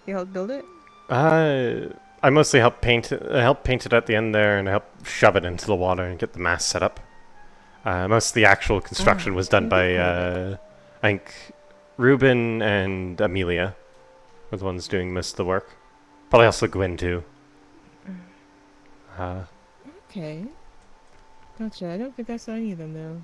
Speaker 19: You helped build it?
Speaker 2: I mostly helped paint it. I helped paint it at the end there, and I helped shove it into the water and get the mast set up. Most of the actual construction was done by I think Ruben and Amelia were the ones doing most of the work. Probably also Gwen too.
Speaker 19: Okay. Gotcha. I don't think I saw any of them though.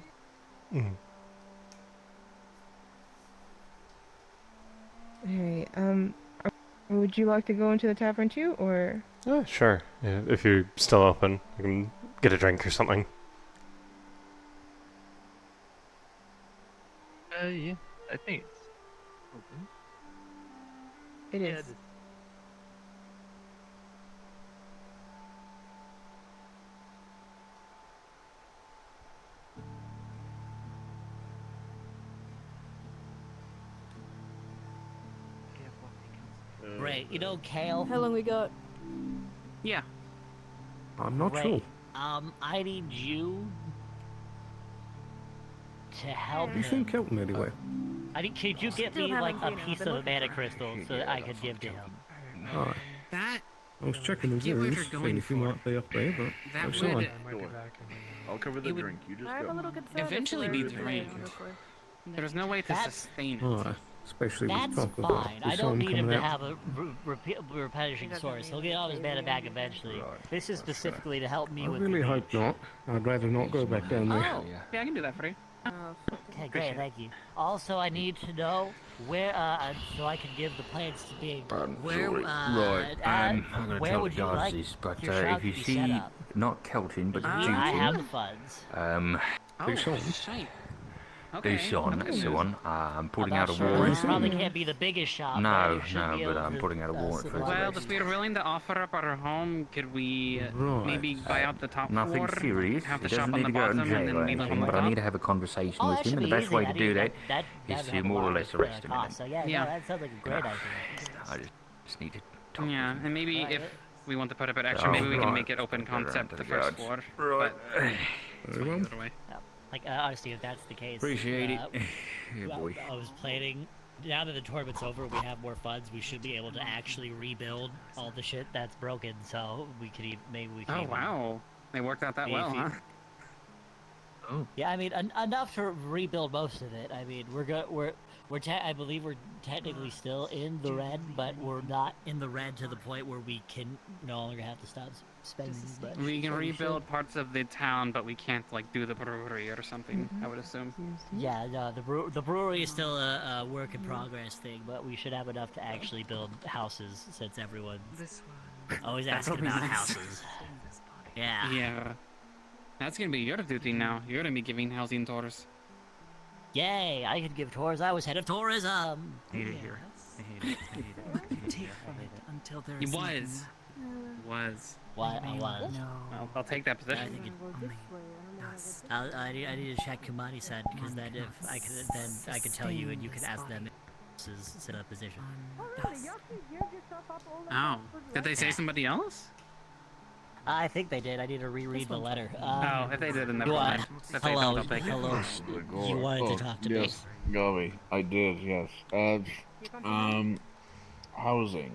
Speaker 19: Would you like to go into the tavern too, or?
Speaker 2: Sure. Yeah, if you're still open, you can get a drink or something.
Speaker 14: Yeah, I think it's open.
Speaker 19: It is.
Speaker 15: Right, you know, Kale.
Speaker 17: How long we got?
Speaker 7: Yeah.
Speaker 9: I'm not
Speaker 15: Ray,
Speaker 9: sure.
Speaker 15: I need you to help
Speaker 9: You seem
Speaker 15: him.
Speaker 9: Kelton anyway.
Speaker 15: Could you get me like a piece of a mana crystal so that I could give to him?
Speaker 9: Hi.
Speaker 7: That.
Speaker 9: I was checking the
Speaker 7: Get what
Speaker 9: rooms,
Speaker 7: you're
Speaker 9: seeing
Speaker 7: going
Speaker 9: if you
Speaker 7: for.
Speaker 9: might be up there, but
Speaker 7: That
Speaker 9: outside.
Speaker 7: would
Speaker 12: I'll cover the
Speaker 7: It would
Speaker 12: drink. You just
Speaker 17: I'm
Speaker 12: go.
Speaker 17: a little concerned.
Speaker 7: eventually be drained. There's no way to
Speaker 15: That's-
Speaker 7: sustain it.
Speaker 9: Alright, especially
Speaker 15: That's
Speaker 9: with talk about
Speaker 15: fine.
Speaker 9: the
Speaker 15: I don't
Speaker 9: sun
Speaker 15: need him
Speaker 9: coming
Speaker 15: to
Speaker 9: out.
Speaker 15: have a replenishing source. He'll get all his mana back eventually. This is specifically to help me
Speaker 9: I
Speaker 15: with
Speaker 9: really
Speaker 15: the
Speaker 9: hope not. I'd rather not go back down there.
Speaker 15: Oh.
Speaker 7: Yeah, I can do that for you.
Speaker 15: Okay, great, thank you. Also, I need to know where, so I can give the plans to be. Where,
Speaker 1: Right, I'm going to
Speaker 15: where
Speaker 1: tell the
Speaker 15: would you
Speaker 1: guys
Speaker 15: like
Speaker 1: this, but
Speaker 15: your
Speaker 1: if
Speaker 15: shop
Speaker 1: you
Speaker 15: to be set
Speaker 1: see,
Speaker 15: up?
Speaker 1: not Kelton, but
Speaker 15: I have the funds.
Speaker 7: Shite. Okay.
Speaker 1: Dooson, that's the one. I'm putting
Speaker 15: I'm
Speaker 1: out
Speaker 15: not
Speaker 1: a
Speaker 15: sure.
Speaker 1: warrant.
Speaker 15: This probably can't be the biggest shop.
Speaker 1: No,
Speaker 15: but it should
Speaker 1: no,
Speaker 15: be
Speaker 1: but
Speaker 15: able
Speaker 1: I'm
Speaker 15: to,
Speaker 1: putting out a warrant for
Speaker 7: Well,
Speaker 1: the
Speaker 7: if we're willing to offer up our home, could we
Speaker 9: Right.
Speaker 7: maybe buy out the top
Speaker 1: Nothing
Speaker 7: floor?
Speaker 1: serious.
Speaker 7: Have
Speaker 1: He
Speaker 7: the shop
Speaker 1: doesn't
Speaker 7: on
Speaker 1: need
Speaker 7: the
Speaker 1: to go to
Speaker 7: bottom and
Speaker 1: jail
Speaker 7: then
Speaker 1: or
Speaker 7: we live on
Speaker 1: anything,
Speaker 7: the
Speaker 1: but I need
Speaker 7: top?
Speaker 1: to have a conversation
Speaker 15: Oh,
Speaker 1: with
Speaker 15: that
Speaker 1: him,
Speaker 15: should
Speaker 1: and the
Speaker 15: be
Speaker 1: best
Speaker 15: easy.
Speaker 1: way to do that
Speaker 15: That
Speaker 1: is to
Speaker 15: have a
Speaker 1: more or
Speaker 15: lot
Speaker 1: less
Speaker 15: of,
Speaker 1: arrest him.
Speaker 15: costs. So yeah,
Speaker 7: Yeah.
Speaker 15: no, that sounds like a great idea.
Speaker 1: I just need to talk
Speaker 7: Yeah, and maybe
Speaker 15: Right.
Speaker 7: if we want to put a bit extra,
Speaker 1: Oh,
Speaker 7: maybe we can
Speaker 1: right.
Speaker 7: make it open
Speaker 1: Put it around
Speaker 7: concept
Speaker 1: to
Speaker 7: the
Speaker 1: the
Speaker 7: first
Speaker 1: guards.
Speaker 7: floor.
Speaker 1: Right.
Speaker 7: But it's fine either way.
Speaker 15: Like, honestly, if that's the case.
Speaker 1: Appreciate it. Yeah,
Speaker 15: well,
Speaker 1: boy.
Speaker 15: I was planning, now that the tournament's over, we have more funds, we should be able to actually rebuild all the shit that's broken, so we could even, maybe we can
Speaker 7: Oh
Speaker 15: even-
Speaker 7: wow, they worked out that
Speaker 15: If
Speaker 7: well,
Speaker 15: you-
Speaker 7: huh?
Speaker 15: Yeah, I mean, enough to rebuild most of it. I mean, I believe we're technically still in the red, but we're not in the red to the point where we can no longer have to stop spending. But
Speaker 7: We can rebuild parts of the town, but we can't like do the brewery or something. I would assume.
Speaker 15: Yeah, no, the brewery is still a work in progress thing, but we should have enough to actually build houses since everyone's always
Speaker 7: That'll
Speaker 15: asking
Speaker 7: be
Speaker 15: about
Speaker 7: nice.
Speaker 15: houses. Yeah.
Speaker 7: Yeah. That's gonna be your duty now. You're gonna be giving housing tours.
Speaker 15: Yay! I can give tours. I was head of tourism.
Speaker 7: Hate it here. I hate it. I hate it. I hate it.
Speaker 5: Take from it until there
Speaker 7: He
Speaker 5: is
Speaker 7: was. Was.
Speaker 15: What? I was.
Speaker 7: I'll take that position.
Speaker 15: I need to check Kumani-san because then if I can then I can tell you and you can ask them if this is set up position.
Speaker 7: Oh, did they say somebody else?
Speaker 15: I think they did. I need to reread the letter.
Speaker 7: Oh, if they did, then never
Speaker 15: you
Speaker 7: mind.
Speaker 15: want-
Speaker 7: If they
Speaker 15: hello,
Speaker 7: don't, I'll take it.
Speaker 15: hello. You wanted to talk to me.
Speaker 13: Yes, Gavi, I did, yes. Housing.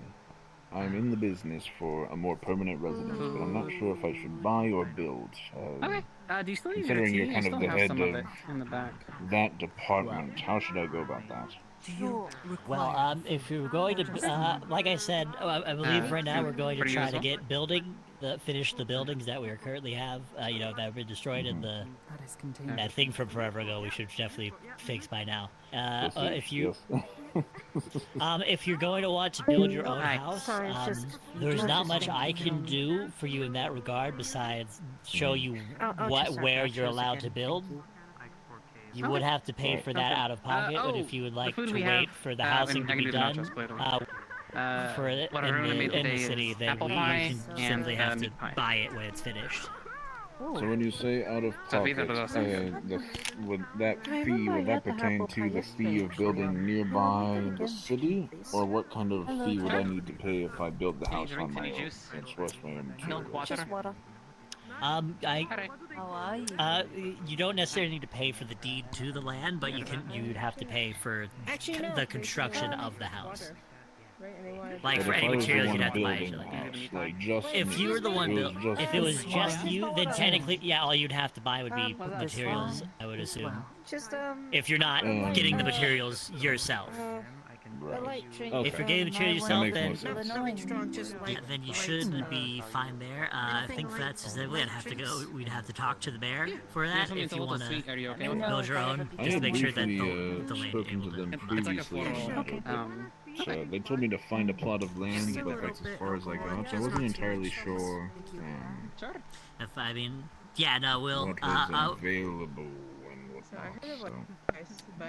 Speaker 13: I'm in the business for a more permanent residence, but I'm not sure if I should buy or build.
Speaker 7: Okay. Do you still need
Speaker 13: Considering you're
Speaker 7: I
Speaker 13: kind of
Speaker 7: still
Speaker 13: the
Speaker 7: have
Speaker 13: head
Speaker 7: some of
Speaker 13: of
Speaker 7: it in the back.
Speaker 13: that department, how should I go about that?
Speaker 15: Well, if you're going to, like I said, I believe right now we're going to
Speaker 7: for you
Speaker 15: try
Speaker 7: as
Speaker 15: to
Speaker 7: well?
Speaker 15: get finish the buildings that we currently have, that have been destroyed in the, that thing from forever ago we should definitely fix by now. If you're going to want to build your own house, there's not much I can do for you in that regard besides show you where you're allowed to build. You would have to pay for that out of pocket, but if you would like to wait for the housing to be done, for it
Speaker 7: what
Speaker 15: in
Speaker 7: everyone made
Speaker 15: the
Speaker 7: today
Speaker 15: city,
Speaker 7: is
Speaker 15: then
Speaker 7: apple
Speaker 15: you
Speaker 7: pie
Speaker 15: can
Speaker 7: and,
Speaker 15: simply have to
Speaker 7: meat pie.
Speaker 15: buy it when it's finished.
Speaker 13: So when you say out of
Speaker 7: So
Speaker 13: pocket,
Speaker 7: either of those.
Speaker 13: would that pertain to the fee of building nearby the city? Or what kind of fee would I need to pay if I build the house on my own and source my own materials?
Speaker 17: Just water.
Speaker 15: You don't necessarily need to pay for the deed to the land, but you'd have to pay for the construction of the house. Like
Speaker 13: But
Speaker 15: for
Speaker 13: if
Speaker 15: any
Speaker 13: I was the
Speaker 15: materials,
Speaker 13: one
Speaker 15: you'd have to buy.
Speaker 13: building the house, like just
Speaker 15: If
Speaker 13: me,
Speaker 15: you were the one
Speaker 13: it was
Speaker 15: built,
Speaker 13: just
Speaker 15: if it was
Speaker 13: me.
Speaker 15: just you, then technically, yeah, all you'd have to buy would be materials. I would assume.
Speaker 17: Just
Speaker 15: If you're not
Speaker 13: Um,
Speaker 15: getting the materials yourself.
Speaker 13: Right.
Speaker 15: If you're getting the chair yourself, then
Speaker 6: Illinois.
Speaker 15: then you should be fine there. I think for that specifically, we'd have to talk to the mayor for that.
Speaker 7: something
Speaker 15: If you
Speaker 7: told
Speaker 15: want
Speaker 7: us,
Speaker 15: to
Speaker 7: sweet, are you okay with
Speaker 15: build
Speaker 7: that?
Speaker 15: your own,
Speaker 13: I
Speaker 15: just
Speaker 13: had
Speaker 15: to make sure that
Speaker 13: briefly
Speaker 15: the land
Speaker 13: spoken
Speaker 15: able
Speaker 13: to them
Speaker 7: It's like a
Speaker 13: previously about
Speaker 7: photo.
Speaker 13: it. So they told me to find a plot of land, but that's as far as I got. So I wasn't entirely sure
Speaker 15: If I mean, yeah, no, we'll.
Speaker 13: what was available and whatnot. So.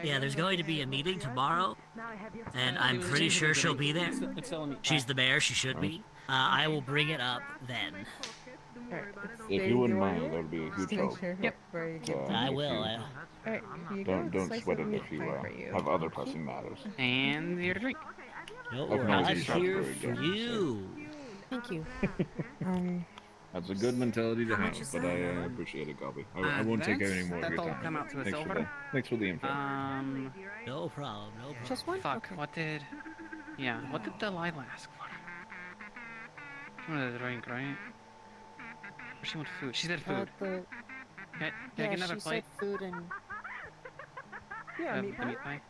Speaker 15: Yeah, there's going to be a meeting tomorrow, and I'm pretty sure she'll be there. She's the mayor, she should be. I will bring it up then.
Speaker 13: If you wouldn't mind, that would be a huge help.
Speaker 15: Yep. I will.
Speaker 13: Don't sweat it if you have other pressing matters.
Speaker 7: And your drink.
Speaker 15: No,
Speaker 13: I can
Speaker 15: I'm
Speaker 13: always use
Speaker 15: here
Speaker 13: raspberry
Speaker 15: for
Speaker 13: jam,
Speaker 15: you.
Speaker 6: Thank you.
Speaker 13: That's a good mentality to have, but I appreciate it, Gobby. I won't take any more of your
Speaker 7: That'll
Speaker 13: time.
Speaker 7: come out to a
Speaker 13: Thanks for
Speaker 7: silver.
Speaker 13: thanks for the info.
Speaker 15: No problem. No problem.
Speaker 6: Just one?
Speaker 7: Fuck, what did... Yeah, what did Delilah ask for? She wanted a drink, right? Or she wanted food? She said food. Can I get another
Speaker 6: she
Speaker 7: plate?
Speaker 6: said food and...
Speaker 19: Yeah,
Speaker 7: The
Speaker 19: meat
Speaker 7: meat pie?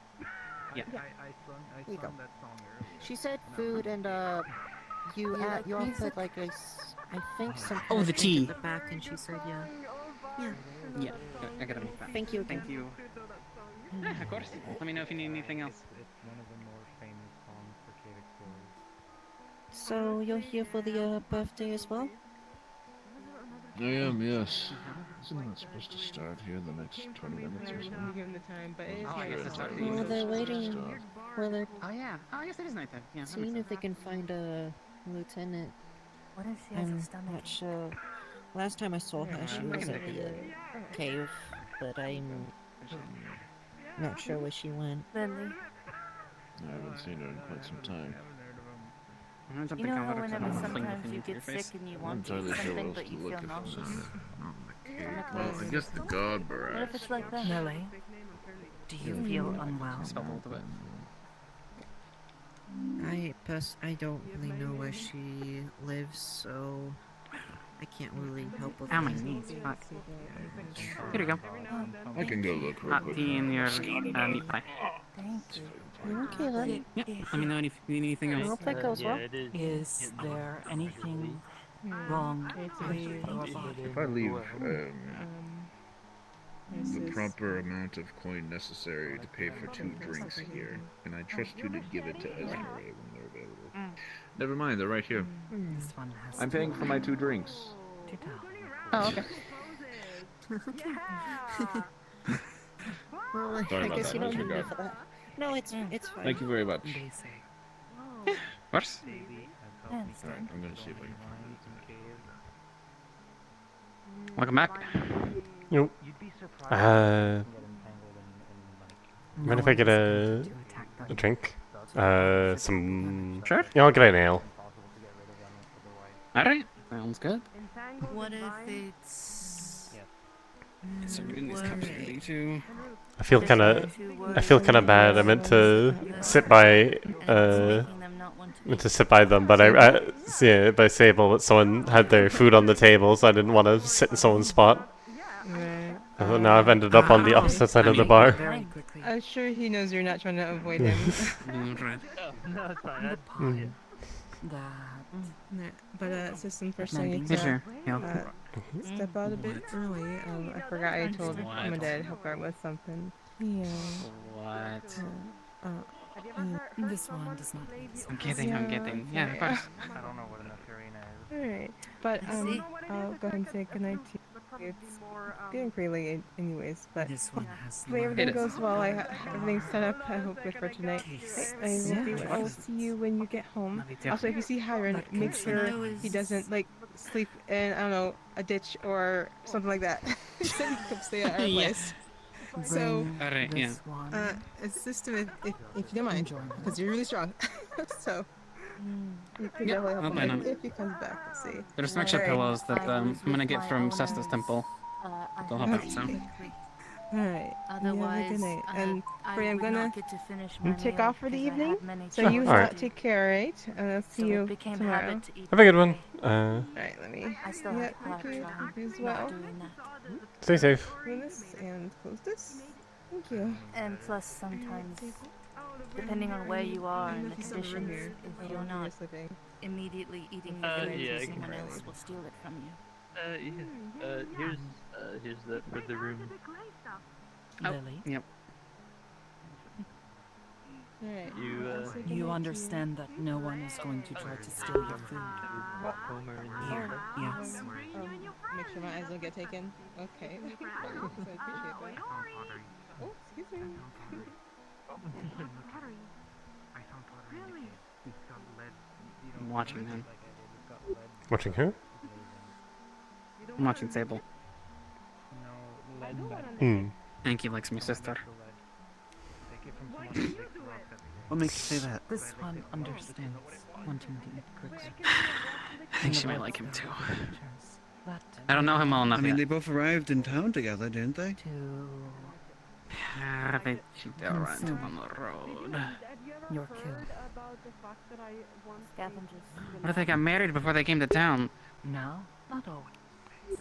Speaker 7: Yeah.
Speaker 6: Here you go. She said food and you all put like I think some.
Speaker 7: Oh, the tea.
Speaker 6: At the back, and she said yeah. Yeah.
Speaker 7: Yeah, I got a meat pie.
Speaker 6: Thank you.
Speaker 7: Thank you. Yeah, of course. Let me know if you need anything else.
Speaker 6: So you're here for the birthday as well?
Speaker 13: I am, yes. Isn't that supposed to start here in the next 20 minutes or so?
Speaker 19: You give them the time, but it's
Speaker 7: I guess it's
Speaker 19: not.
Speaker 7: starting.
Speaker 6: Well, they're waiting for the.
Speaker 7: Oh yeah. Oh, yes, it is nighttime. Yeah.
Speaker 6: Seeing if they can find a lieutenant.
Speaker 20: What if she has
Speaker 6: I'm
Speaker 20: a stomach?
Speaker 6: not sure. Last time I saw her, she was at the cave, but I'm not sure where she went.
Speaker 20: Lily.
Speaker 13: I haven't seen her in quite some time.
Speaker 20: You know how whenever sometimes you get sick and you want to eat something but you feel nauseous?
Speaker 13: Well, I guess the god
Speaker 20: What if
Speaker 13: barracks.
Speaker 20: it's like that?
Speaker 21: Lily, do you feel unwell?
Speaker 6: I don't really know where she lives, so I can't really help with
Speaker 7: Ow, my
Speaker 6: that.
Speaker 7: knees. Fuck. Here we go.
Speaker 13: I can go look real
Speaker 7: Hot
Speaker 13: quick.
Speaker 7: tea in your meat pie.
Speaker 20: Thank you.
Speaker 6: You okay, then?
Speaker 7: Yeah. Let me know if you need anything
Speaker 6: I
Speaker 7: else.
Speaker 6: hope that goes well.
Speaker 21: Is there anything wrong with your body?
Speaker 13: If I leave the proper amount of coin necessary to pay for 2 drinks here, and I trust you to give it to Esmeralda when they're available. Never mind, they're right here.
Speaker 21: This one has
Speaker 13: I'm paying for my 2 drinks.
Speaker 21: $2.
Speaker 7: Oh, okay.
Speaker 6: Well,
Speaker 13: Sorry
Speaker 6: I
Speaker 13: about
Speaker 6: guess
Speaker 13: that,
Speaker 6: you don't
Speaker 13: Mr.
Speaker 6: need me
Speaker 13: God.
Speaker 6: for that. No, it's fine.
Speaker 13: Thank you very much.
Speaker 7: What?
Speaker 13: Alright, I'm gonna see if I can find anything.
Speaker 7: Welcome back.
Speaker 2: Nope. Mind if I get a drink? Some...
Speaker 7: Sure.
Speaker 2: Yeah, I'll get an ale.
Speaker 7: Alright. Sounds good.
Speaker 6: What if it's...
Speaker 7: So we're getting these cups ready too.
Speaker 2: I feel kind of bad. I meant to sit by them, but by Sable, but someone had their food on the table, so I didn't want to sit in someone's spot.
Speaker 19: Right.
Speaker 2: So now I've ended up on the opposite side of the bar.
Speaker 19: I'm sure he knows you're not trying to avoid him.
Speaker 14: No, it's fine.
Speaker 19: But system first I
Speaker 7: Maybe.
Speaker 19: need
Speaker 7: Yeah,
Speaker 19: to
Speaker 7: sure. Yeah.
Speaker 19: step out a bit early. I forgot I told my dad help out with something. Yeah.
Speaker 7: What?
Speaker 21: This one does not need
Speaker 7: I'm kidding, I'm kidding. Yeah, of course.
Speaker 14: I don't know what an arena is.
Speaker 19: Alright. But I'll go ahead and say goodnight to you. It's getting pretty late anyways, but hopefully everything goes well. Everything's set up, I hope, good for tonight. I will see you when you get home. Also, if you see Hiron, make sure he doesn't, like, sleep in, I don't know, a ditch or something like that. So he can stay at our place. So,
Speaker 7: Alright, yeah.
Speaker 19: system, if you don't mind, because you're really strong. So, you can definitely help
Speaker 7: I'll
Speaker 19: him
Speaker 7: plan on
Speaker 19: if
Speaker 7: it.
Speaker 19: he comes back. Let's see.
Speaker 7: There's some extra pillows that I'm gonna get from Cesta's temple. They'll help out, so.
Speaker 19: Alright.
Speaker 20: Otherwise,
Speaker 19: good night. And
Speaker 20: I
Speaker 19: Frey, I'm
Speaker 20: would
Speaker 19: gonna
Speaker 20: not get to finish my
Speaker 19: take
Speaker 20: meal
Speaker 19: off for the
Speaker 20: because I
Speaker 19: evening.
Speaker 20: have many
Speaker 19: So you
Speaker 2: Alright.
Speaker 19: take care, right? And I'll see
Speaker 20: So
Speaker 19: you
Speaker 20: it became
Speaker 19: tomorrow.
Speaker 20: habit to eat
Speaker 2: Have a good one.
Speaker 19: Alright, let me.
Speaker 20: I still
Speaker 19: yeah,
Speaker 20: have hard
Speaker 19: thank you
Speaker 20: time
Speaker 19: as
Speaker 20: not
Speaker 19: well.
Speaker 20: doing that.
Speaker 2: Stay safe.
Speaker 19: Open this and close this. Thank you.
Speaker 20: And plus sometimes depending on where you are and the conditions,
Speaker 19: here.
Speaker 20: if you're not immediately eating
Speaker 14: Yeah,
Speaker 20: your food,
Speaker 14: I can
Speaker 20: someone
Speaker 14: try
Speaker 20: else
Speaker 14: later.
Speaker 20: will steal it from you.
Speaker 14: Here's the for the room.
Speaker 20: Lily?
Speaker 7: Yep.
Speaker 19: Alright.
Speaker 21: You understand that no one is going to try to steal your food. Here, yes.
Speaker 19: Make sure my eyes don't get taken. Okay. So I appreciate that. Oh, excuse me.
Speaker 7: I'm watching him.
Speaker 2: Watching who?
Speaker 7: I'm watching Sable.
Speaker 2: Hmm.
Speaker 7: And he likes my sister.
Speaker 12: What makes you say that?
Speaker 21: This one understands wanting to eat quickly.
Speaker 7: I think she might like him too. I don't know him well enough
Speaker 12: I mean,
Speaker 7: yet.
Speaker 12: they both arrived in town together, didn't they?
Speaker 7: She did run on the road.
Speaker 21: You're killed.
Speaker 20: Scavengers.
Speaker 7: What if they got married before they came to town?
Speaker 21: No, not always.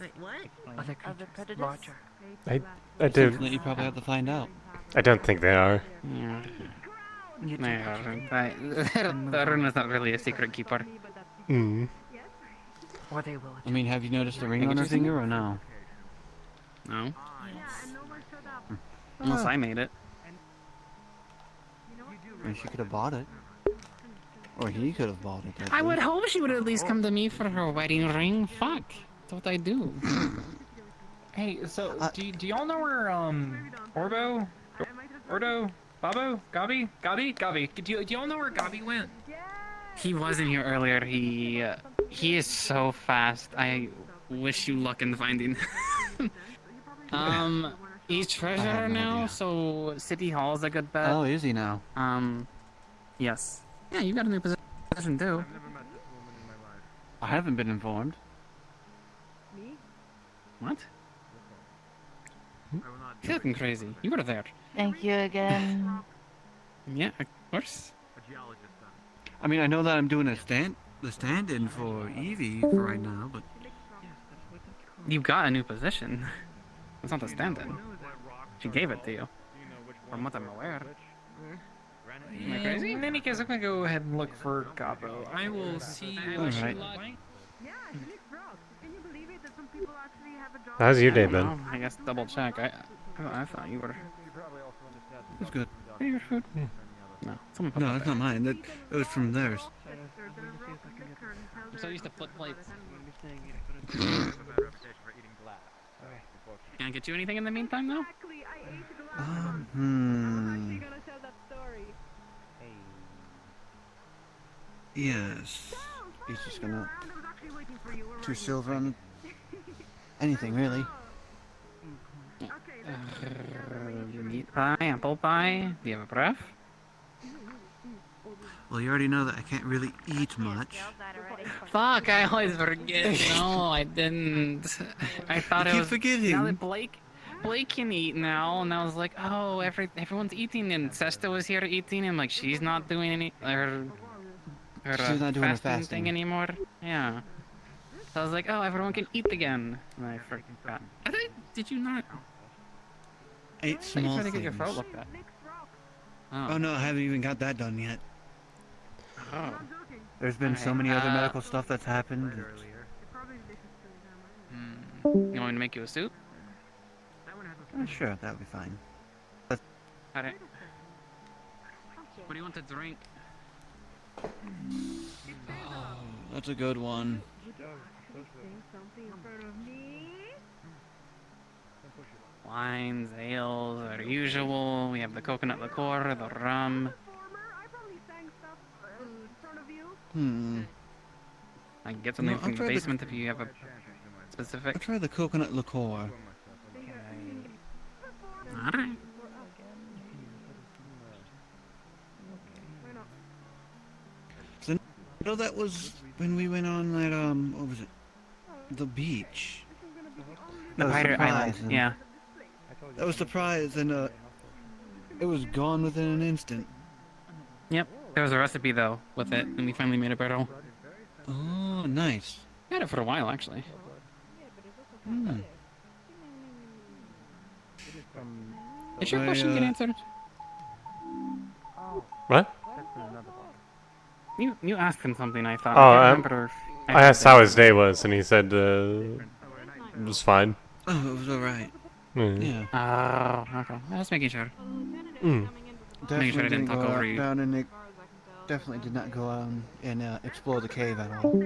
Speaker 20: Wait, what?
Speaker 21: Other
Speaker 20: Other
Speaker 21: creatures,
Speaker 20: predators?
Speaker 21: larger.
Speaker 2: I
Speaker 12: Something
Speaker 2: don't.
Speaker 12: that you probably have to find out.
Speaker 2: I don't think they are.
Speaker 7: Yeah. They aren't. Runa's not really a secret keeper.
Speaker 2: Hmm.
Speaker 21: Or they will.
Speaker 12: I mean, have you noticed the ring
Speaker 7: Think
Speaker 12: on her
Speaker 7: it's using
Speaker 12: finger or no?
Speaker 7: No.
Speaker 20: Yes.
Speaker 7: Unless I made it.
Speaker 12: I mean, she could have bought it. Or he could have bought it.
Speaker 7: I would hope she would at least come to me for her wedding ring. Fuck. That's what I do.
Speaker 9: Hey, so do y'all know where Orbo, Babo, Gabi? Do y'all know where Gabi went?
Speaker 7: He wasn't here earlier. He is so fast. I wish you luck in finding. He's treasurer now, so City Hall's a good bet.
Speaker 12: Oh, is he now?
Speaker 7: Yes. Yeah, you got a new position too.
Speaker 12: I haven't been informed.
Speaker 7: What? You're looking crazy. You were there.
Speaker 20: Thank you again.
Speaker 7: Yeah, of course.
Speaker 12: I mean, I know that I'm doing the stand-in for Evie for right now, but
Speaker 7: You got a new position. It's not the stand-in. She gave it to you. From what I'm aware. Am I crazy?
Speaker 9: In any case, I'm gonna go ahead and look for Gabo. I will see what she
Speaker 12: Alright.
Speaker 9: like.
Speaker 2: How's your day
Speaker 7: Well,
Speaker 2: been?
Speaker 7: I guess double check. I thought you were.
Speaker 12: it's good.
Speaker 7: Hey, your food. No, someone put
Speaker 12: No,
Speaker 7: that
Speaker 12: that's
Speaker 7: there.
Speaker 12: not mine. It was from theirs.
Speaker 7: I'm so used to flip plates. Can I get you anything in the meantime, though?
Speaker 12: Yes. He's just gonna... 2 silver on... anything, really.
Speaker 7: Meat pie, apple pie. Do you have a pref?
Speaker 12: Well, you already know that I can't really eat much.
Speaker 7: Fuck, I always forget. No, I didn't. I thought
Speaker 12: You
Speaker 7: it
Speaker 12: keep
Speaker 7: was.
Speaker 12: forgetting.
Speaker 7: Now that Blake can eat now, and I was like, oh, everyone's eating, and Sesta was here eating, and like she's not doing any her
Speaker 12: She's not doing her
Speaker 7: fasting
Speaker 12: fasting.
Speaker 7: thing anymore. Yeah. So I was like, oh, everyone can eat again, and I forgot. Did you not?
Speaker 12: 8
Speaker 7: I thought you
Speaker 12: small
Speaker 7: tried to
Speaker 12: things.
Speaker 7: get your throat looked at.
Speaker 12: Oh no, I haven't even got that done yet.
Speaker 7: Oh.
Speaker 12: There's been so many other medical stuff that's happened.
Speaker 7: You want me to make you a suit?
Speaker 12: Sure, that'll be fine.
Speaker 7: Alright. What do you want to drink?
Speaker 12: Oh, that's a good one.
Speaker 7: Wines, ales, our usual. We have the coconut liqueur, the rum. I can get something
Speaker 12: No,
Speaker 7: from
Speaker 12: I'll
Speaker 7: the
Speaker 12: try
Speaker 7: basement if you have a specific.
Speaker 12: I'll try the coconut liqueur.
Speaker 7: Alright.
Speaker 12: So, you know, that was when we went on that, what was it? The beach.
Speaker 7: The
Speaker 12: That was
Speaker 7: Pirate Island,
Speaker 12: surprise, and-
Speaker 7: yeah.
Speaker 12: That was surprise, and, it was gone within an instant.
Speaker 7: Yep. There was a recipe though with it, and we finally made a barrel.
Speaker 12: Oh, nice.
Speaker 7: We had it for a while actually.
Speaker 12: Hmm.
Speaker 7: Did your
Speaker 12: I,
Speaker 7: question get answered?
Speaker 2: What?
Speaker 7: You asked him something, I thought.
Speaker 2: Oh,
Speaker 7: I can't remember if
Speaker 2: I asked how his day was, and he said it was fine.
Speaker 18: Oh, it was alright.
Speaker 2: Mm.
Speaker 18: Yeah.
Speaker 7: Oh, okay. I was making sure.
Speaker 2: Mm.
Speaker 7: Making sure I didn't talk over you.
Speaker 18: Down and definitely did not go out and explore the cave at all.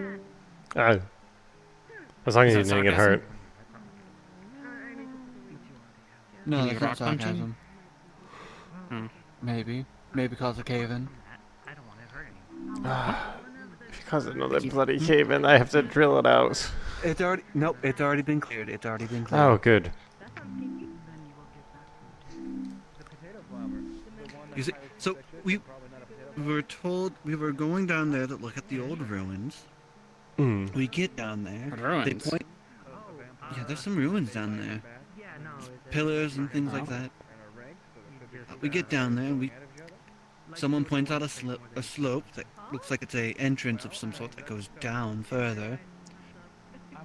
Speaker 2: As long as you
Speaker 7: Is that
Speaker 2: didn't get
Speaker 7: sarcasm?
Speaker 2: hurt.
Speaker 18: No,
Speaker 7: You
Speaker 18: that's not
Speaker 7: rock punching?
Speaker 18: sarcasm. Maybe because of cave-in.
Speaker 2: If you cause another bloody cave in, I have to drill it out.
Speaker 18: It's already been cleared. It's already been cleared.
Speaker 2: Oh, good.
Speaker 18: You see, so we were told we were going down there to look at the old ruins.
Speaker 2: Mm.
Speaker 18: We get down there.
Speaker 7: Ruins?
Speaker 18: They point. Yeah, there's some ruins down there. Pillars and things like that. We get down there and someone points out a slope that looks like it's a entrance of some sort that goes down further.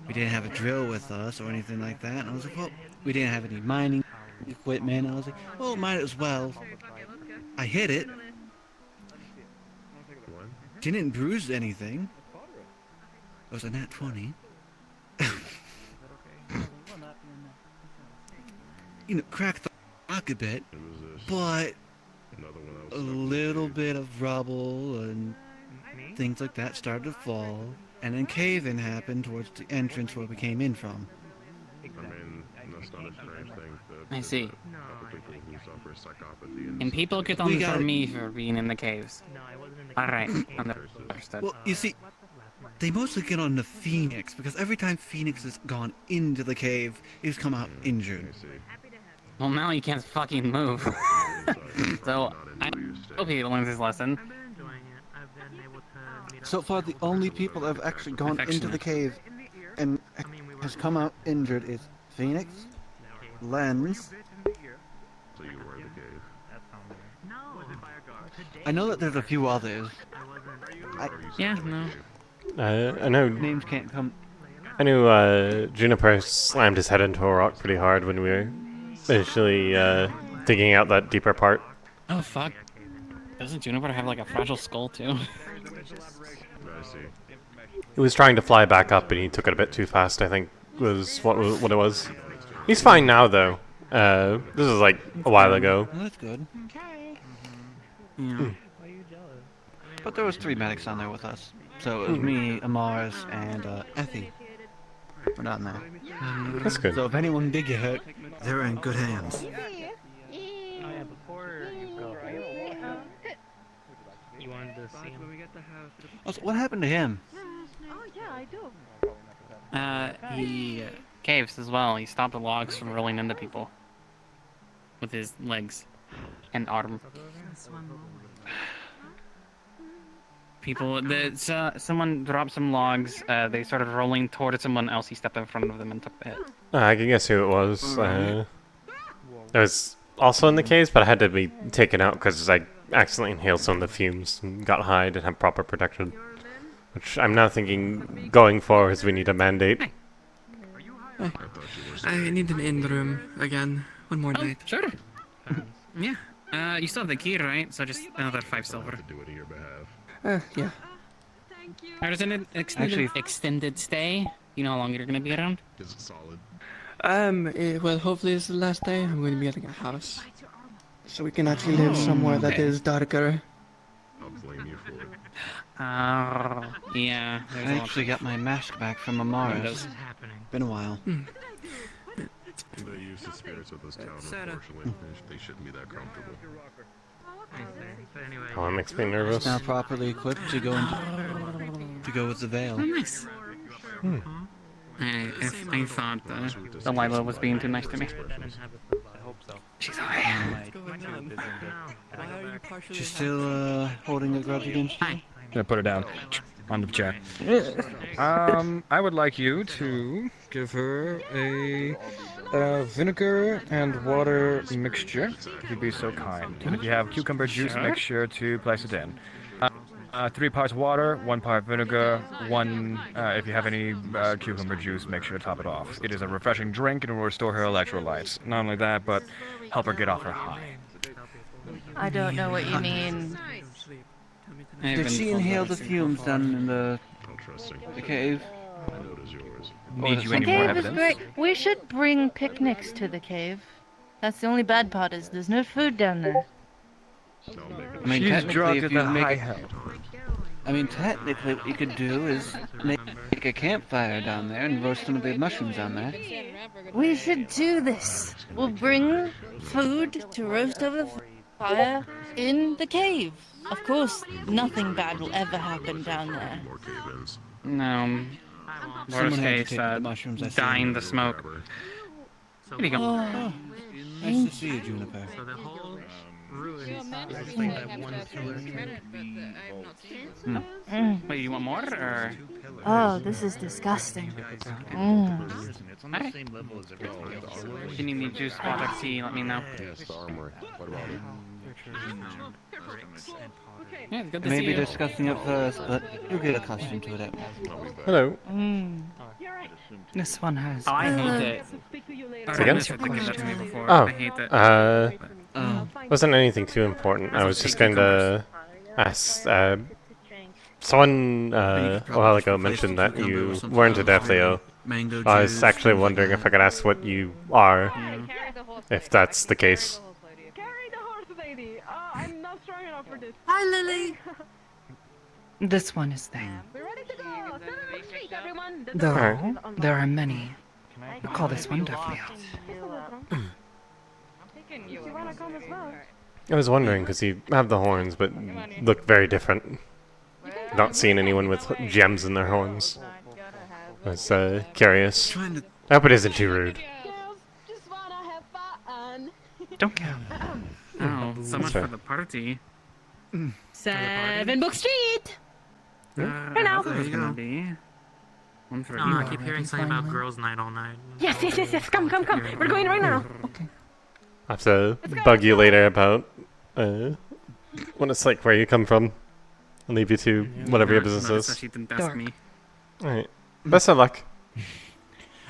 Speaker 18: We didn't have a drill with us or anything like that. And I was like, well, we didn't have any mining equipment. I was like, well, might as well. I hit it. Didn't bruise anything. It was a nat 20. You know, cracked the rock a bit, but a little bit of rubble and things like that started to fall, and then cave-in happened towards the entrance where we came in from.
Speaker 16: I mean, that's not a strange thing.
Speaker 7: I see.
Speaker 16: People who suffer psychopathy
Speaker 7: And people get on for me for being in the caves. Alright, understood.
Speaker 18: Well, you see, they mostly get on the Phoenix, because every time Phoenix has gone into the cave, he's come out injured.
Speaker 7: Well, now he can't fucking move. So, I hope he learns his lesson.
Speaker 18: So far, the only people that have actually gone into the cave and has come out injured is Phoenix, Lens.
Speaker 16: So you were in the cave.
Speaker 18: I know that there's a few others.
Speaker 7: Yeah, no.
Speaker 2: I know.
Speaker 18: Names can't come.
Speaker 2: I knew Juniper slammed his head into a rock pretty hard when we were initially digging out that deeper part.
Speaker 7: Oh, fuck. Doesn't Juniper have like a fragile skull too?
Speaker 16: I see.
Speaker 2: He was trying to fly back up, and he took it a bit too fast, I think, was what it was. He's fine now, though. This was like a while ago.
Speaker 18: Well, that's good.
Speaker 7: Yeah.
Speaker 18: But there was 3 medics on there with us. So it was me, Amaris, and Effie. We're down there.
Speaker 2: That's good.
Speaker 18: So if anyone did get hurt, they're in good hands.
Speaker 8: You wanted to see him?
Speaker 18: Also, what happened to him?
Speaker 17: Oh yeah, I do.
Speaker 7: He caves as well. He stopped the logs from rolling into people with his legs and arm. People, someone dropped some logs. They started rolling toward someone else. He stepped in front of them and took the hit.
Speaker 2: I can guess who it was. I was also in the caves, but I had to be taken out because I accidentally inhaled some of the fumes and got high, didn't have proper protection. Which I'm now thinking, going forward, is we need a mandate.
Speaker 3: I need an end room again. One more night.
Speaker 7: Sure. Yeah. You still have the key, right? So just another 5 silver.
Speaker 16: Do it on your behalf.
Speaker 3: Yeah.
Speaker 7: There's an extended stay. You know how long you're gonna be around?
Speaker 16: Is it solid?
Speaker 3: Well, hopefully it's the last day. I'm going to be getting a house. So we can actually live somewhere that is darker.
Speaker 16: I'll blame you for it.
Speaker 7: Oh, yeah.
Speaker 18: I actually got my mask back from Amaris. Been a while.
Speaker 16: They use the spirits of this town, unfortunately. They shouldn't be that comfortable.
Speaker 2: Oh, that makes me nervous.
Speaker 18: Now properly equipped to go with the veil.
Speaker 7: Oh, nice. I thought Delilah was being too nice to me.
Speaker 8: I hope so.
Speaker 7: She's alright.
Speaker 18: She's still holding a grudge against you?
Speaker 9: Gonna put her down on the chair. I would like you to give her a vinegar and water mixture, if you'd be so kind. And if you have cucumber juice, make sure to place it in. 3 parts water, 1 part vinegar, 1, if you have any cucumber juice, make sure to top it off. It is a refreshing drink and it will restore her electrolytes. Not only that, but help her get off her high.
Speaker 17: I don't know what you mean.
Speaker 18: Did she inhale the fumes down in the cave?
Speaker 1: Need
Speaker 17: The cave is great. We should bring picnics to the cave. That's the only bad part is there's no food down there.
Speaker 18: I mean,
Speaker 1: She's
Speaker 18: technically,
Speaker 1: drunk
Speaker 18: if
Speaker 1: at
Speaker 18: you
Speaker 1: the
Speaker 18: make
Speaker 1: high
Speaker 18: it,
Speaker 1: hell.
Speaker 18: I mean, technically, what you could do is make a campfire down there and roast some of the mushrooms down there.
Speaker 17: We should do this. We'll bring food to roast over the fire in the cave. Of course, nothing bad will ever happen down there.
Speaker 7: No. Worst case, die in the smoke. Here you go.
Speaker 18: Oh, nice to see you, Juniper.
Speaker 10: So the whole ruin is just like that one pillar.
Speaker 7: Wait, you want more, or?
Speaker 17: Oh, this is disgusting.
Speaker 7: Alright. If you need any juice, water, tea, let me know.
Speaker 16: Yes, the armory. What about it?
Speaker 7: Yeah, it's good to
Speaker 18: Maybe
Speaker 7: see you.
Speaker 18: disgusting at first, but you'll get accustomed to it.
Speaker 2: Hello.
Speaker 21: This one has.
Speaker 7: Oh, I hate it.
Speaker 2: Again?
Speaker 7: I hate it.
Speaker 2: Wasn't anything too important. I was just going to ask. Someone a while ago mentioned that you weren't a Deathleo. I was actually wondering if I could ask what you are, if that's the case.
Speaker 3: I'm not strong enough for this.
Speaker 21: Hi, Lily. This one is there.
Speaker 3: We're ready to go. Street, everyone.
Speaker 21: There are many. I'll call this one Deathleo.
Speaker 3: You wanna come as well?
Speaker 2: I was wondering because you have the horns, but look very different. Not seeing anyone with gems in their horns. I was curious. I hope it isn't too rude.
Speaker 21: Don't care.
Speaker 7: Oh, so much
Speaker 2: fair.
Speaker 7: for the party.
Speaker 17: 7 Book Street!
Speaker 7: Right
Speaker 17: now.
Speaker 7: There's gonna be one for
Speaker 10: I keep hearing something about girls' night all night.
Speaker 3: Yes. Come. We're going right now.
Speaker 21: Okay.
Speaker 2: I have to bug you later about what it's like where you come from. I'll leave you to whatever your business is.
Speaker 7: She didn't ask me.
Speaker 2: Alright. Best of luck.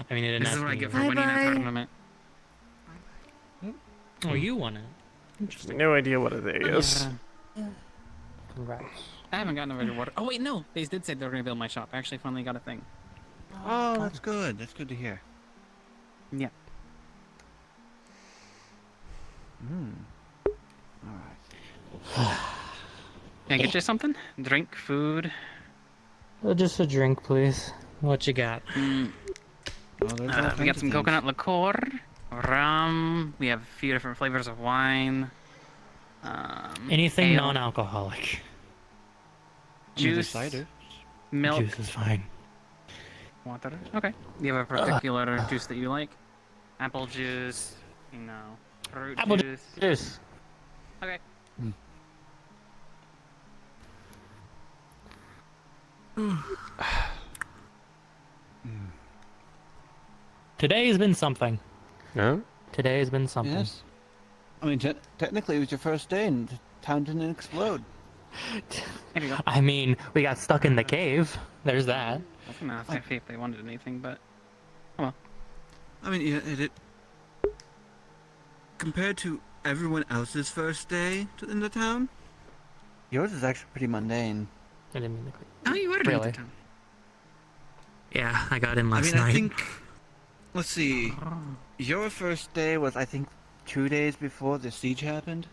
Speaker 10: I mean, it didn't
Speaker 7: This is
Speaker 10: ask
Speaker 7: what I
Speaker 10: me.
Speaker 7: get for winning that tournament.
Speaker 10: Oh, you won it.
Speaker 2: No idea what it is.
Speaker 10: Congrats.
Speaker 7: I haven't gotten a regular water. Oh wait, no. They did say they were gonna build my shop. I actually finally got a thing.
Speaker 18: Oh, that's good. That's good to hear.
Speaker 7: Yeah.
Speaker 18: Alright.
Speaker 7: Can I get you something? Drink, food.
Speaker 10: Just a drink, please. What you got?
Speaker 7: We got some coconut liqueur, rum. We have a few different flavors of wine.
Speaker 10: Anything
Speaker 7: ale,
Speaker 10: non-alcoholic.
Speaker 7: juice,
Speaker 18: cider.
Speaker 7: milk,
Speaker 10: Juice is fine.
Speaker 7: water. Okay. Do you have a particular juice that you like? Apple juice. Fruit
Speaker 10: Apple
Speaker 7: juice.
Speaker 10: juice.
Speaker 7: Okay.
Speaker 10: Today has been something.
Speaker 2: No?
Speaker 10: Today has been something.
Speaker 18: Yes. I mean, technically, it was your first day and the town didn't explode.
Speaker 7: There you go.
Speaker 10: I mean, we got stuck in the cave. There's that.
Speaker 7: I was gonna ask if they wanted anything, but oh well.
Speaker 18: I mean, yeah, compared to everyone else's first day in the town, yours is actually pretty mundane.
Speaker 10: I didn't mean to click.
Speaker 7: Oh, you were in
Speaker 10: Really?
Speaker 7: the town.
Speaker 10: Yeah, I got in last
Speaker 18: I
Speaker 10: night.
Speaker 18: think. Let's see. Your first day was, I think, 2 days before the siege happened.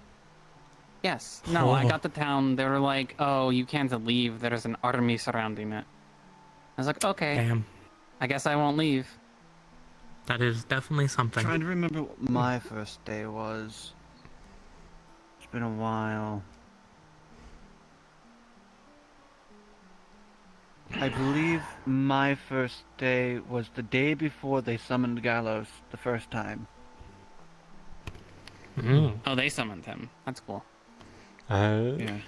Speaker 7: Yes. No, I
Speaker 10: Oh.
Speaker 7: got the town. They were like, "Oh, you can't leave. There's an army surrounding it." I was like, "Okay,
Speaker 10: Damn.
Speaker 7: I guess I won't leave."
Speaker 10: That is definitely something.
Speaker 18: Trying to remember what my first day was. It's been a while. I believe my first day was the day before they summoned Gallows the first time.
Speaker 7: Oh, they summoned him. That's cool.
Speaker 18: Yeah.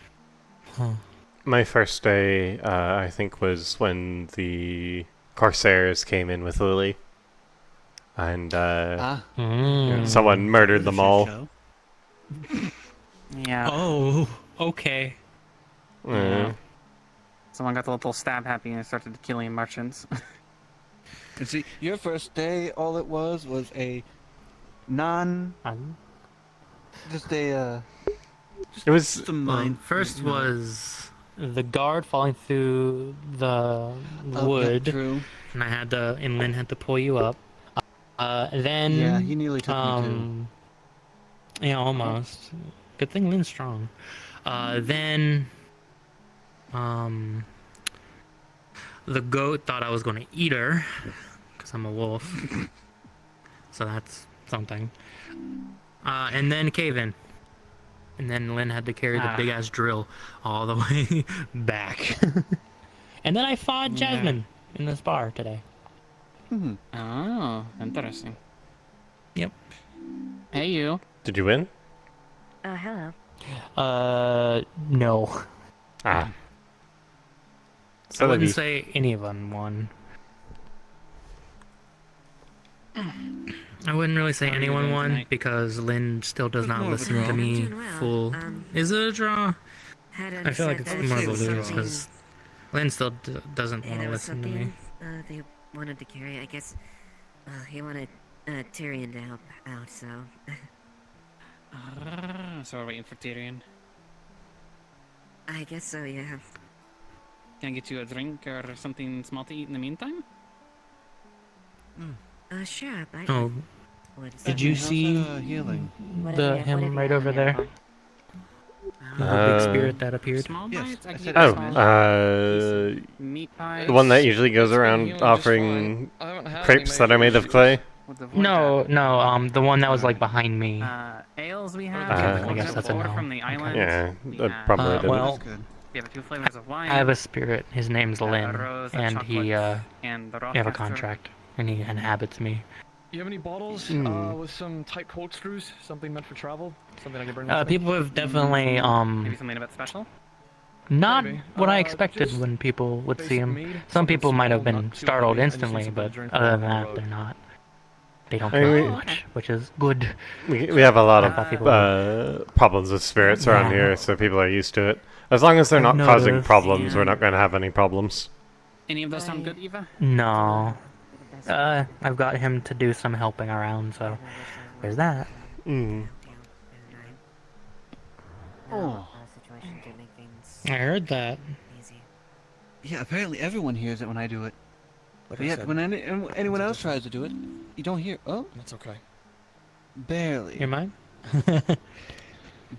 Speaker 2: My first day, I think, was when the Corsairs came in with Lily. And someone murdered them all.
Speaker 7: Yeah.
Speaker 10: Oh, okay.
Speaker 2: Yeah.
Speaker 7: Someone got the little stab happy and started killing merchants.
Speaker 18: And see, your first day, all it was a just a
Speaker 2: It was
Speaker 18: some mind.
Speaker 10: First was the guard falling through the wood,
Speaker 18: true.
Speaker 10: and and Lynn had to pull you up. Then
Speaker 18: Yeah, he nearly took me too.
Speaker 10: Yeah, almost. Good thing Lynn's strong. Then the goat thought I was going to eat her because I'm a wolf. So that's something. And then cave in. And then Lynn had to carry the big ass drill all the way back. And then I fought Jasmine in this bar today.
Speaker 7: Oh, interesting.
Speaker 10: Yep.
Speaker 7: Hey, you.
Speaker 2: Did you win?
Speaker 17: Hello.
Speaker 10: No.
Speaker 2: Ah.
Speaker 10: I wouldn't say any of them won. I wouldn't really say anyone won because Lynn still does not listen to me full. Is it a draw? I feel like it's more of a lose because Lynn still doesn't want to listen to me.
Speaker 11: They wanted to carry. I guess he wanted Tyrion to help out. So.
Speaker 7: So we're waiting for Tyrion.
Speaker 11: I guess so. Yeah.
Speaker 7: Can I get you a drink or something small to eat in the meantime?
Speaker 11: Sure.
Speaker 10: Oh, did you see
Speaker 18: healing?
Speaker 10: him right over there? The big spirit that appeared?
Speaker 18: Yes.
Speaker 2: The one that usually goes around offering crepes that are made of clay?
Speaker 10: No, the one that was like behind me.
Speaker 7: Ales we have.
Speaker 10: I guess that's a no.
Speaker 7: From the island.
Speaker 2: Yeah, that probably didn't.
Speaker 7: Well, we have 2 flavors of wine.
Speaker 10: I have a spirit. His name's Lynn,
Speaker 7: rose,
Speaker 10: and
Speaker 7: chocolate,
Speaker 10: and
Speaker 7: the raw
Speaker 10: we have a
Speaker 7: castor.
Speaker 10: contract, and he inhabits me.
Speaker 9: You have any bottles with some tight corkscrews? Something meant for travel? Something I can bring with me?
Speaker 10: People have definitely
Speaker 7: Maybe something a bit special.
Speaker 10: not what I expected when people would see him. Some people might have been startled instantly, but other than that, they're not. They don't drink much, which is good.
Speaker 2: We have a lot of problems with spirits around here, so people are used to it. As long as they're not causing problems, we're not going to have any problems.
Speaker 7: Any of those sound good, Eva?
Speaker 10: No. I've got him to do some helping around, so there's that.
Speaker 18: Oh.
Speaker 10: I heard that.
Speaker 18: Yeah, apparently everyone hears it when I do it. But yet, when anyone else tries to do it, you don't hear. Oh,
Speaker 9: that's okay.
Speaker 18: Barely.
Speaker 10: Hear mine?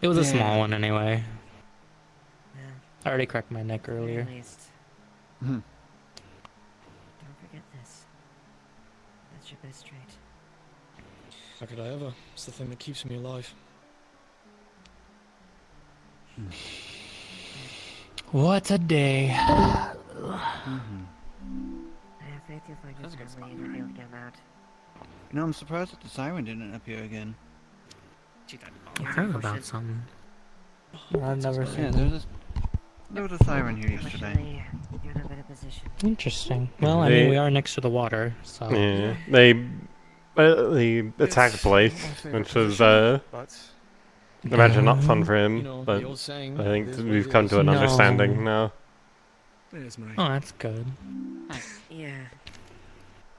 Speaker 10: It was a small one anyway. I already cracked my neck earlier.
Speaker 11: Don't forget this. That's your best trait.
Speaker 9: How could I ever? It's the thing that keeps me alive.
Speaker 10: What a day.
Speaker 11: I have faith you'll find your family and you'll be able to get them out.
Speaker 18: You know, I'm surprised that the siren didn't appear again.
Speaker 10: I heard about something. I've never seen
Speaker 18: it. There was a siren here yesterday.
Speaker 11: You're in a better position.
Speaker 10: Interesting. Well, I mean, we are next to the water, so...
Speaker 2: Yeah, they attacked Blake, which was, imagine not fun for him, but I think we've come to an understanding now.
Speaker 10: Oh, that's good.
Speaker 11: Yeah.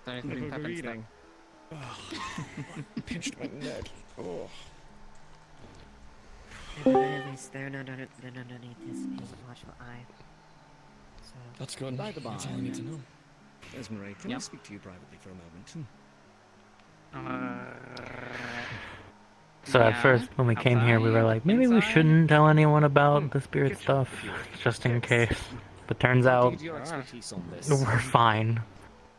Speaker 9: Overeating. Pinched my neck. Oh.
Speaker 11: At the very least, they're not underneath his watchful eye. So.
Speaker 9: That's good.
Speaker 22: By the by,
Speaker 9: That's all I need to know.
Speaker 22: Esmeralda, can I speak to you privately for a moment?
Speaker 10: So at first, when we came here, we were like, maybe we shouldn't tell anyone about the spirit stuff, just in case. But turns out, we're fine.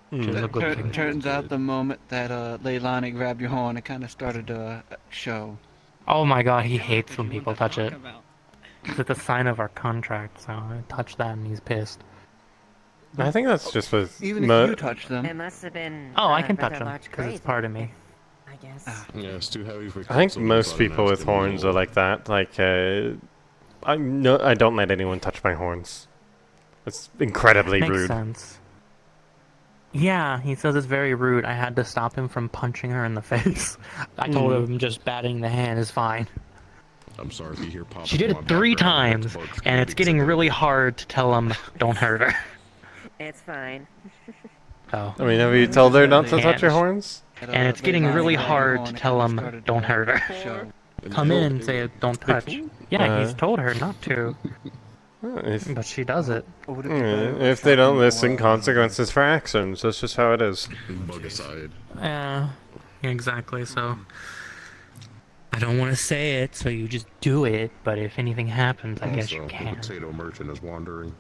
Speaker 10: Which is a good thing.
Speaker 18: Turns out the moment that Leilani grabbed your horn, it kind of started a show.
Speaker 10: Oh my god, he hates when people touch it. It's a sign of our contract, so I touched that and he's pissed.
Speaker 2: I think that's just with...
Speaker 18: Even if you touch them.
Speaker 11: It must have been.
Speaker 10: Oh, I can touch
Speaker 11: rather
Speaker 10: them,
Speaker 11: large
Speaker 10: because it's
Speaker 11: crate,
Speaker 10: part of me.
Speaker 11: I guess.
Speaker 16: Yeah, it's too heavy for...
Speaker 2: I think most people with horns are like that. Like, I don't let anyone touch my horns. It's incredibly
Speaker 10: Makes
Speaker 2: rude.
Speaker 10: sense. Yeah, he says it's very rude. I had to stop him from punching her in the face. I told him just batting the hand is fine.
Speaker 16: I'm sorry if you hear pop.
Speaker 10: She did it 3 times, and it's getting really hard to tell him, don't hurt her.
Speaker 11: It's fine.
Speaker 10: Oh.
Speaker 2: I mean, have you told her not to touch your horns?
Speaker 10: And it's getting really hard to tell him, don't hurt her. Come in and say, don't touch. Yeah, he's told her not to. But she does it.
Speaker 2: If they don't listen, consequences for actions. That's just how it is.
Speaker 16: Bug aside.
Speaker 10: Yeah, exactly. So I don't want to say it, so you just do it. But if anything happens, I guess you
Speaker 16: The
Speaker 10: can.
Speaker 16: potato merchant is wandering.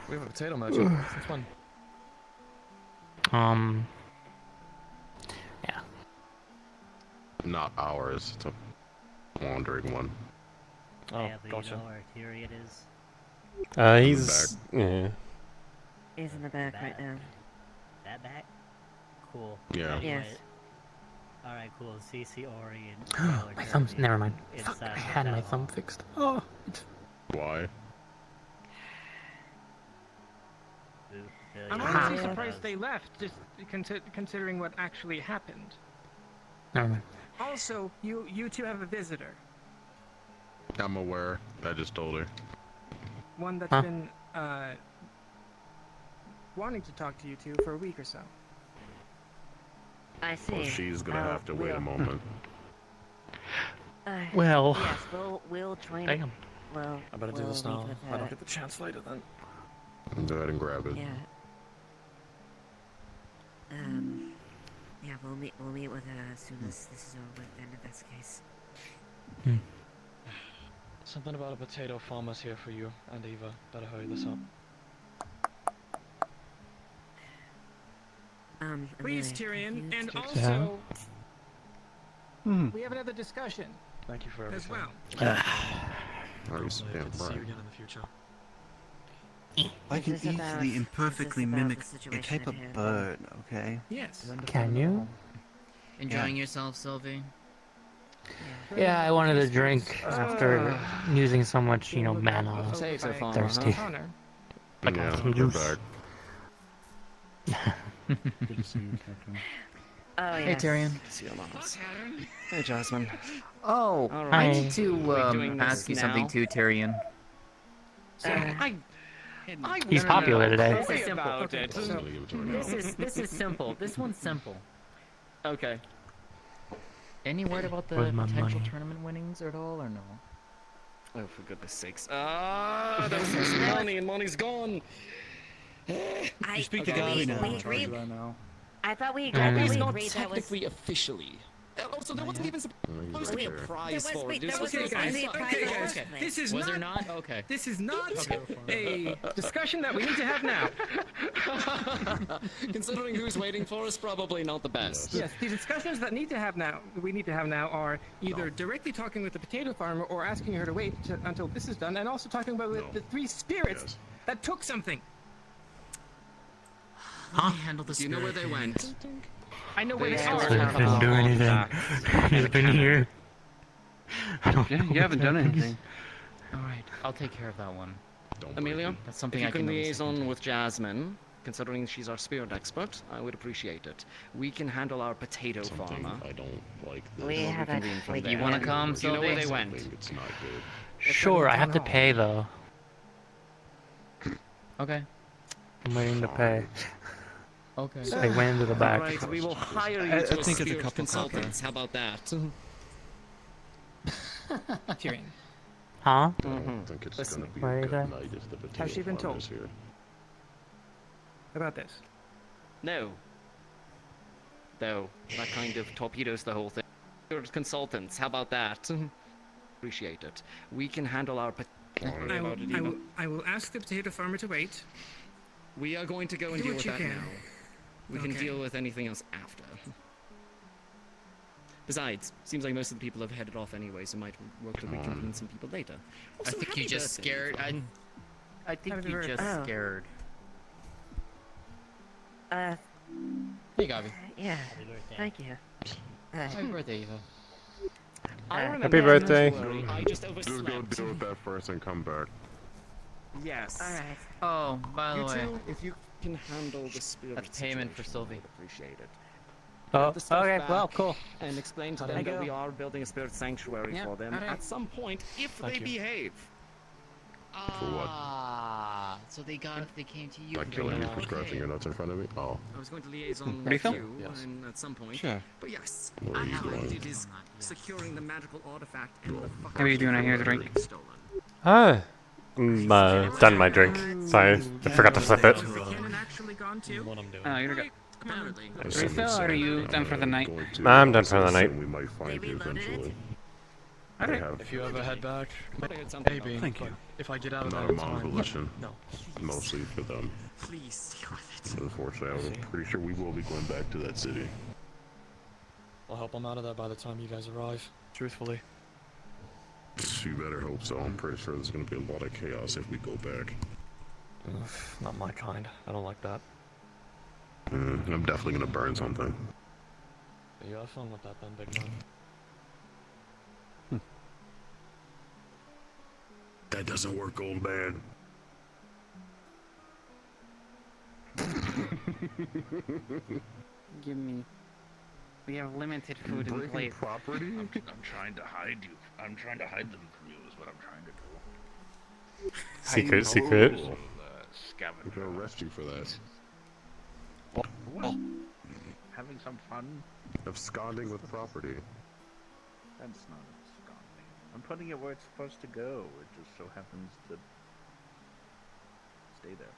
Speaker 4: We have a potato merchant. Since when?
Speaker 10: Yeah.
Speaker 16: Not ours. It's a wandering one.
Speaker 4: Oh,
Speaker 15: Do you
Speaker 4: gotcha.
Speaker 15: know where Tyrion is?
Speaker 2: He's... Yeah.
Speaker 11: He's in the back right now.
Speaker 15: That back? Cool.
Speaker 16: Yeah.
Speaker 11: Yes.
Speaker 15: Alright, cool. CC Ori and
Speaker 10: My thumb's... Never mind. Fuck, I had my thumb fixed. Oh.
Speaker 16: Why?
Speaker 3: I'm honestly surprised they left, just considering what actually happened.
Speaker 10: Never mind.
Speaker 3: Also, you two have a visitor.
Speaker 16: I'm aware. I just told her.
Speaker 3: One that's been wanting to talk to you two for a week or so.
Speaker 11: I see.
Speaker 16: Well, she's gonna have to wait a moment.
Speaker 10: Well.
Speaker 11: Yes, we'll train.
Speaker 10: Damn.
Speaker 11: Well,
Speaker 4: I better do this now. I don't get the chance later then.
Speaker 16: Go ahead and grab it.
Speaker 11: Yeah. Yeah, we'll meet with her as soon as this is over. Then, if that's the case.
Speaker 4: Something about a potato farmer's here for you and Eva. Better hurry this up.
Speaker 3: Please,
Speaker 11: really
Speaker 3: Tyrion, and
Speaker 11: confused.
Speaker 3: also, we have another discussion.
Speaker 4: Thank you for everything.
Speaker 3: As well.
Speaker 16: Are you stand
Speaker 4: Good to see
Speaker 16: by?
Speaker 4: you again in the future.
Speaker 18: I can
Speaker 11: This is about-
Speaker 18: easily and perfectly
Speaker 11: this is about
Speaker 18: mimic
Speaker 11: the
Speaker 18: a
Speaker 11: situation
Speaker 18: type
Speaker 11: at
Speaker 18: of
Speaker 11: hand.
Speaker 18: bird, okay?
Speaker 3: Yes.
Speaker 10: Can you?
Speaker 5: Enjoying yourself, Sylvie?
Speaker 10: Yeah, I wanted a drink after using so much, mana.
Speaker 4: Potato farmer,
Speaker 10: Thirsty.
Speaker 4: huh?
Speaker 10: Like
Speaker 16: Yeah,
Speaker 10: some
Speaker 16: we're
Speaker 10: juice.
Speaker 16: back.
Speaker 23: Good to see you, Captain.
Speaker 11: Oh,
Speaker 4: Hey,
Speaker 11: yes.
Speaker 4: Tyrion. See you, Moms. Hey, Jasmine.
Speaker 5: Oh,
Speaker 10: Alright.
Speaker 5: I need to
Speaker 4: doing this
Speaker 5: ask you something
Speaker 4: now?
Speaker 5: too, Tyrion.
Speaker 10: He's popular today.
Speaker 5: This is simple.
Speaker 4: About it.
Speaker 16: I'm gonna give it to her now.
Speaker 5: This is simple. This one's simple.
Speaker 4: Okay.
Speaker 5: Any word about the
Speaker 10: Where's my
Speaker 5: potential
Speaker 10: money?
Speaker 5: tournament winnings at all, or no?
Speaker 4: Oh, for goodness sakes. Ah, there's money and money's gone.
Speaker 11: You
Speaker 18: speak to Gabi now.
Speaker 11: We agreed.
Speaker 4: now.
Speaker 11: I thought we
Speaker 4: At
Speaker 11: agreed.
Speaker 4: least
Speaker 11: We
Speaker 4: not
Speaker 11: agreed that was.
Speaker 4: technically officially. Also, there wasn't even supposed to be a prize for it. It was
Speaker 11: was
Speaker 4: supposed to
Speaker 11: supposed
Speaker 4: be
Speaker 11: to be a
Speaker 3: Okay,
Speaker 11: prize.
Speaker 3: guys. This is
Speaker 5: Was
Speaker 3: not.
Speaker 5: there not? Okay.
Speaker 3: This is not a discussion that we need to have now.
Speaker 4: Considering who's waiting for us, probably not the best.
Speaker 3: Yes, the discussions that need to have now are either directly talking with the potato farmer or asking her to wait until this is done, and also talking about the three spirits that took something.
Speaker 5: Let me handle the
Speaker 4: Do you know where they went?
Speaker 3: I know where they
Speaker 10: So
Speaker 3: are.
Speaker 10: he didn't do anything. He's been here.
Speaker 12: You haven't done anything.
Speaker 5: Alright, I'll take care of that one.
Speaker 4: Amelia,
Speaker 5: That's something
Speaker 4: if you
Speaker 5: I
Speaker 4: can
Speaker 5: can
Speaker 4: liaison with Jasmine, considering she's our spirit expert, I would appreciate it. We can handle our potato
Speaker 16: Something
Speaker 4: farmer.
Speaker 16: I don't like this.
Speaker 11: We have a.
Speaker 4: Convene from
Speaker 11: we
Speaker 4: there.
Speaker 5: You want to
Speaker 11: can-
Speaker 5: come,
Speaker 4: Do you know where
Speaker 5: Sylvie?
Speaker 4: they went?
Speaker 16: It's not good.
Speaker 10: Sure, I have to pay though.
Speaker 5: Okay.
Speaker 10: I'm waiting to pay.
Speaker 5: Okay.
Speaker 10: So they went into the back.
Speaker 4: Right, we will hire you
Speaker 18: I
Speaker 4: to
Speaker 18: think it's a
Speaker 4: spirit
Speaker 18: couple
Speaker 4: consultants. How about that?
Speaker 3: Tyrion.
Speaker 10: Huh?
Speaker 16: I don't think it's
Speaker 3: Listen.
Speaker 16: gonna be
Speaker 10: What
Speaker 16: a
Speaker 10: is
Speaker 16: good
Speaker 10: that?
Speaker 16: night if the potato
Speaker 3: Has she been
Speaker 16: farmer's
Speaker 3: told?
Speaker 16: here.
Speaker 3: About this.
Speaker 4: No. Though, that kind of torpedoes the whole thing. Spirit consultants, how about that? Appreciate it. We can handle our...
Speaker 3: I will ask the potato farmer to wait.
Speaker 4: We are going to go and
Speaker 3: Do
Speaker 4: deal
Speaker 3: what
Speaker 4: with
Speaker 3: you
Speaker 4: that
Speaker 3: can.
Speaker 4: now. We can
Speaker 3: Okay.
Speaker 4: deal with anything else after. Besides, seems like most of the people have headed off anyway, so might work to reconvene some people later.
Speaker 5: I
Speaker 4: Also,
Speaker 5: think
Speaker 4: happy
Speaker 5: you just
Speaker 4: birthday,
Speaker 5: scared.
Speaker 4: Eva.
Speaker 5: I think
Speaker 3: Happy
Speaker 5: you
Speaker 3: birthday.
Speaker 5: just
Speaker 11: Oh.
Speaker 5: scared.
Speaker 11: Uh,
Speaker 5: Hey, Gabi.
Speaker 11: yeah.
Speaker 15: Happy birthday.
Speaker 11: Thank you.
Speaker 5: Happy birthday, Eva.
Speaker 4: I
Speaker 11: Happy
Speaker 4: remember
Speaker 2: birthday.
Speaker 4: not to worry, I just
Speaker 16: Just go
Speaker 4: overslept.
Speaker 16: deal with that first and come back.
Speaker 4: Yes.
Speaker 11: All right.
Speaker 5: Oh, by the
Speaker 4: You
Speaker 5: way,
Speaker 4: two, if you can handle the spirit
Speaker 5: that's payment for
Speaker 4: situation,
Speaker 5: Sylvie.
Speaker 4: I would appreciate it.
Speaker 10: Oh,
Speaker 4: Get the stuff
Speaker 10: okay,
Speaker 4: back
Speaker 10: well, cool.
Speaker 4: And explain to
Speaker 3: How'd
Speaker 4: them
Speaker 3: it
Speaker 4: that
Speaker 3: go?
Speaker 4: we are building a spirit sanctuary
Speaker 3: Yeah,
Speaker 4: for them
Speaker 3: alright.
Speaker 4: at some point if
Speaker 3: Thank
Speaker 4: they
Speaker 3: you.
Speaker 4: behave.
Speaker 16: For what?
Speaker 4: Ah, so they came to you.
Speaker 16: By
Speaker 4: for
Speaker 16: killing
Speaker 4: the
Speaker 16: you for
Speaker 4: law.
Speaker 16: scratching your nuts in front of me? Oh.
Speaker 4: I was going to liaison
Speaker 7: Ready,
Speaker 4: with
Speaker 7: Phil?
Speaker 4: you
Speaker 16: Yes.
Speaker 4: at some point.
Speaker 16: Sure.
Speaker 4: But yes,
Speaker 16: Where are you
Speaker 4: how
Speaker 16: going?
Speaker 4: it is securing the magical artifact and the fucking
Speaker 7: How are you doing? I hear the drink.
Speaker 4: stolen.
Speaker 2: Done my drink. Sorry, I forgot to flip it.
Speaker 4: Actually gone too?
Speaker 5: What I'm doing.
Speaker 7: Oh, you're good.
Speaker 4: Apparently.
Speaker 7: Refill, or are you done for the night?
Speaker 2: I'm done for the night.
Speaker 16: We might find you eventually.
Speaker 7: Okay.
Speaker 16: Have
Speaker 22: If you ever head back, maybe.
Speaker 16: Thank you.
Speaker 22: If I get out of
Speaker 16: not
Speaker 22: that
Speaker 16: a mom
Speaker 22: time.
Speaker 16: volition.
Speaker 22: No.
Speaker 16: Mostly for them.
Speaker 4: Please deal with it.
Speaker 16: Unfortunately, I'm pretty sure we will be going back to that city.
Speaker 22: I'll help them out of there by the time you guys arrive. Truthfully.
Speaker 16: You better hope so. I'm pretty sure there's going to be a lot of chaos if we go back.
Speaker 22: Not my kind. I don't like that.
Speaker 16: I'm definitely going to burn something.
Speaker 22: You have fun with that then, big man.
Speaker 16: That doesn't work, old man.
Speaker 7: Give me. We have limited food in place.
Speaker 16: Property?
Speaker 1: I'm trying to hide you. I'm trying to hide them from you. Is what I'm trying to do.
Speaker 2: Secret, secret.
Speaker 16: We're
Speaker 1: Scavenger.
Speaker 16: going to arrest you for that.
Speaker 1: What? Having some fun?
Speaker 16: Absconding with property.
Speaker 1: That's not absconding. I'm putting it where it's supposed to go. It just so happens to stay there.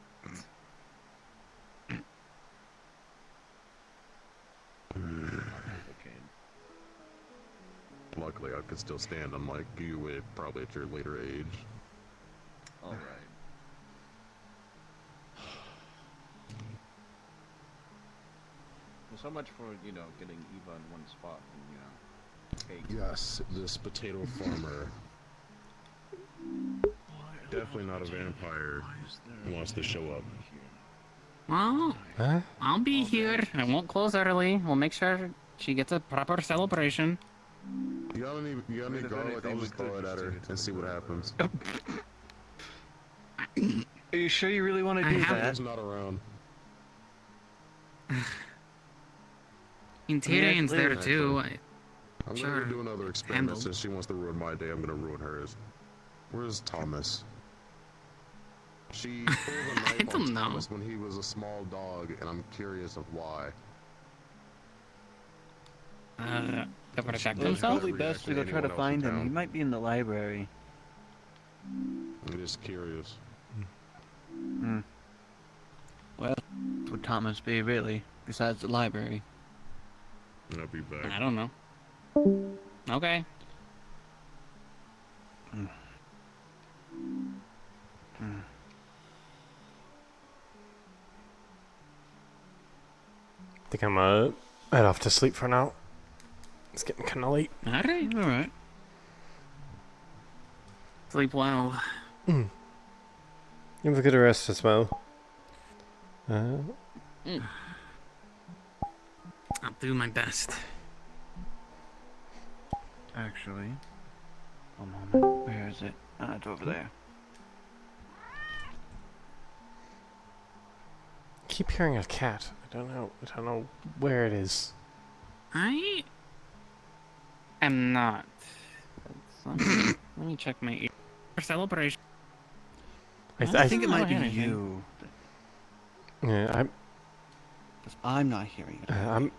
Speaker 16: Luckily, I could still stand, unlike you, probably at your later age.
Speaker 1: Alright. Well, so much for, getting Eva in one spot and, cake.
Speaker 16: Yes, this potato farmer. Definitely not a vampire. Wants to show up.
Speaker 7: Well,
Speaker 2: Huh?
Speaker 7: I'll be here. I won't close early. We'll make sure she gets a proper celebration.
Speaker 16: You got any garlic? I'll just throw it at her and see what happens.
Speaker 12: Are you sure you really want to do that?
Speaker 16: He's not around.
Speaker 7: And Tyrion's there
Speaker 16: Actually,
Speaker 7: too.
Speaker 16: I'm
Speaker 7: Sure.
Speaker 16: gonna do another experiment since she wants to ruin my day. I'm gonna ruin hers. Where's Thomas? She pulled a knife on
Speaker 7: don't know.
Speaker 16: Thomas when he was a small dog, and I'm curious of why.
Speaker 7: To protect
Speaker 12: Well, it's
Speaker 7: himself?
Speaker 12: probably best to go try to find him. He might be in the library.
Speaker 16: I'm just curious.
Speaker 12: Well, would Thomas be really? Besides the library.
Speaker 16: I'll be back.
Speaker 7: I don't know. Okay.
Speaker 2: I think I'm head off to sleep for now. It's getting kind of late.
Speaker 7: Alright.
Speaker 12: Alright.
Speaker 7: Sleep well.
Speaker 2: You have a good rest as well.
Speaker 7: I'll do my best.
Speaker 12: Actually, one moment. Where is it? Ah, it's over there.
Speaker 2: Keep hearing a cat. I don't know where it is.
Speaker 7: I am not. Let me check my ear. Celebration.
Speaker 12: I think it might be
Speaker 7: anything.
Speaker 12: you.
Speaker 2: Yeah,
Speaker 12: I'm not hearing it.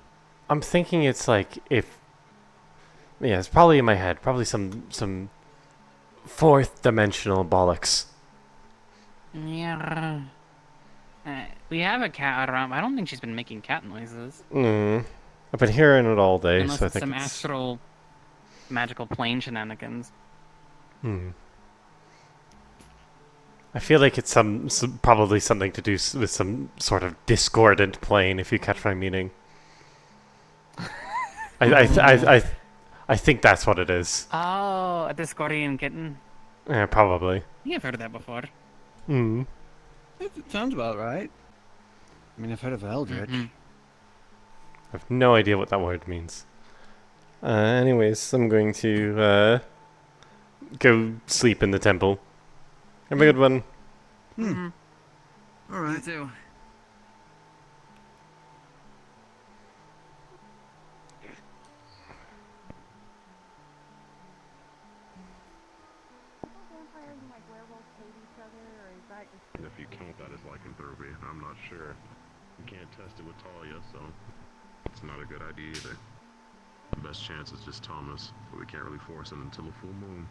Speaker 2: I'm thinking it's like if. Yeah, it's probably in my head. Probably some fourth dimensional bollocks.
Speaker 7: Yeah. We have a cat around. I don't think she's been making cat noises.
Speaker 2: I've been hearing it all day,
Speaker 7: Unless
Speaker 2: so I
Speaker 7: it's
Speaker 2: think
Speaker 7: some
Speaker 2: it's...
Speaker 7: astral magical plane shenanigans.
Speaker 2: I feel like it's some probably something to do with some sort of discordant plane, if you catch my meaning. I think that's what it is.
Speaker 7: Oh, a Discordian kitten.
Speaker 2: Yeah, probably.
Speaker 7: Yeah, I've heard of that before.
Speaker 12: It sounds about right. I mean, I've heard of Eldritch.
Speaker 2: I have no idea what that word means. Anyways, I'm going to go sleep in the temple. Have a good one.
Speaker 12: Alright.
Speaker 7: Me too.
Speaker 19: hate each other, or is that just...
Speaker 16: If you count that as lycanthropy, I'm not sure. You can't test it with Talia, so it's not a good idea either. The best chance is just Thomas, but we can't really force it until a full moon.